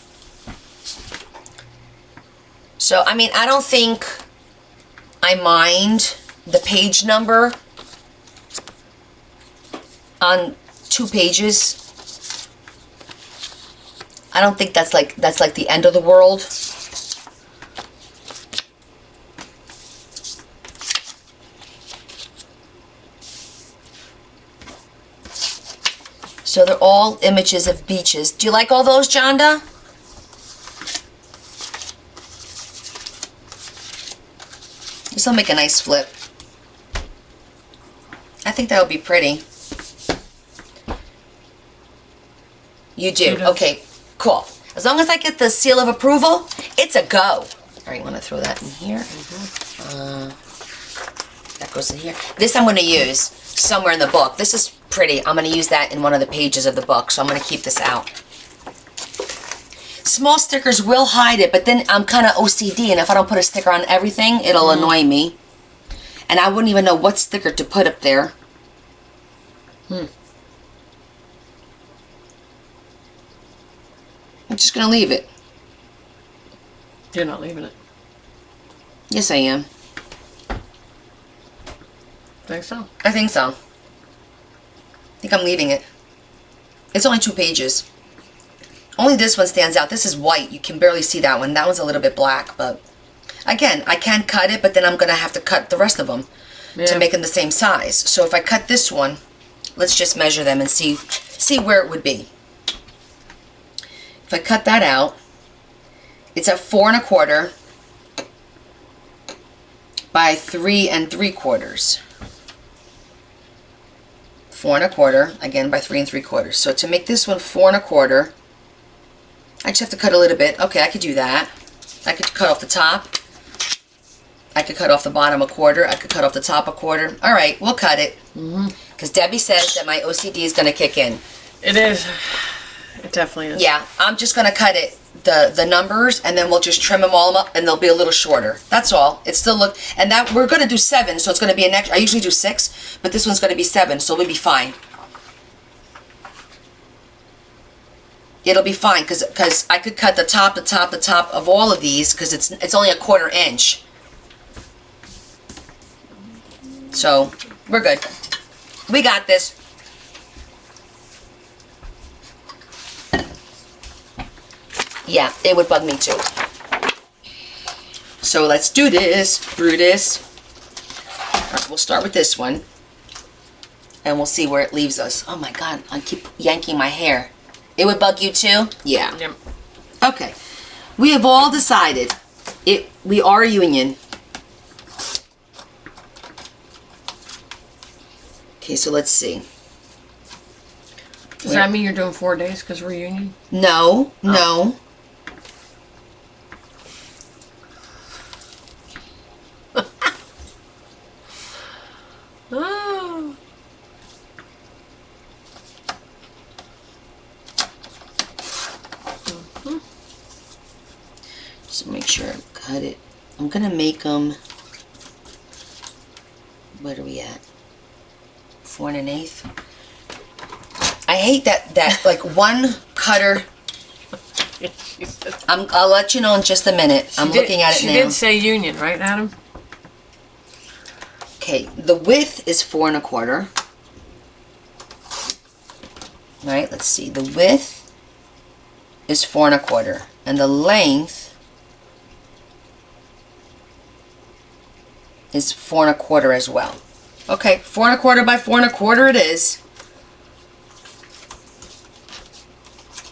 So, I don't think I mind the page number on 2 pages. I don't think that's like the end of the world. So they're all images of beaches. Do you like all those, Jonda? This will make a nice flip. I think that would be pretty. You do? Okay, cool. As long as I get the seal of approval, it's a go. All right, want to throw that in here? That goes in here. This I'm going to use somewhere in the book. This is pretty. I'm going to use that in one of the pages of the book, so I'm going to keep this out. Small stickers will hide it, but then I'm kind of OCD, and if I don't put a sticker on everything, it'll annoy me. And I wouldn't even know what sticker to put up there. I'm just going to leave it. You're not leaving it. Yes, I am. Think so? I think so. I think I'm leaving it. It's only 2 pages. Only this one stands out. This is white. You can barely see that one. That one's a little bit black, but again, I can cut it, but then I'm going to have to cut the rest of them to make them the same size. So if I cut this one, let's just measure them and see where it would be. If I cut that out, it's at 4 1/4 by 3 3/4. 4 1/4, again by 3 3/4. So to make this one 4 1/4, I just have to cut a little bit. Okay, I could do that. I could cut off the top. I could cut off the bottom 1/4. I could cut off the top 1/4. All right, we'll cut it. Because Debbie says that my OCD is going to kick in. It is. It definitely is. Yeah, I'm just going to cut it, the numbers, and then we'll just trim them all up, and they'll be a little shorter. That's all. It still look, and that we're going to do 7, so it's going to be an extra. I usually do 6, but this one's going to be 7, so we'll be fine. It'll be fine because I could cut the top of all of these because it's only 1/4 inch. So we're good. We got this. Yeah, it would bug me too. So let's do this, Brutus. All right, we'll start with this one. and we'll see where it leaves us. Oh my God, I keep yanking my hair. It would bug you too? Yeah. Yep. Okay. We have all decided we are a union. Okay, so let's see. Does that mean you're doing 4 days because we're union? No, no. Oh. Just make sure I cut it. I'm gonna make them. What are we at? 4 1/8. I hate that like one cutter. I'll let you know in just a minute. I'm looking at it now. She did say union, right, Adam? Okay, the width is 4 1/4. All right, let's see. The width is 4 1/4, and the length is 4 1/4 as well. Okay, 4 1/4 by 4 1/4 it is.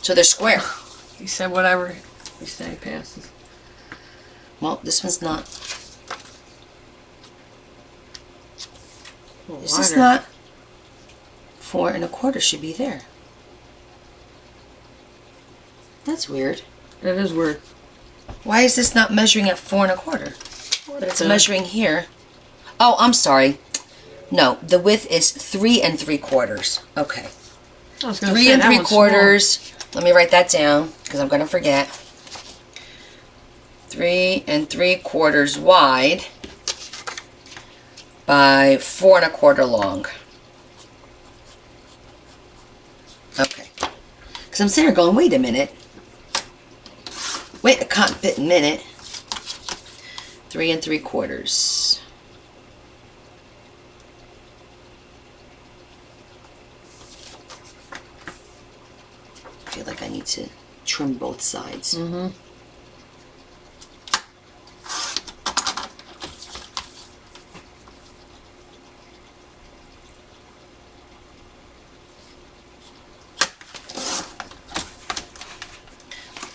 So they're square. He said whatever we say passes. Well, this one's not. This is Wider. not 4 1/4 should be there. That's weird. That is weird. Why is this not measuring at 4 1/4? But it's measuring here. Oh, I'm sorry. No, the width is 3 3/4. Okay. I was gonna 3 say, that one's small. 3/4. Let me write that down because I'm going to forget. 3 3/4 wide by 4 1/4 long. Okay. Because I'm sitting here going, wait a minute. Wait a cotton bit minute. 3 3/4. I feel like I need to trim both sides. Mm-hmm.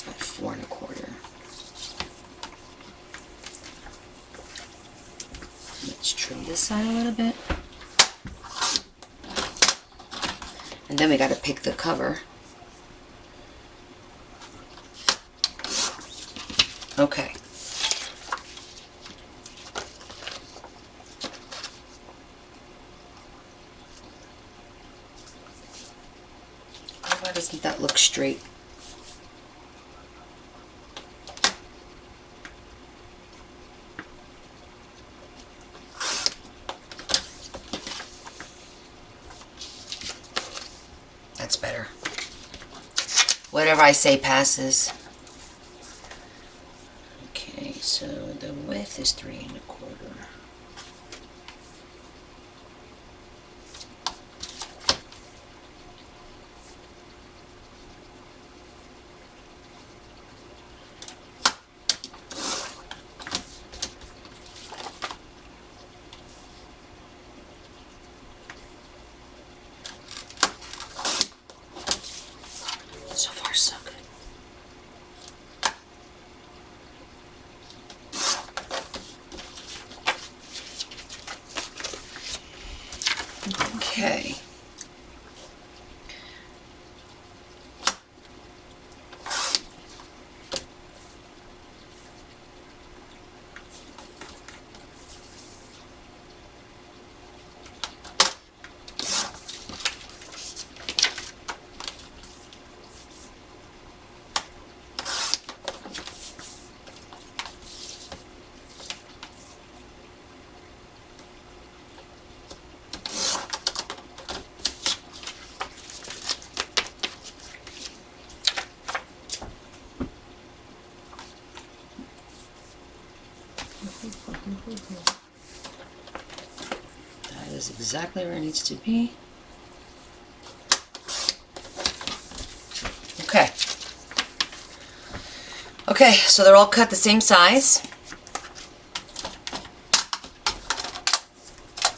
About 4 1/4. Let's trim this side a little bit. And then we got to pick the cover. Okay. Why doesn't that look straight? That's better. Whatever I say passes. Okay, so the width is 3 1/4. So far, so good. Okay. That is exactly where it needs to be. Okay. Okay, so they're all cut the same size.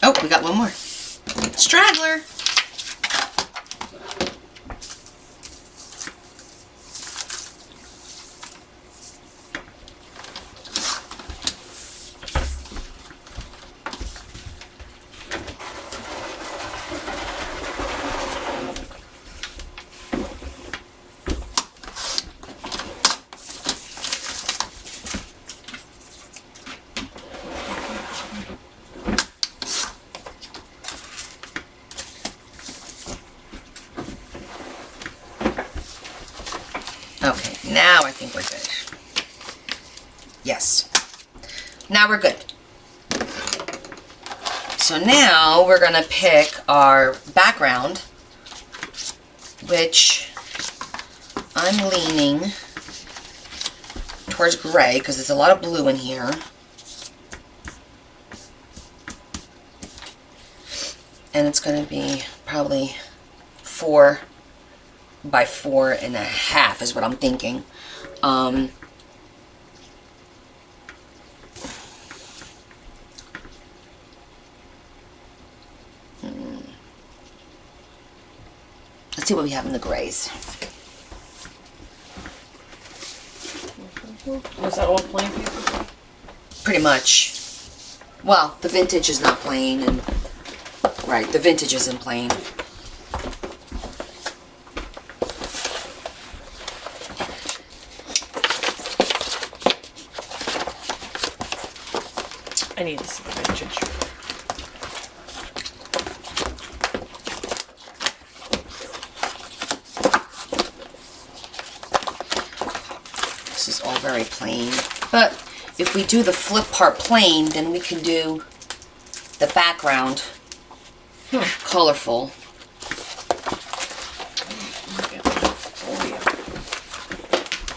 Oh, we got one more. Straggler. Okay, now I think we're good. Yes. Now we're good. So now we're gonna pick our background, which I'm leaning towards gray because there's a lot of blue in here. And it's gonna be probably 4 by 4.5 is what I'm thinking. Let's see what we have in the grays. Was that all plain paper? Pretty much. Well, the vintage is not plain, and right, the vintage isn't plain. I need to see the vintage. This is all very plain. But if we do the flip part plain, then we can do the background colorful.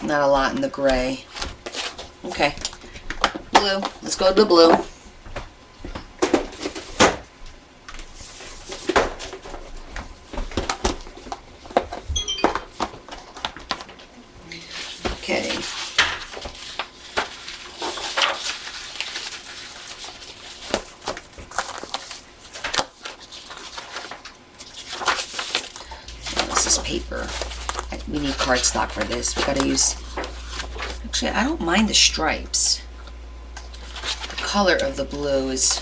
Not a lot in the gray. Okay. Blue. Let's go to the blue. Okay. This is paper. We need cardstock for this. We gotta use... Actually, I don't mind the stripes. The color of the blue is...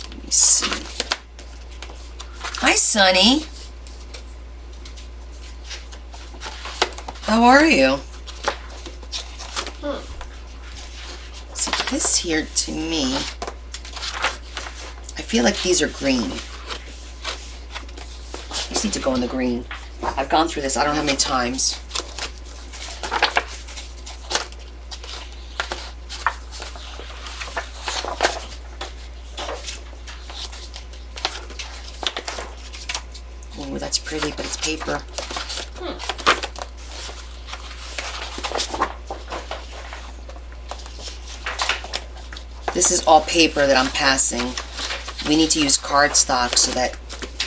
Let me see. Hi, Sunny. How are you? See, this here to me, I feel like these are green. These need to go in the green. I've gone through this I don't know how many times. Oh, that's pretty, but it's paper. This is all paper that I'm passing. We need to use cardstock so that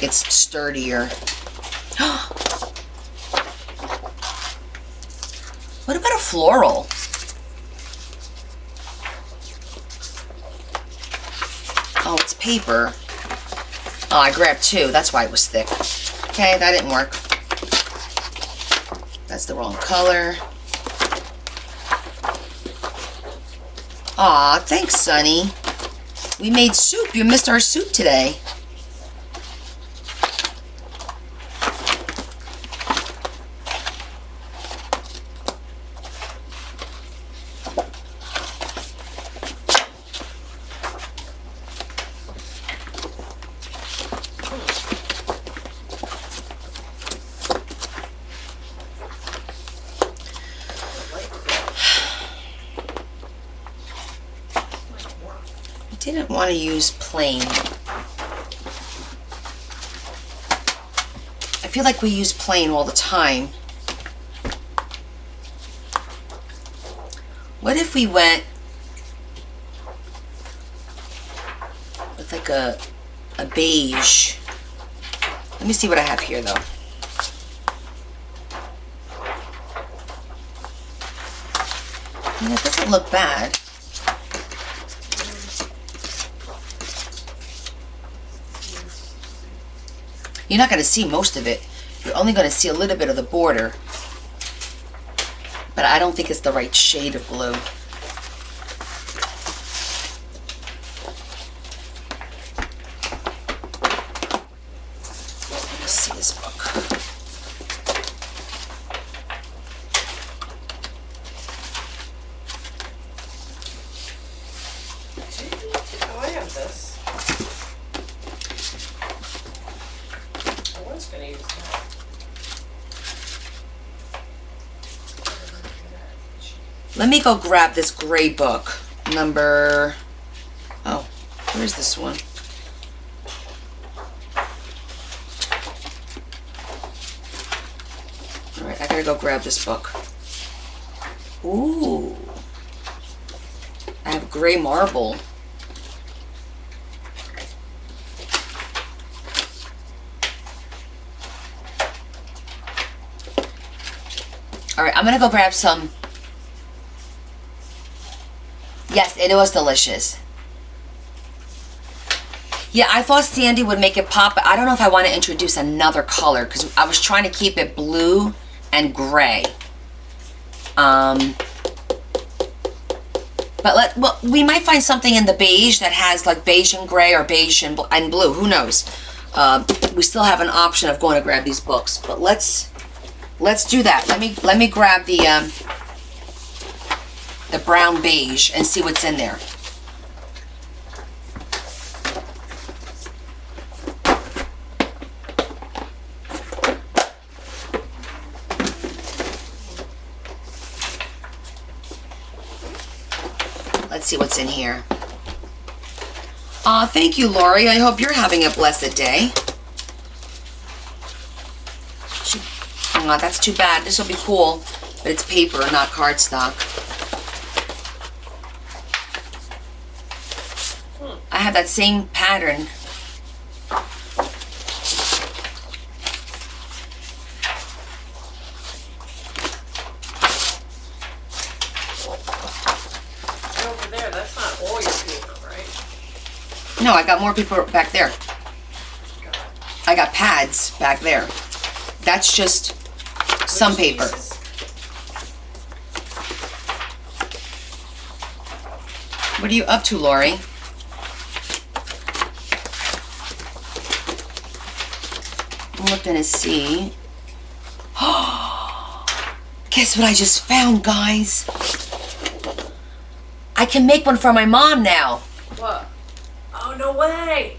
it's sturdier. What about a floral? Oh, it's paper. Oh, I grabbed 2. That's why it was thick. Okay, that didn't work. That's the wrong color. Aw, thanks, Sunny. We made soup. You missed our soup today. Didn't want to use plain. I feel like we use plain all the time. What if we went with like a beige? Let me see what I have here though. Yeah, it doesn't look bad. You're not going to see most of it. You're only going to see a little bit of the border. But I don't think it's the right shade of blue. Let's see this book. Oh, I have this. I was gonna use that. Let me go grab this gray book. Number... Oh, where's this one? Alright, I gotta go grab this book. Ooh. I have gray marble. Alright, I'm gonna go grab some. Yes, it was delicious. Yeah, I thought Sandy would make it pop, but I don't know if I want to introduce another color because I was trying to keep it blue and gray. But well, we might find something in the beige that has like beige and gray or beige and blue. Who knows? We still have an option of going to grab these books, but let's do that. Let me grab the brown beige and see what's in there. Let's see what's in here. Thank you, Lori. I hope you're having a blessed day. That's too bad. This will be cool, but it's paper, not cardstock. I have that same pattern. Over there, that's not all your paper, right? No, I got more paper back there. I got pads back there. That's just some paper. Pieces? What are you up to, Lori? I'm looking to see. Guess what I just found, guys? I can make one for my mom now. What? Oh, no way!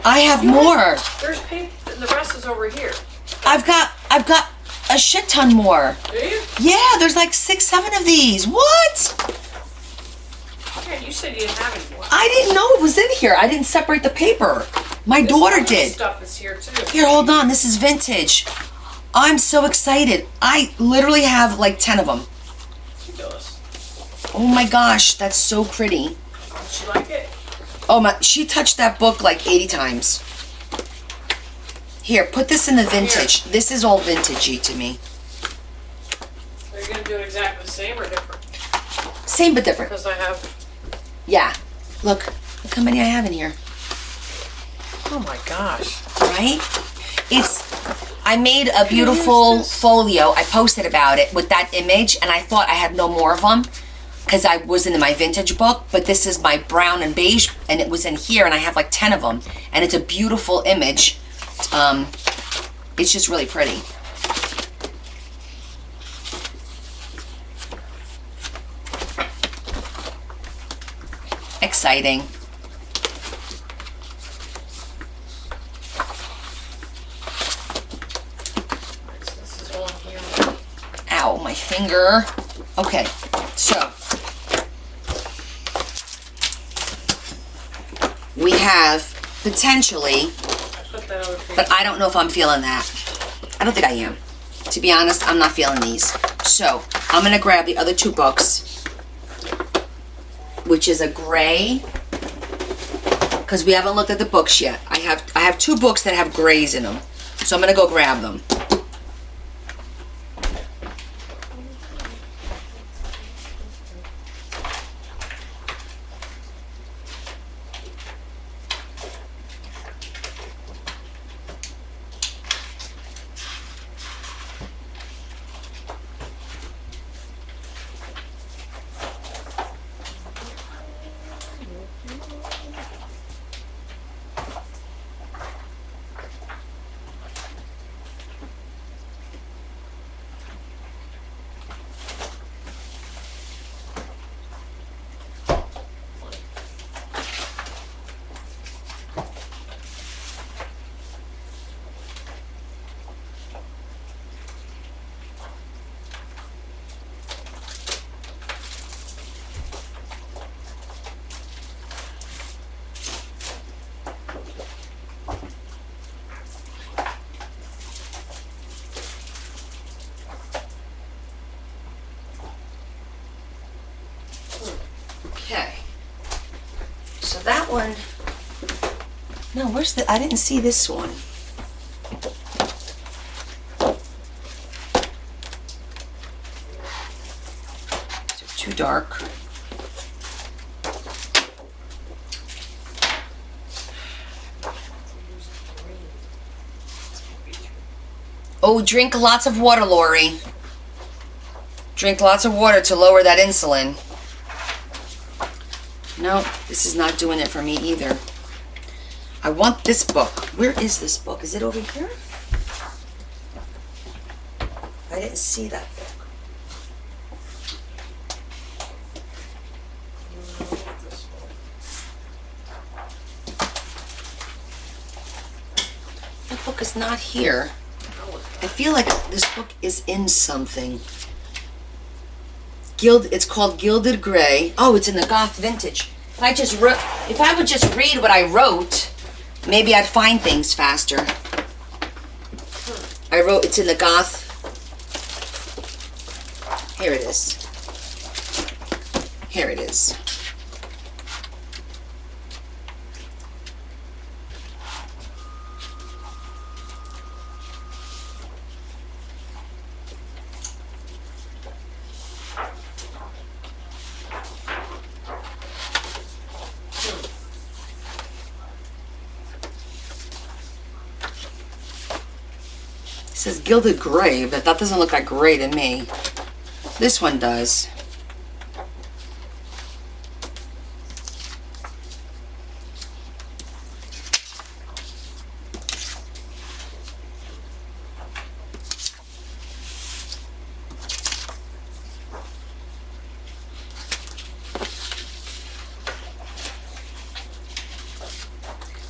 I have more. There's paper, and the rest is over here. I've got a shit ton more. Do you? Yeah, there's like 6, 7 of these. What? Yeah, you said you didn't have any more. I didn't know it was in here. I didn't separate the paper. My daughter did. Stuff is here too. Here, hold on. This is vintage. I'm so excited. I literally have like 10 of them. Ridiculous. Oh my gosh, that's so pretty. Did she like it? Oh my, she touched that book like 80 times. Here, put this in the vintage. This is all vintagey to me. Are you gonna do it exactly the same or different? Same but different. Because I have. Yeah. Look how many I have in here. Oh my gosh. Right? I made a beautiful folio. I posted about it with that image, and I thought I had no more of them because I wasn't in my vintage book, but this is my brown and beige, and it was in here, and I have like 10 of them, and it's a beautiful image. It's just really pretty. Exciting. This is all here. Ow, my finger. Okay, so we have potentially, I put that over here. but I don't know if I'm feeling that. I don't think I am. To be honest, I'm not feeling these. So I'm gonna grab the other 2 books, which is a gray, because we haven't looked at the books yet. I have 2 books that have grays in them, so I'm gonna go grab them. Okay. So that one. No, where's the? I didn't see this one. Is it too dark? Oh, drink lots of water, Lori. Drink lots of water to lower that insulin. No, this is not doing it for me either. I want this book. Where is this book? Is it over here? I didn't see that book. That book is not here. I feel like this book is in something. It's called Gilded Gray. Oh, it's in the Goth Vintage. If I would just read what I wrote, maybe I'd find things faster. I wrote it's in the Goth. Here it is. Here it is. It says Gilded Gray, but that doesn't look like gray to me. This one does.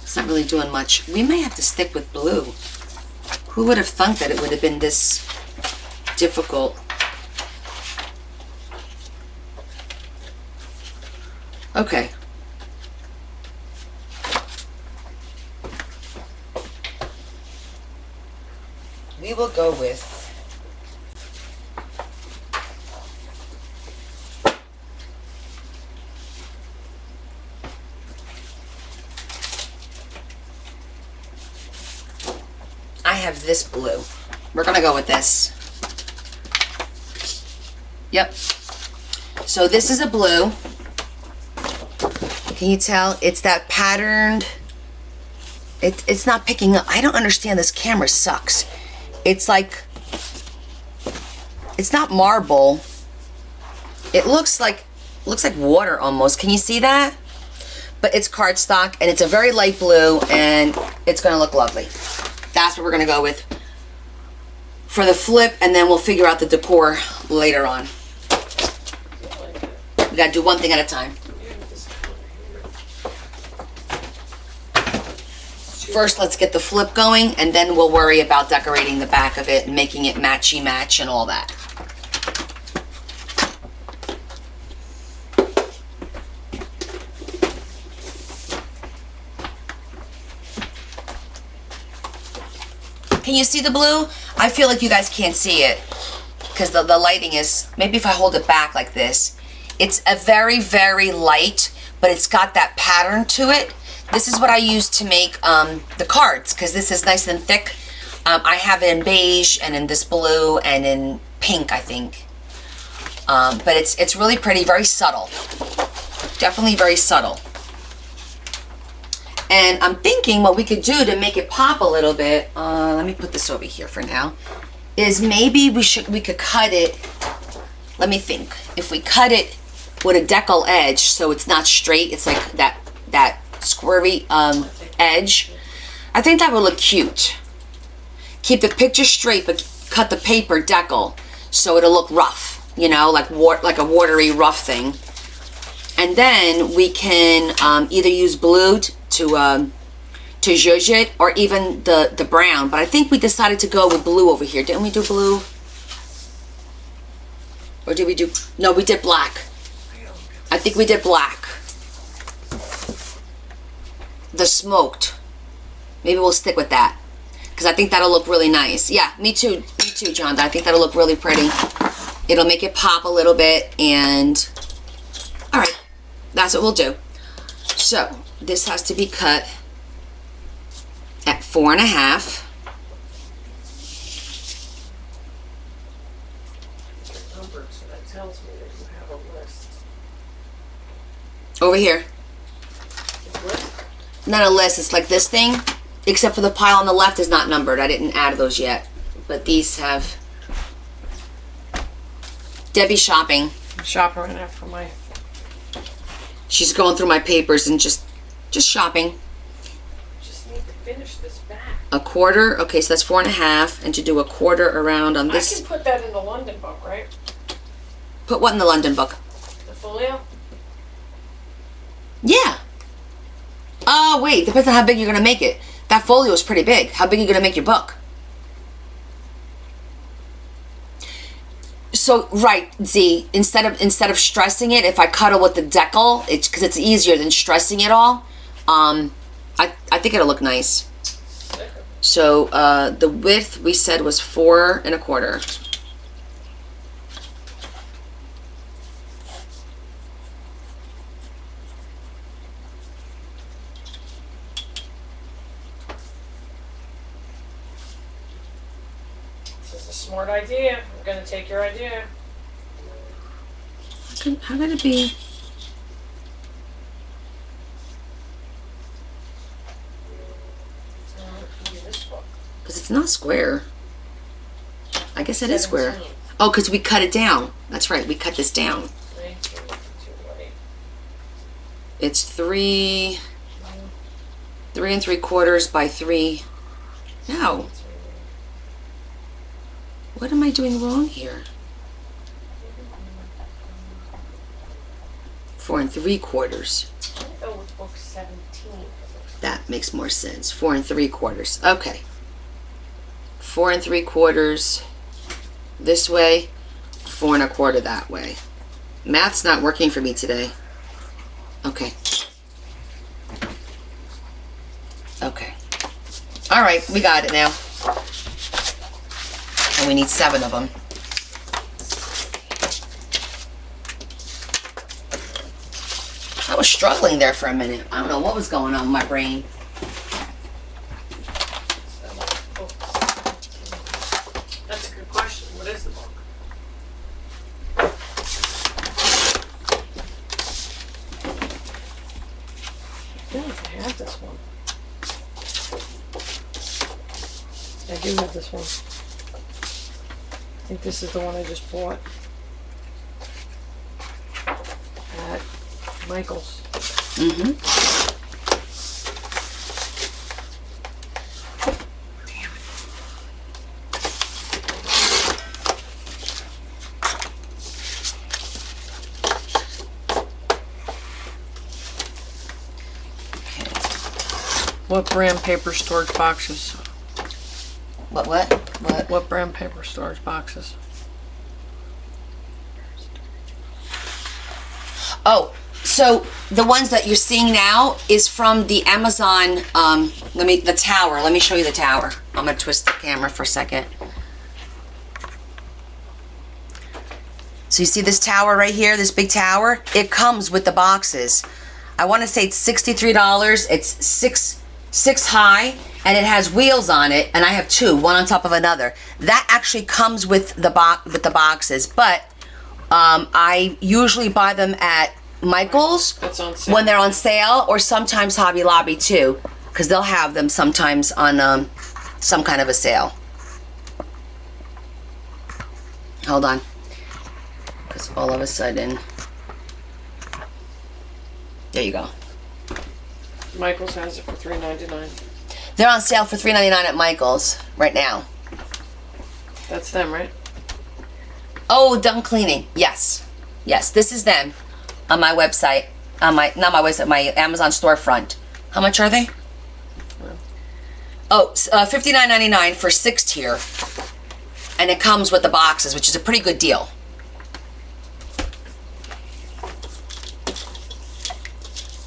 It's not really doing much. We may have to stick with blue. Who would have thunk that it would have been this difficult? Okay. We will go with I have this blue. We're gonna go with this. Yep. So this is a blue. Can you tell? It's that patterned. It's not picking up. I don't understand. This camera sucks. It's like, it's not marble. It looks like water almost. Can you see that? But it's cardstock and it's a very light blue and it's gonna look lovely. That's what we're gonna go with for the flip, and then we'll figure out the decor later on. We gotta do one thing at a time. First, let's get the flip going, and then we'll worry about decorating the back of it and making it matchy match and all that. Can you see the blue? I feel like you guys can't see it because the lighting is, maybe if I hold it back like this. It's a very, very light, but it's got that pattern to it. This is what I use to make the cards because this is nice and thick. I have it in beige and in this blue and in pink, I think. But it's really pretty, very subtle. Definitely very subtle. And I'm thinking what we could do to make it pop a little bit, let me put this over here for now, is maybe we could cut it, let me think. If we cut it with a decal edge so it's not straight, it's like that squirry edge, I think that would look cute. Keep the picture straight but cut the paper decal so it'll look rough, you know, like a watery rough thing. And then we can either use blue to zhuzh it, or even the brown. But I think we decided to go with blue over here. Didn't we do blue? Or did we do... No, we did black. I think we did black. The smoked. Maybe we'll stick with that. Because I think that'll look really nice. Yeah, me too. Me too, John. I think that'll look really pretty. It'll make it pop a little bit. And... Alright. that's what we'll do. So this has to be cut at 4.5. Numbered, so that tells me that you have a list. Over here. List? Not a list, it's like this thing, except for the pile on the left is not numbered. I didn't add those yet. But these have. Debbie's shopping. I'm shopping right now for my. She's going through my papers and just shopping. Just need to finish this back. A quarter, okay, so that's 4.5, and to do a quarter around on I this. can put that in the London book, right? Put what in the London book? The folio? Yeah. Oh, wait, depends on how big you're gonna make it. That folio is pretty big. How big are you gonna make your book? So, right, Z, instead of stressing it, if I cut it with the decal, it's because it's easier than stressing it all. I think it'll look nice. So, the width we said was 4.25. This is a smart idea. I'm gonna take your idea. How could it be? This book. Because it's not square. I guess it is square. 17. Oh, because we cut it down. That's right, we cut this down. 19, 2, 8. It's 3 3.75 by 3. No. What am I doing wrong here? 4.75. I'm gonna go with book 17. That makes more sense. 4.75. Okay. 4.75 this way, 4.25 that way. Math's not working for me today. Okay. Okay. All right, we got it now. And we need 7 of them. I was struggling there for a minute. I don't know what was going on with my brain. That's a good question. What is the book? I feel like I have this one. I do have this one. I think this is the one I just bought at Michael's. Mm-hmm. What brand paper storage boxes? What? What brand paper storage boxes? Oh, so the ones that you're seeing now is from the Amazon, the tower. Let me show you the tower. I'm gonna twist the camera for a second. So you see this tower right here, this big tower? It comes with the boxes. I want to say it's $63. It's six high, and it has wheels on it, and I have 2, one on top of another. That actually comes with the boxes, but I usually buy them at Michael's That's on sale. when they're on sale, or sometimes Hobby Lobby too, because they'll have them sometimes on some kind of a sale. Hold on, because all of a sudden, there you go. Michael's has it for $3.99. They're on sale for $3.99 at Michael's right now. That's them, right? Oh, done cleaning. Yes, this is them on my website. Not my website, my Amazon storefront. How much are they? Oh, $59.99 for 6 tier, and it comes with the boxes, which is a pretty good deal.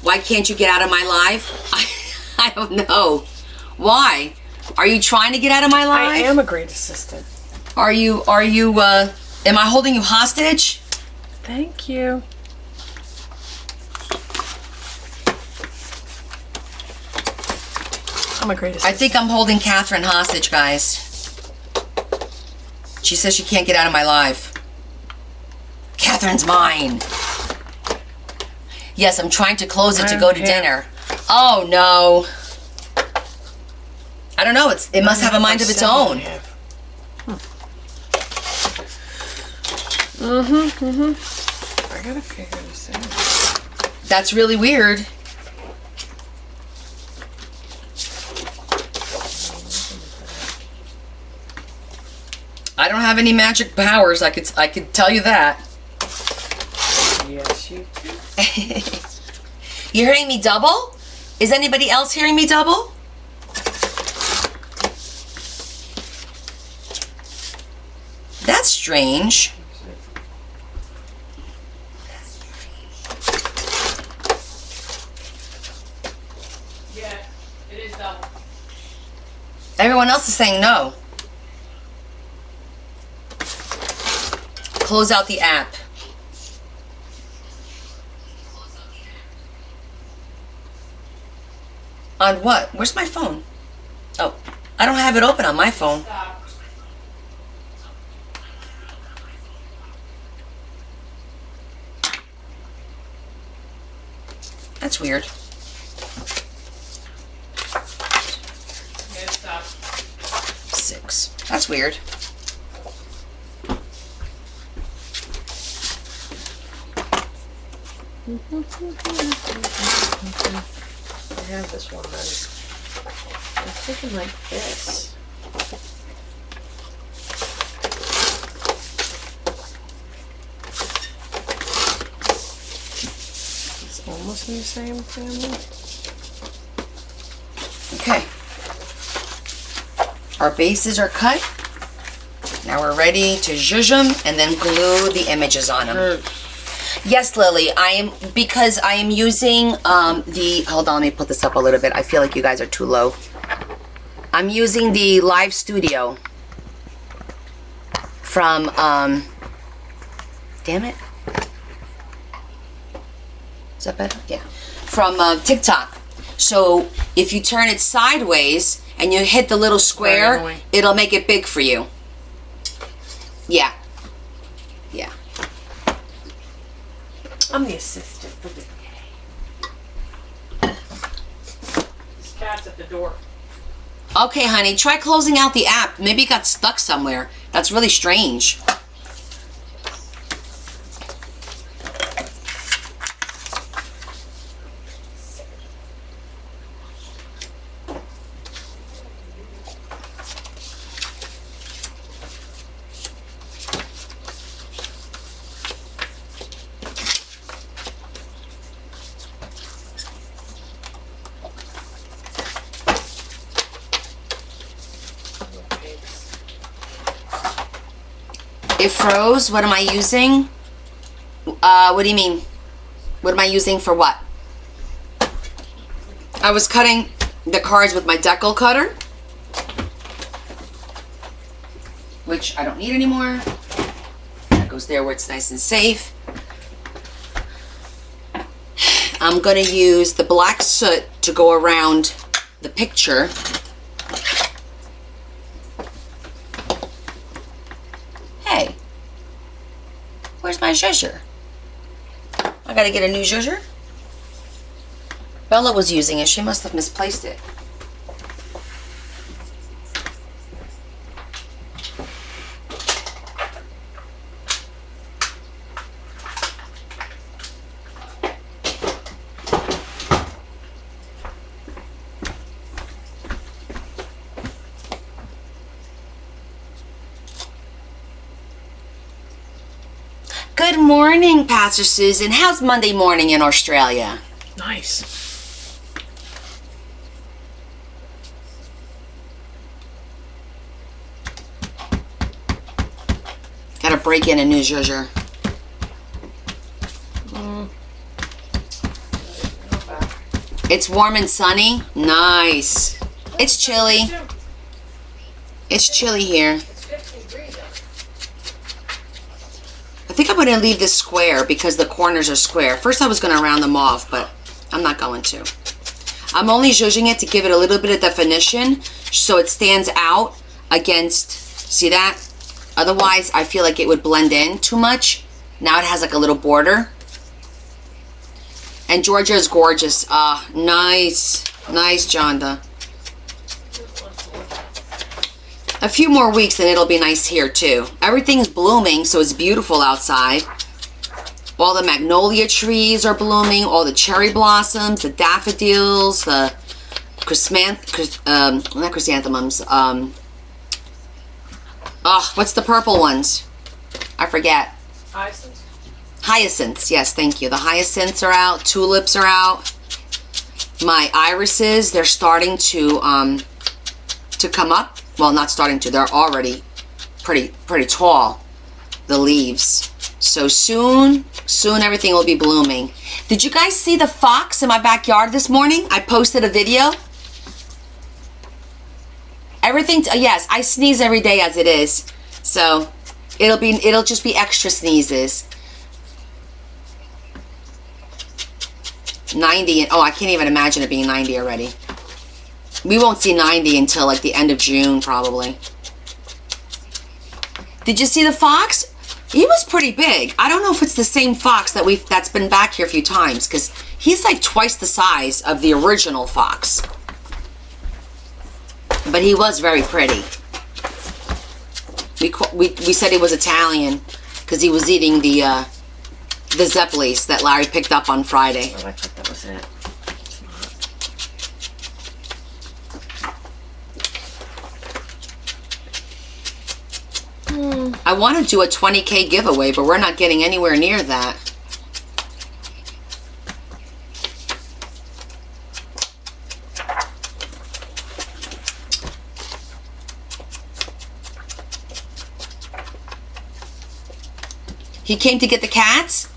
Why can't you get out of my live? I don't know. Why? Are you trying to get out of my live? I am a great assistant. Are you, am I holding you hostage? Thank you. I'm a great I assistant. think I'm holding Catherine hostage, guys. She says she can't get out of my live. Catherine's mine. Yes, I'm trying to close it to go to dinner. Oh no. I don't know. It must have a mind of its own. I gotta figure this out. That's really weird. I don't have any magic powers. I could tell you that. Yes, you do. You hearing me double? Is anybody else hearing me double? That's strange. Yeah, it is double. Everyone else is saying no. Close out the app. On what? Where's my phone? Oh, I don't have it open on my phone. That's weird. Yeah, stop. 6. That's weird. I have this one then. I'm thinking like this. It's almost in the same family. Okay. Our bases are cut. Now we're ready to zhuzh them and then glue the images on them. Yes, Lily, because I am using hold on, let me put this up a little bit. I feel like you guys are too low. I'm using the Live Studio from, damn it. Is that better? Yeah. From TikTok. So if you turn it sideways and you hit the little square, annoying. it'll make it big for you. Yeah. Yeah. I'm the assistant for the This cat's at the door. Okay, honey, try closing out the app. Maybe it got stuck somewhere. That's really strange. It froze. What am I using? What do you mean? What am I using for what? I was cutting the cards with my decal cutter, which I don't need anymore. That goes there where it's nice and safe. I'm gonna use the black soot to go around the picture. Hey, where's my zhuzher? I gotta get a new zhuzher. Bella was using it. She must have misplaced it. Good morning, Pastor Susan. How's Monday morning in Australia? nice. Gotta break in a new zhuzher. It's warm and sunny. Nice. It's chilly. It's chilly here. I think I'm going to leave this square because the corners are square. First I was going to round them off, but I'm not going to. I'm only zhuzhing it to give it a little bit of definition so it stands out against, see that? Otherwise, I feel like it would blend in too much. Now it has like a little border. And Georgia is gorgeous. Nice. Nice, Jonda. A few more weeks and it'll be nice here too. Everything's blooming, so it's beautiful outside. All the magnolia trees are blooming, all the cherry blossoms, the daffodils, the not chrysanthemums. What's the purple ones? I forget. Hyacinths? Hyacinths, yes, thank you. The hyacinths are out, tulips are out. My irises, they're starting to come up. Well, not starting to, they're already pretty tall, the leaves. So soon everything will be blooming. Did you guys see the fox in my backyard this morning? I posted a video. Everything, yes, I sneeze every day as it is. So it'll just be extra sneezes. 90, and I can't even imagine it being 90 already. We won't see 90 until like the end of June, probably. Did you see the fox? He was pretty big. I don't know if it's the same fox that's been back here a few times, because he's like twice the size of the original fox. But he was very pretty. We said he was Italian because he was eating the Zeppelis that Larry picked up on Friday. Oh, I thought that was it. I want to do a 20K giveaway, but we're not getting anywhere near that. He came to get the cats?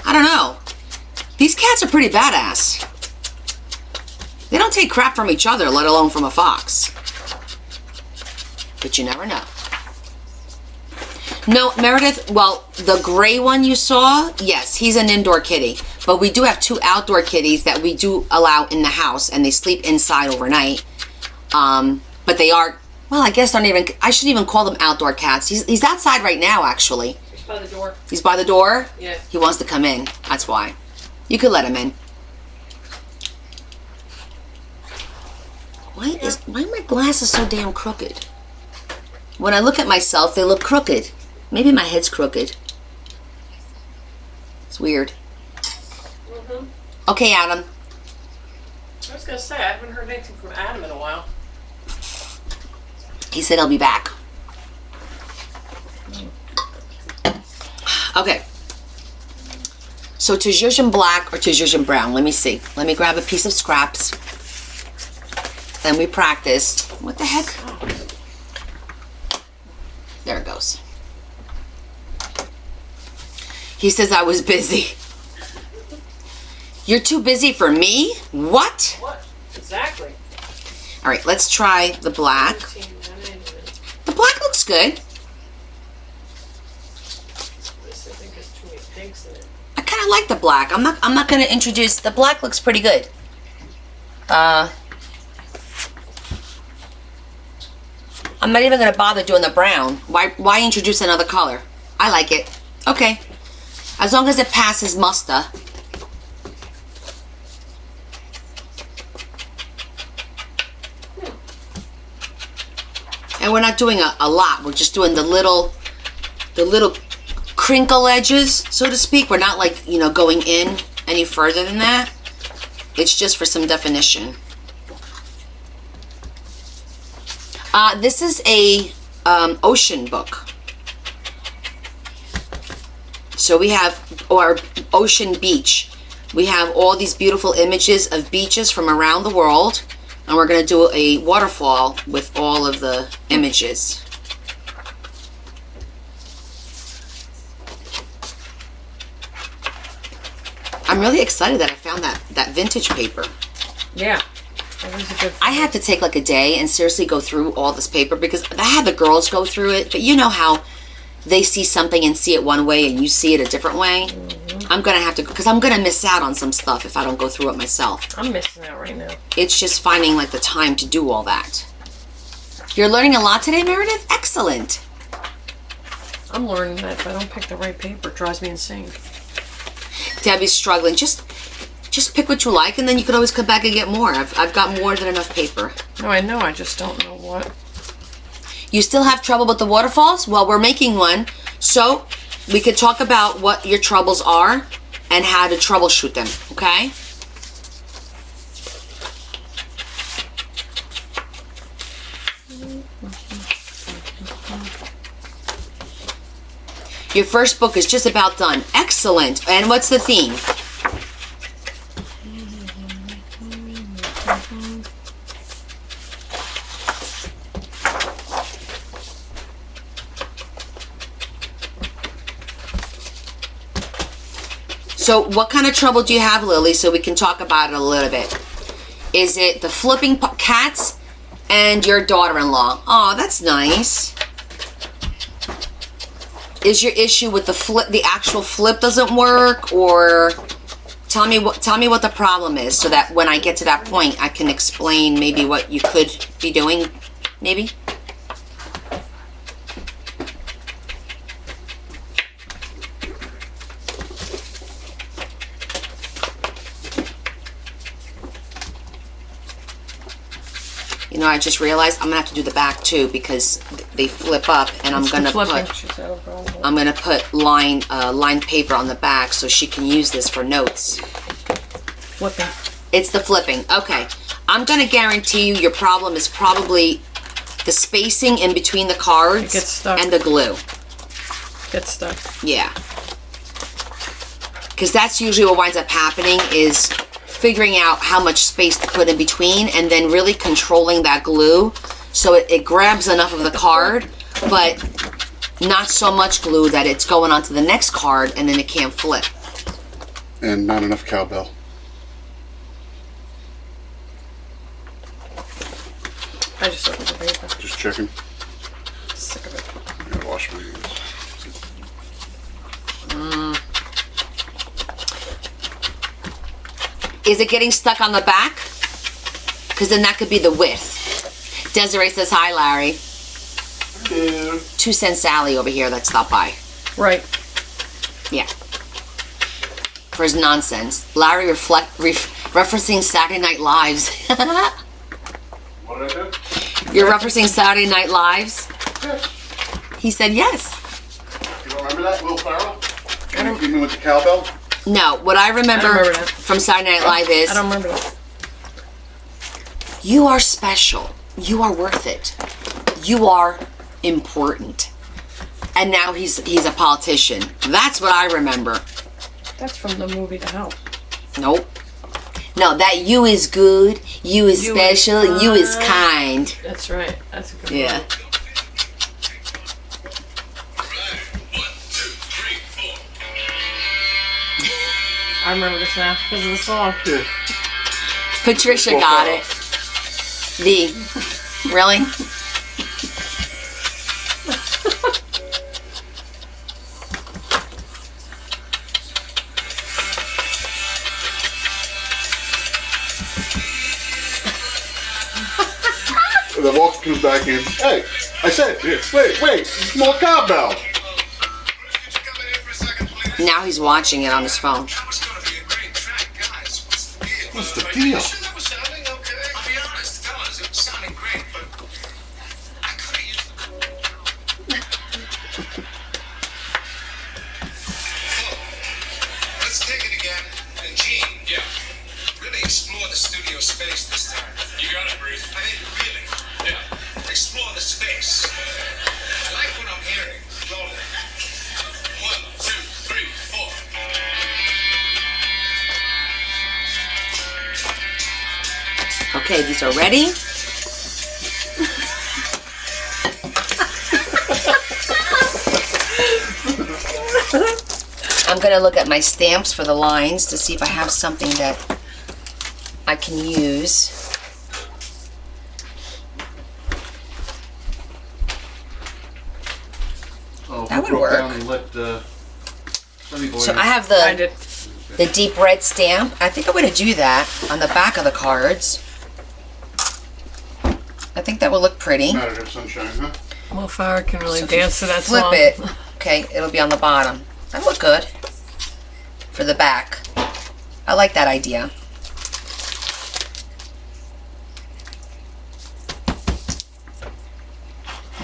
I don't know. These cats are pretty badass. They don't take crap from each other, let alone from a fox. But you never know. No, Meredith, well, the gray one you saw, yes, he's an indoor kitty. But we do have 2 outdoor kitties that we do allow in the house, and they sleep inside overnight. But they are, well, I guess I shouldn't even call them outdoor cats. He's outside right now, actually. He's by the door. He's by the door? Yeah. He wants to come in. That's why. You could let him in. Why are my glasses so damn crooked? When I look at myself, they look crooked. Maybe my head's crooked. It's weird. Mm-hmm. Okay, Adam. I was going to say, I haven't heard anything from Adam in a while. He said he'll be back. Okay. So to zhuzh black or to zhuzh brown? Let me see. Let me grab a piece of scraps. Then we practice. What the heck? There it goes. He says I was busy. You're too busy for me? What? What? Exactly. All right, let's try the black. The black looks good. This, I think, has too many pinks in it. I kind of like the black. I'm not going to introduce. The black looks pretty good. I'm not even going to bother doing the brown. Why introduce another color? I like it. Okay. As long as it passes muster. And we're not doing a lot. We're just doing the little crinkle edges, so to speak. We're not like, going in any further than that. It's just for some definition. This is a ocean book. So we have our ocean beach. We have all these beautiful images of beaches from around the world. And we're going to do a waterfall with all of the images. I'm really excited that I found that vintage paper. Yeah. That was a good I had to take like a day and seriously go through all this paper because I had the girls go through it, but you know how they see something and see it one way and you see it a different way. I'm gonna have to, because I'm gonna miss out on some stuff if I don't go through it myself. I'm missing out right now. It's just finding like the time to do all that. You're learning a lot today, Meredith? Excellent. I'm learning that if I don't pick the right paper, it drives me insane. Debbie's struggling. Just pick what you like, and then you can always come back and get more. I've got more than enough paper. No, I know. I just don't know what. You still have trouble with the waterfalls? Well, we're making one, so we could talk about what your troubles are and how to troubleshoot them, okay? Your first book is just about done. Excellent. And what's the theme? So what kind of trouble do you have, Lily, so we can talk about it a little bit? Is it the flipping cats and your daughter-in-law? Oh, that's nice. Is your issue with the flip, the actual flip doesn't work, or tell me what the problem is, so that when I get to that point, I can explain maybe what you could be doing, maybe? You know, I just realized I'm gonna have to do the back too, because they flip up, and I'm gonna put lined paper on the back so she can use this for notes. Flipping. It's the flipping. Okay. I'm gonna guarantee you your problem is probably the spacing in between the cards It gets stuck. and the glue. Get stuck. Yeah. Because that's usually what winds up happening, is figuring out how much space to put in between, and then really controlling that glue so it grabs enough of the card, but not so much glue that it's going on to the next card and then it can't flip. And not enough cowbell. I just opened the paper. Just checking. Sick of it. I gotta wash my hands. Is it getting stuck on the back? Because then that could be the width. Desiree says, hi, Larry. Yeah. 2 Cent Sally over here that stopped by. Right. Yeah. For his nonsense. Larry referencing Saturday Night Lives. What did I do? You're referencing Saturday Night Lives? Yes. He said yes. You don't remember that, Will Ferrell? And you with the cowbell? No, what I remember, remember that. from Saturday Night Live is, I don't remember that. you are special. You are worth it. You are important. And now he's a politician. That's what I remember. That's from the movie The House. Nope. No, that you is good, you is You special, is and you is kind. kind. That's right. That's a good Yeah. one. I remember this now because of the song. Yeah. Patricia Will got Ferrell. it. Really? And then Walter comes back in. Hey, I said, wait, more cowbell. Now he's watching it on his phone. What's the deal? Let's take it again. And Gene, yeah, really explore the studio space this time. You got it, Bruce. I mean, really. Yeah. Explore the space. I like what I'm hearing. Slowly. 1, 2, 3, 4. Okay, these are ready. I'm gonna look at my stamps for the lines to see if I have something that I can use. Oh, That would broke work. down and let So I have I the did. deep red stamp. I think I'm going to do that on the back of the cards. I think that will look pretty. Matter of sunshine, huh? Wildflower can really So if you dance to that flip song. it. Okay, it'll be on the bottom. That'll look good for the back. I like that idea.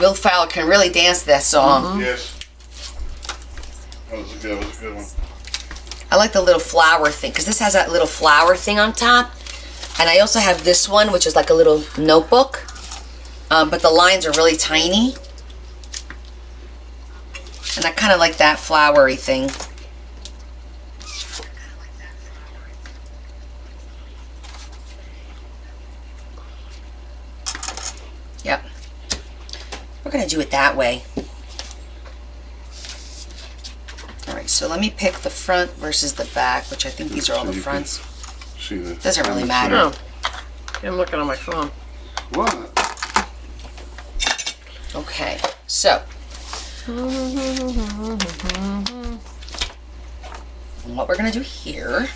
Will Fowler can really dance to that song. Yes. That was a good one. I like the little flower thing because this has that little flower thing on top. And I also have this one, which is like a little notebook. But the lines are really tiny. And I kind of like that flowery thing. Yep. We're going to do it that way. Alright, so let me pick the front versus the back, which I think these are all the fronts. See the Doesn't really matter. No. I'm looking on my phone. What? Okay, so. What we're going to do here.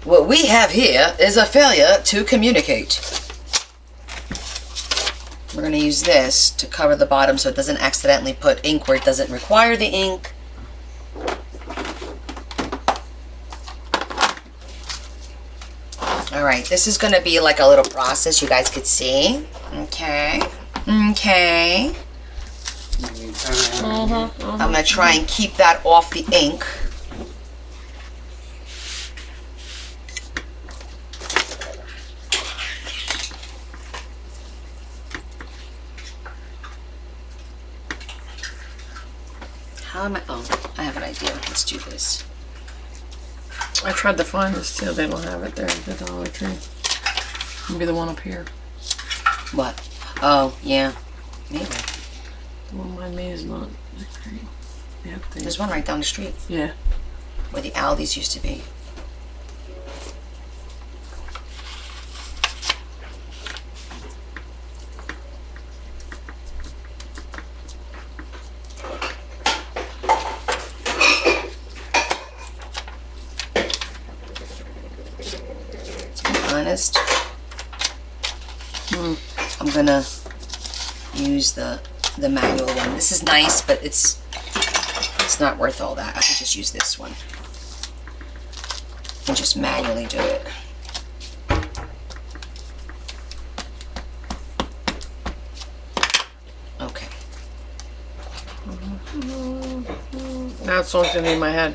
What we have here is a failure to communicate. We're going to use this to cover the bottom so it doesn't accidentally put ink where it doesn't require the ink. Alright, this is going to be like a little process you guys could see. Okay. Okay. I'm going to try and keep that off the ink. How am I? Oh, I have an idea. Let's do this. I tried to find this too. They don't have it there at the Dollar Tree. Maybe the one up here. What? Oh, yeah. Maybe. The one behind me is not that great. Yeah, There's one right down the street yeah. where the Aldi's used to be. To be honest, I'm gonna use the manual one. This is nice, but it's not worth all that. I could just use this one and just manually do it. Okay. That song's gonna be in my head.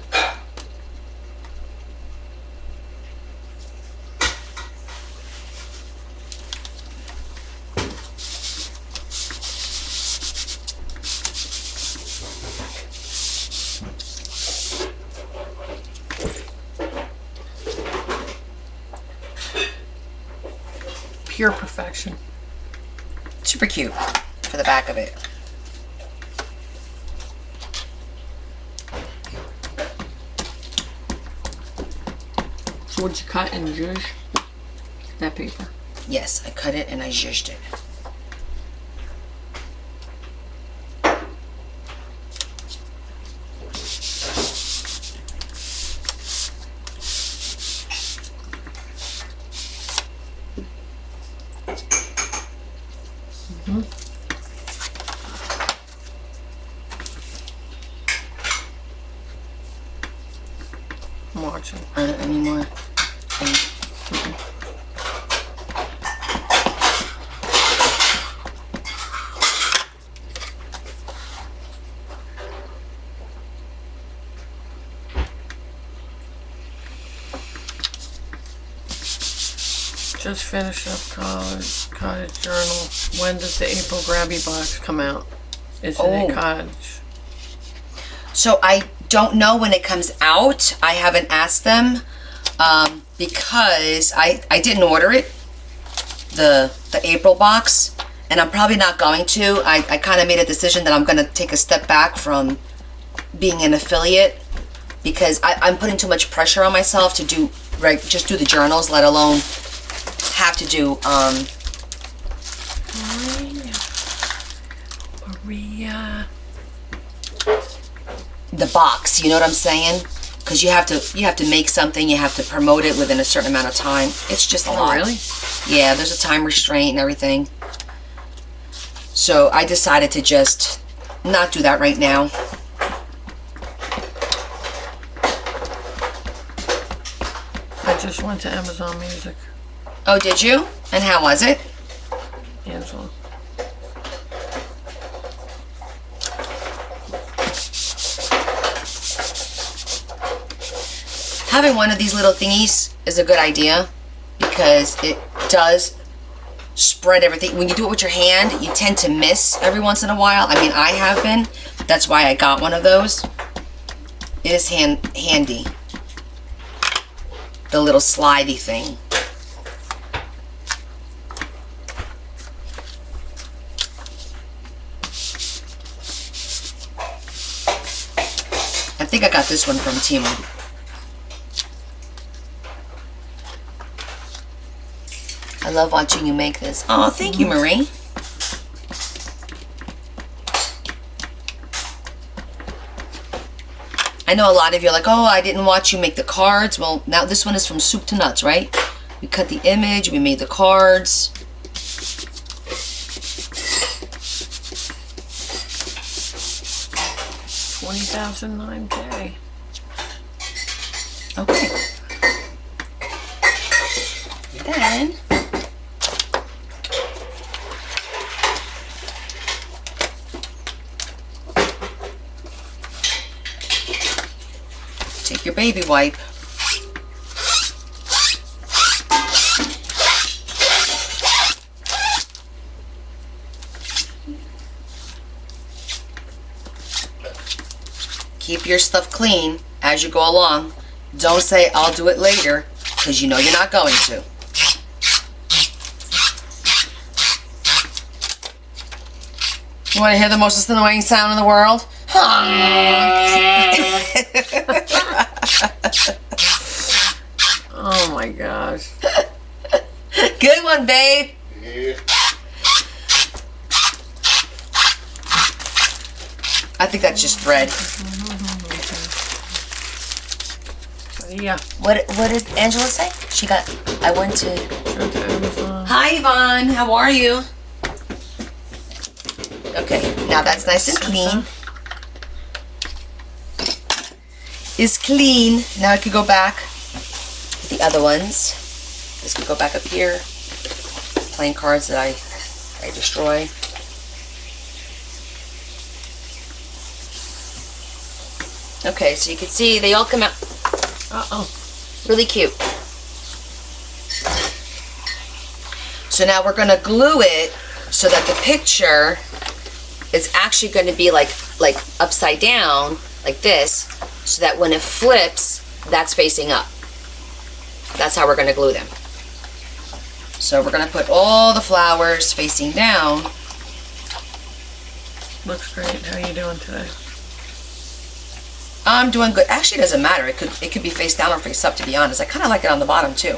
Pure perfection. Super cute for the back of it. So what'd you cut and zhuzh? That paper. Yes, I cut it and I zhuzhed it. I'm watching. Are there any more? Just finished up cottage journal. When does the April Grabby box come out? Is it Oh. a cottage? So I don't know when it comes out. I haven't asked them because I didn't order it, the April box, and I'm probably not going to. I kind of made a decision that I'm going to take a step back from being an affiliate because I'm putting too much pressure on myself to do just do the journals, let alone have to do Maria. the box. You know what I'm saying? Because you have to make something. You have to promote it within a certain amount of time. It's just a lot. Really? Yeah, there's a time restraint and everything. So I decided to just not do that right now. I just went to Amazon Music. Oh, did you? And how was it? Angela. Having one of these little thingies is a good idea because it does spread everything. When you do it with your hand, you tend to miss every once in a while. I mean, I have been. That's why I got one of those. It is handy. The little slidey thing. I think I got this one from Temu. I love watching you make this. Oh, thank you, Marie. I know a lot of you are like, oh, I didn't watch you make the cards. Well, now this one is from soup to nuts, right? We cut the image, we made the cards. $20,009K. Okay. Then take your baby wipe. Keep your stuff clean as you go along. Don't say, I'll do it later, because you know you're not going to. You want to hear the most annoying sound in the world? Oh my gosh. Good one, babe. Yeah. I think that's just thread. Yeah. What did Angela say? She got, I went to... Went to Amazon. Hi, Yvonne. How are you? Okay, now that's nice and clean. Is clean. Now I could go back with the other ones. This could go back up here. Playing cards that I destroy. Okay, so you can see they all come out really cute. So now we're gonna glue it so that the picture is actually going to be like upside down, like this, so that when it flips, that's facing up. That's how we're going to glue them. So we're going to put all the flowers facing down. Looks great. How are you doing today? I'm doing good. Actually, it doesn't matter. It could be face down or face up, to be honest. I kind of like it on the bottom, too.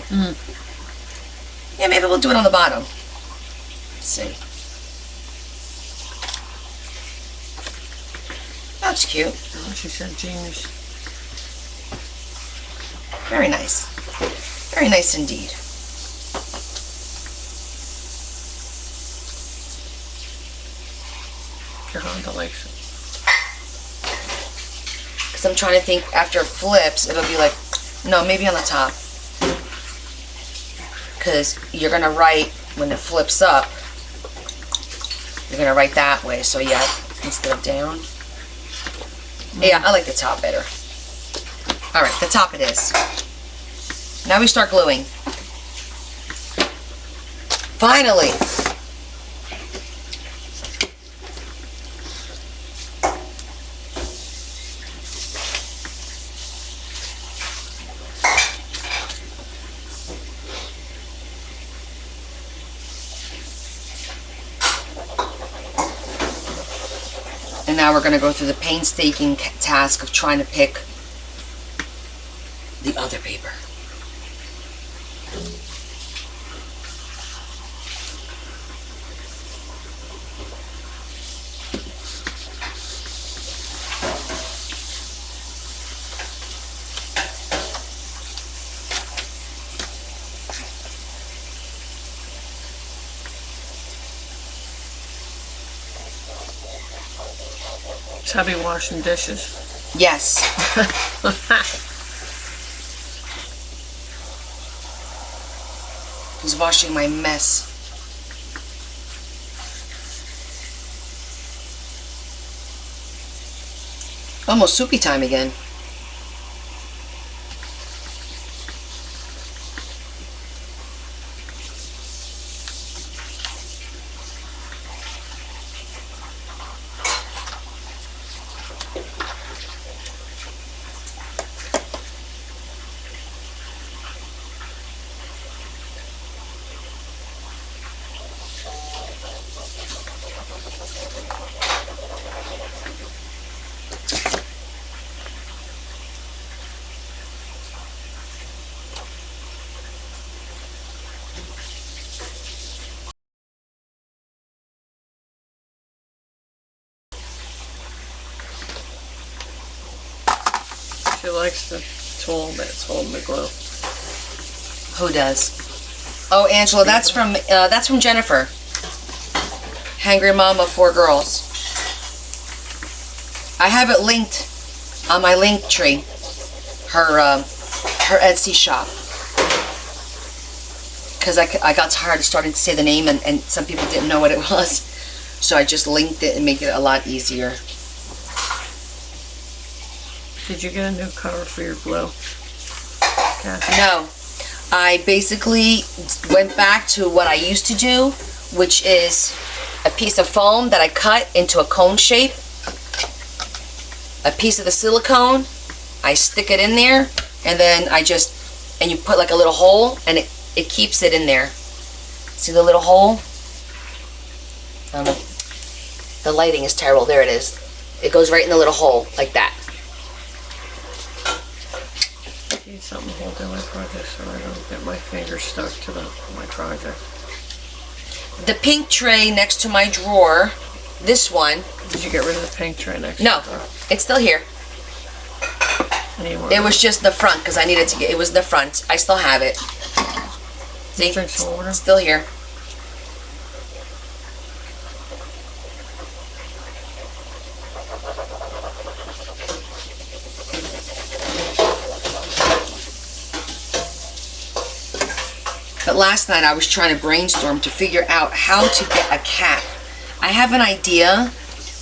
Yeah, maybe we'll do it on the bottom. Let's see. That's cute. Oh, she said genius. Very nice. Very nice indeed. Your Honda likes it. Because I'm trying to think, after it flips, it'll be like, no, maybe on the top. Because you're going to write, when it flips up, you're going to write that way. So yeah, instead of down. Yeah, I like the top better. Alright, the top it is. Now we start gluing. Finally! And now we're going to go through the painstaking task of trying to pick the other paper. Is hubby washing dishes? Yes. He's washing my mess. Almost soupy time again. She likes the tool that's holding the glue. Who does? Oh, Angela, that's from Jennifer. Hangry Mom of 4 girls. I have it linked on my link tree. Her Etsy shop. Because I got tired of starting to say the name and some people didn't know what it was. So I just linked it and make it a lot easier. Did you get a new cover for your glue? Kathy? No. I basically went back to what I used to do, which is a piece of foam that I cut into a cone shape. A piece of the silicone, I stick it in there, and then and you put like a little hole, and it keeps it in there. See the little hole? I don't know. The lighting is terrible. There it is. It goes right in the little hole, like that. I need something holding my project so I don't get my fingers stuck to my project. The pink tray next to my drawer, this one. Did you get rid of the pink tray next No, to the door? it's still here. It was just the front because I needed to get. It was the front. I still have it. See, Drink some water. it's still here. But last night I was trying to brainstorm to figure out how to get a cap. I have an idea,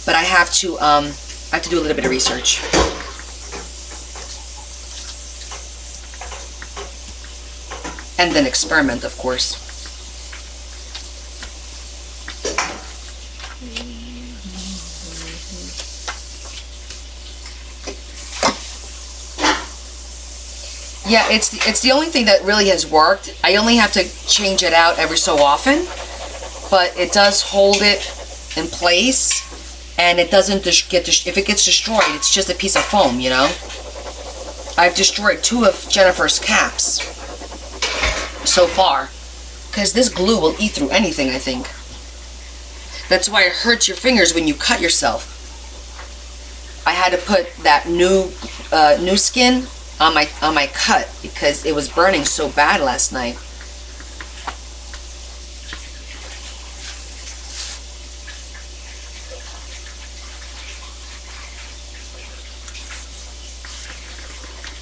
but I have to do a little bit of research. And then experiment, of course. Yeah, it's the only thing that really has worked. I only have to change it out every so often, but it does hold it in place, and it doesn't get if it gets destroyed, it's just a piece of foam, you know. I've destroyed 2 of Jennifer's caps so far, because this glue will eat through anything, I think. That's why it hurts your fingers when you cut yourself. I had to put that new skin on my cut because it was burning so bad last night.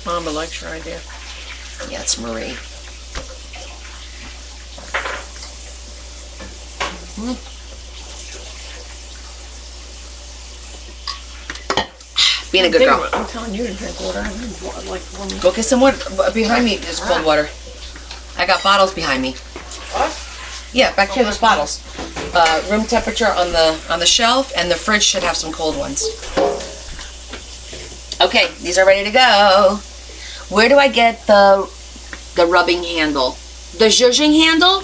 Mama likes your idea. Yeah, it's Marie. Being a good girl. I'm telling you to drink water. I need water, like one. Go get some water. Behind me is cold water. I got bottles behind me. What? Yeah, back here there's bottles. Room temperature on the shelf, and the fridge should have some cold ones. Okay, these are ready to go. Where do I get the rubbing handle? The zhuzhing handle?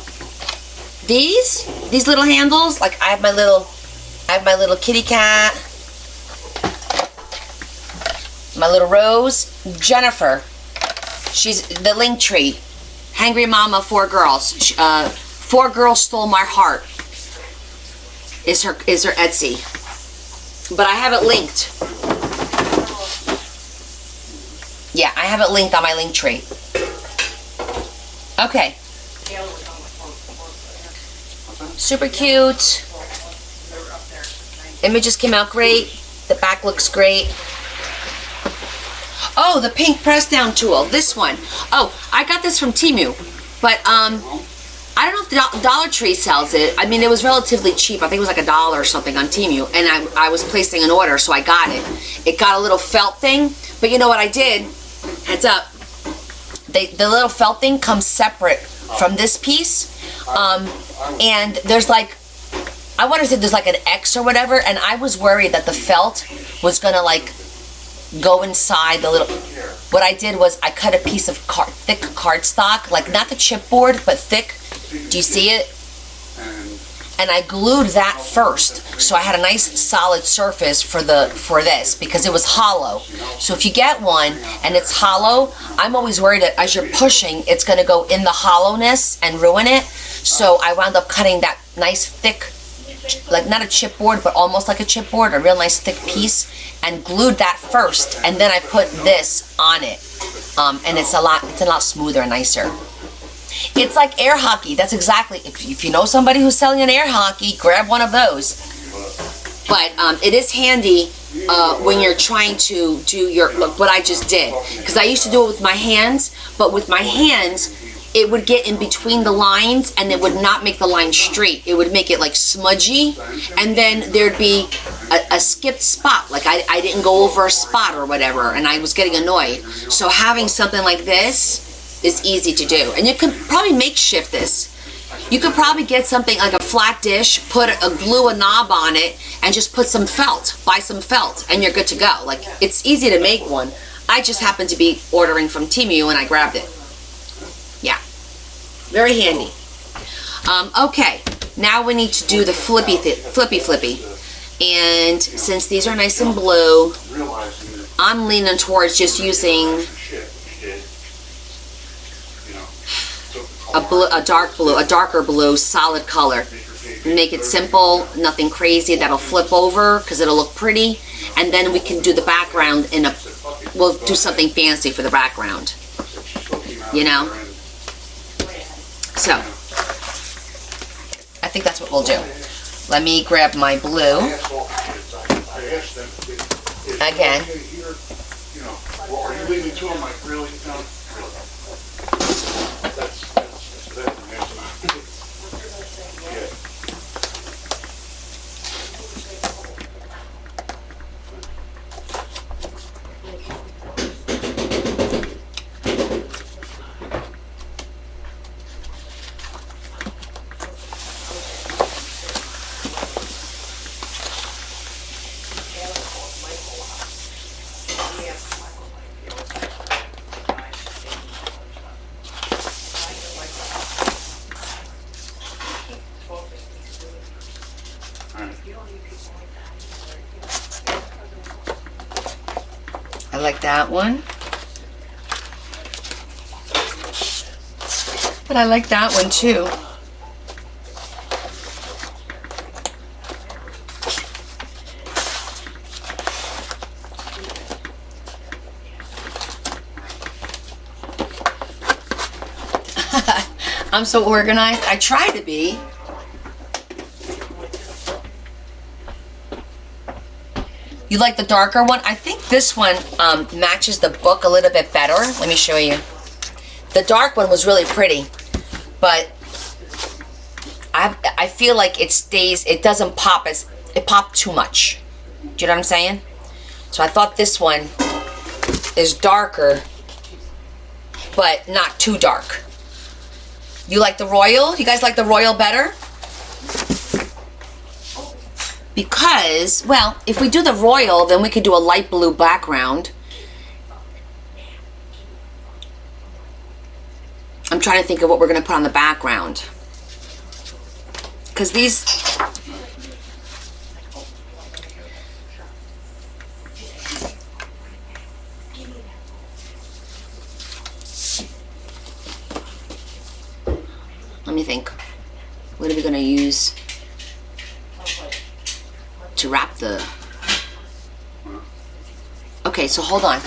These little handles? Like I have my little kitty cat. My little Rose. Jennifer. She's the link tree. Hangry Mama, 4 girls. 4 girls stole my heart. Is her Etsy. But I have it linked. Yeah, I have it linked on my link tree. Okay. Super cute. Images came out great. The back looks great. Oh, the pink press down tool. This one. Oh, I got this from Temu. But, I don't know if the Dollar Tree sells it. I mean, it was relatively cheap. I think it was like $1 or something on Temu. And I was placing an order, so I got it. It got a little felt thing. But you know what I did? Heads up. The little felt thing comes separate from this piece. And there's like, I want to say there's like an X or whatever. And I was worried that the felt was going to like go inside the little... What I did was I cut a piece of thick cardstock, like not the chipboard, but thick. Do you see it? And I glued that first, so I had a nice solid surface for this because it was hollow. So if you get one and it's hollow, I'm always worried that as you're pushing, it's going to go in the hollowness and ruin it. So I wound up cutting that nice thick, like not a chipboard, but almost like a chipboard, a real nice thick piece, and glued that first, and then I put this on it, and it's a lot smoother and nicer. It's like air hockey. That's exactly, if you know somebody who's selling an air hockey, grab one of those. But it is handy when you're trying to do what I just did, because I used to do it with my hands, but with my hands it would get in between the lines and it would not make the line straight. It would make it like smudgy, and then there'd be a skipped spot, like I didn't go over a spot or whatever, and I was getting annoyed. So having something like this is easy to do, and you could probably makeshift this. You could probably get something like a flat dish, glue a knob on it, and just put some felt, buy some felt, and you're good to go. Like, it's easy to make one. I just happened to be ordering from Temu and I grabbed it. Yeah, very handy. Okay, now we need to do the flippy. And since these are nice and blue, I'm leaning towards just using a darker blue, solid color. Make it simple, nothing crazy that'll flip over because it'll look pretty. And then we can do the background we'll do something fancy for the background, you know? So, I think that's what we'll do. Let me grab my blue. Again. Are you leaving two of my really? I like that one. But I like that one too. I'm so organized. I try to be. You like the darker one? I think this one matches the book a little bit better. Let me show you. The dark one was really pretty, but I feel like it doesn't pop it popped too much. Do you know what I'm saying? So I thought this one is darker, but not too dark. You like the royal? You guys like the royal better? Because, well, if we do the royal, then we could do a light blue background. I'm trying to think of what we're going to put on the background. Because these... Let me think. What are we going to use to wrap the... Okay, so hold on.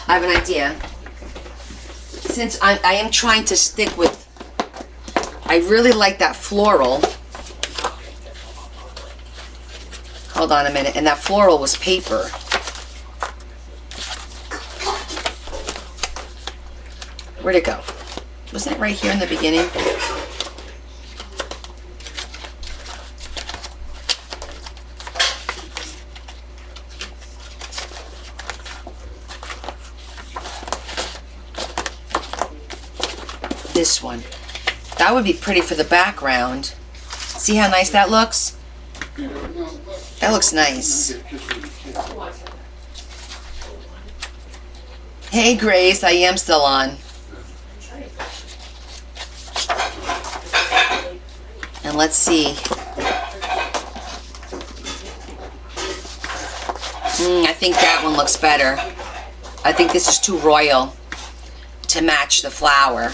I have an idea. Since I am trying to stick with... I really like that floral. Hold Hold on a minute. And that floral was paper. Where'd it go? Wasn't it right here in the beginning? This one. That would be pretty for the background. See how nice that looks? That looks nice. Hey Grace, I am still on. And let's see. I think that one looks better. I think this is too royal to match the flower.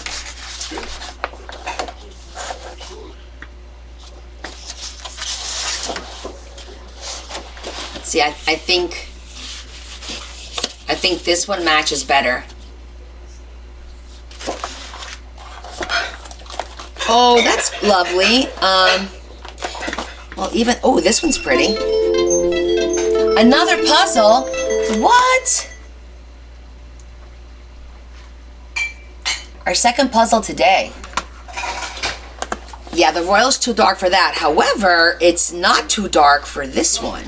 See, I think this one matches better. Oh, that's lovely. Well, even, oh, this one's pretty. Another puzzle? What? Our second puzzle today. Yeah, the royal's too dark for that. However, it's not too dark for this one.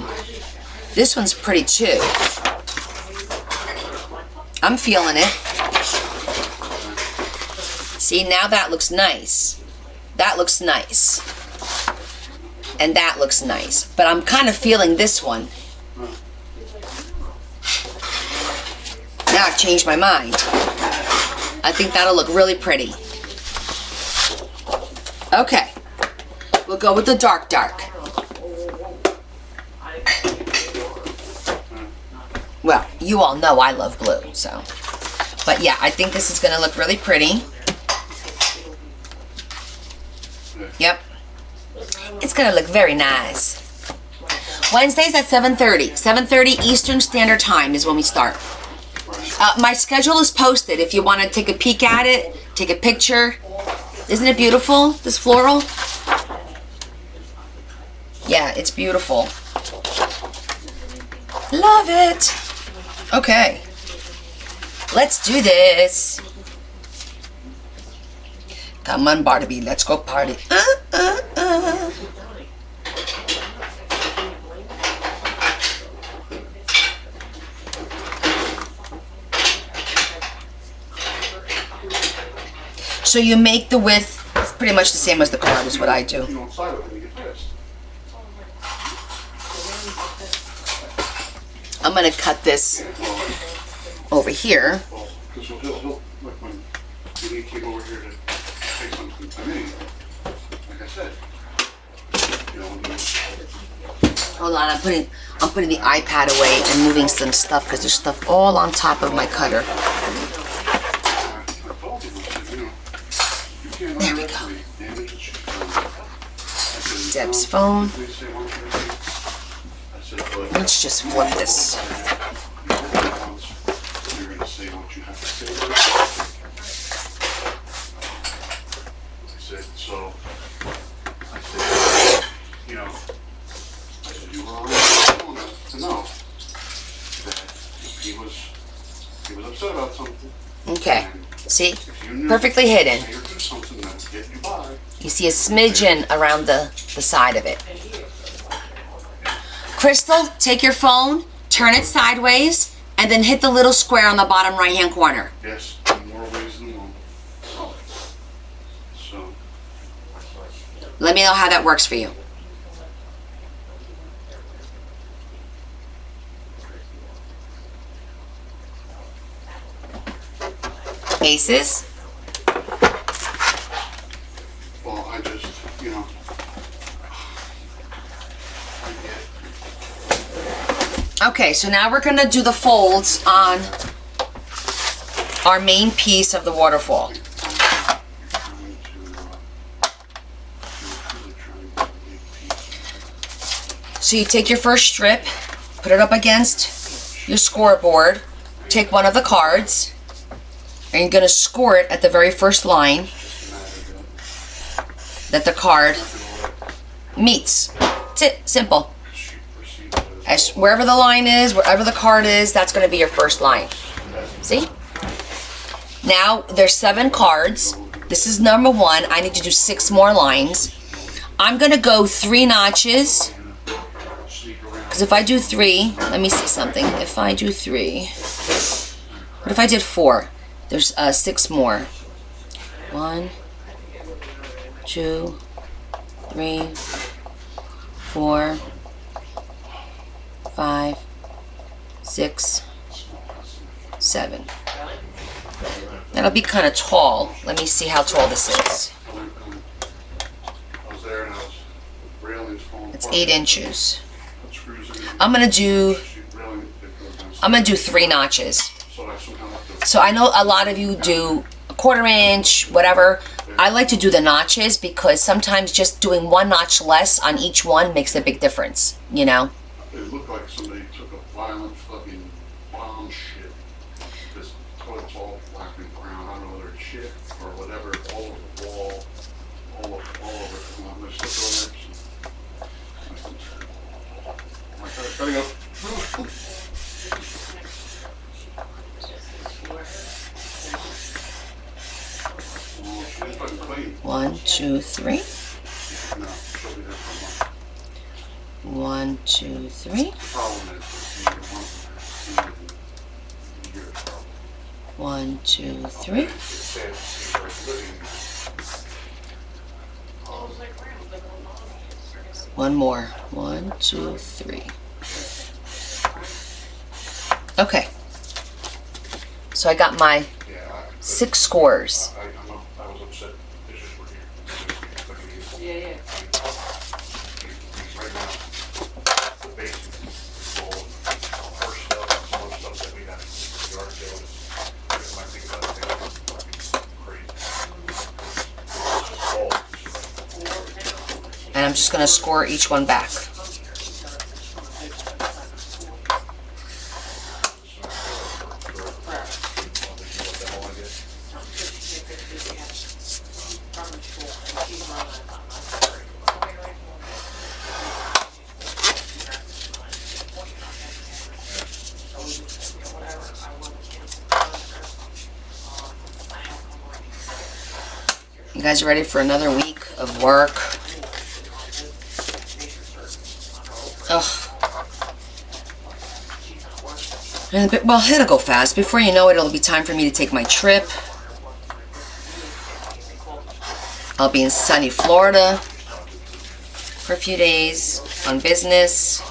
This one's pretty too. I'm feeling it. See, now that looks nice. That looks nice. And that looks nice. But I'm kind of feeling this one. Now I've changed my mind. I think that'll look really pretty. Okay. We'll go with the dark. Well, you all know I love blue, so. But yeah, I think this is going to look really pretty. Yep. It's going to look very nice. Wednesdays at 7:30. 7:30 Eastern Standard Time is when we start. My schedule is posted if you want to take a peek at it, take a picture. Isn't it beautiful, this floral? Yeah, it's beautiful. Love it. Okay. Let's do this. Come on, Barnaby, let's go party. So you make the width pretty much the same as the card is what I do. I'm going to cut this over here. Hold on, I'm putting the iPad away and moving some stuff because there's stuff all on top of my cutter. There we go. Deb's phone. Let's just flip this. Okay, see? Perfectly hidden. You see a smidgen around the side of it. Crystal, take your phone, turn it sideways, and then hit the little square on the bottom right-hand corner. Yes, more ways than one. So. Let me know how that works for you. Aces. Well, I just, Okay, so now we're going to do the folds on our main piece of the waterfall. So you take your first strip, put it up against your scoreboard, take one of the cards, and you're going to score it at the very first line that the card meets. That's it. Simple. As wherever the line is, wherever the card is, that's going to be your first line. See? Now, there's 7 cards. This is number 1. I need to do 6 more lines. I'm going to go 3 notches. Because if I do 3, let me see something. If I do 3, what if I did 4? There's 6 more. 1, 2, 3, 4, 5, 6, 7. That'll be kind of tall. Let me see how tall this is. It's 8 inches. I'm gonna do 3 notches. So I know a lot of you do a 1/4 inch, whatever. I like to do the notches because sometimes just doing 1 notch less on each one makes a big difference, you know? It looked like somebody took a violent fucking bomb shit. This toilet's all black and brown. I don't know whether it's shit or whatever, all over the wall, all over. Come on, let's look on there. Cutting up. One, 2, 3. 1, 2, 3. 1, 2, 3. One more. 1, 2, 3. Okay. So I got my 6 scores. I was upset. Dishes were here. Yeah. Right now, the basement is full of our stuff and some other stuff that we had to keep in the yard sale. Because when I think about it, it's fucking crazy. And I'm just going to score each one back. You guys are ready for another week of work? Ugh. Well, it'll go fast. Before you know it, it'll be time for me to take my trip. I'll be in sunny Florida for a few days on business.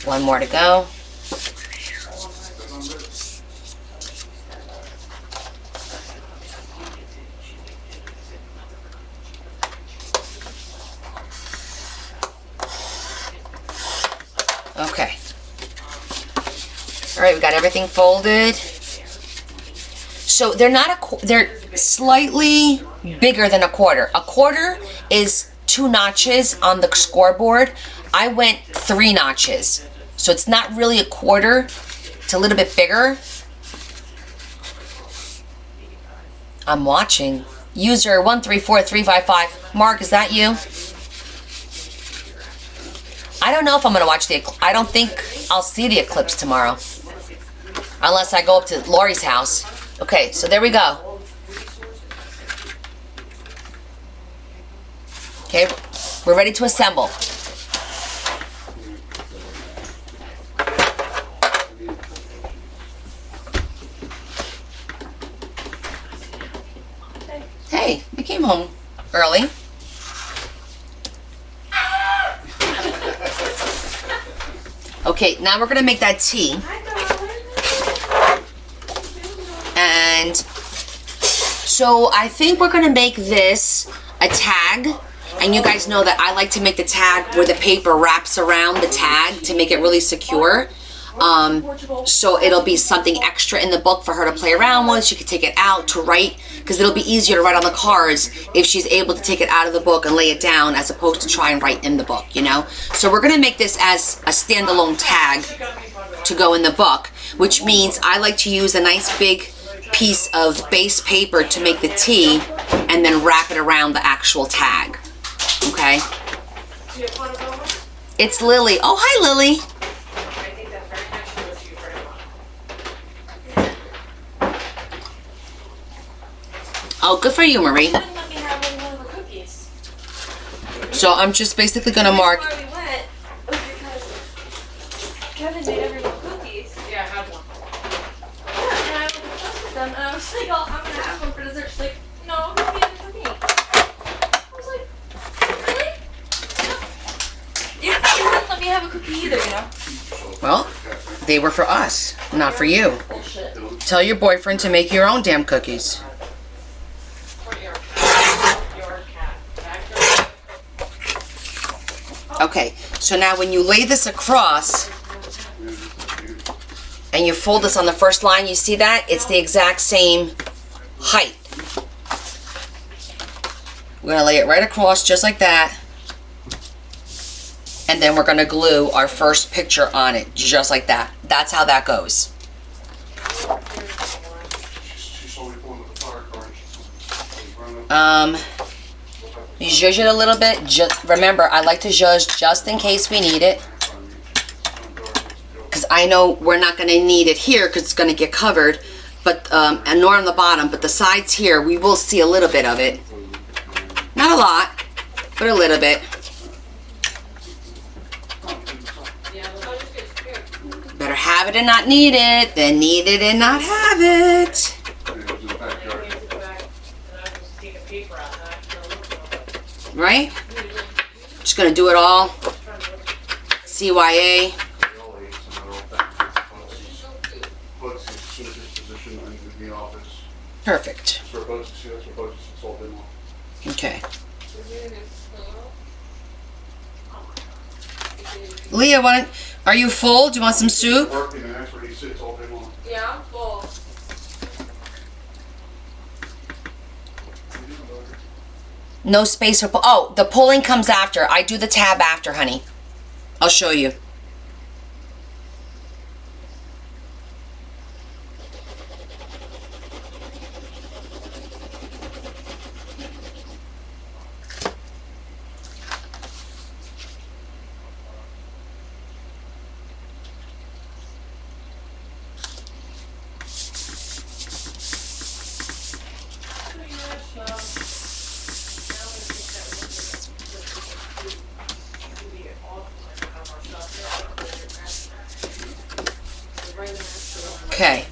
One more to go. Okay. All right, we got everything folded. So they're they're slightly bigger than a 1/4. A 1/4 is 2 notches on the scoreboard. I went 3 notches. So it's not really a 1/4. It's a little bit bigger. I'm watching. User 134355. Mark, is that you? I don't know if I'm going to watch I don't think I'll see the eclipse tomorrow. Unless I go up to Lori's house. Okay, so there we go. Okay, we're ready to assemble. Hey, I came home early. Okay, now we're gonna make that tea. And so I think we're gonna make this a tag. And you guys know that I like to make the tag where the paper wraps around the tag to make it really secure. So it'll be something extra in the book for her to play around with. She can take it out to write, because it'll be easier to write on the cards if she's able to take it out of the book and lay it down as opposed to try and write in the book, you know? So we're gonna make this as a standalone tag to go in the book, which means I like to use a nice big piece of base paper to make the T and then wrap it around the actual tag. Okay? It's Lily. Oh, hi, Lily. Oh, good for you, Marie. Let me have one of her cookies. So I'm just basically gonna mark. Where we went was because Kevin made everyone cookies. Yeah, I had one. Yeah, and I was obsessed with them, and I was like, oh, I'm gonna have one for dessert. She's like, no, you made them for me. I was like, really? You wouldn't let me have a cookie either, you know? Well, they were for us, not for you. Bullshit. Tell your boyfriend to make your own damn cookies. Okay, so now when you lay this across and you fold this on the first line, you see that? It's the exact same height. We're gonna lay it right across just like that. And then we're gonna glue our first picture on it, just like that. That's how that goes. She's only pulling with the fire car. You zhuzh it a little bit. Just remember, I like to zhuzh just in case we need it. Because I know we're not going to need it here because it's going to get covered. But and nor on the bottom. But the sides here, we will see a little bit of it. Not a lot, but a little bit. Better have it and not need it than need it and not have it. Right? Just gonna do it all. CYA. Perfect. Okay. Leah, are you full? Do you want some soup? Yeah, I'm full. No space for oh, the pulling comes after. I do the tab after, honey. I'll show you. Okay,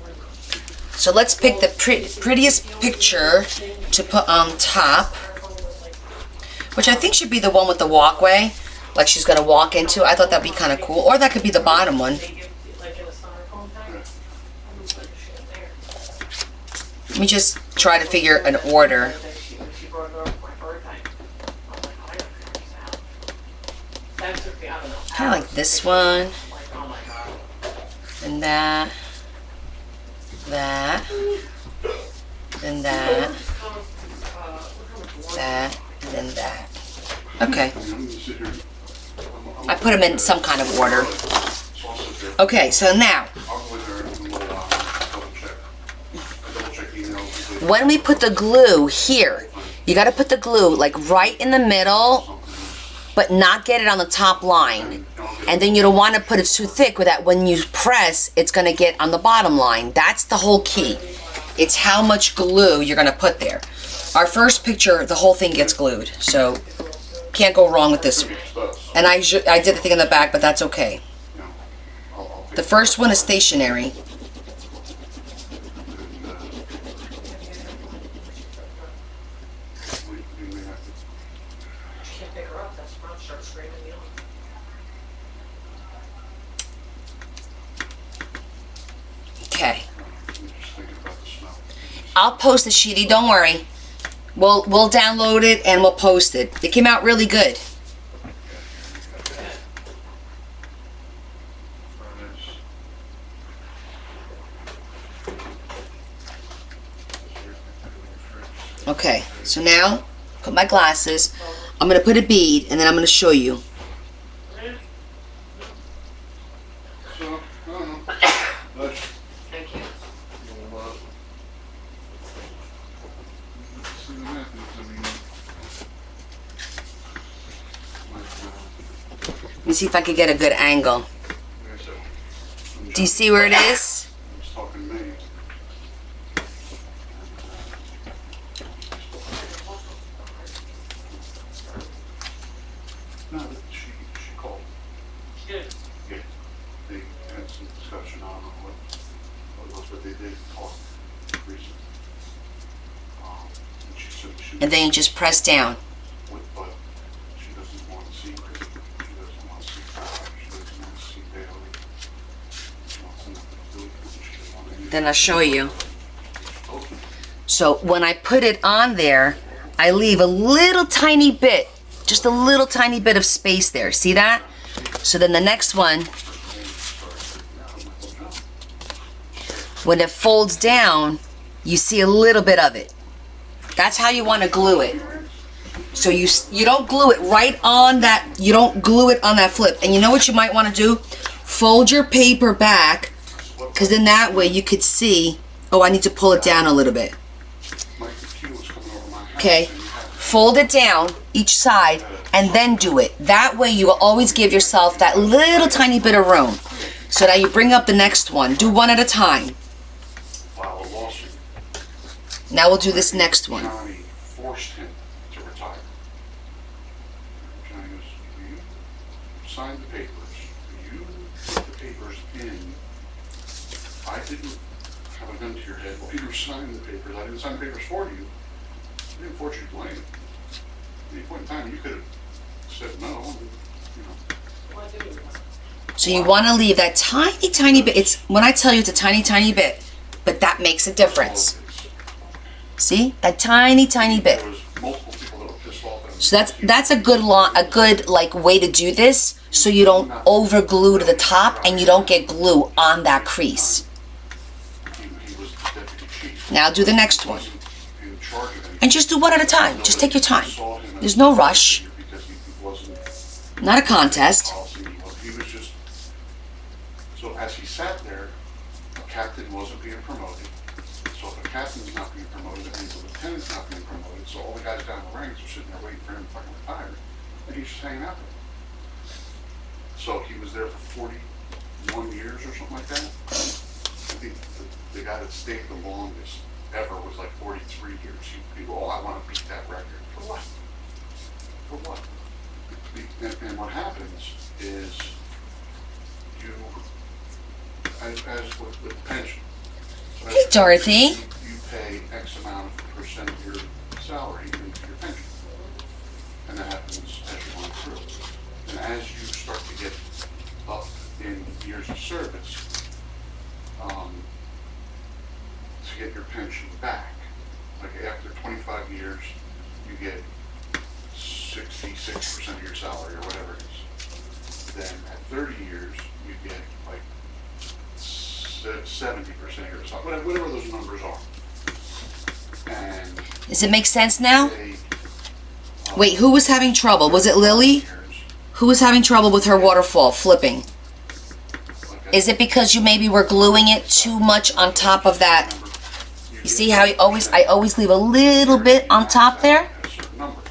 so let's pick the prettiest picture to put on top, which I think should be the one with the walkway, like she's gonna walk into. I thought that'd be kind of cool, or that could be the bottom one. Let me just try to figure an order. Kind of like this one, and that, then that, then that. Okay. I put them in some kind of order. Okay, so now, when we put the glue here, you got to put the glue like right in the middle, but not get it on the top line. And then you don't want to put it too thick with that when you press, it's going to get on the bottom line. That's the whole key. It's how much glue you're going to put there. Our first picture, the whole thing gets glued. So can't go wrong with this. And I did the thing in the back, but that's okay. The first one is stationary. Okay. I'll post the sheetie, don't worry. We'll download it and we'll post it. It came out really good. Okay, so now put my glasses. I'm gonna put a bead and then I'm gonna show you. me see if I could get a good angle. Do you see where it is? He's talking to me. No, she called. Yeah. Yeah. They had some discussion. I don't know what it was, but they did talk recently. And she said she And then you just press down. but she doesn't want to see Chris. She doesn't want to see Kyle. She doesn't want to see Bailey. She wants nothing to do with it. She doesn't want anything. Then I'll show you. Okay. So when I put it on there, I leave a little tiny bit, just a little tiny bit of space there. See that? So then the next one, when it folds down, you see a little bit of it. That's how you want to glue it. So you don't glue it right on that, you don't glue it on that flip. And you know what you might want to do? Fold your paper back, because then that way you could see, oh, I need to pull it down a little bit. Okay, fold it down each side and then do it. That way you will always give yourself that little tiny bit of room. So now you bring up the next one. Do one at a time. File a lawsuit. Now we'll do this next one. Johnny forced him to retire. Johnny goes, you signed the papers. You put the papers in. I didn't have a gun to your head while you were signing the papers. I didn't sign the papers for you. I didn't force you to blame. At any point in time, you could have said no. And, you know. So you want to leave that tiny, tiny bit. It's when I tell you it's a tiny, tiny bit, but that makes a difference. See? That tiny, tiny bit. There was multiple people that were pissed off at him. So that's a good like way to do this, so you don't over glue to the top and you don't get glue on that crease. He was the deputy chief. Now do the next one. Wasn't in charge of anything. And just do one at a time. Just take your time. Saw him as There's no rush. because he wasn't Not a contest. policy. He was just, so as he sat there, a captain wasn't being promoted. So if a captain's not being promoted, that means a lieutenant's not being promoted. So all the guys down the ranks are sitting there waiting for him to fucking retire. And he's just hanging out there. So he was there for 41 years or something like that. I think the guy that stayed the longest ever was like 43 years. People, oh, I want to beat that record. For what? For what? And what happens is you, as with pension. So Hey, Dorothy. You pay X amount of percent of your salary into your pension. And that happens as you go through. And as you start to get up in years of service, to get your pension back, like after 25 years, you get 66% of your salary or whatever it is. Then at 30 years, you get like 70% of your salary, whatever those numbers are. And Does it make sense now? they, Wait, who was having trouble? Was it Lily? Who was having trouble with her waterfall flipping? Is it because you maybe were gluing it too much on top of that? You see how I always leave a little bit on top there? A certain number.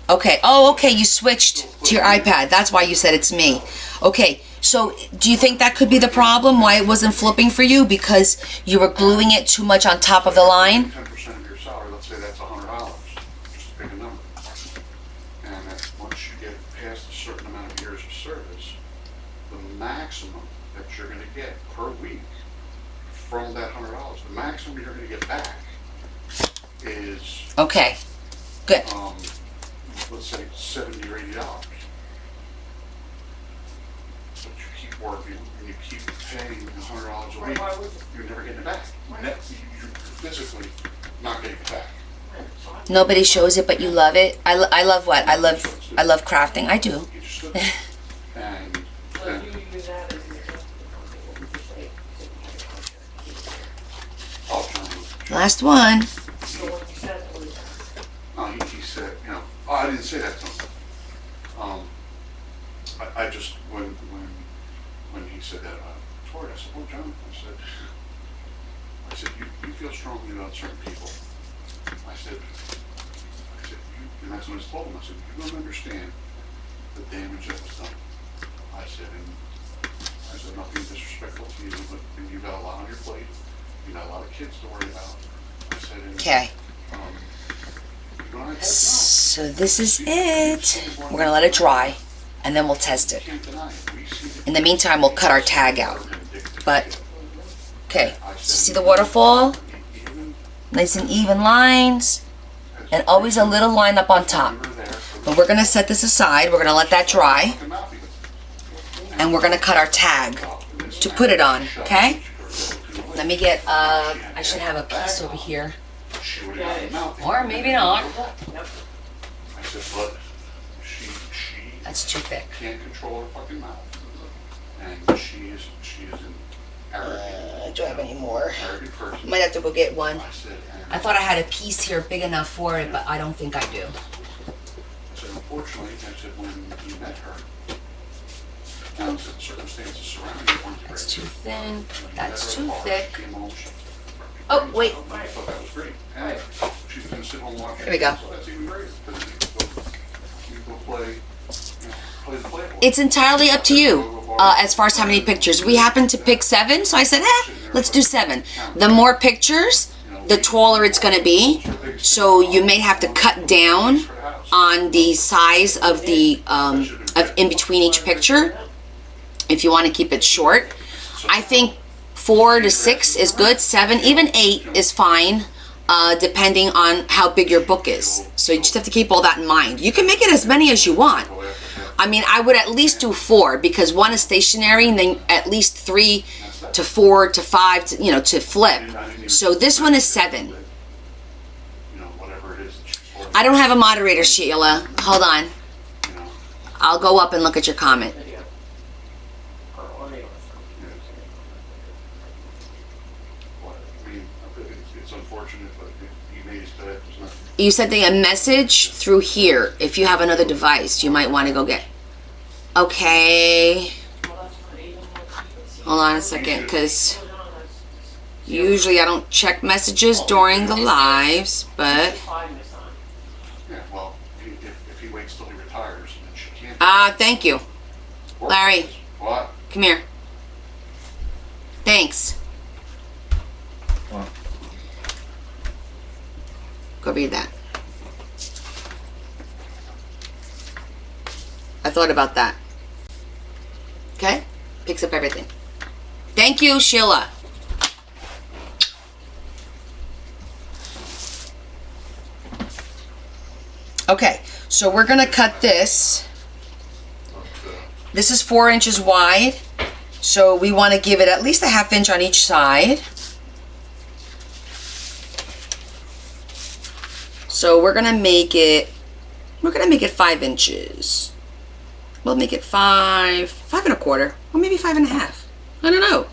Okay. Oh, okay. You switched to your iPad. That's why you said it's me. Okay. So do you think that could be the problem? Why it wasn't flipping for you? Because you were gluing it too much on top of the line? 10% of your salary, let's say that's $100, just to pick a number. And that once you get past a certain amount of years of service, the maximum that you're gonna get per week from that $100, the maximum you're gonna get back is, Okay. Good. let's say $70 or $80. But you keep working and you keep paying $100 a week, you're never getting it back. You're physically not getting it back. Nobody shows it, but you love it. I love what? I love crafting. I do. You just stood there. And then, oh, John, Last one. he said, you know, oh, I didn't say that to him. I just, when he said that about Tori, I said, oh, John, I said, you feel strongly about certain people. I said, and that's when I told him, I said, you don't understand the damage that was done. said, nothing disrespectful to you, but you've got a lot on your plate. You got a lot of kids to worry about. I said, Okay. You go ahead, no. So this is it. We're gonna let it dry, and then we'll test it. Can't deny it. We see the In the meantime, we'll cut our tag out. But, okay, so see the waterfall? Nice and even lines, and always a little line up on top. But we're gonna set this aside, we're gonna let that dry, and we're gonna cut our tag to put it on, okay? Let me get, I should have a piece over here. Or maybe not. I said, but she That's too thick. can't control her fucking mouth. And she is an arrogant, Do I have any more? arrogant person. Might have to go get one. I said, and I thought I had a piece here big enough for it, but I don't think I do. I said, unfortunately, I said, when you met her, and the circumstances surrounding it weren't That's great. too thin. When you That's met her too at the bar, thick. she came home, she Oh, wait. I thought that was great. And she was gonna sit home and watch. Here we go. So that's even greater, because you go play, play the Playboy. It's entirely up to you as far as how many pictures. We happened to pick 7, so I said, let's do 7. The more pictures, the taller it's going to be. So you may have to cut down on the size of the of in between each picture if you want to keep it short. I think 4 to 6 is good. 7, even 8 is fine, depending on how big your book is. So you just have to keep all that in mind. You can make it as many as you want. I mean, I would at least do 4 because 1 is stationary, and then at least 3 to 4 to 5 to, to flip. So this one is 7. You know, whatever it is that she's holding, I don't have a moderator, Sheila. Hold on. you know, I'll go up and look at your comment. I mean, it's unfortunate, but he made his bed. There's nothing. You sent me a message through here. If you have another device, you might want to go get. Okay. Hold on a second, because usually I don't check messages during the lives, but. Yeah, well, if he waits till he retires, then she can't. Thank you. Larry. What? Come here. Thanks. Go read that. I thought about that. Okay? Picks up everything. Thank you, Sheila. Okay, so we're gonna cut this. This is 4 inches wide, so we want to give it at least a ½ inch on each side. So we're gonna make it 5 inches. We'll make it 5 1/4, or maybe 5 1/2. I don't know.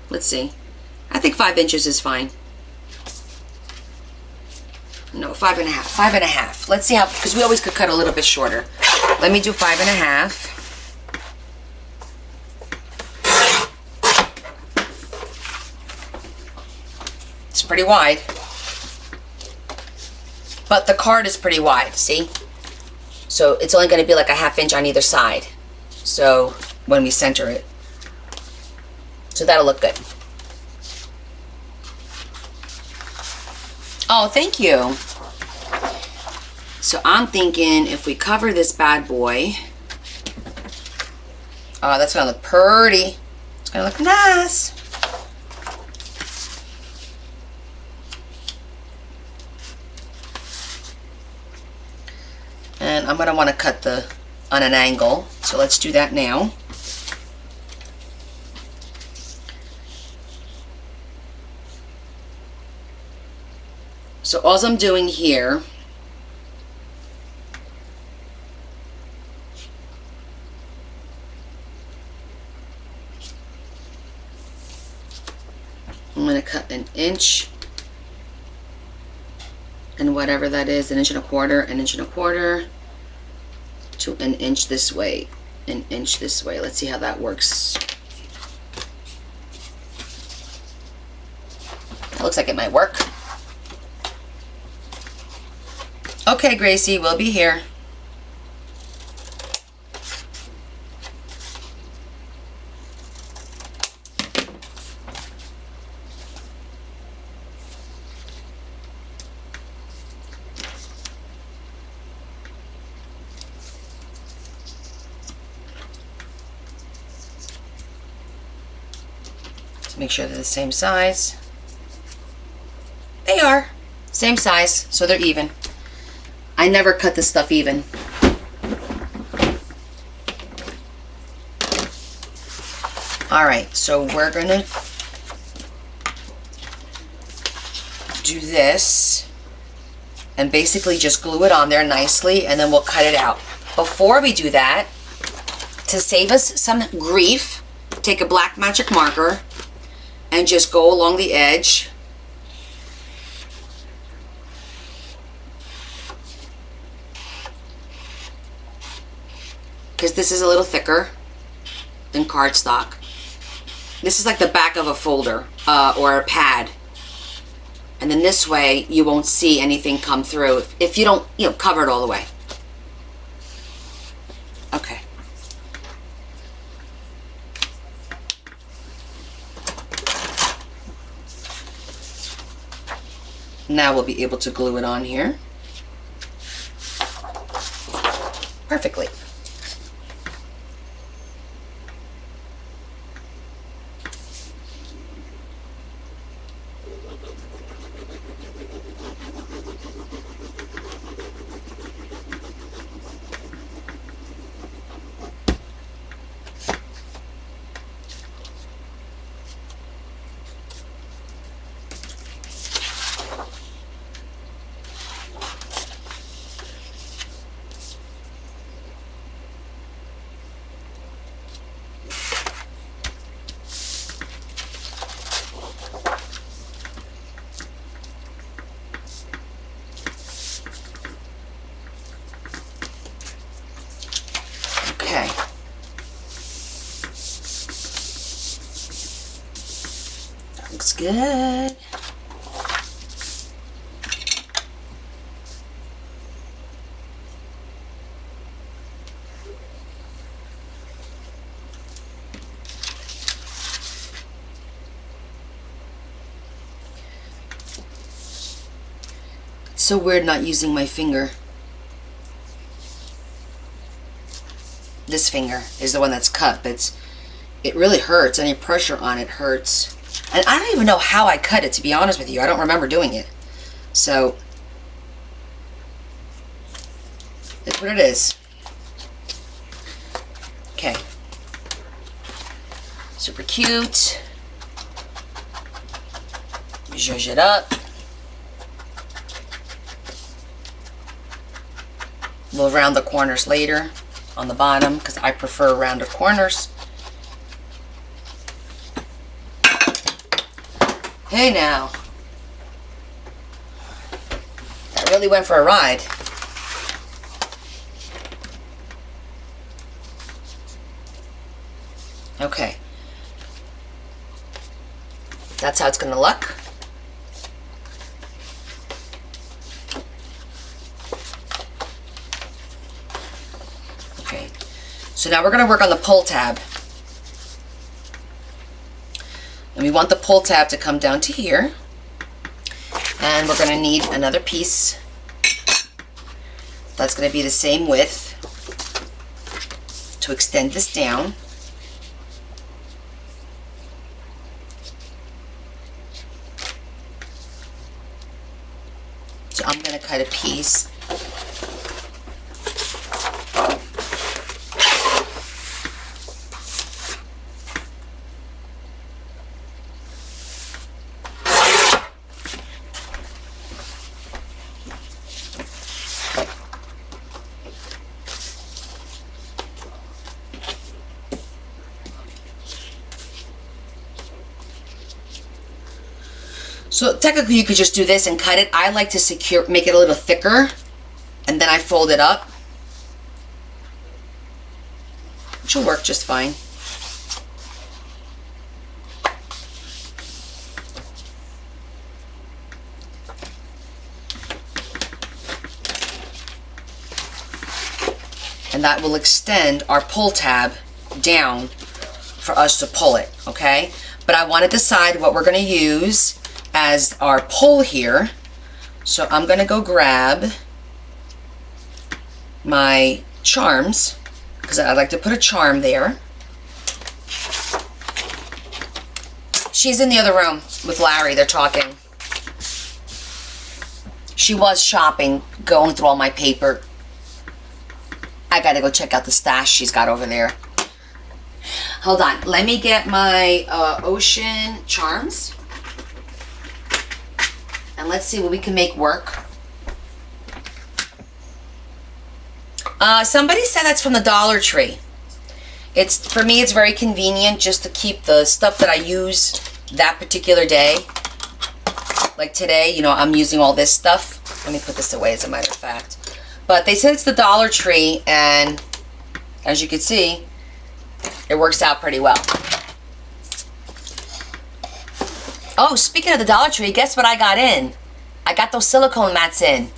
Let's see. I think 5 inches is fine. No, 5 1/2. 5 1/2. Let's see how, because we always could cut a little bit shorter. Let me do 5 1/2. It's pretty wide. But the card is pretty wide, see? So it's only going to be like a ½ inch on either side. So when we center it. So that'll look good. Oh, thank you. So I'm thinking if we cover this bad boy. Oh, that's going to look pretty. It's going to look nice. And I'm going to want to cut on an angle. So let's do that now. So all I'm doing here I'm going to cut 1 inch and whatever that is, 1 1/4 inch, 1 1/4 inch to 1 inch this way, 1 inch this way. Let's see how that works. That looks like it might work. Okay, Gracie, we'll be here. Make sure they're the same size. They are. Same size, so they're even. I never cut this stuff even. Alright, so we're gonna do this and basically just glue it on there nicely, and then we'll cut it out. Before we do that, to save us some grief, take a black magic marker and just go along the edge. Because this is a little thicker than cardstock. This is like the back of a folder or a pad. And then this way you won't see anything come through if you don't, cover it all the way. Okay. Now we'll be able to glue it on here perfectly. Okay. That looks good. It's so weird not using my finger. This finger is the one that's cut, but it really hurts. Any pressure on it hurts. And I don't even know how I cut it, to be honest with you. I don't remember doing it. So, it's what it is. Okay. Super cute. Zhuzh it up. We'll round the corners later on the bottom because I prefer rounder corners. Hey now. That really went for a ride. Okay. That's how it's going to look. So now we're going to work on the pull tab. And we want the pull tab to come down to here. And we're going to need another piece that's going to be the same width to extend this down. So I'm going to cut a piece. So technically you could just do this and cut it. I like to make it a little thicker, and then I fold it up, which will work just fine. And that will extend our pull tab down for us to pull it, okay? But I want to decide what we're going to use as our pull here. So I'm going to go grab my charms, because I like to put a charm there. She's in the other room with Larry. They're talking. She was shopping, going through all my paper. I gotta go check out the stash she's got over there. Hold on. Let me get my Ocean Charms. And let's see what we can make work. Somebody said that's from the Dollar Tree. For me, it's very convenient just to keep the stuff that I use that particular day. Like today, you know, I'm using all this stuff. Let me put this away as a matter of fact. But they said it's the Dollar Tree, and as you can see, it works out pretty well. Oh, speaking of the Dollar Tree, guess what I got in? I got those silicone mats in.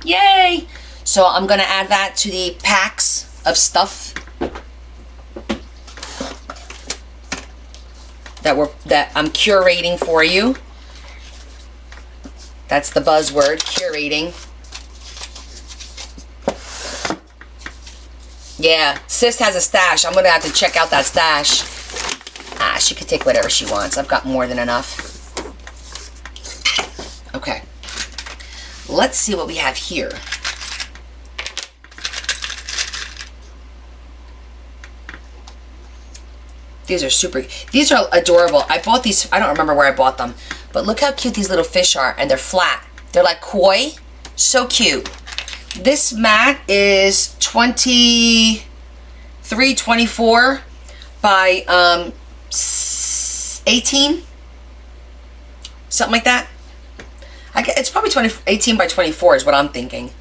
Yay! So I'm gonna add that to the packs of stuff that I'm curating for you. That's the buzzword, curating. Yeah, sis has a stash. I'm gonna have to check out that stash. She could take whatever she wants. I've got more than enough. Okay. Let's see what we have here. These are adorable. I bought these, I don't remember where I bought them, but look how cute these little fish are, and they're flat. They're like koi. So cute. This mat is 24 by 18, something like that. It's probably 18 by 24 is what I'm thinking.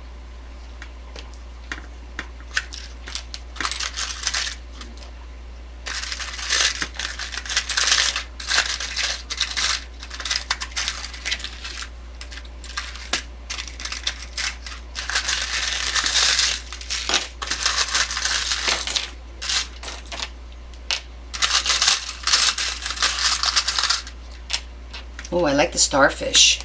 Oh, I like the starfish.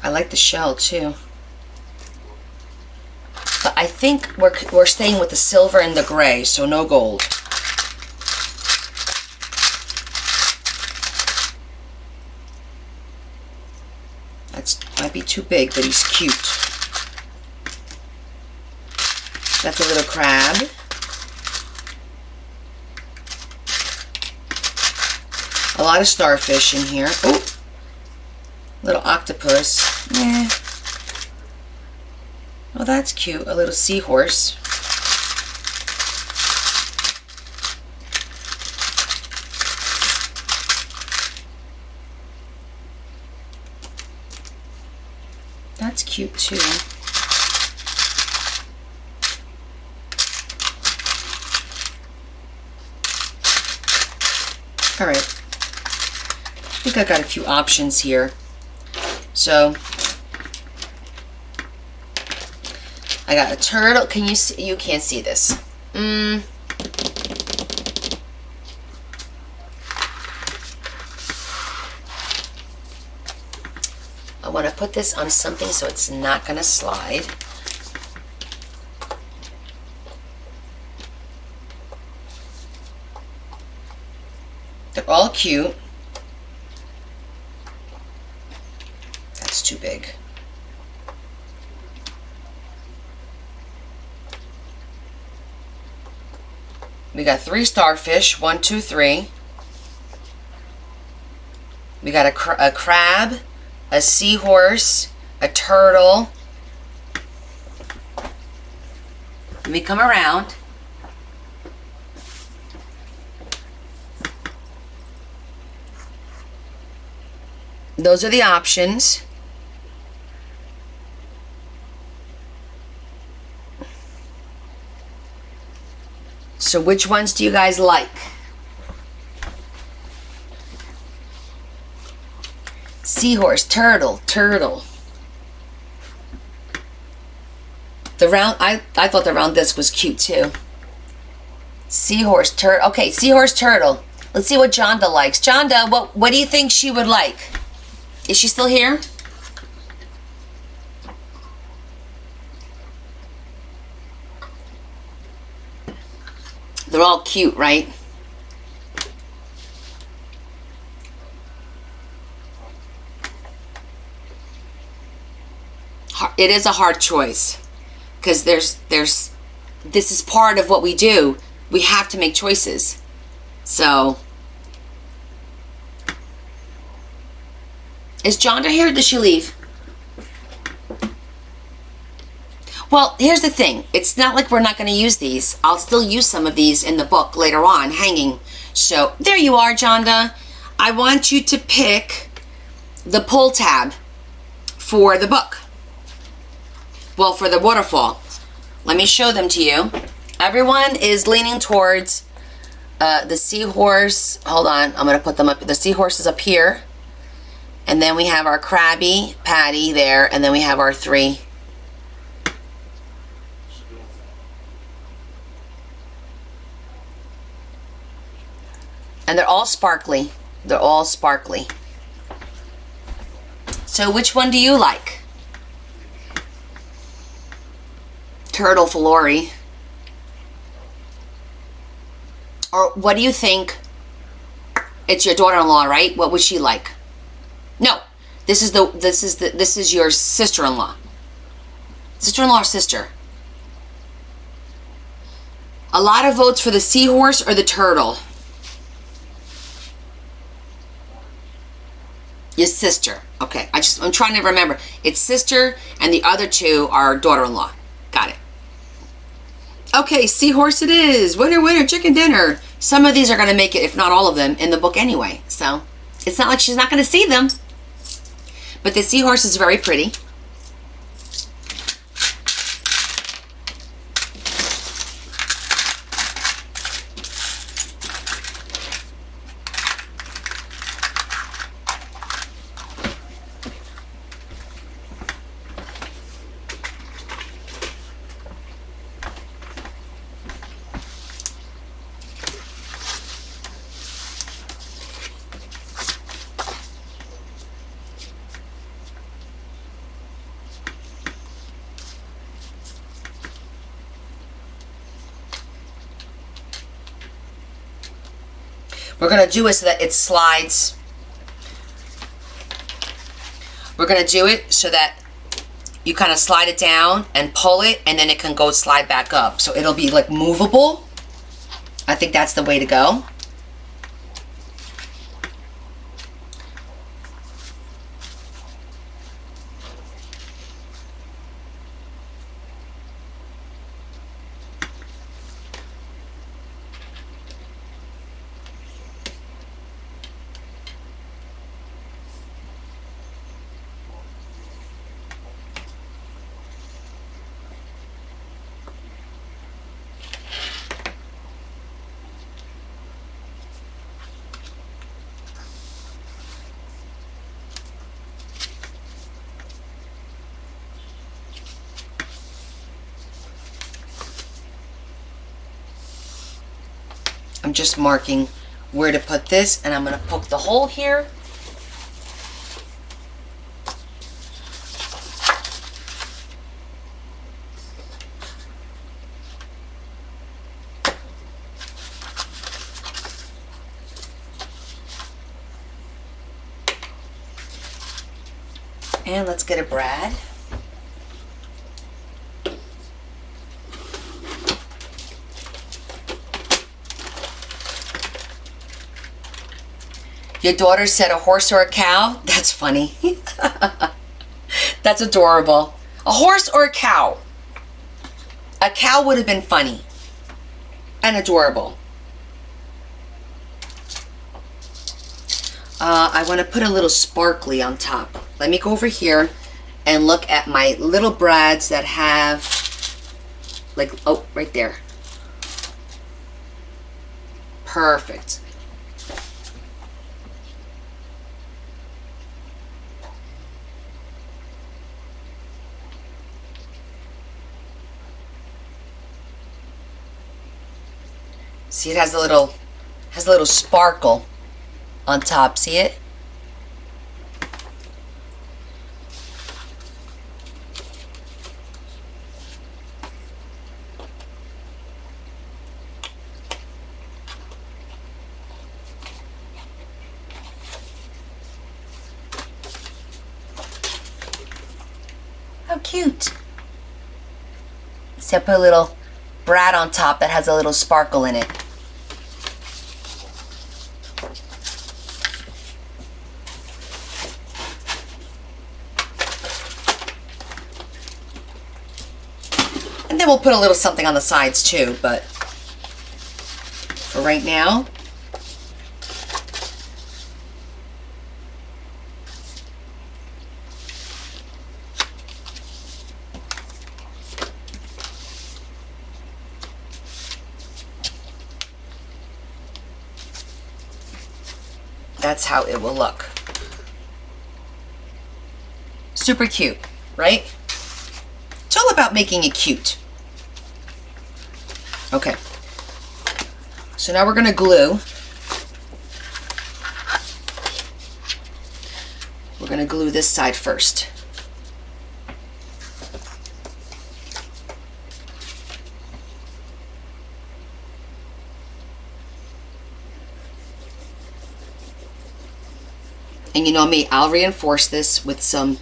I like the shell too. But I think we're staying with the silver and the gray, so no gold. Might be too big, but he's cute. Got the little crab. A lot of starfish in here. Oh, little octopus. Yeah. Oh, that's cute. A little seahorse. That's cute too. All right. I think I got a few options here. So I got a turtle. Can you see? You can't see this. I want to put this on something so it's not going to slide. They're all cute. That's too big. We got 3 starfish. 1, 2, 3. We got a crab, a seahorse, a turtle. Let me come around. Those are the options. So which ones do you guys like? Seahorse, turtle. The round, I thought the round disc was cute too. Seahorse, turtle. Okay, seahorse, turtle. Let's see what Jonda likes. Jonda, what do you think she would like? Is she still here? They're all cute, right? It is a hard choice because this is part of what we do. We have to make choices. So, is Jonda here or did she leave? Well, here's the thing. It's not like we're not going to use these. I'll still use some of these in the book later on, hanging. So, there you are, Jonda. I want you to pick the pull tab for the book. Well, for the waterfall. Let me show them to you. Everyone is leaning towards the seahorse. Hold on. I'm going to put them up. The seahorse is up here. And then we have our Krabby Patty there. And then we have our 3. And they're all sparkly. They're all sparkly. So which one do you like? Turtle for Lori. Or what do you think? It's your daughter-in-law, right? What would she like? No. This is your sister-in-law. Sister-in-law or sister? A lot of votes for the seahorse or the turtle. Your sister. Okay. I'm trying to remember. It's sister and the other 2 are daughter-in-law. Got it. Okay, seahorse it is. Winner, winner, chicken dinner. Some of these are going to make it, if not all of them, in the book anyway. So, it's not like she's not going to see them. But the seahorse is very pretty. We're going to do it so that it slides. We're going to do it so that you kind of slide it down and pull it, and then it can go slide back up. So it'll be like movable. I think that's the way to go. I'm just marking where to put this, and I'm going to poke the hole here. And let's get a brad. Your daughter said a horse or a cow? That's funny. That's adorable. A horse or a cow? A cow would have been funny and adorable. I want to put a little sparkly on top. Let me go over here and look at my little brads that have, like, oh, right there. Perfect. See, it has a little sparkle on top. See it? How cute. So I put a little brad on top that has a little sparkle in it. And then we'll put a little something on the sides too, but for right now, that's how it will look. Super cute, right? It's all about making it cute. Okay. So now we're going to glue. We're going to glue this side first. And you know me, I'll reinforce this with some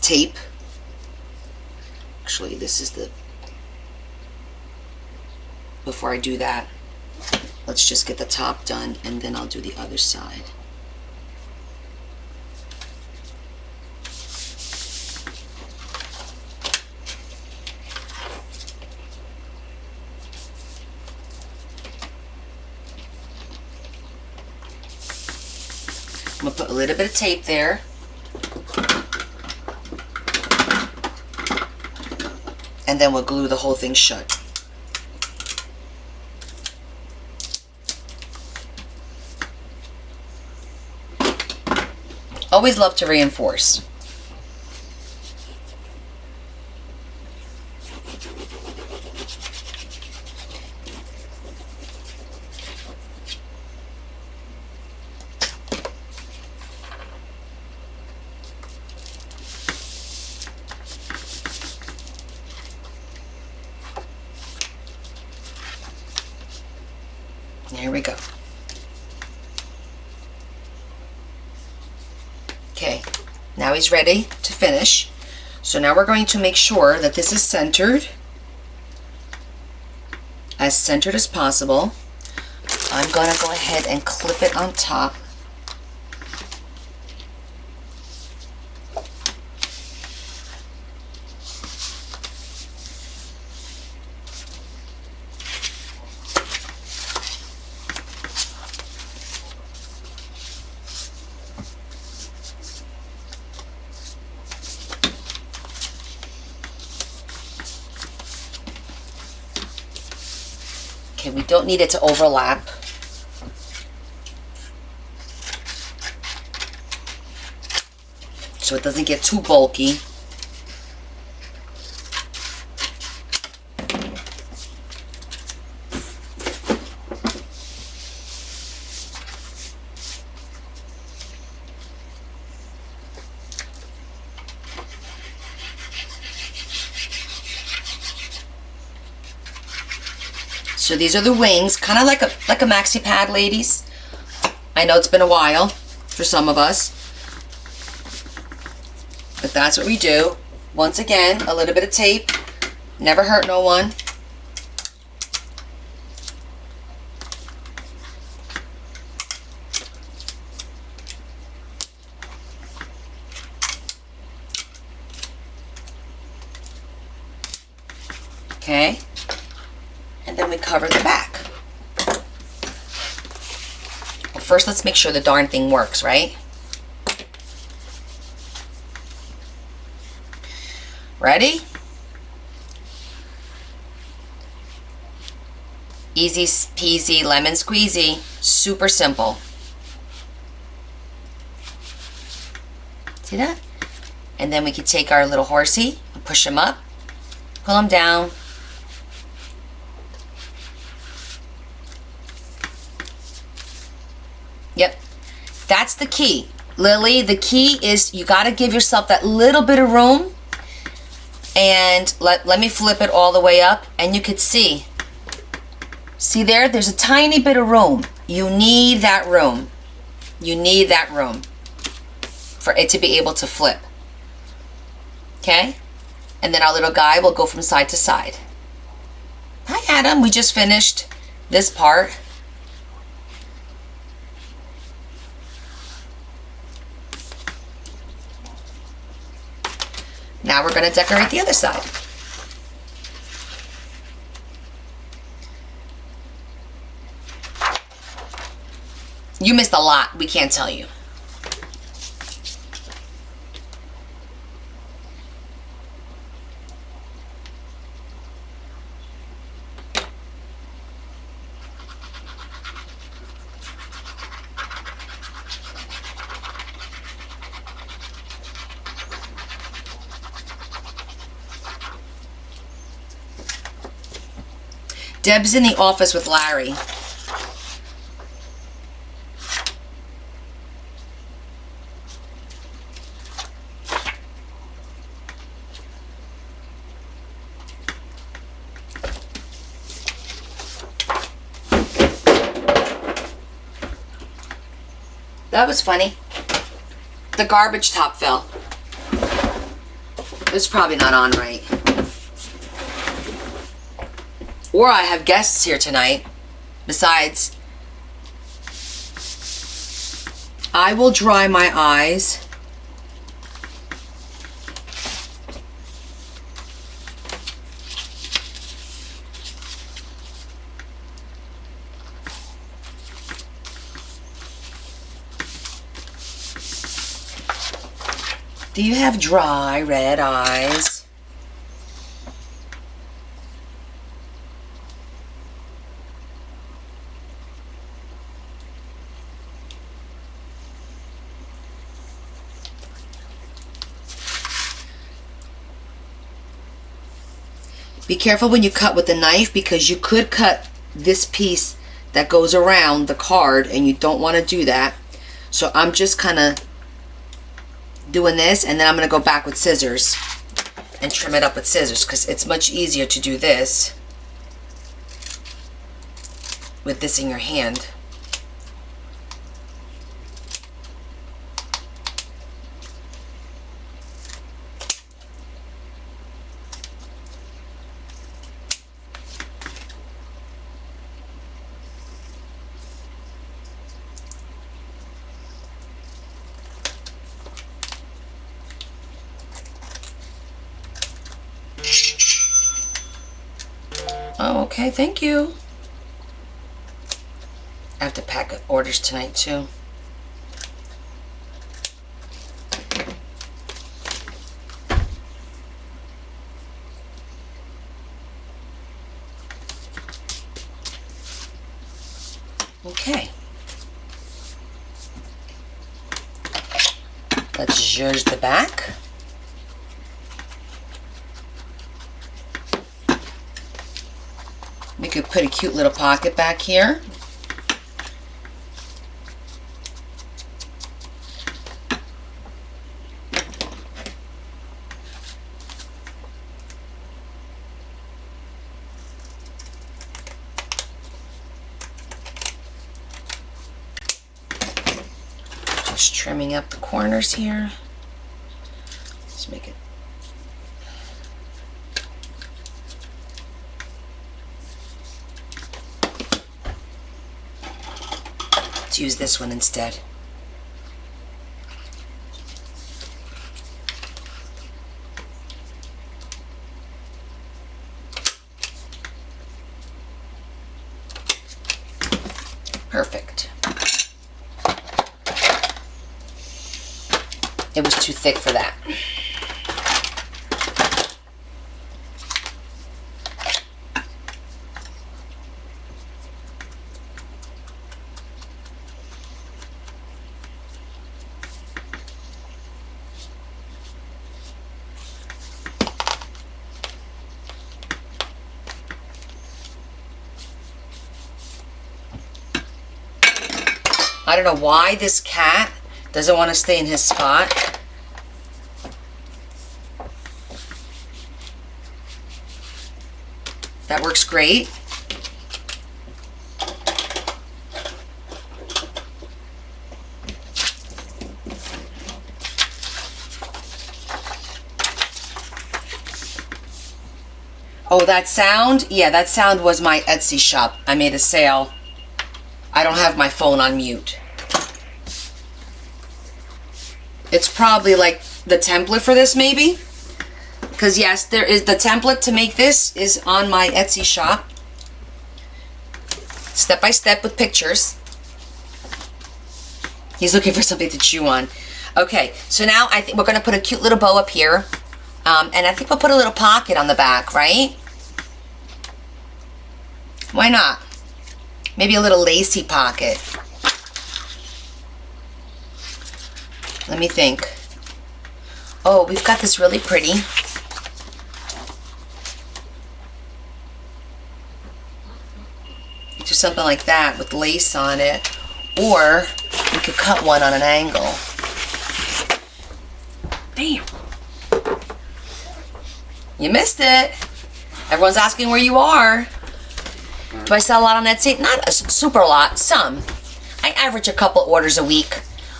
tape. Actually, this is the... Before I do that, let's just get the top done and then I'll do the other side. I'm gonna put a little bit of tape there. And then we'll glue the whole thing shut. Always love to reinforce. There we go. Okay, now he's ready to finish. So now we're going to make sure that this is centered, as centered as possible. I'm going to go ahead and clip it on top. Okay, we don't need it to overlap. So it doesn't get too bulky. So these are the wings, kind of like a maxi pad, ladies. I know it's been a while for some of us, but that's what we do. Once again, a little bit of tape, never hurt no one. Okay. And then we cover the back. Well, first let's make sure the darn thing works, right? Ready? Easy peasy lemon squeezy. Super simple. See that? And then we can take our little horsey and push him up, pull him down. Yep, that's the key. Lily, the key is you got to give yourself that little bit of room. And let me flip it all the way up and you could see. See there? There's a tiny bit of room. You need that room. You need that room for it to be able to flip. Okay? And then our little guy will go from side to side. Hi, Adam. We just finished this part. Now we're going to decorate the other side. You missed a lot. We can't tell you. Deb's in the office with Larry. That was funny. The garbage top fell. It's probably not on right. Or I have guests here tonight. Besides, I will dry my eyes. Do you have dry red eyes? Be careful when you cut with the knife, because you could cut this piece that goes around the card, and you don't want to do that. So I'm just kind of doing this, and then I'm going to go back with scissors and trim it up with scissors, because it's much easier to do this with this in your hand. Oh, okay, thank you. I have to pack orders tonight too. Okay. Let's zhuzh the back. We could put a cute little pocket back here. Just trimming up the corners here. Let's make it. Let's use this one instead. Perfect. It was too thick for that. I don't know why this cat doesn't want to stay in his spot. That works great. Oh, that sound? Yeah, that sound was my Etsy shop. I made a sale. I don't have my phone on mute. It's probably like the template for this, maybe? Because yes, there is the template to make this is on my Etsy shop. Step by step with pictures. He's looking for something to chew on. Okay, so now I think we're going to put a cute little bow up here. And I think we'll put a little pocket on the back, right? Why not? Maybe a little lacy pocket. Let me think. Oh, we've got this really pretty. Do something like that with lace on it. Or we could cut one on an angle. Damn. You missed it. Everyone's asking where you are. Do I sell a lot on Etsy? Not a super lot, some. I average a couple orders a week.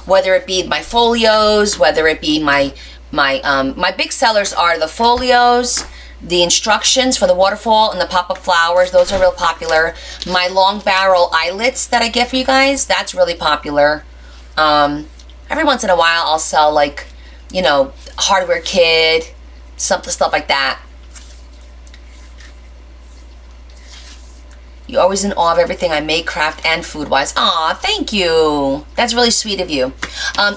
Whether it be my folios, whether it be my big sellers are the folios, the instructions for the waterfall and the pop-up flowers. Those are real popular. My long barrel eyelets that I get for you guys, that's really popular. Every once in a while I'll sell like, you know, hardware kit, stuff like that. You're always in awe of everything I make, craft and food-wise. Aw, thank you. That's really sweet of you.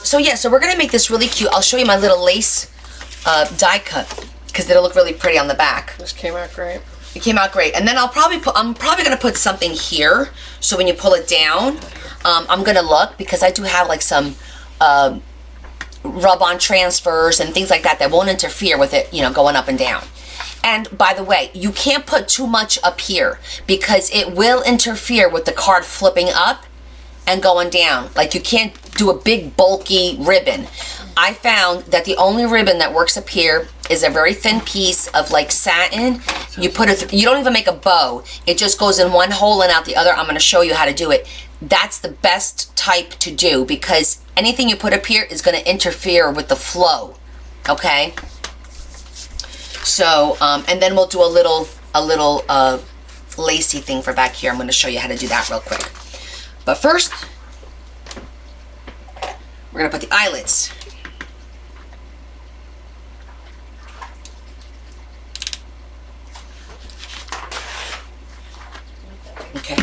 So we're gonna make this really cute. I'll show you my little lace die cut because it'll look really pretty on the back. This came out great. It came out great. And then I'm probably gonna put something here so when you pull it down, I'm gonna look because I do have like some rub-on transfers and things like that that won't interfere with it, you know, going up and down. And by the way, you can't put too much up here because it will interfere with the card flipping up and going down. Like you can't do a big bulky ribbon. I found that the only ribbon that works up here is a very thin piece of like satin. You put it, you don't even make a bow. It just goes in one hole and out the other. I'm going to show you how to do it. That's the best type to do because anything you put up here is going to interfere with the flow. Okay? So, and then we'll do a little lacy thing for back here. I'm going to show you how to do that real quick. But first, we're going to put the eyelets. Okay,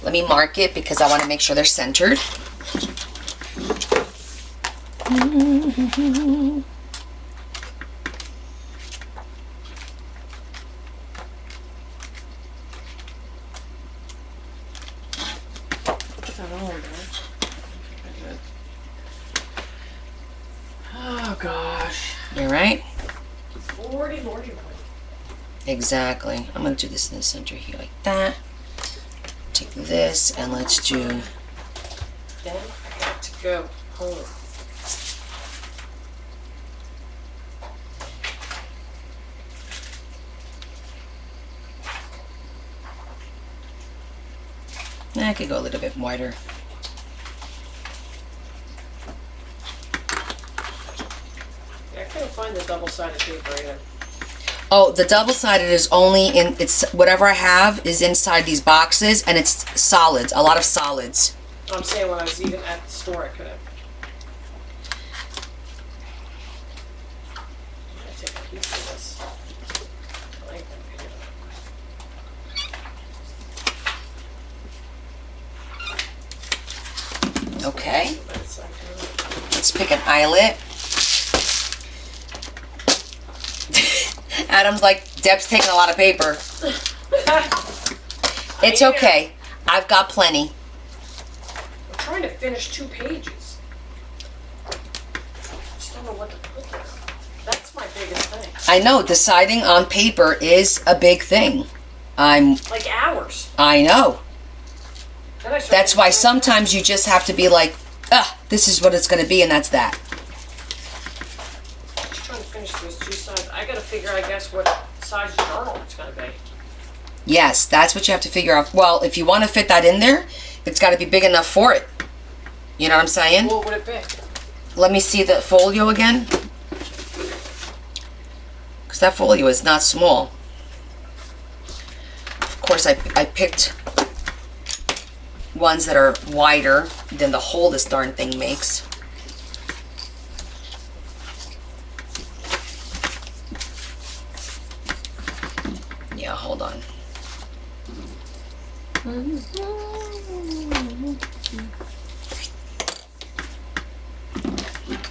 let me mark it because I want to make sure they're centered. Oh gosh. All right. Lordy. Exactly. I'm going to do this in the center here like that. Take this and let's do... Then I got to go home. I could go a little bit wider. I couldn't find the double-sided paper either. Oh, the double-sided is only in, it's whatever I have is inside these boxes and it's solids, a lot of solids. I'm saying when I was even at the store, I could have. I'm gonna take a piece of this. I like that. Okay, But it's like, let's pick an eyelet. Adam's like, Deb's taking a lot of paper. It's okay. I've got plenty. I'm trying to finish 2 pages. I just don't know what to put there. That's my biggest thing. I know, deciding on paper is a big thing. Like hours. I know. Then I started That's why thinking, sometimes you just have to be like, this is what it's going to be and that's that. I'm just trying to finish those 2 sides. I gotta figure, I guess, what size journal it's gonna be. Yes, that's what you have to figure out. Well, if you want to fit that in there, it's got to be big enough for it. You know what I'm saying? What would it be? Let me see the folio again. Because that folio is not small. course, I picked ones that are wider than the hole this darn thing makes. Yeah, hold on.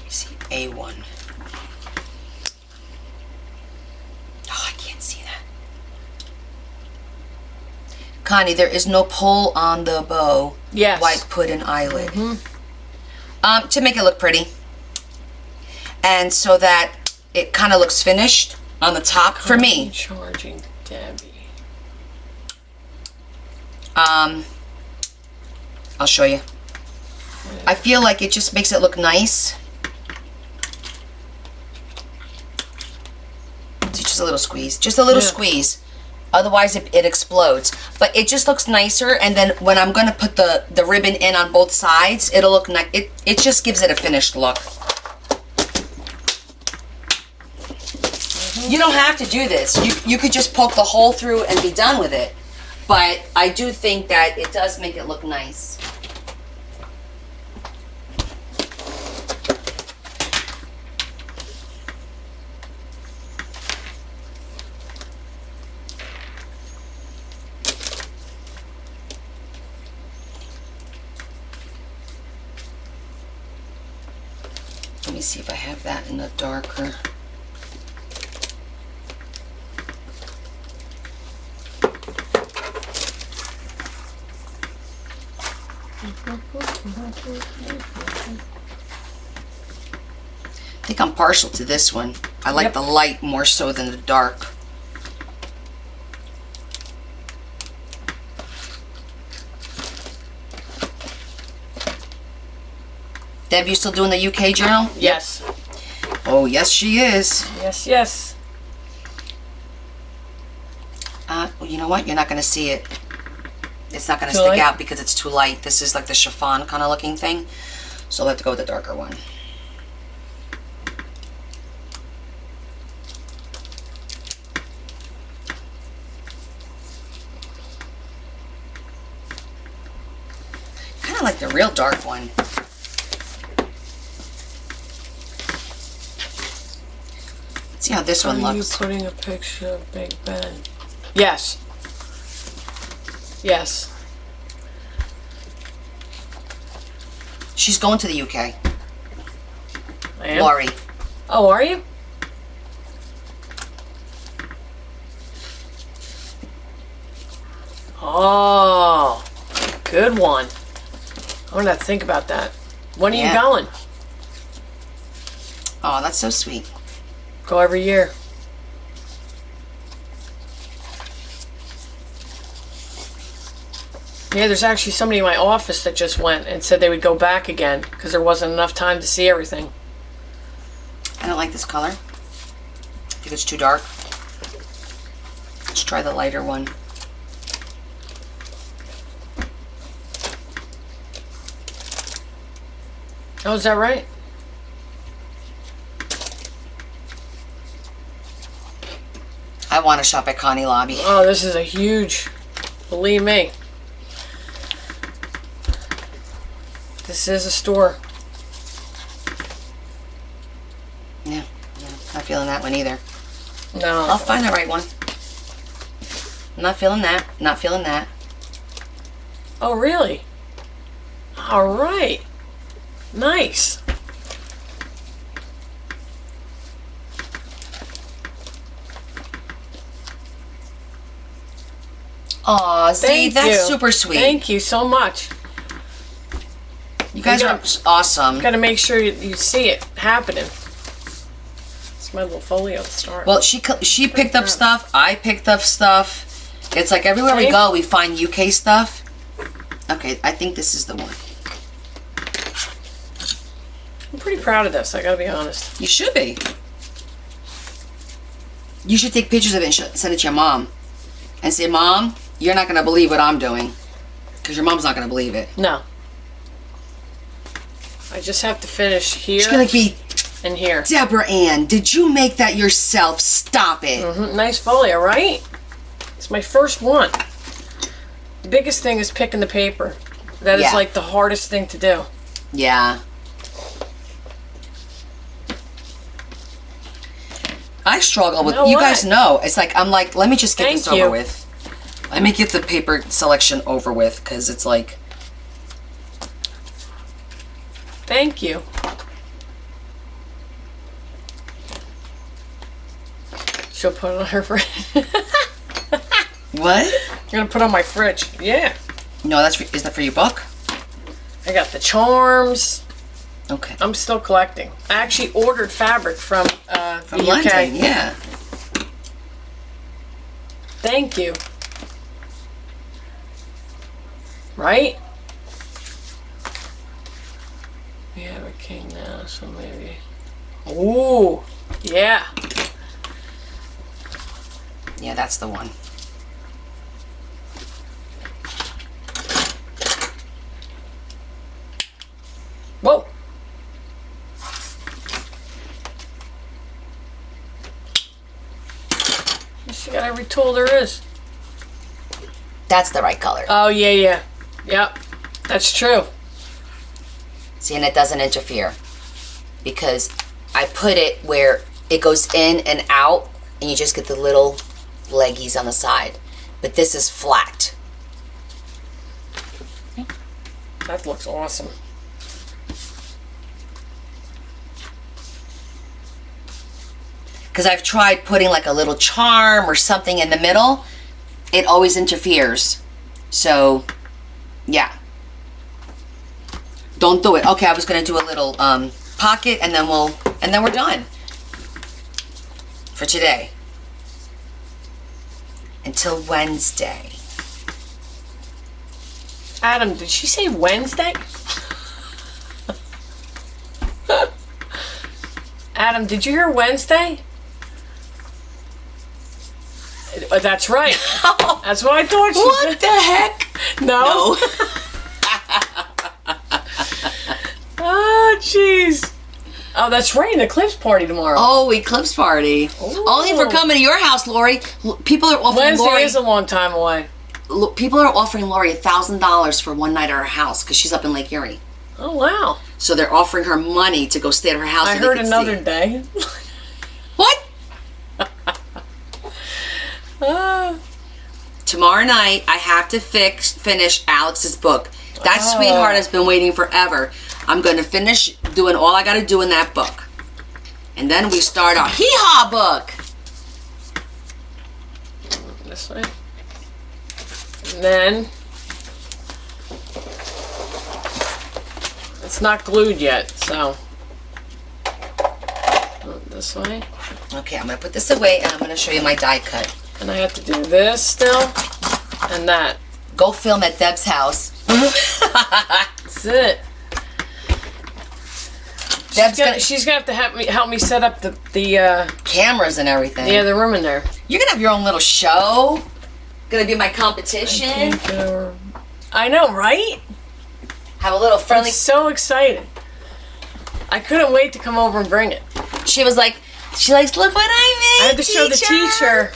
See, A1. Oh, I can't see that. Connie, there is no pull on the bow. Yes. White put an eyelid. To make it look pretty. And so that it kind of looks finished on the top for me. Charging Debbie. I'll show you. I feel like it just makes it look nice. See, just a little squeeze. Just a little squeeze. Otherwise, it explodes. But it just looks nicer. And then when I'm going to put the ribbon in on both sides, it'll look nice. It just gives it a finished look. You don't have to do this. You could just poke the hole through and be done with it. But I do think that it does make it look nice. Let me see if I have that in the darker. I think I'm partial to this one. I like the light more so than the dark. Deb, you still doing the UK journal? Yes. Oh, yes, she is. Yes, yes. Well, you know what? You're not going to see it. It's not going to Too stick light? out because it's too light. This is like the chiffon kind of looking thing. So I'll have to go with the darker one. Kind of like the real dark one. Let's see how this one Are you looks. putting a picture of Big Ben? Yes. Yes. She's going to the UK. I am. Laurie. Oh, are you? Oh, good one. I'm gonna have to think about that. When are you Yeah. going? Oh, that's so sweet. Go every year. Yeah, there's actually somebody in my office that just went and said they would go back again because there wasn't enough time to see everything. I don't like this color. I think it's too dark. Let's try the lighter one. Oh, is that right? I want to shop at Connie Lobby. Oh, this is a huge, believe me. This is a store. Yeah, not feeling that one either. No. I'll find the right one. Not feeling that. Not feeling that. Oh, really? All right. Nice. Aw, see, Thank that's you. super sweet. Thank you so much. You guys are awesome. Got to make sure you see it happening. It's my little folio to start. Well, she picked up stuff. I picked up stuff. It's like everywhere we Okay. go, we find UK stuff. Okay, I think this is the one. I'm pretty proud of this, I gotta be honest. You should be. You should take pictures of it and send it to your mom. And say, Mom, you're not going to believe what I'm doing. Because your mom's not going to believe it. No. I just have to finish here She's going to be, and here. Deborah Ann, did you make that yourself? Stop it. Nice folio, right? It's my first one. The biggest thing is picking the paper. That is Yeah. like the hardest thing to do. Yeah. I struggle with, You know you what? guys know, it's like, I'm like, let me just get this Thank over you. with. Let me get the paper selection over with, because it's like, Thank you. She'll put it on her fridge. what? I'm gonna put it on my fridge. Yeah. No, is that for your book? I got the charms. Okay. I'm still collecting. I actually ordered fabric from From the London, UK. yeah. Thank you. Right? We have a king now, so maybe. Ooh, yeah. Yeah, that's the one. Whoa. She got every tool there is. That's the right color. Oh, yeah, yeah. Yep. That's true. See, and it doesn't interfere. Because I put it where it goes in and out, and you just get the little leggies on the side. But this is flat. That looks awesome. Because I've tried putting like a little charm or something in the middle. It always interferes. So, yeah. Don't do it. Okay, I was gonna do a little pocket, and then we're done for today. Until Wednesday. Adam, did she say Wednesday? Adam, did you hear Wednesday? That's right. That's what I thought she What said. the heck? No. Oh, jeez. Oh, that's right. An eclipse party tomorrow. Oh, eclipse party. Ooh. Only for coming to your house, Lori. People are offering Wednesday Lori. is a long time away. People are offering Lori $1,000 for one night at her house because she's up in Lake Erie. Oh, wow. So they're offering her money to go stay at her house. I so they heard can another see. day. What? Tomorrow night, I have to finish Alex's book. That sweetheart has been waiting forever. I'm going to finish doing all I got to do in that book. And then we start our hee-haw book. This way. And then it's not glued yet, so this way. Okay, I'm going to put this away, and I'm going to show you my die cut. And I have to do this still and that. Go film at Deb's house. That's it. She's gonna have to help me set up the Cameras and everything. the room in there. You're going to have your own little show. Going to be my competition. I know, right? Have a little I'm friendly... so excited. I couldn't wait to come over and bring it. She was like, look what I made, I had to show the teacher.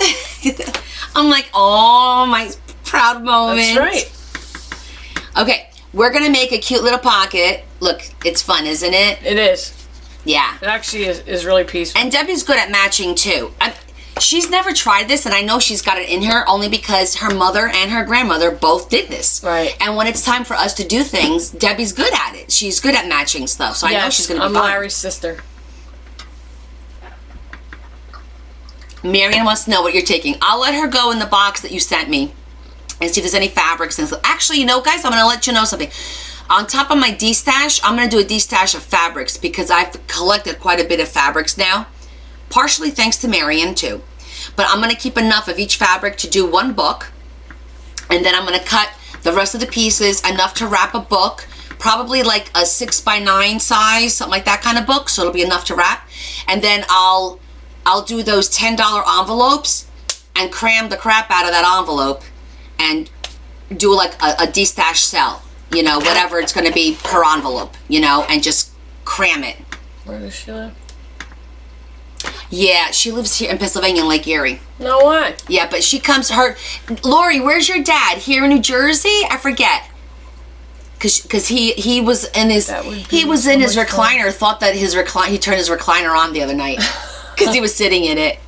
I'm like, oh, my proud moment. That's right. Okay, we're going to make a cute little pocket. Look, it's fun, isn't it? It is. Yeah. It actually is really peaceful. And Debbie's good at matching, too. She's never tried this, and I know she's got it in her only because her mother and her grandmother both did this. Right. And when it's time for us to do things, Debbie's good at it. She's good at matching stuff, so I know she's going to be I'm fine. Larry's sister. Marion wants to know what you're taking. I'll let her go in the box that you sent me and see if there's any fabrics. And actually, you know, guys, I'm going to let you know something. On top of my D-stash, I'm going to do a D-stash of fabrics because I've collected quite a bit of fabrics now. Partially thanks to Marion, too. But I'm going to keep enough of each fabric to do one book. And then I'm going to cut the rest of the pieces enough to wrap a book. Probably like a 6x9 size, something like that kind of book. So it'll be enough to wrap. And then I'll do those $10 envelopes and cram the crap out of that envelope and do like a D-stash sell, you know, whatever it's going to be per envelope, you know, and just cram it. Where does she live? Yeah, she lives here in Pennsylvania in Lake Erie. No way. Yeah, but she comes, Lori, where's your dad? Here in New Jersey? I forget. Cause he was in his recliner, thought that he turned his recliner on the other night. Cause he was sitting in it.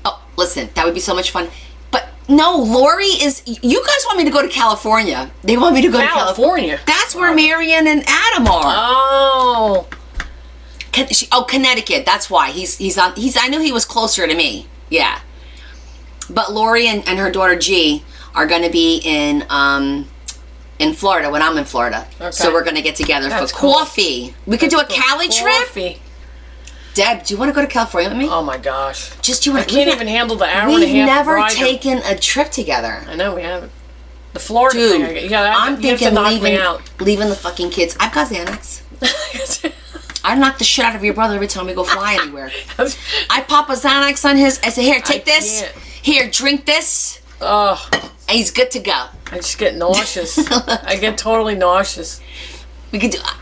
Oh, listen, that would be so much fun. But no, Lori is, you guys want me to go to California. They want me to go to California. That's where Marion and Adam are. Oh. Connecticut. That's why I knew he was closer to me. Yeah. But Lori and her daughter G are going to be in Florida when I'm in Florida. Okay. So we're going to get together for coffee. We could do a Cali trip. Deb, do you want to go to California with me? Oh my gosh. I can't even handle the hour and a half. We've never taken a trip together. I know we haven't. The Florida thing. I'm thinking leaving the fucking kids. I've got Xanax. I knock the shit out of your brother every time we go fly anywhere. I pop a Xanax on his. I say, here, take this. Here, drink this. Oh. And he's good to go. I just get nauseous. I get totally nauseous.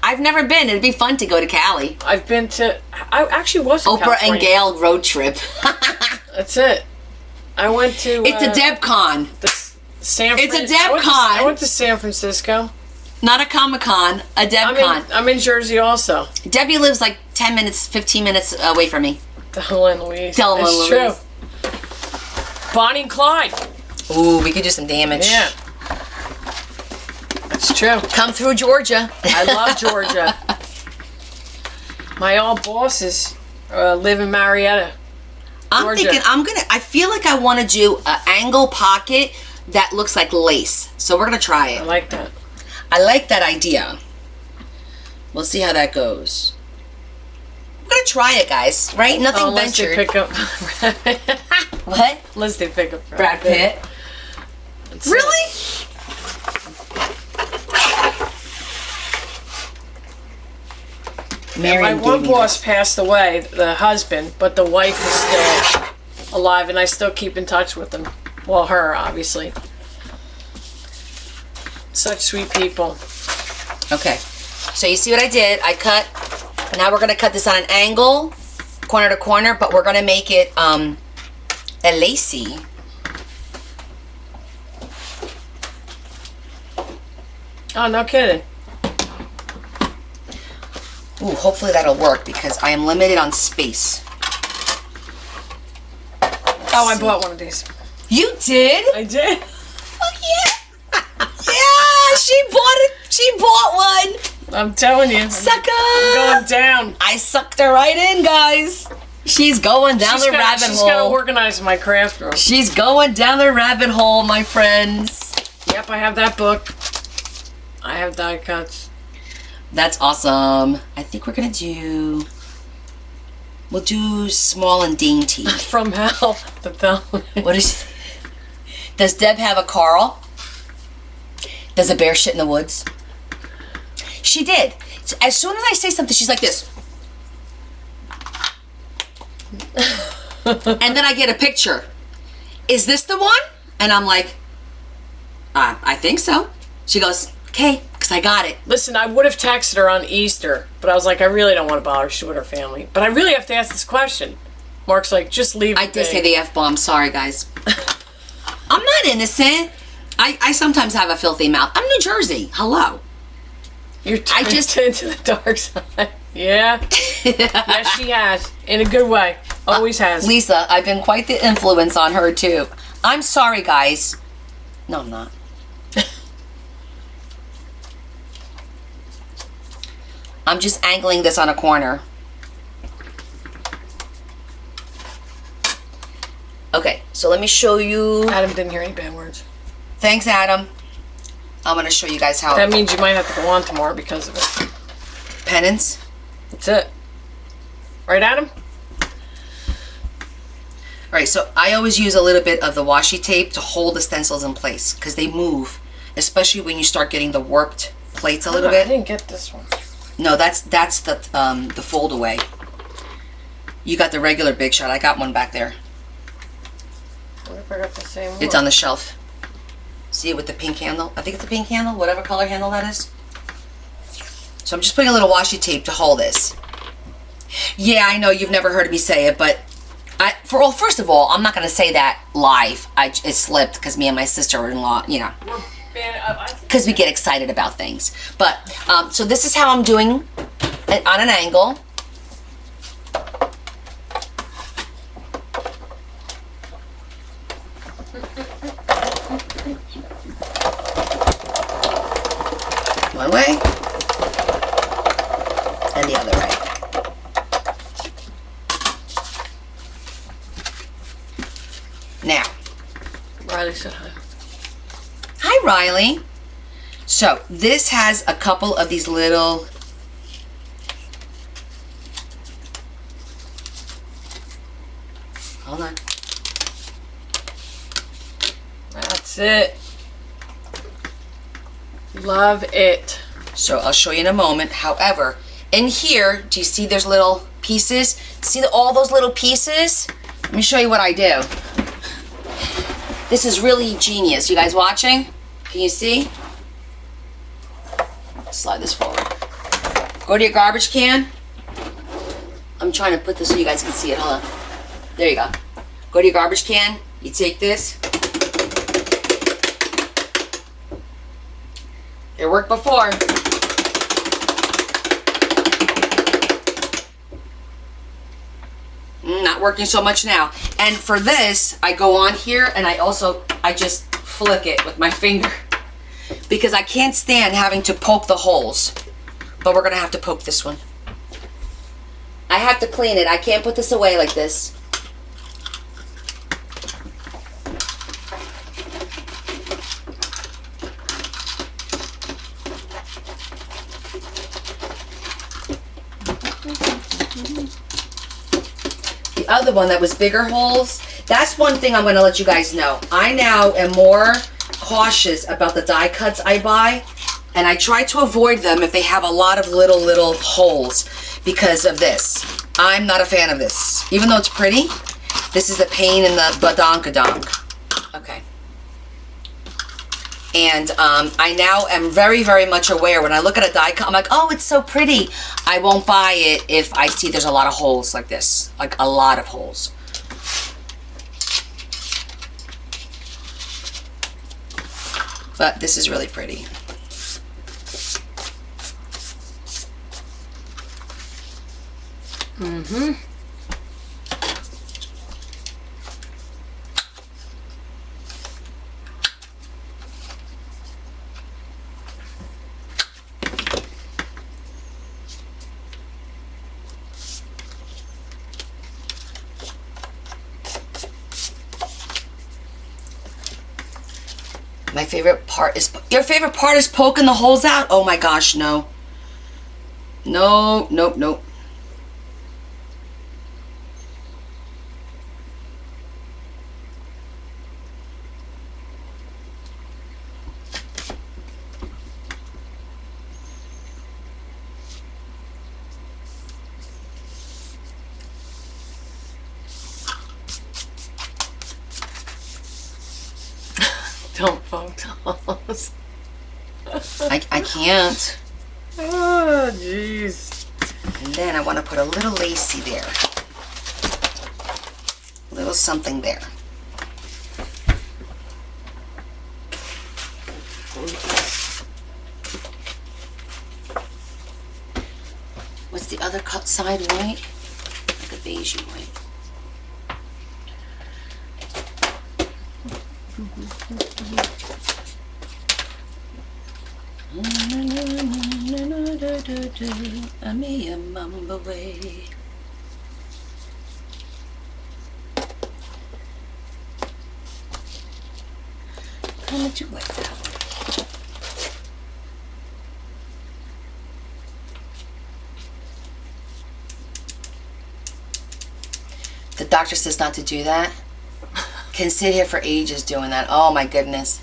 I've never been. It'd be fun to go to Cali. I actually was in Oprah California. and Gail road trip. That's it. I went to... It's a DebCon. It's a DebCon. I went to San Francisco. Not a Comic-Con, a DebCon. I'm in Jersey also. Debbie lives like 10 minutes, 15 minutes away from me. Thelma and Louise. It's true. Bonnie and Clyde. Ooh, we could do some damage. Yeah. That's true. Come through Georgia. I love Georgia. My old bosses live in Marietta, Georgia. I feel like I want to do an angle pocket that looks like lace. So we're going to try it. I like that. I like that idea. We'll see how that goes. We're going to try it, guys. Right? Nothing ventured. Pick up What? Unless they pick up Brad Pitt. Really? My one boss passed away, the husband, but the wife is still alive, and I still keep in touch with them. Well, her, obviously. Such sweet people. Okay. So you see what I did? I cut. Now we're going to cut this on an angle, corner to corner, but we're going to make it a lacy. Oh, no kidding. Ooh, hopefully that'll work because I am limited on space. Oh, I bought one of these. You did? I did. Fuck yeah. Yeah, she bought it. She bought one. I'm telling you. Sucker. I'm going down. I sucked her right in, guys. She's going down the rabbit hole. She's got to organize my craft room. She's going down the rabbit hole, my friends. Yep, I have that book. I have die cuts. That's awesome. I think we're going to we'll do small and dainty. From hell to hell. Does Deb have a Carl? Does a bear shit in the woods? She did. So as soon as I say something, she's like this. And then I get a picture. Is this the one? And I'm like, I think so. She goes, okay, because I got it. Listen, I would have texted her on Easter, but I was like, I really don't want to bother her. She's with her family. But I really have to ask this question. Mark's like, just leave it. I did say the F-bomb. Sorry, guys. I'm not innocent. I sometimes have a filthy mouth. I'm New Jersey. Hello. You're just into the dark side. Yeah. Yes, she has. In a good way. Always has. Lisa, I've been quite the influence on her, too. I'm sorry, guys. No, I'm not. I'm just angling this on a corner. Okay, so let me show you. Adam didn't hear any bad words. Thanks, Adam. I'm going to show you guys how. That means you might have to go on tomorrow because of it. Penance. That's it. Right, Adam? All right, so I always use a little bit of the washi tape to hold the stencils in place because they move, especially when you start getting the warped plates a little bit. I didn't get this one. No, that's the fold away. You got the regular Big Shot. I got one back there. What if I got the same one? It's on the shelf. See it with the pink handle? I think it's a pink handle, whatever color handle that is. So I'm just putting a little washi tape to hold this. Yeah, I know you've never heard me say it, but first of all, I'm not going to say that live. It slipped because me and my sister-in-law, you know, because we get excited about things. But, so this is how I'm doing it on an angle. One way and the other way. Now, Riley said hi. hi Riley. So this has a couple of these little hold on. That's it. Love it. So I'll show you in a moment. However, in here, do you see there's little pieces? See all those little pieces? Let me show you what I do. This is really genius. You guys watching? Can you see? Slide this forward. Go to your garbage can. I'm trying to put this so you guys can see it. Hold on. There you go. Go to your garbage can. You take this. It worked before. Not working so much now. And for this, I go on here and I just flick it with my finger because I can't stand having to poke the holes. But we're gonna have to poke this one. I have to clean it. I can't put this away like this. The other one that was bigger holes, that's one thing I'm going to let you guys know. I now am more cautious about the die cuts I buy, and I try to avoid them if they have a lot of little holes because of this. I'm not a fan of this. Even though it's pretty, this is a pain in the badonkadonk. Okay. And I now am very, very much aware when I look at a die cut, I'm like, oh, it's so pretty. I won't buy it if I see there's a lot of holes like this, like a lot of holes. But this is really pretty. Mm-hmm. My favorite part is, your favorite part is poking the holes out? Oh my gosh, no. No, nope, nope. Don't poke the holes. I can't. Oh, jeez. And then I want to put a little lacy there. A little something there. What's the other cut side white? Like a beige white. I'm a mamba way. How would you like that? The doctor says not to do that. Can sit here for ages doing that. Oh my goodness.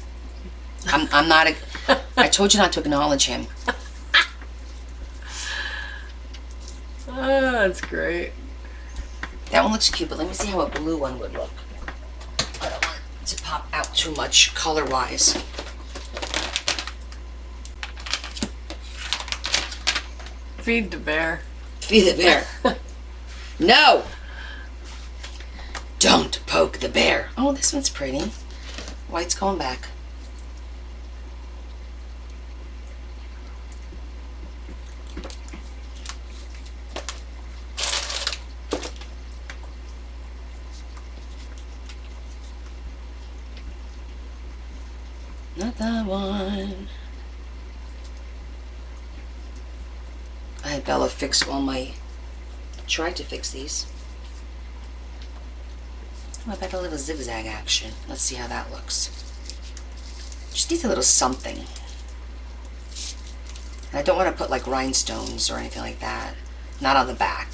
I'm not I told you not to acknowledge him. Oh, that's great. That one looks cute, but let me see how a blue one would look. I don't want it to pop out too much color-wise. Feed the bear. Feed the bear. No! Don't poke the bear. Oh, this one's pretty. White's going back. Not that one. I had Bella fix all my... Tried to fix these. Oh, I bet a little zigzag action. Let's see how that looks. Just needs a little something. And I don't want to put like rhinestones or anything like that. Not on the back.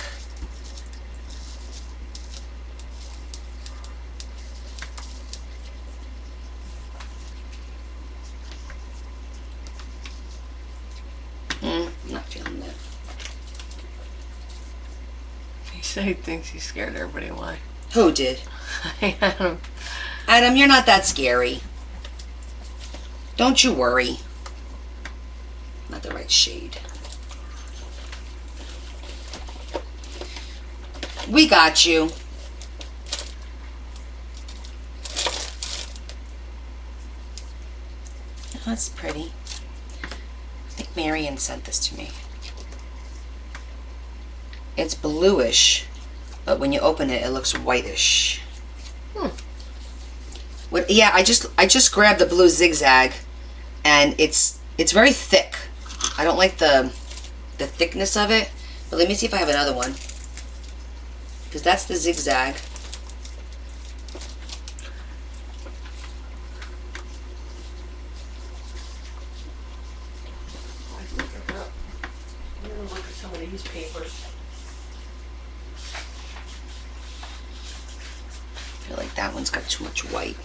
Not feeling that. He said he thinks he scared everybody away. Who did? Adam. Adam, you're not that scary. Don't you worry. Not the right shade. We got you. Oh, that's pretty. I think Marion sent this to me. It's bluish, but when you open it, it looks whitish. What, yeah, I just grabbed the blue zigzag, and it's very thick. I don't like the thickness of it, but let me see if I have another one, because that's the zigzag. I'm gonna look at some of these papers. I feel like that one's got too much white.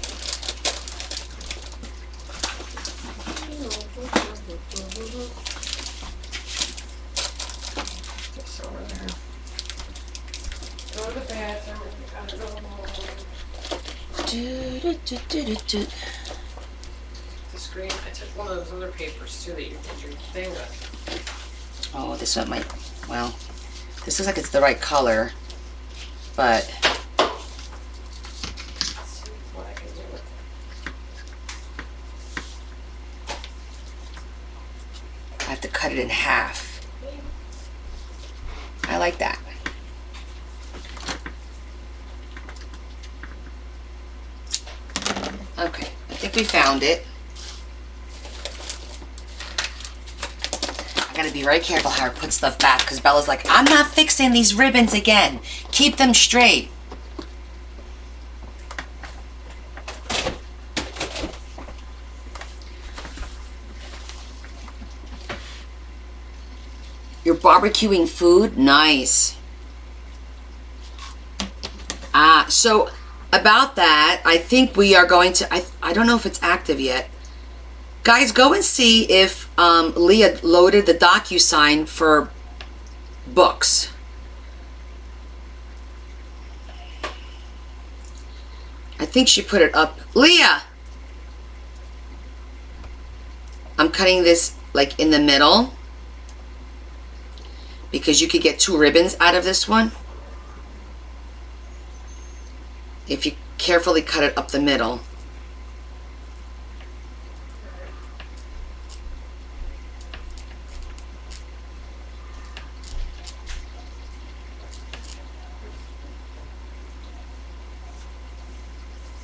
Just over there. Go to the bathroom. Gotta go. The screen. I took one of those other papers too that you did your thing with. Oh, this one might, well, this looks like it's the right color, but Let's see what I can do with it. I have to cut it in half. I like that. Okay, I think we found it. I gotta be very careful how I put stuff back, because Bella's like, I'm not fixing these ribbons again. Keep them straight. You're barbecuing food? Nice. So about that, I think we are going to, I don't know if it's active yet. Guys, go and see if Leah loaded the DocuSign for books. I think she put it up. Leah! I'm cutting this like in the middle, because you could get 2 ribbons out of this one if you carefully cut it up the middle.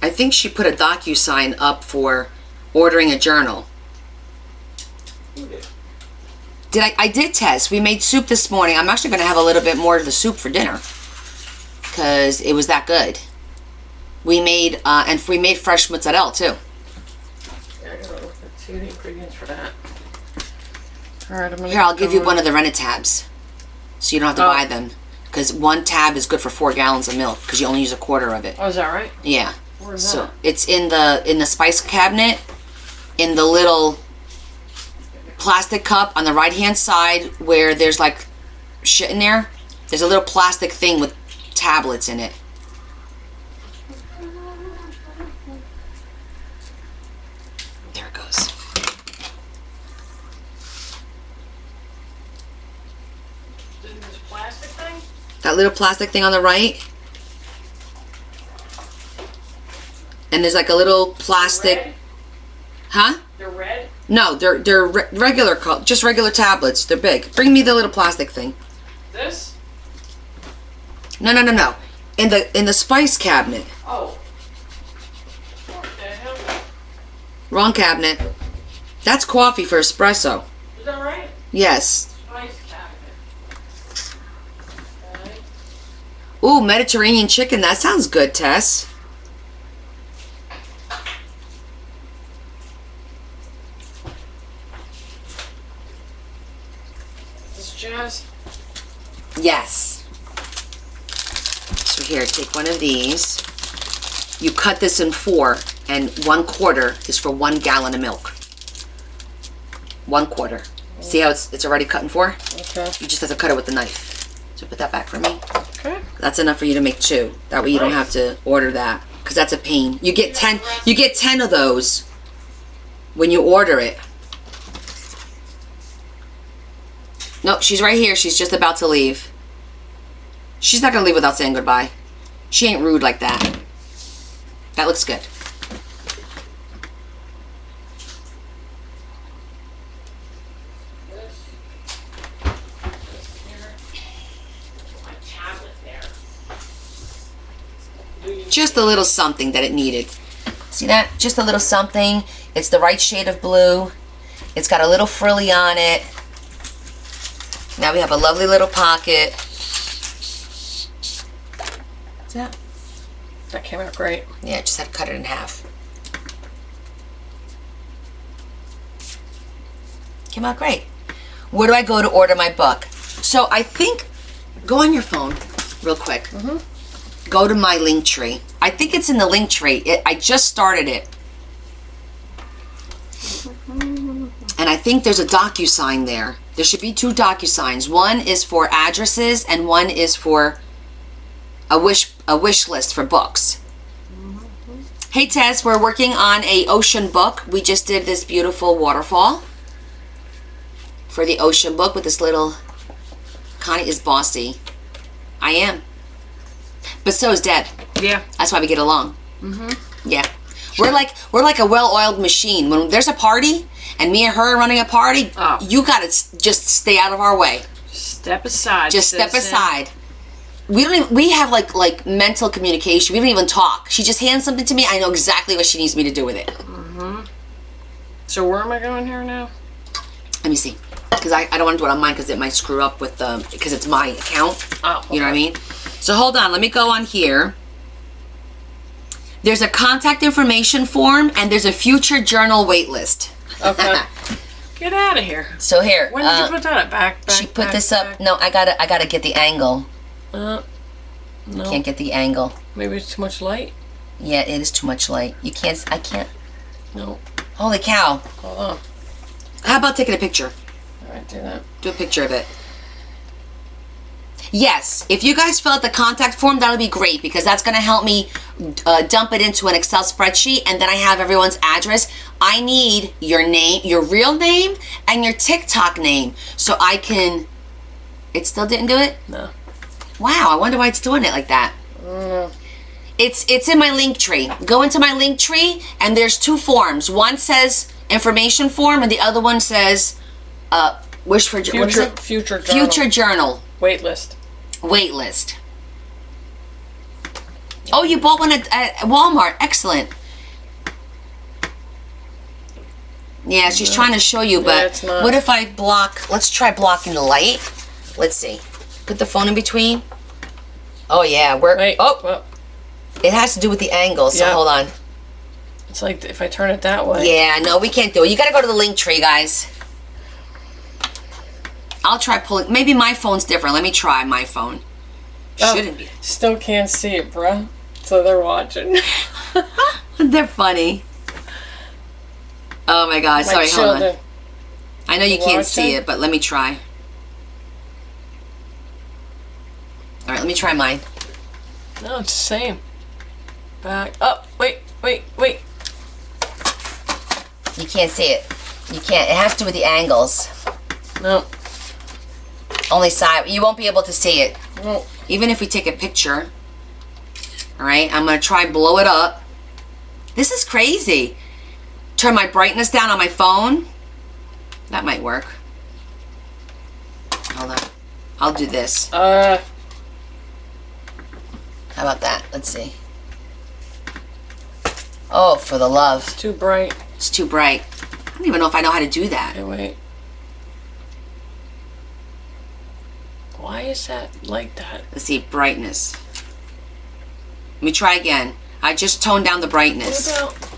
I think she put a DocuSign up for ordering a journal. I did, Tess. We made soup this morning. I'm actually going to have a little bit more of the soup for dinner, because it was that good. We made, and we made fresh mozzarella too. Yeah, I gotta look at see the ingredients for that. Alright, I'm gonna Here, I'll give you one of the rented tabs, so you don't have to buy them. Because 1 tab is good for 4 gallons of milk, because you only use a quarter of it. Oh, is that right? Yeah. Where's So that? it's in the spice cabinet, in the little plastic cup on the right hand side where there's like shit in there. There's a little plastic thing with tablets in it. There it goes. This plastic thing? That little plastic thing on the right. And there's like a little plastic. Red? Huh? They're red? No, they're regular, just regular tablets. They're big. Bring me the little plastic thing. This? No. In the spice cabinet. Oh. What the hell? Wrong cabinet. That's coffee for espresso. Is that right? Yes. Spice cabinet. Okay. Ooh, Mediterranean chicken. That sounds good, Tess. This jazz? Yes. So here, take one of these. You cut this in 4, and 1/4 is for 1 gallon of milk. 1/4. See how it's already cut in 4? Okay. You just have to cut it with the knife. So put that back for me. Okay. That's enough for you to make 2. That way you don't have to order that, because that's a pain. You get 10. You get 10 of those when you order it. No, she's right here. She's just about to leave. She's not gonna leave without saying goodbye. She ain't rude like that. That looks good. This here. My tablet there. Just a little something that it needed. See that? Just a little something. It's the right shade of blue. It's got a little frilly on it. Now we have a lovely little pocket. What's that? That came out great. Yeah, just had to cut it in half. Came out great. Where do I go to order my book? So I think, go on your phone real quick. Go to my link tree. I think it's in the link tree. I just started it. And I think there's a DocuSign there. There should be 2 DocuSigns. One is for addresses and one is for a wish list for books. Hey Tess, we're working on a ocean book. We just did this beautiful waterfall for the ocean book with this little. Connie is bossy. I am. But so is Deb. Yeah. That's why we get along. Yeah. We're like a well-oiled machine. When there's a party and me and her are running a party, you gotta just stay out of our way. Step aside. Just step citizen. aside. We have like mental communication. We don't even talk. She just hands something to me. I know exactly what she needs me to do with it. So where am I going here now? Let me see. Because I don't want to do it on mine because it might screw up with because it's my account. Oh, You know what I mean? So hold on. Let me go on here. There's a contact information form and there's a future journal wait list. Okay. Get out of here. So here. When did you put that up? Back. She put this up. No, I gotta get the angle. No. Can't get the angle. Maybe it's too much light. Yeah, it is too much light. You can't. I can't. No. Holy cow. Hold on. How about taking a picture? All right, do that. Do a picture of it. Yes, if you guys fill out the contact form, that'll be great because that's going to help me dump it into an Excel spreadsheet and then I have everyone's address. I need your name, your real name, and your TikTok name so I can... It still didn't do it? No. Wow, I wonder why it's doing it like that. It's in my link tree. Go into my link tree and there's 2 forms. One says information form and the other one says wish for... what is it? Future journal. Future journal. Wait list. Wait list. Oh, you bought one at Walmart. Excellent. Yeah, she's trying to show you, but it's not. what if I block? Let's try blocking the light. Let's see. Put the phone in between. Oh yeah, we're. Wait. Oh, Well, it has to do with the angle. So Yeah. hold on. it's like if I turn it that way. Yeah, no, we can't do it. You got to go to the link tree, guys. I'll try pulling. Maybe my phone's different. Let me try my phone. Oh, Shouldn't be. Still can't see it, bruh. So they're watching. They're funny. Oh my God! Sorry, hold on. children. I know you can't see Watching? it, but let me try. All right, let me try mine. No, it's the same. Back up. Wait. You can't see it. You can't. It has to do with the angles. No. Only side. You won't be able to see it. Well, Even if we take a picture. All right, I'm gonna try blow it up. This is crazy. Turn my brightness down on my phone. That might work. Hold on. I'll do this. How about that? Let's see. Oh, for the love. it's too bright. It's too bright. I don't even know if I know how to do that. Okay, wait. Why is that like that? Let's see, brightness. Let me try again. I just toned down the brightness. What about-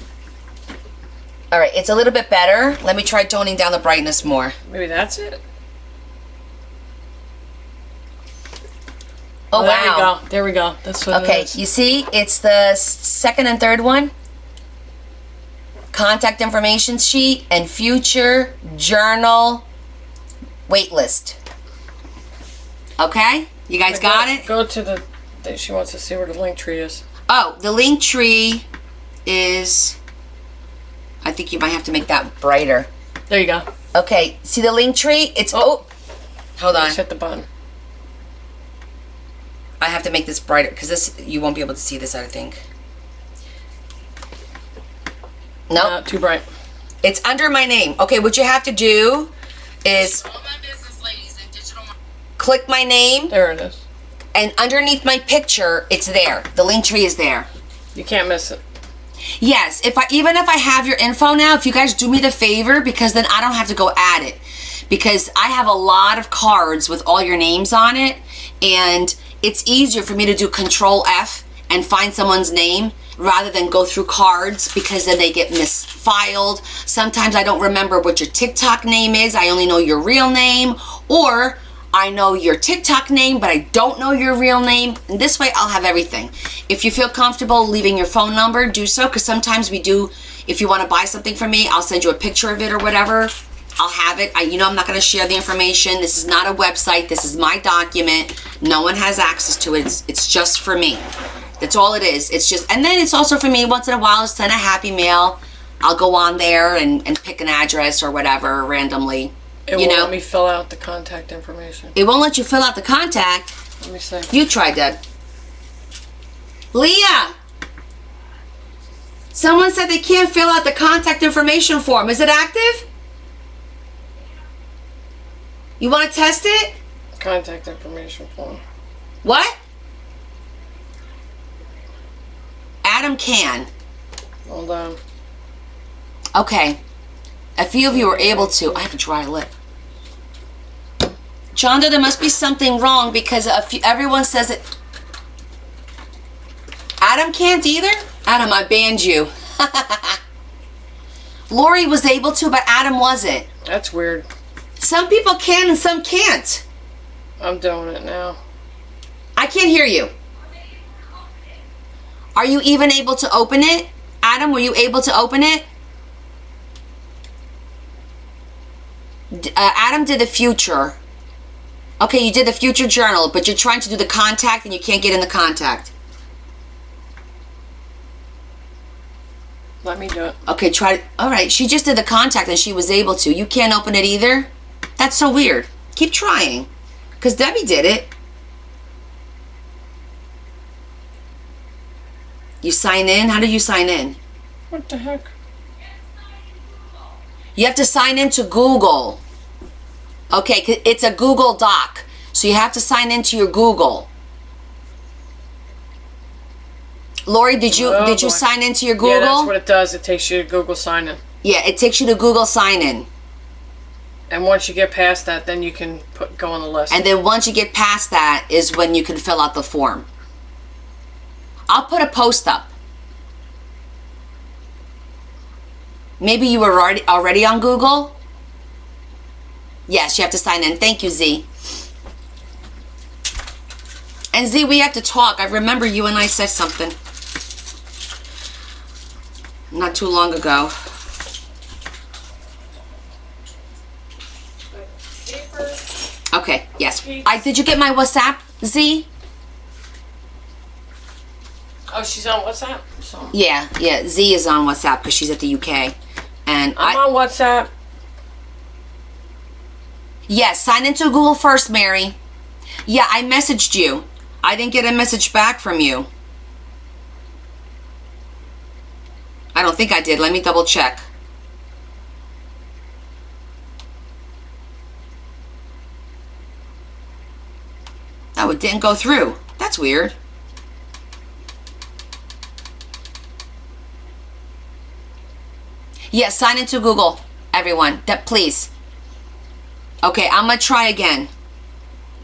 All right, it's a little bit better. Let me try toning down the brightness more. Maybe that's it? Oh, there we wow. go. There we go. That's what it Okay, is. you see, it's the second and third one. Contact information sheet and future journal wait list. Okay, you guys got it? Go to the. She wants to see where the link tree is. Oh, the link tree is. I think you might have to make that brighter. There you go. Okay, see the link tree? It's hold on. Just hit the button. I have to make this brighter because this you won't be able to see this. I think. Nope. No, too bright. It's under my name. Okay, what you have to do is All my business ladies in digital click my name, There it is. and underneath my picture, it's there. The link tree is there. You can't miss it. Yes, even if I have your info now, if you guys do me the favor, because then I don't have to go add it. Because I have a lot of cards with all your names on it, and it's easier for me to do Control F and find someone's name rather than go through cards, because then they get misfiled. Sometimes I don't remember what your TikTok name is. I only know your real name, or I know your TikTok name, but I don't know your real name. And this way I'll have everything. If you feel comfortable leaving your phone number, do so, because sometimes we do, if you want to buy something from me, I'll send you a picture of it or whatever. I'll have it. I'm not going to share the information. This is not a website. This is my document. No one has access to it. It's just for me. That's all it is. It's just, and then it's also for me once in a while to send a happy mail. I'll go on there and pick an address or whatever randomly. It won't let me fill out the contact information. It won't let you fill out the contact. Let me see. You try, Deb. Leah! Someone said they can't fill out the contact information form. Is it active? You want to test it? Contact information form. What? Adam can. Hold on. Okay. A few of you were able to. I have a dry lip. Chanda, there must be something wrong because everyone says it. Adam can't either? Adam, I banned you. Lori was able to, but Adam wasn't. That's weird. Some people can and some can't. I'm doing it now. I can't hear you. Are you even able to open it? Adam, were you able to open it? Adam did the future. Okay, you did the future journal, but you're trying to do the contact and you can't get in the contact. Let me do it. Okay, try. All right, she just did the contact and she was able to. You can't open it either? That's so weird. Keep trying. Because Debbie did it. You sign in? How do you sign in? What the heck? You have to sign into Google. Okay, it's a Google Doc. So you have to sign into your Google. Lori, did you Oh, boy. sign into your Google? Yeah, that's what it does. It takes you to Google sign in. Yeah, it takes you to Google sign in. And once you get past that, then you can go on the list. And then once you get past that is when you can fill out the form. I'll put a post up. Maybe you were already on Google? Yes, you have to sign in. Thank you, Z. And Z, we have to talk. I remember you and I said something not too long ago. Okay, yes. Did you get my WhatsApp, Z? Oh, she's on WhatsApp? So. Yeah, Z is on WhatsApp because she's at the UK. And I'm on WhatsApp. Yes, sign into Google first, Mary. Yeah, I messaged you. I didn't get a message back from you. I don't think I did. Let me double check. Oh, it didn't go through. That's weird. Yes, sign into Google, everyone. Please. Okay, I'm going to try again.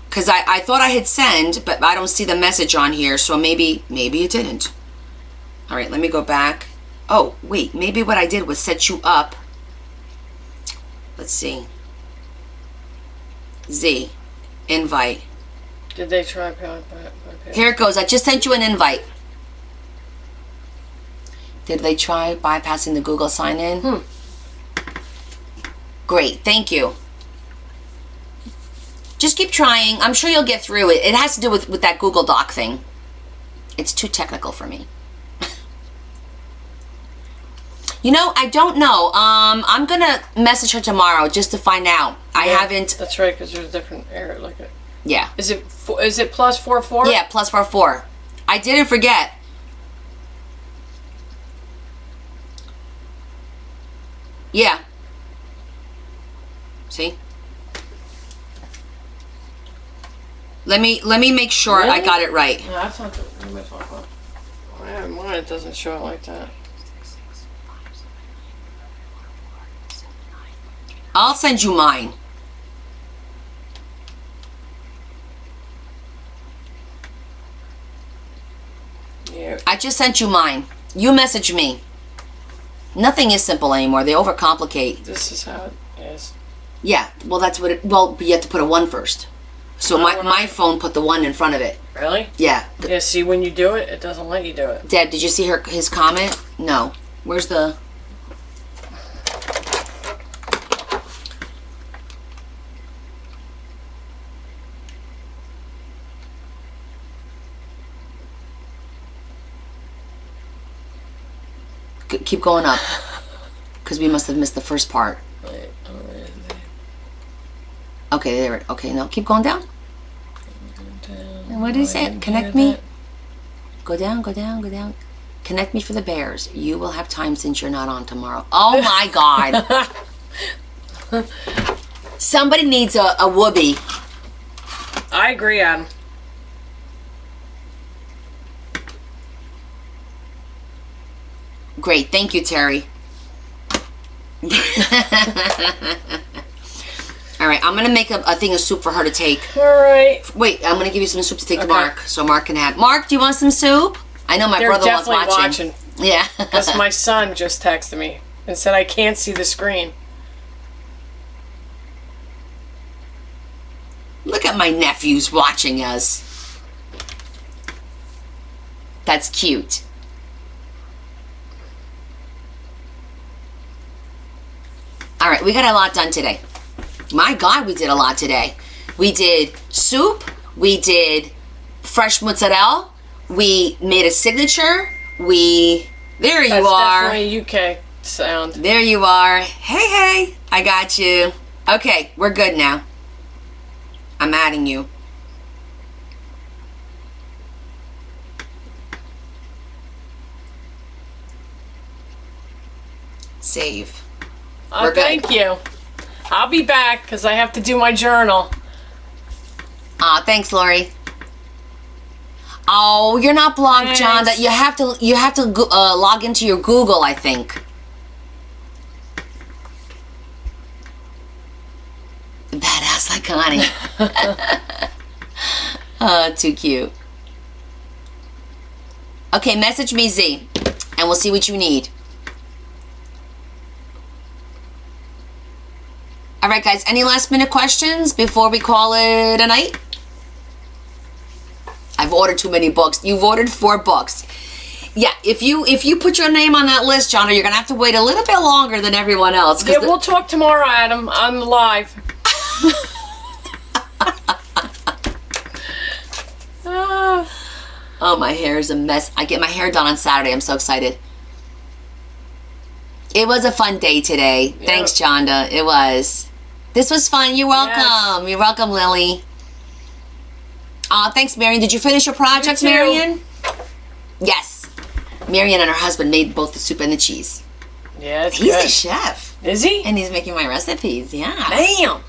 Because I thought I had sent, but I don't see the message on here, so maybe it didn't. All right, let me go back. Oh, wait, maybe what I did was set you up. Let's see. Z, invite. Did they try? Okay. Here it goes. I just sent you an invite. Did they try bypassing the Google sign-in? Great, thank you. Just keep trying. I'm sure you'll get through it. It has to do with that Google Doc thing. It's too technical for me. You know, I don't know. I'm gonna message her tomorrow just to find out. I haven't. That's right, because there's a different error. Like it. Yeah. Is it +44? Yeah, +44. I didn't forget. Yeah. See? Let me make sure Really? I got it right. No, that's not the. What am I talking about? Mine it doesn't show it like that. I'll send you mine. Yeah. I just sent you mine. You message me. Nothing is simple anymore. They overcomplicate. This is how it is. Yeah, well, that's what it. Well, but you have to put a 1 first. So my phone put the 1 in front of it. Really? Yeah. Yeah. See, when you do it, it doesn't let you do it. Deb, did you see his comment? No. Where's the? Keep going up, because we must have missed the first part. Wait, Okay, there. Okay, no, keep going down. And what did he say? Connect me. Go down, go down, go down. Connect me for the Bears. You will have time since you're not on tomorrow. Oh my God. Somebody needs a whoopee. I agree, Adam. Great, thank you, Terry. All right, I'm gonna make a thing of soup for her to take. All right. Wait, I'm gonna give you some soup to take to Okay. Mark, so Mark can have. Mark, do you want some soup? I know my They're brother-in-law's definitely watching. Yeah. Because my son just texted me and said I can't see the screen. Look at my nephews watching us. That's cute. All right, we got a lot done today. My God, we did a lot today. We did soup. We did fresh mozzarella. We made a signature. There you That's are. definitely UK sound. There you are. Hey, hey, I got you. Okay, we're good now. I'm adding you. Save. Oh, We're good. thank you. I'll be back because I have to do my journal. Thanks, Lori. Oh, you're not blocked, John. Thanks. That you have to log into your Google, I think. Badass like Connie. Oh, too cute. Okay, message me, Z, and we'll see what you need. All right, guys, any last minute questions before we call it a night? I've ordered too many books. You've ordered 4 books. Yeah, if you put your name on that list, John, you're gonna have to wait a little bit longer than everyone else. Yeah, we'll talk tomorrow, Adam, on the live. Oh, my hair is a mess. I get my hair done on Saturday. I'm so excited. It was a fun day today. Thanks, Jonda. It was. This was fun. You're welcome. Yes. You're welcome, Lily. Thanks, Marion. Did you finish your project, You too. Marion? Yes. Marion and her husband made both the soup and the cheese. Yeah, it's He's good. the chef. Is he? And he's making my recipes. Yeah. Damn.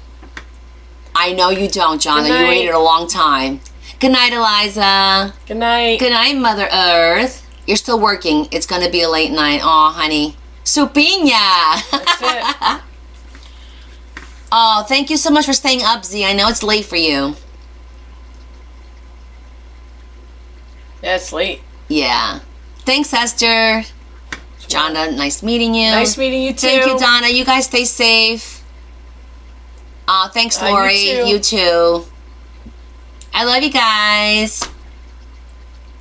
I know you don't, Jonna. Good You night. waited a long time. Good night, Eliza. Good night. Good night, Mother Earth. You're still working. It's going to be a late night. Aw, honey. Supinha. That's it. Oh, thank you so much for staying up, Z. I know it's late for you. Yeah, it's late. Yeah. Thanks, Esther. Jonna, nice meeting you. Nice meeting you too. Thank you, Donna. You guys stay safe. Thanks, You Lori. too. You too. I love you guys.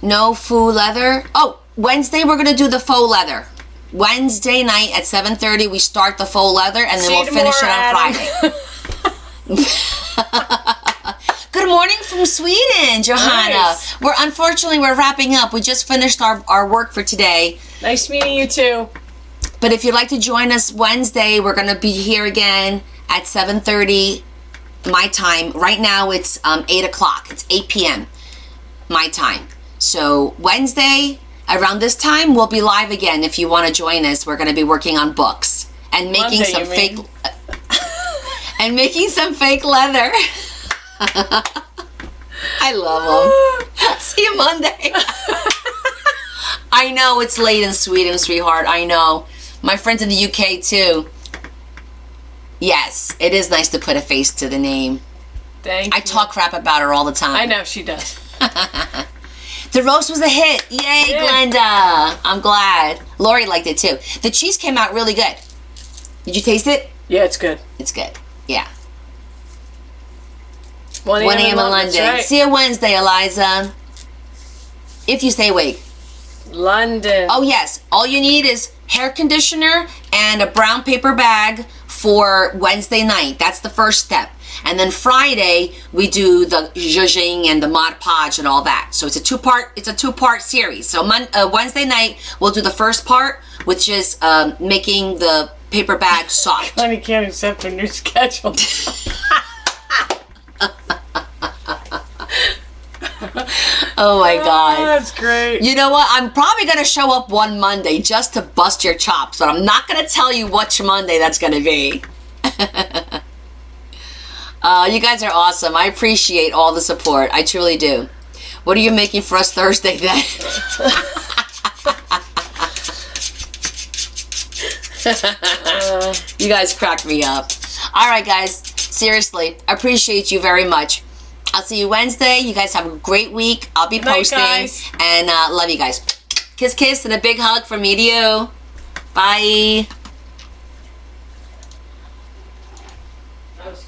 No faux leather. Oh, Wednesday we're gonna do the faux leather. Wednesday night at 7:30 we start the faux leather and then See we'll you finish it tomorrow, on Adam. Friday. Good morning from Sweden, Johanna. Nice. We're wrapping up. We just finished our work for today. Nice meeting you too. But if you'd like to join us Wednesday, we're going to be here again at 7:30 my time. Right now it's 8 o'clock. It's 8 p.m. my time. So Wednesday around this time we'll be live again. If you want to join us, we're going to be working on books and making Monday, some you fake mean? and making some fake leather. I love them. See you Monday. I know it's late in Sweden, sweetheart. I know. My friends in the UK too. Yes, it is nice to put a face to the name. Thank I you. talk crap about her all the time. I know she does. The roast was a hit. Yay, Yeah. Glenda. I'm glad. Lori liked it too. The cheese came out really good. Did you taste it? Yeah, it's good. It's good. Yeah. 1 1 a.m. in that's London. right. See you Wednesday, Eliza. If you stay awake. London. Oh, yes. All you need is hair conditioner and a brown paper bag for Wednesday night. That's the first step. And then Friday, we do the zhuzhing and the Mod Podge and all that. So it's a two-part series. So Wednesday night, we'll do the first part, which is making the paper bag soft. Honey can't accept her new schedule. Oh, my God. That's great. You know what? I'm probably going to show up one Monday just to bust your chops, but I'm not going to tell you which Monday that's going to be. You guys are awesome. I appreciate all the support. I truly do. What are you making for us Thursday then? You guys crack me up. All right, guys. Seriously, I appreciate you very much. I'll see you Wednesday. You guys have a great week. I'll be Good night, posting. guys. And love you guys. Kiss, kiss, and a big hug from me to you. Bye.